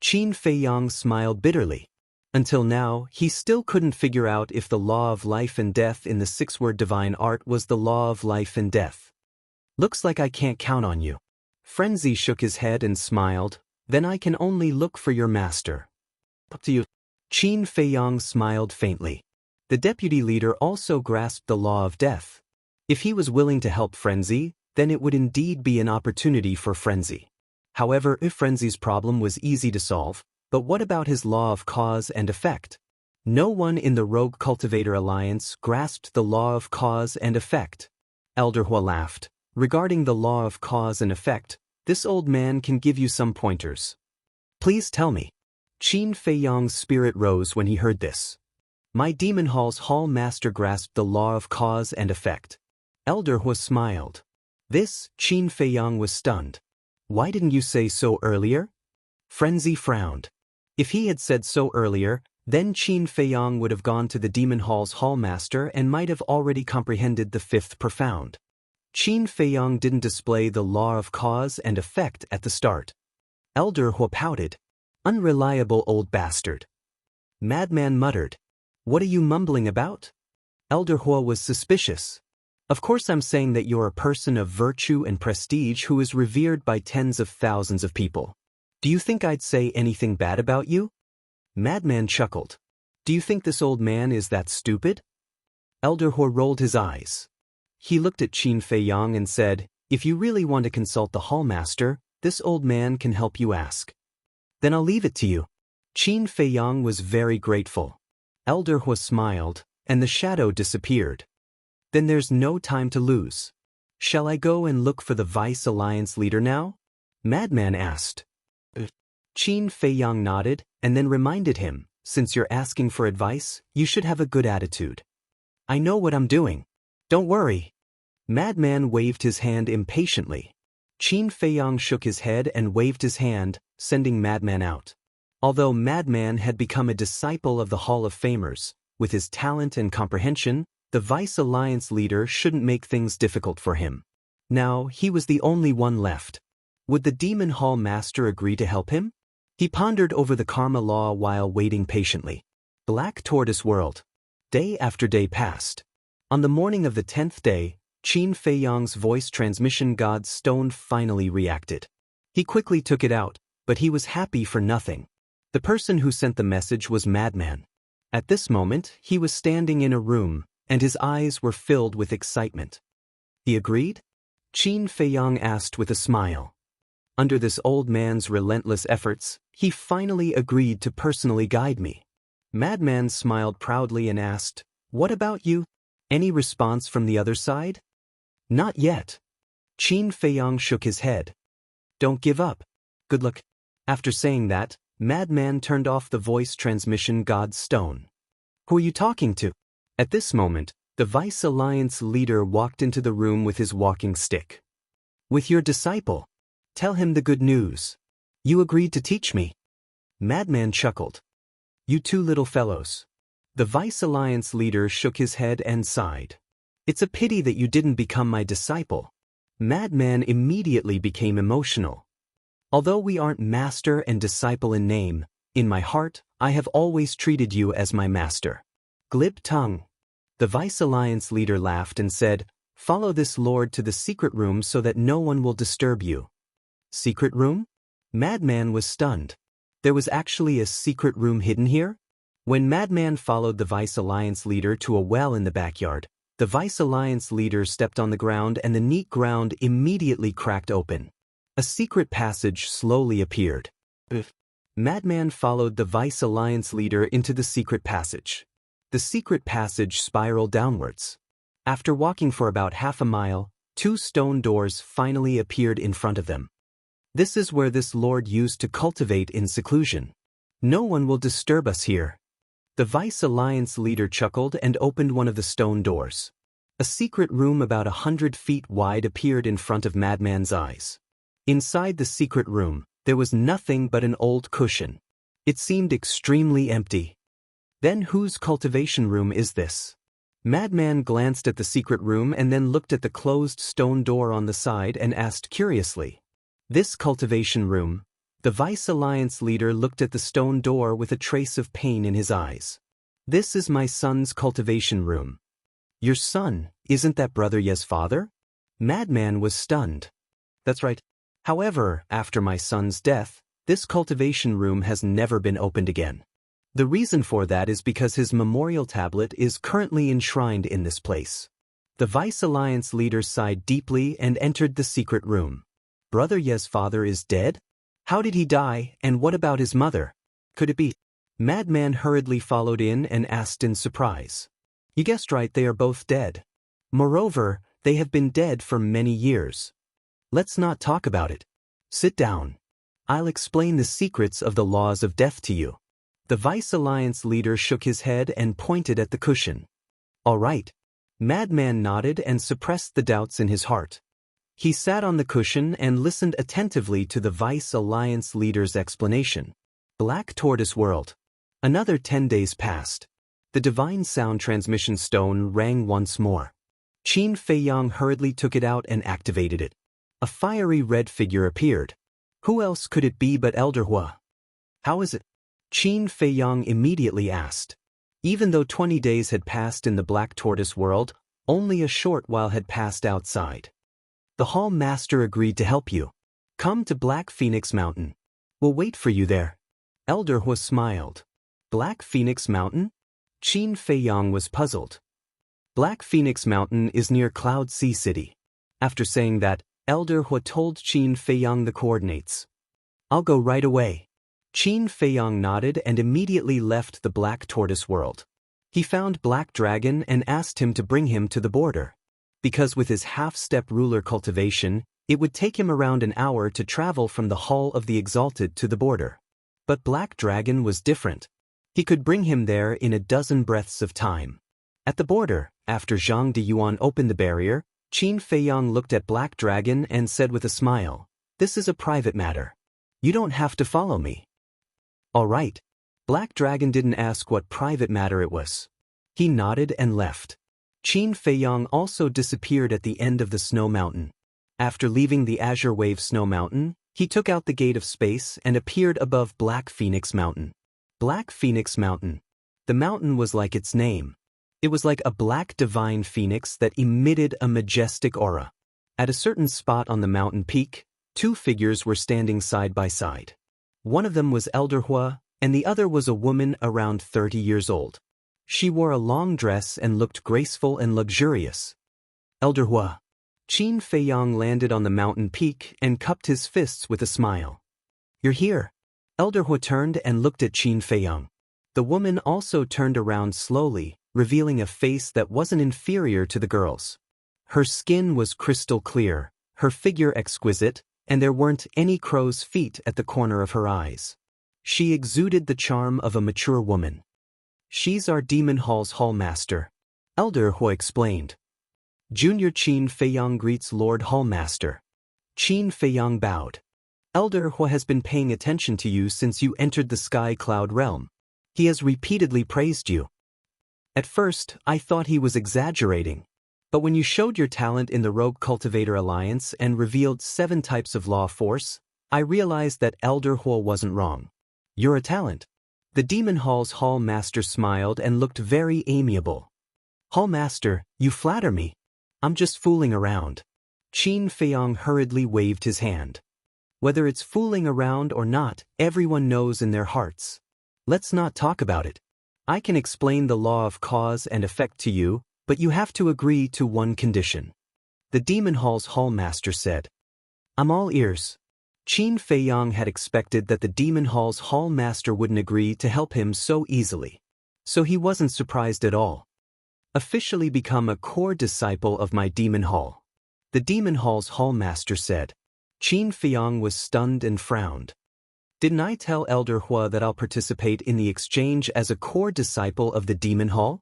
Speaker 1: Qin Feiyang smiled bitterly. Until now, he still couldn't figure out if the law of life and death in the six-word divine art was the law of life and death. Looks like I can't count on you. Frenzy shook his head and smiled. Then I can only look for your master. Up to you. Qin Feiyang smiled faintly. The deputy leader also grasped the law of death. If he was willing to help Frenzy, then it would indeed be an opportunity for Frenzy. However, if Frenzy's problem was easy to solve, but what about his law of cause and effect? No one in the Rogue Cultivator Alliance grasped the law of cause and effect. Elder Hua laughed. Regarding the law of cause and effect, this old man can give you some pointers. Please tell me. Qin Feiyang's spirit rose when he heard this. My Demon Hall's Hall Master grasped the law of cause and effect. Elder Hua smiled. This, Qin Feiyang was stunned. Why didn't you say so earlier? Frenzy frowned. If he had said so earlier, then Qin Feiyang would have gone to the Demon Hall's Hall Master and might have already comprehended the fifth profound. Qin Feiyang didn't display the law of cause and effect at the start. Elder Hua pouted. Unreliable old bastard. Madman muttered. What are you mumbling about? Elder Hua was suspicious. Of course I'm saying that you're a person of virtue and prestige who is revered by tens of thousands of people. Do you think I'd say anything bad about you? Madman chuckled. Do you think this old man is that stupid? Elder Hua rolled his eyes. He looked at Qin Feiyang and said, if you really want to consult the Hallmaster, this old man can help you ask. Then I'll leave it to you. Qin Feiyang was very grateful. Elder Hua smiled, and the shadow disappeared. Then there's no time to lose. Shall I go and look for the Vice Alliance leader now? Madman asked. Qin Feiyang nodded, and then reminded him, since you're asking for advice, you should have a good attitude. I know what I'm doing. Don't worry. Madman waved his hand impatiently. Qin Feiyang shook his head and waved his hand, sending Madman out. Although Madman had become a disciple of the Hall of Famers, with his talent and comprehension, the Vice Alliance leader shouldn't make things difficult for him. Now, he was the only one left. Would the Demon Hall Master agree to help him? He pondered over the karma law while waiting patiently. Black Tortoise World. Day after day passed. On the morning of the 10th day, Qin Feiyang's voice transmission god stone finally reacted. He quickly took it out, but he was happy for nothing. The person who sent the message was Madman. At this moment, he was standing in a room, and his eyes were filled with excitement. He agreed? Qin Feiyang asked with a smile. Under this old man's relentless efforts, he finally agreed to personally guide me. Madman smiled proudly and asked, what about you? Any response from the other side? Not yet. Qin Feiyang shook his head. Don't give up. Good luck. After saying that, Madman turned off the voice transmission god stone. Who are you talking to? At this moment, the Vice Alliance leader walked into the room with his walking stick. With your disciple. Tell him the good news. You agreed to teach me. Madman chuckled. You two little fellows. The Vice Alliance leader shook his head and sighed. It's a pity that you didn't become my disciple. Madman immediately became emotional. Although we aren't master and disciple in name, in my heart, I have always treated you as my master. Glib tongue. The Vice Alliance leader laughed and said, follow this lord to the secret room so that no one will disturb you. Secret room? Madman was stunned. There was actually a secret room hidden here? When Madman followed the Vice Alliance leader to a well in the backyard, the Vice Alliance leader stepped on the ground and the neat ground immediately cracked open. A secret passage slowly appeared. Madman followed the Vice Alliance leader into the secret passage. The secret passage spiraled downwards. After walking for about half a mile, two stone doors finally appeared in front of them. This is where this lord used to cultivate in seclusion. No one will disturb us here. The Vice Alliance leader chuckled and opened one of the stone doors. A secret room about 100 feet wide appeared in front of Madman's eyes. Inside the secret room, there was nothing but an old cushion. It seemed extremely empty. Then whose cultivation room is this? Madman glanced at the secret room and then looked at the closed stone door on the side and asked curiously. This cultivation room? The Vice Alliance leader looked at the stone door with a trace of pain in his eyes. This is my son's cultivation room. Your son, isn't that Brother Ye's father? Madman was stunned. That's right. However, after my son's death, this cultivation room has never been opened again. The reason for that is because his memorial tablet is currently enshrined in this place. The Vice Alliance leader sighed deeply and entered the secret room. Brother Ye's father is dead? How did he die, and what about his mother? Could it be? Madman hurriedly followed in and asked in surprise. You guessed right, they are both dead. Moreover, they have been dead for many years. Let's not talk about it. Sit down. I'll explain the secrets of the laws of death to you. The Vice Alliance leader shook his head and pointed at the cushion. All right. Madman nodded and suppressed the doubts in his heart. He sat on the cushion and listened attentively to the Vice Alliance leader's explanation. Black Tortoise World. Another 10 days passed. The divine sound transmission stone rang once more. Qin Feiyang hurriedly took it out and activated it. A fiery red figure appeared. Who else could it be but Elder Hua? How is it? Qin Feiyang immediately asked. Even though 20 days had passed in the Black Tortoise World, only a short while had passed outside. The Hall Master agreed to help you. Come to Black Phoenix Mountain. We'll wait for you there. Elder Hua smiled. Black Phoenix Mountain? Qin Feiyang was puzzled. Black Phoenix Mountain is near Cloud Sea City. After saying that, Elder Hua told Qin Feiyang the coordinates. I'll go right away. Qin Feiyang nodded and immediately left the Black Tortoise World. He found Black Dragon and asked him to bring him to the border. Because with his half-step ruler cultivation, it would take him around an hour to travel from the Hall of the Exalted to the border. But Black Dragon was different. He could bring him there in a dozen breaths of time. At the border, after Zhang Deyuan opened the barrier, Qin Feiyang looked at Black Dragon and said with a smile, "This is a private matter. You don't have to follow me." All right. Black Dragon didn't ask what private matter it was. He nodded and left. Qin Feiyang also disappeared at the end of the snow mountain. After leaving the Azure Wave Snow Mountain, he took out the Gate of Space and appeared above Black Phoenix Mountain. Black Phoenix Mountain. The mountain was like its name. It was like a black divine phoenix that emitted a majestic aura. At a certain spot on the mountain peak, two figures were standing side by side. One of them was Elder Hua, and the other was a woman around 30 years old. She wore a long dress and looked graceful and luxurious. Elder Hua. Qin Feiyang landed on the mountain peak and cupped his fists with a smile. You're here. Elder Hua turned and looked at Qin Feiyang. The woman also turned around slowly, revealing a face that wasn't inferior to the girl's. Her skin was crystal clear, her figure exquisite, and there weren't any crow's feet at the corner of her eyes. She exuded the charm of a mature woman. She's our Demon Hall's Hallmaster, Elder Hua explained. Junior Qin Feiyang greets Lord Hallmaster. Qin Feiyang bowed. Elder Hua has been paying attention to you since you entered the Sky Cloud realm. He has repeatedly praised you. At first, I thought he was exaggerating. But when you showed your talent in the Rogue Cultivator Alliance and revealed 7 types of law force, I realized that Elder Hua wasn't wrong. You're a talent. The Demon Hall's Hall Master smiled and looked very amiable. Hall Master, you flatter me. I'm just fooling around. Qin Feiyang hurriedly waved his hand. Whether it's fooling around or not, everyone knows in their hearts. Let's not talk about it. I can explain the law of cause and effect to you, but you have to agree to one condition. The Demon Hall's Hall Master said. I'm all ears. Qin Feiyang had expected that the Demon Hall's Hall Master wouldn't agree to help him so easily. So he wasn't surprised at all. Officially become a core disciple of my Demon Hall. The Demon Hall's Hall Master said. Qin Feiyang was stunned and frowned. Didn't I tell Elder Hua that I'll participate in the exchange as a core disciple of the Demon Hall?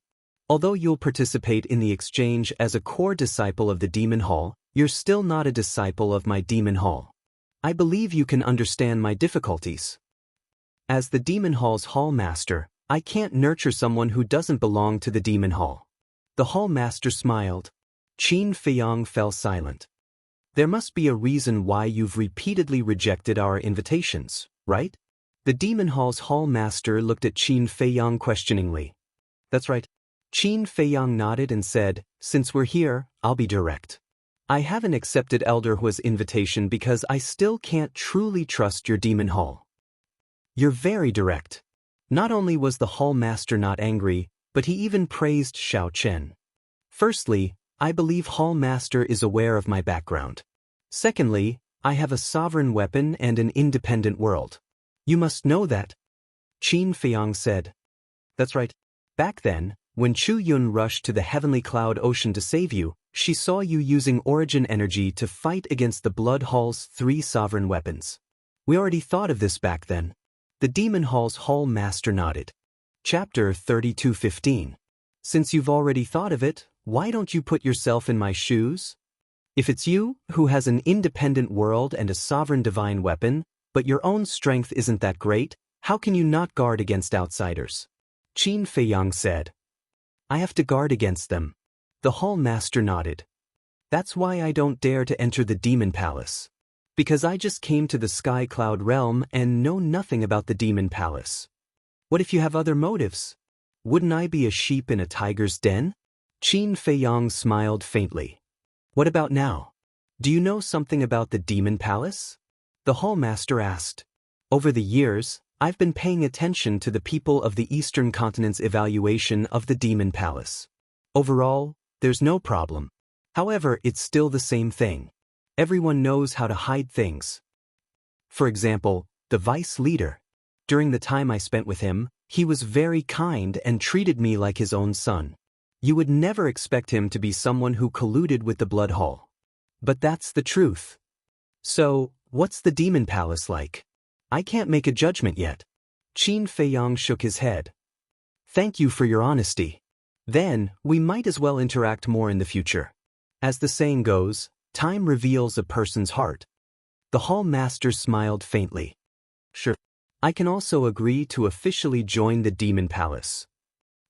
Speaker 1: Although you'll participate in the exchange as a core disciple of the Demon Hall, you're still not a disciple of my Demon Hall. I believe you can understand my difficulties. As the Demon Hall's Hall Master, I can't nurture someone who doesn't belong to the Demon Hall. The Hall Master smiled. Qin Feiyang fell silent. There must be a reason why you've repeatedly rejected our invitations, right? The Demon Hall's Hall Master looked at Qin Feiyang questioningly. That's right. Qin Feiyang nodded and said, since we're here, I'll be direct. I haven't accepted Elder Hua's invitation because I still can't truly trust your Demon Hall. You're very direct. Not only was the Hall Master not angry, but he even praised Xiao Chen. Firstly, I believe Hall Master is aware of my background. Secondly, I have a sovereign weapon and an independent world. You must know that. Qin Feiyang said. That's right. Back then, when Chu Yun rushed to the Heavenly Cloud Ocean to save you, she saw you using origin energy to fight against the Blood Hall's 3 sovereign weapons. We already thought of this back then. The Demon Hall's Hall Master nodded. Chapter 32:15. Since you've already thought of it, why don't you put yourself in my shoes? If it's you, who has an independent world and a sovereign divine weapon, but your own strength isn't that great, how can you not guard against outsiders? Qin Feiyang said. I have to guard against them. The Hall Master nodded. That's why I don't dare to enter the Demon Palace. Because I just came to the Sky Cloud Realm and know nothing about the Demon Palace. What if you have other motives? Wouldn't I be a sheep in a tiger's den? Qin Feiyang smiled faintly. What about now? Do you know something about the Demon Palace? The Hall Master asked. Over the years, I've been paying attention to the people of the Eastern Continent's evaluation of the Demon Palace. Overall, there's no problem. However, it's still the same thing. Everyone knows how to hide things. For example, the vice leader. During the time I spent with him, he was very kind and treated me like his own son. You would never expect him to be someone who colluded with the Blood Hall. But that's the truth. So, what's the Demon Palace like? I can't make a judgment yet. Qin Feiyang shook his head. Thank you for your honesty. Then, we might as well interact more in the future. As the saying goes, time reveals a person's heart. The Hall Master smiled faintly. Sure. I can also agree to officially join the Demon Palace.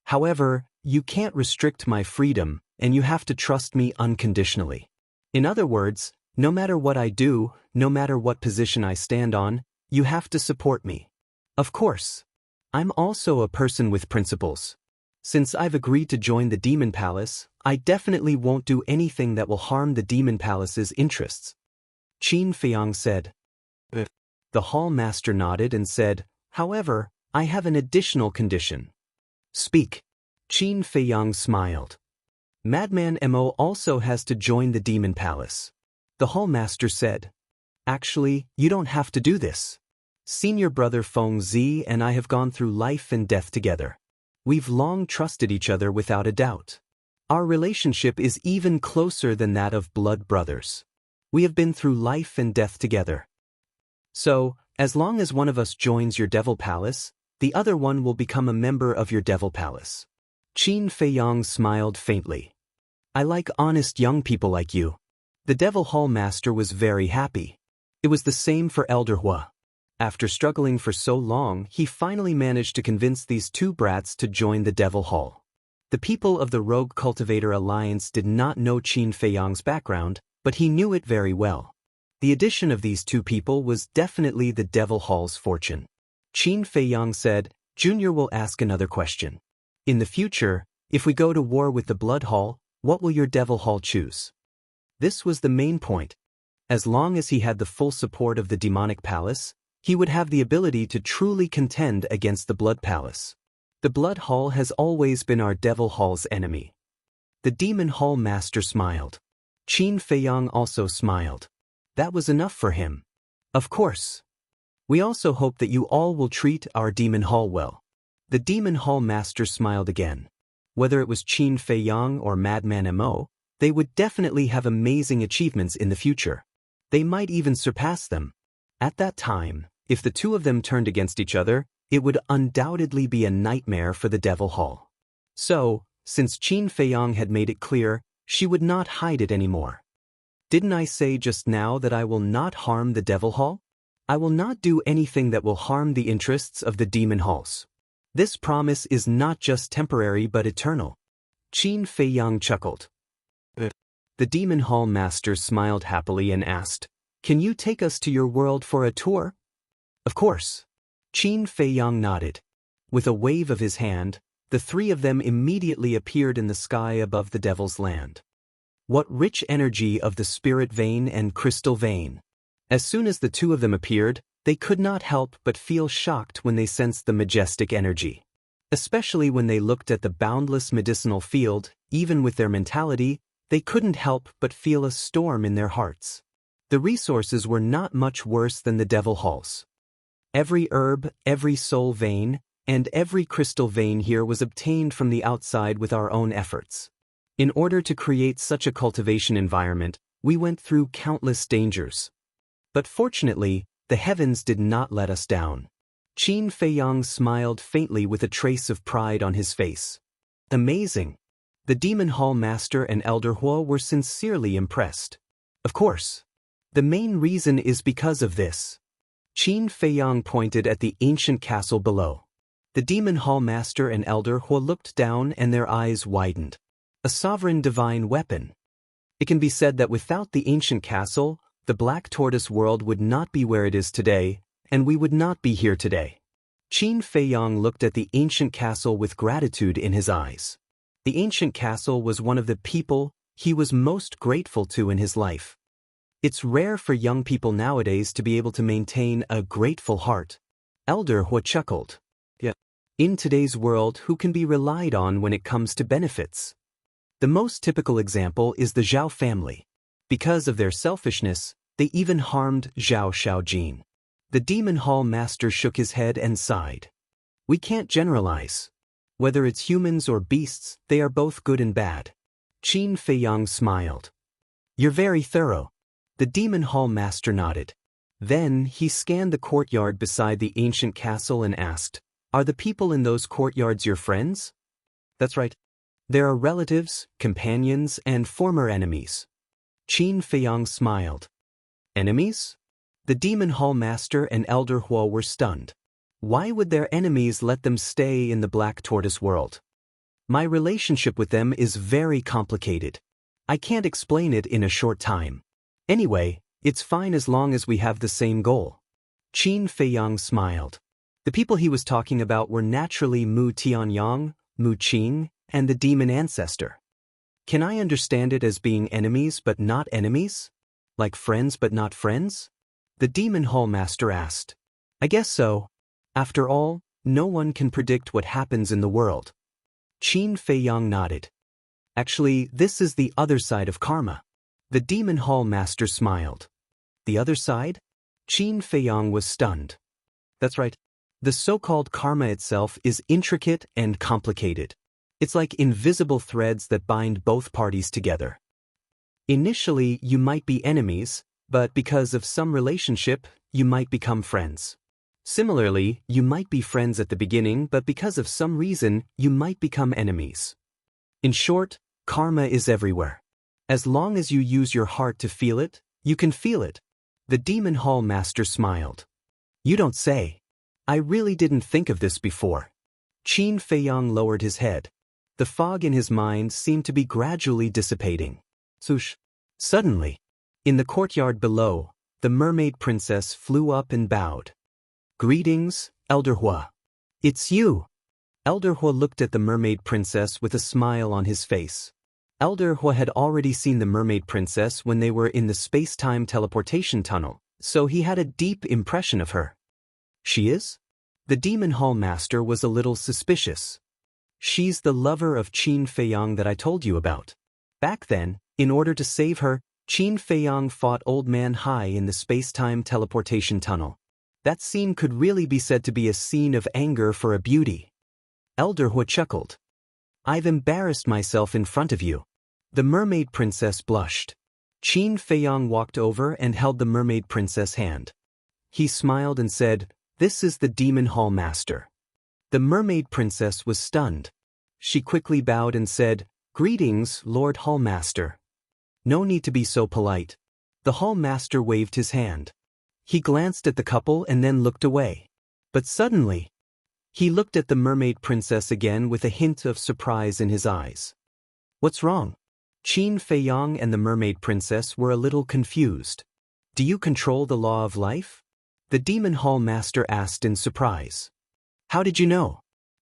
Speaker 1: However, you can't restrict my freedom, and you have to trust me unconditionally. In other words, no matter what I do, no matter what position I stand on, you have to support me. Of course. I'm also a person with principles. Since I've agreed to join the Demon Palace, I definitely won't do anything that will harm the Demon Palace's interests. Qin Feiyang said. The Hall Master nodded and said, however, I have an additional condition. Speak. Qin Feiyang smiled. Madman Mo also has to join the Demon Palace. The Hall Master said. Actually, you don't have to do this. Senior brother Feng Zi and I have gone through life and death together. We've long trusted each other without a doubt. Our relationship is even closer than that of blood brothers. We have been through life and death together. So, as long as one of us joins your Devil Palace, the other one will become a member of your Devil Palace. Qin Feiyang smiled faintly. I like honest young people like you. The Devil Hall Master was very happy. It was the same for Elder Hua. After struggling for so long, he finally managed to convince these 2 brats to join the Devil Hall. The people of the Rogue Cultivator Alliance did not know Qin Feiyang's background, but he knew it very well. The addition of these 2 people was definitely the Devil Hall's fortune. Qin Feiyang said, Junior will ask another question. In the future, if we go to war with the Blood Hall, what will your Devil Hall choose? This was the main point. As long as he had the full support of the Demonic Palace, he would have the ability to truly contend against the Blood Palace. The Blood Hall has always been our Devil Hall's enemy. The Demon Hall Master smiled. Qin Feiyang also smiled. That was enough for him. Of course. We also hope that you all will treat our Demon Hall well. The Demon Hall Master smiled again. Whether it was Qin Feiyang or Madman Mo, they would definitely have amazing achievements in the future. They might even surpass them. At that time, if the 2 of them turned against each other, it would undoubtedly be a nightmare for the Devil Hall. So, since Qin Feiyang had made it clear, she would not hide it anymore. Didn't I say just now that I will not harm the Devil Hall? I will not do anything that will harm the interests of the Demon Halls. This promise is not just temporary but eternal. Qin Feiyang chuckled. The Demon Hall Master smiled happily and asked, Can you take us to your world for a tour? Of course. Qin Feiyang nodded. With a wave of his hand, the 3 of them immediately appeared in the sky above the Devil's Land. What rich energy of the Spirit Vein and Crystal Vein! As soon as the 2 of them appeared, they could not help but feel shocked when they sensed the majestic energy. Especially when they looked at the boundless medicinal field, even with their mentality, they couldn't help but feel a storm in their hearts. The resources were not much worse than the Devil Halls. Every herb, every soul vein, and every crystal vein here was obtained from the outside with our own efforts. In order to create such a cultivation environment, we went through countless dangers. But fortunately, the heavens did not let us down. Qin Feiyang smiled faintly with a trace of pride on his face. Amazing! The Demon Hall Master and Elder Huo were sincerely impressed. Of course. The main reason is because of this. Qin Feiyang pointed at the ancient castle below. The Demon Hall Master and Elder Huo looked down and their eyes widened. A sovereign divine weapon. It can be said that without the ancient castle, the Black Tortoise world would not be where it is today, and we would not be here today. Qin Feiyang looked at the ancient castle with gratitude in his eyes. The ancient castle was one of the people he was most grateful to in his life. It's rare for young people nowadays to be able to maintain a grateful heart. Elder Huo chuckled. Yeah. In today's world, who can be relied on when it comes to benefits? The most typical example is the Zhao family. Because of their selfishness, they even harmed Zhao Shaojin. The Demon Hall Master shook his head and sighed. We can't generalize. Whether it's humans or beasts, they are both good and bad. Qin Feiyang smiled. You're very thorough. The Demon Hall Master nodded. Then he scanned the courtyard beside the ancient castle and asked, Are the people in those courtyards your friends? That's right. There are relatives, companions, and former enemies. Qin Feiyang smiled. Enemies? The Demon Hall Master and Elder Huo were stunned. Why would their enemies let them stay in the Black Tortoise world? My relationship with them is very complicated. I can't explain it in a short time. Anyway, it's fine as long as we have the same goal. Qin Feiyang smiled. The people he was talking about were naturally Mu Tianyang, Mu Qing, and the demon ancestor. Can I understand it as being enemies but not enemies? Like friends but not friends? The Demon Hall Master asked. I guess so. After all, no one can predict what happens in the world. Qin Feiyang nodded. Actually, this is the other side of karma. The Demon Hall Master smiled. The other side? Qin Feiyang was stunned. That's right. The so-called karma itself is intricate and complicated. It's like invisible threads that bind both parties together. Initially, you might be enemies, but because of some relationship, you might become friends. Similarly, you might be friends at the beginning, but because of some reason, you might become enemies. In short, karma is everywhere. As long as you use your heart to feel it, you can feel it. The Demon Hall Master smiled. You don't say. I really didn't think of this before. Qin Feiyang lowered his head. The fog in his mind seemed to be gradually dissipating. Swoosh. Suddenly, in the courtyard below, the mermaid princess flew up and bowed. Greetings, Elder Huo. It's you. Elder Huo looked at the mermaid princess with a smile on his face. Elder Huo had already seen the mermaid princess when they were in the space-time teleportation tunnel, so he had a deep impression of her. She is? The Demon Hall Master was a little suspicious. She's the lover of Qin Feiyang that I told you about. Back then, in order to save her, Qin Feiyang fought Old Man Hai in the space-time teleportation tunnel. That scene could really be said to be a scene of anger for a beauty. Elder Huo chuckled. I've embarrassed myself in front of you. The mermaid princess blushed. Qin Feiyang walked over and held the mermaid princess' hand. He smiled and said, This is the Demon Hall Master. The mermaid princess was stunned. She quickly bowed and said, Greetings, Lord Hall Master. No need to be so polite. The Hall Master waved his hand. He glanced at the couple and then looked away. But suddenly, he looked at the mermaid princess again with a hint of surprise in his eyes. What's wrong? Qin Feiyang and the mermaid princess were a little confused. Do you control the law of life? The Demon Hall Master asked in surprise. How did you know?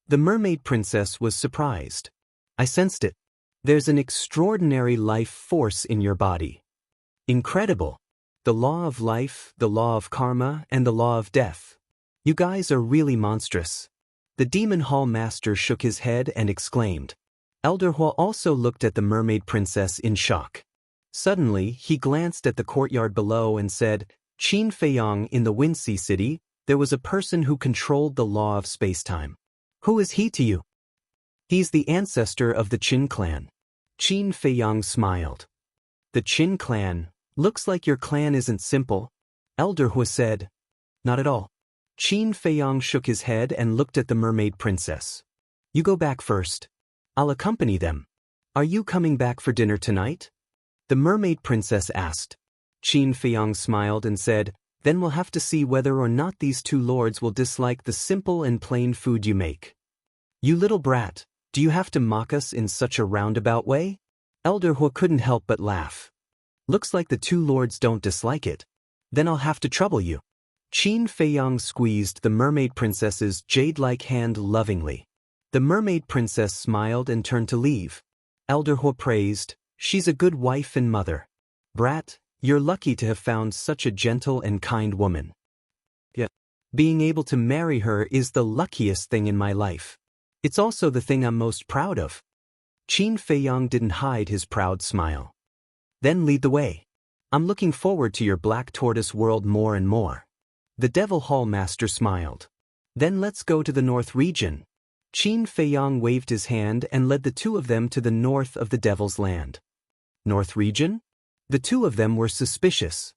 Speaker 1: The mermaid princess was surprised. I sensed it. There's an extraordinary life force in your body. Incredible. The law of life, the law of karma, and the law of death. You guys are really monstrous. The Demon Hall Master shook his head and exclaimed. Elder Huo also looked at the mermaid princess in shock. Suddenly, he glanced at the courtyard below and said, Qin Feiyang in the Windsea City, there was a person who controlled the law of spacetime. Who is he to you? He's the ancestor of the Qin clan. Qin Feiyang smiled. The Qin clan? Looks like your clan isn't simple. Elder Hua said. Not at all. Qin Feiyang shook his head and looked at the mermaid princess. You go back first. I'll accompany them. Are you coming back for dinner tonight? The mermaid princess asked. Qin Feiyang smiled and said, Then we'll have to see whether or not these two lords will dislike the simple and plain food you make. You little brat, do you have to mock us in such a roundabout way? Elder Hua couldn't help but laugh. Looks like the two lords don't dislike it. Then I'll have to trouble you. Qin Feiyang squeezed the mermaid princess's jade-like hand lovingly. The mermaid princess smiled and turned to leave. Elder Hua praised, She's a good wife and mother. Brat, you're lucky to have found such a gentle and kind woman. Yeah. Being able to marry her is the luckiest thing in my life. It's also the thing I'm most proud of. Qin Feiyang didn't hide his proud smile. Then lead the way. I'm looking forward to your black tortoise world more and more. The Devil Hall Master smiled. Then let's go to the North region. Qin Feiyang waved his hand and led the two of them to the north of the Devil's Land. North region? The two of them were suspicious.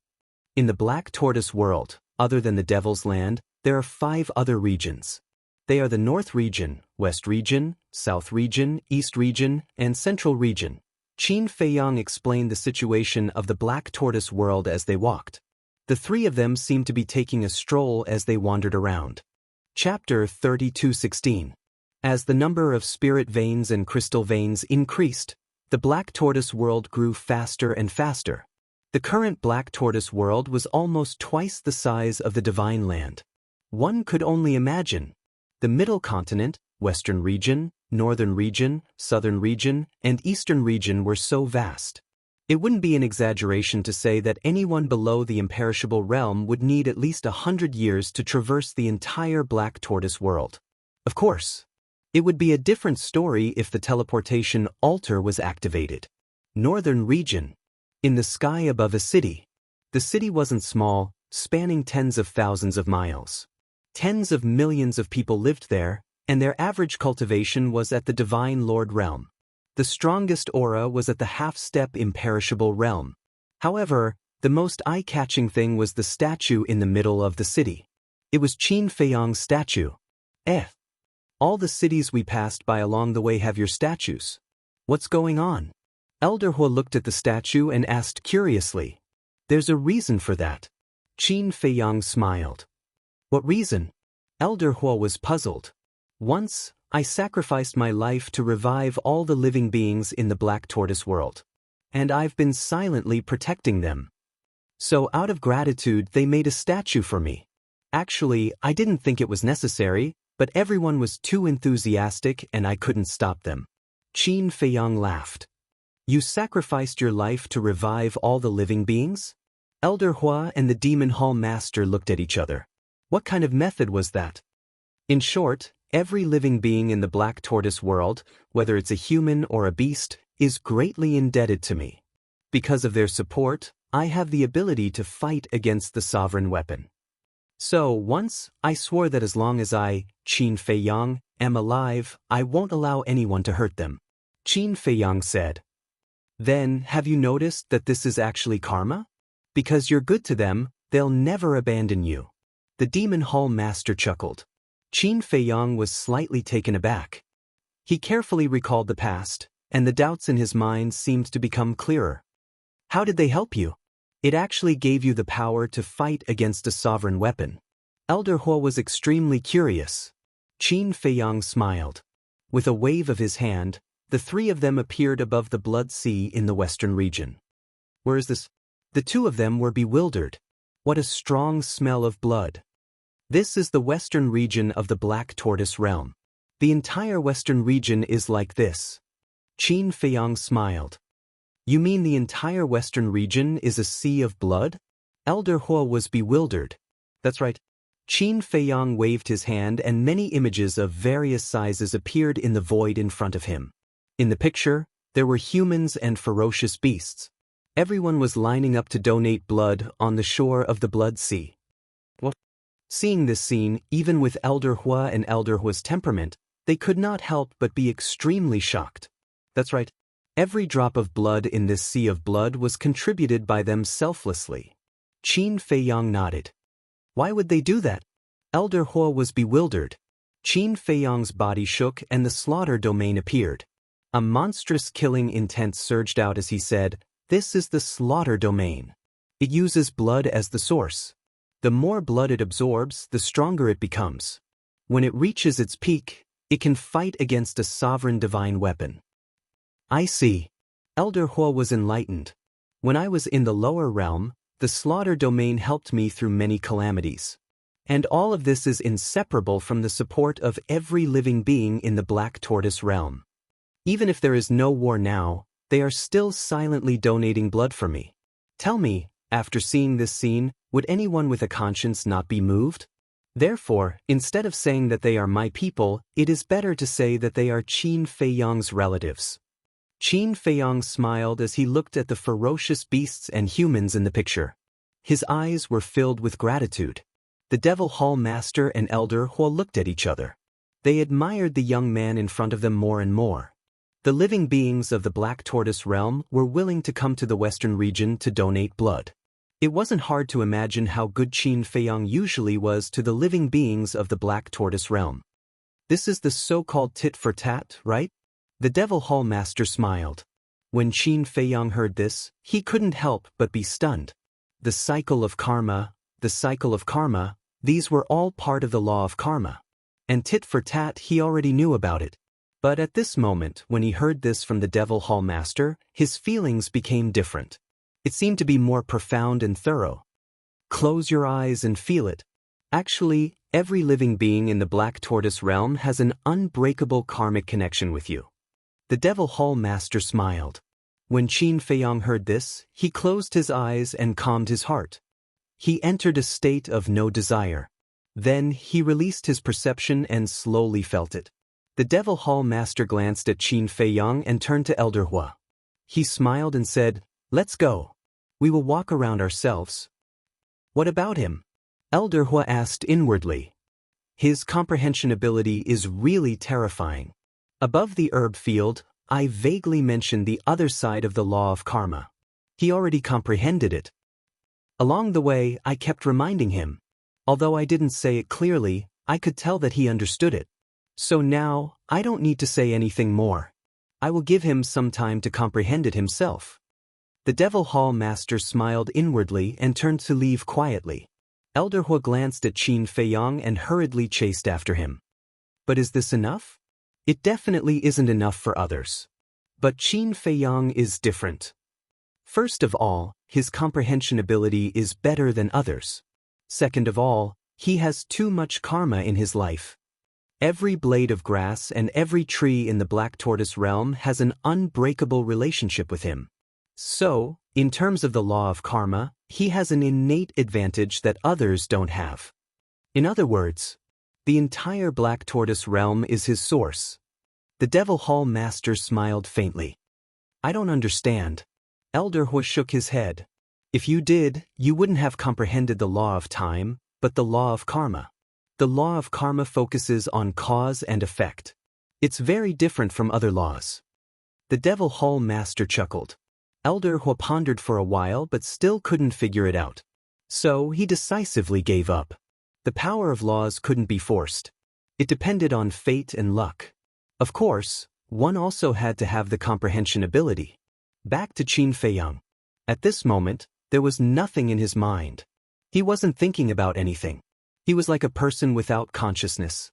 Speaker 1: In the Black Tortoise world, other than the Devil's Land, there are 5 other regions. They are the North region, West region, South region, East region, and Central region. Qin Feiyang explained the situation of the Black Tortoise world as they walked. The three of them seemed to be taking a stroll as they wandered around. Chapter 32:16. As the number of spirit veins and crystal veins increased, the Black Tortoise world grew faster and faster. The current Black Tortoise world was almost twice the size of the Divine Land. One could only imagine. The Middle Continent, Western region, Northern region, Southern region, and Eastern region were so vast. It wouldn't be an exaggeration to say that anyone below the imperishable realm would need at least 100 years to traverse the entire Black Tortoise world. Of course, it would be a different story if the teleportation altar was activated. Northern region. In the sky above a city. The city wasn't small, spanning tens of thousands of miles. Tens of millions of people lived there, and their average cultivation was at the Divine Lord realm. The strongest aura was at the half-step imperishable realm. However, the most eye-catching thing was the statue in the middle of the city. It was Qin Feiyang's statue. All the cities we passed by along the way have your statues. What's going on? Elder Hua looked at the statue and asked curiously. There's a reason for that. Qin Feiyang smiled. What reason? Elder Hua was puzzled. Once, I sacrificed my life to revive all the living beings in the Black Tortoise world. And I've been silently protecting them. So out of gratitude they made a statue for me. Actually, I didn't think it was necessary, but everyone was too enthusiastic and I couldn't stop them. Qin Feiyang laughed. You sacrificed your life to revive all the living beings? Elder Hua and the Demon Hall Master looked at each other. What kind of method was that? In short, every living being in the Black Tortoise world, whether it's a human or a beast, is greatly indebted to me. Because of their support, I have the ability to fight against the sovereign weapon. So once, I swore that as long as I, Qin Feiyang, am alive, I won't allow anyone to hurt them. Qin Feiyang said. Then, have you noticed that this is actually karma? Because you're good to them, they'll never abandon you. The Demon Hall Master chuckled. Qin Feiyang was slightly taken aback. He carefully recalled the past, and the doubts in his mind seemed to become clearer. How did they help you? It actually gave you the power to fight against a sovereign weapon. Elder Hua was extremely curious. Qin Feiyang smiled. With a wave of his hand, the three of them appeared above the Blood Sea in the Western region. Where is this? The two of them were bewildered. What a strong smell of blood. This is the Western region of the Black Tortoise realm. The entire Western region is like this. Qin Feiyang smiled. You mean the entire Western region is a sea of blood? Elder Hua was bewildered. That's right. Qin Feiyang waved his hand and many images of various sizes appeared in the void in front of him. In the picture, there were humans and ferocious beasts. Everyone was lining up to donate blood on the shore of the Blood Sea. What? Seeing this scene, even with Elder Hua and Elder Hua's temperament, they could not help but be extremely shocked. That's right. Every drop of blood in this sea of blood was contributed by them selflessly. Qin Feiyang nodded. Why would they do that? Elder Hua was bewildered. Qin Feiyang's body shook and the slaughter domain appeared. A monstrous killing intent surged out as he said, "This is the slaughter domain. It uses blood as the source. The more blood it absorbs, the stronger it becomes. When it reaches its peak, it can fight against a sovereign divine weapon." I see. Elder Hua was enlightened. When I was in the lower realm, the slaughter domain helped me through many calamities. And all of this is inseparable from the support of every living being in the Black Tortoise realm. Even if there is no war now, they are still silently donating blood for me. Tell me, after seeing this scene, would anyone with a conscience not be moved? Therefore, instead of saying that they are my people, it is better to say that they are Qin Feiyang's relatives. Qin Feiyang smiled as he looked at the ferocious beasts and humans in the picture. His eyes were filled with gratitude. The Devil Hall Master and Elder Hua looked at each other. They admired the young man in front of them more and more. The living beings of the Black Tortoise realm were willing to come to the western region to donate blood. It wasn't hard to imagine how good Qin Feiyang usually was to the living beings of the Black Tortoise realm. This is the so-called tit for tat, right? The Devil Hall Master smiled. When Qin Feiyang heard this, he couldn't help but be stunned. The cycle of karma, these were all part of the law of karma. And tit for tat, he already knew about it. But at this moment, when he heard this from the Devil Hall Master, his feelings became different. It seemed to be more profound and thorough. Close your eyes and feel it. Actually, every living being in the Black Tortoise realm has an unbreakable karmic connection with you. The Devil Hall Master smiled. When Qin Feiyang heard this, he closed his eyes and calmed his heart. He entered a state of no desire. Then he released his perception and slowly felt it. The Devil Hall Master glanced at Qin Feiyang and turned to Elder Hua. He smiled and said, "Let's go. We will walk around ourselves." "What about him?" Elder Hua asked inwardly. His comprehension ability is really terrifying. Above the herb field, I vaguely mentioned the other side of the law of karma. He already comprehended it. Along the way, I kept reminding him. Although I didn't say it clearly, I could tell that he understood it. So now, I don't need to say anything more. I will give him some time to comprehend it himself. The Devil Hall Master smiled inwardly and turned to leave quietly. Elder Hua glanced at Qin Feiyang and hurriedly chased after him. But is this enough? It definitely isn't enough for others. But Qin Feiyang is different. First of all, his comprehension ability is better than others. Second of all, he has too much karma in his life. Every blade of grass and every tree in the Black Tortoise realm has an unbreakable relationship with him. So, in terms of the law of karma, he has an innate advantage that others don't have. In other words, the entire Black Tortoise realm is his source. The Devil Hall Master smiled faintly. I don't understand. Elder Hua shook his head. If you did, you wouldn't have comprehended the law of time, but the law of karma. The law of karma focuses on cause and effect. It's very different from other laws. The Devil Hall Master chuckled. Elder Hua pondered for a while but still couldn't figure it out. So he decisively gave up. The power of laws couldn't be forced. It depended on fate and luck. Of course, one also had to have the comprehension ability. Back to Qin Feiyang. At this moment, there was nothing in his mind. He wasn't thinking about anything. He was like a person without consciousness.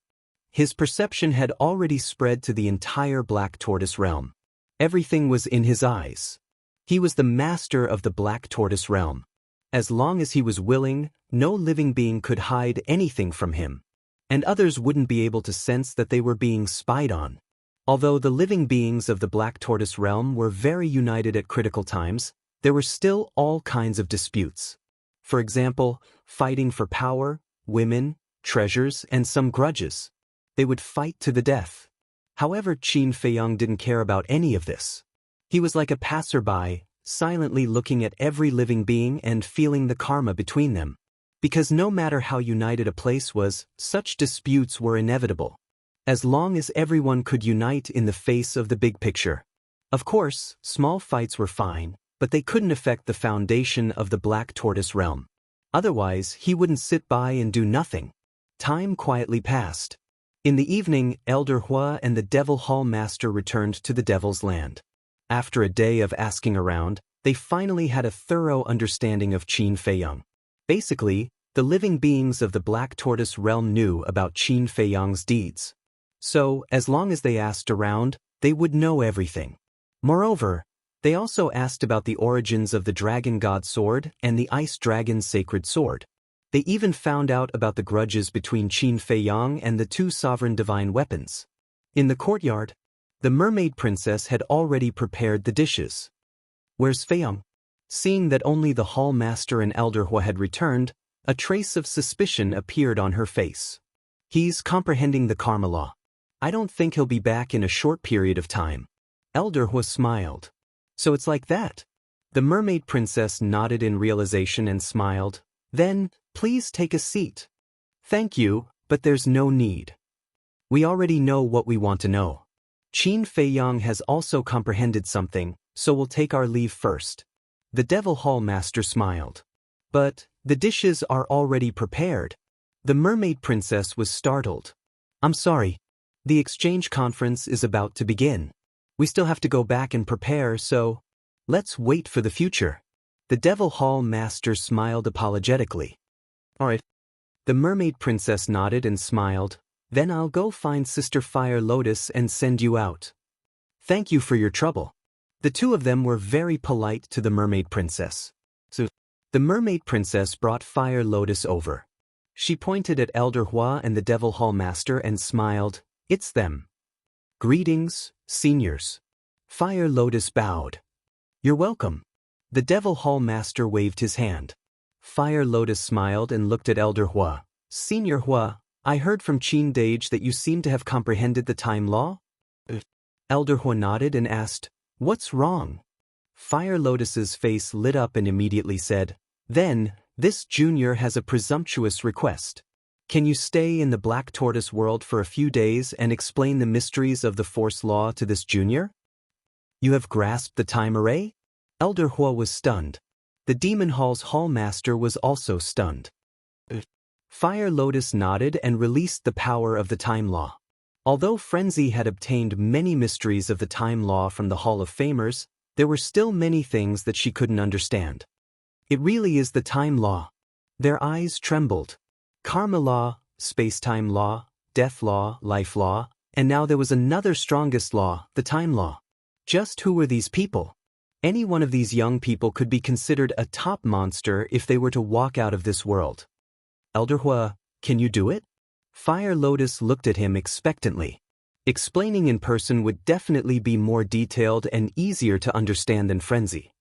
Speaker 1: His perception had already spread to the entire Black Tortoise realm. Everything was in his eyes. He was the master of the Black Tortoise realm. As long as he was willing, no living being could hide anything from him. And others wouldn't be able to sense that they were being spied on. Although the living beings of the Black Tortoise realm were very united at critical times, there were still all kinds of disputes. For example, fighting for power, women, treasures, and some grudges. They would fight to the death. However, Qin Feiyang didn't care about any of this. He was like a passerby, silently looking at every living being and feeling the karma between them. Because no matter how united a place was, such disputes were inevitable. As long as everyone could unite in the face of the big picture. Of course, small fights were fine, but they couldn't affect the foundation of the Black Tortoise realm. Otherwise, he wouldn't sit by and do nothing. Time quietly passed. In the evening, Elder Hua and the Devil Hall Master returned to the Devil's Land. After a day of asking around, they finally had a thorough understanding of Qin Feiyang. Basically, the living beings of the Black Tortoise realm knew about Qin Feiyang's deeds. So, as long as they asked around, they would know everything. Moreover, they also asked about the origins of the Dragon God Sword and the Ice Dragon's Sacred Sword. They even found out about the grudges between Qin Feiyang and the two sovereign divine weapons. In the courtyard, the mermaid princess had already prepared the dishes. "Where's Feiyang?" Seeing that only the hall master and Elder Hua had returned, a trace of suspicion appeared on her face. "He's comprehending the karma law. I don't think he'll be back in a short period of time." Elder Hua smiled. "So it's like that?" The mermaid princess nodded in realization and smiled. "Then, please take a seat." "Thank you, but there's no need. We already know what we want to know. Qin Feiyang has also comprehended something, so we'll take our leave first." The Devil Hall Master smiled. "But, the dishes are already prepared." The mermaid princess was startled. "I'm sorry. The exchange conference is about to begin. We still have to go back and prepare, so let's wait for the future." The Devil Hall Master smiled apologetically. "All right." The mermaid princess nodded and smiled. "Then I'll go find Sister Fire Lotus and send you out." "Thank you for your trouble." The two of them were very polite to the mermaid princess. So, the mermaid princess brought Fire Lotus over. She pointed at Elder Hua and the Devil Hall Master and smiled. "It's them." "Greetings, seniors." Fire Lotus bowed. "You're welcome." The Devil Hall Master waved his hand. Fire Lotus smiled and looked at Elder Hua. "Senior Hua, I heard from Qin Dage that you seem to have comprehended the time law?" Elder Hua nodded and asked, "What's wrong?" Fire Lotus's face lit up and immediately said, "Then, this junior has a presumptuous request. Can you stay in the Black Tortoise world for a few days and explain the mysteries of the Force Law to this junior?" "You have grasped the time array?" Elder Hua was stunned. The Demon Hall's Hall Master was also stunned. Fire Lotus nodded and released the power of the time law. Although Frenzy had obtained many mysteries of the time law from the Hall of Famers, there were still many things that she couldn't understand. "It really is the time law." Their eyes trembled. Karma law, space-time law, death law, life law, and now there was another strongest law, the time law. Just who were these people? Any one of these young people could be considered a top monster if they were to walk out of this world. "Elder Hua, can you do it?" Fire Lotus looked at him expectantly. Explaining in person would definitely be more detailed and easier to understand than Frenzy.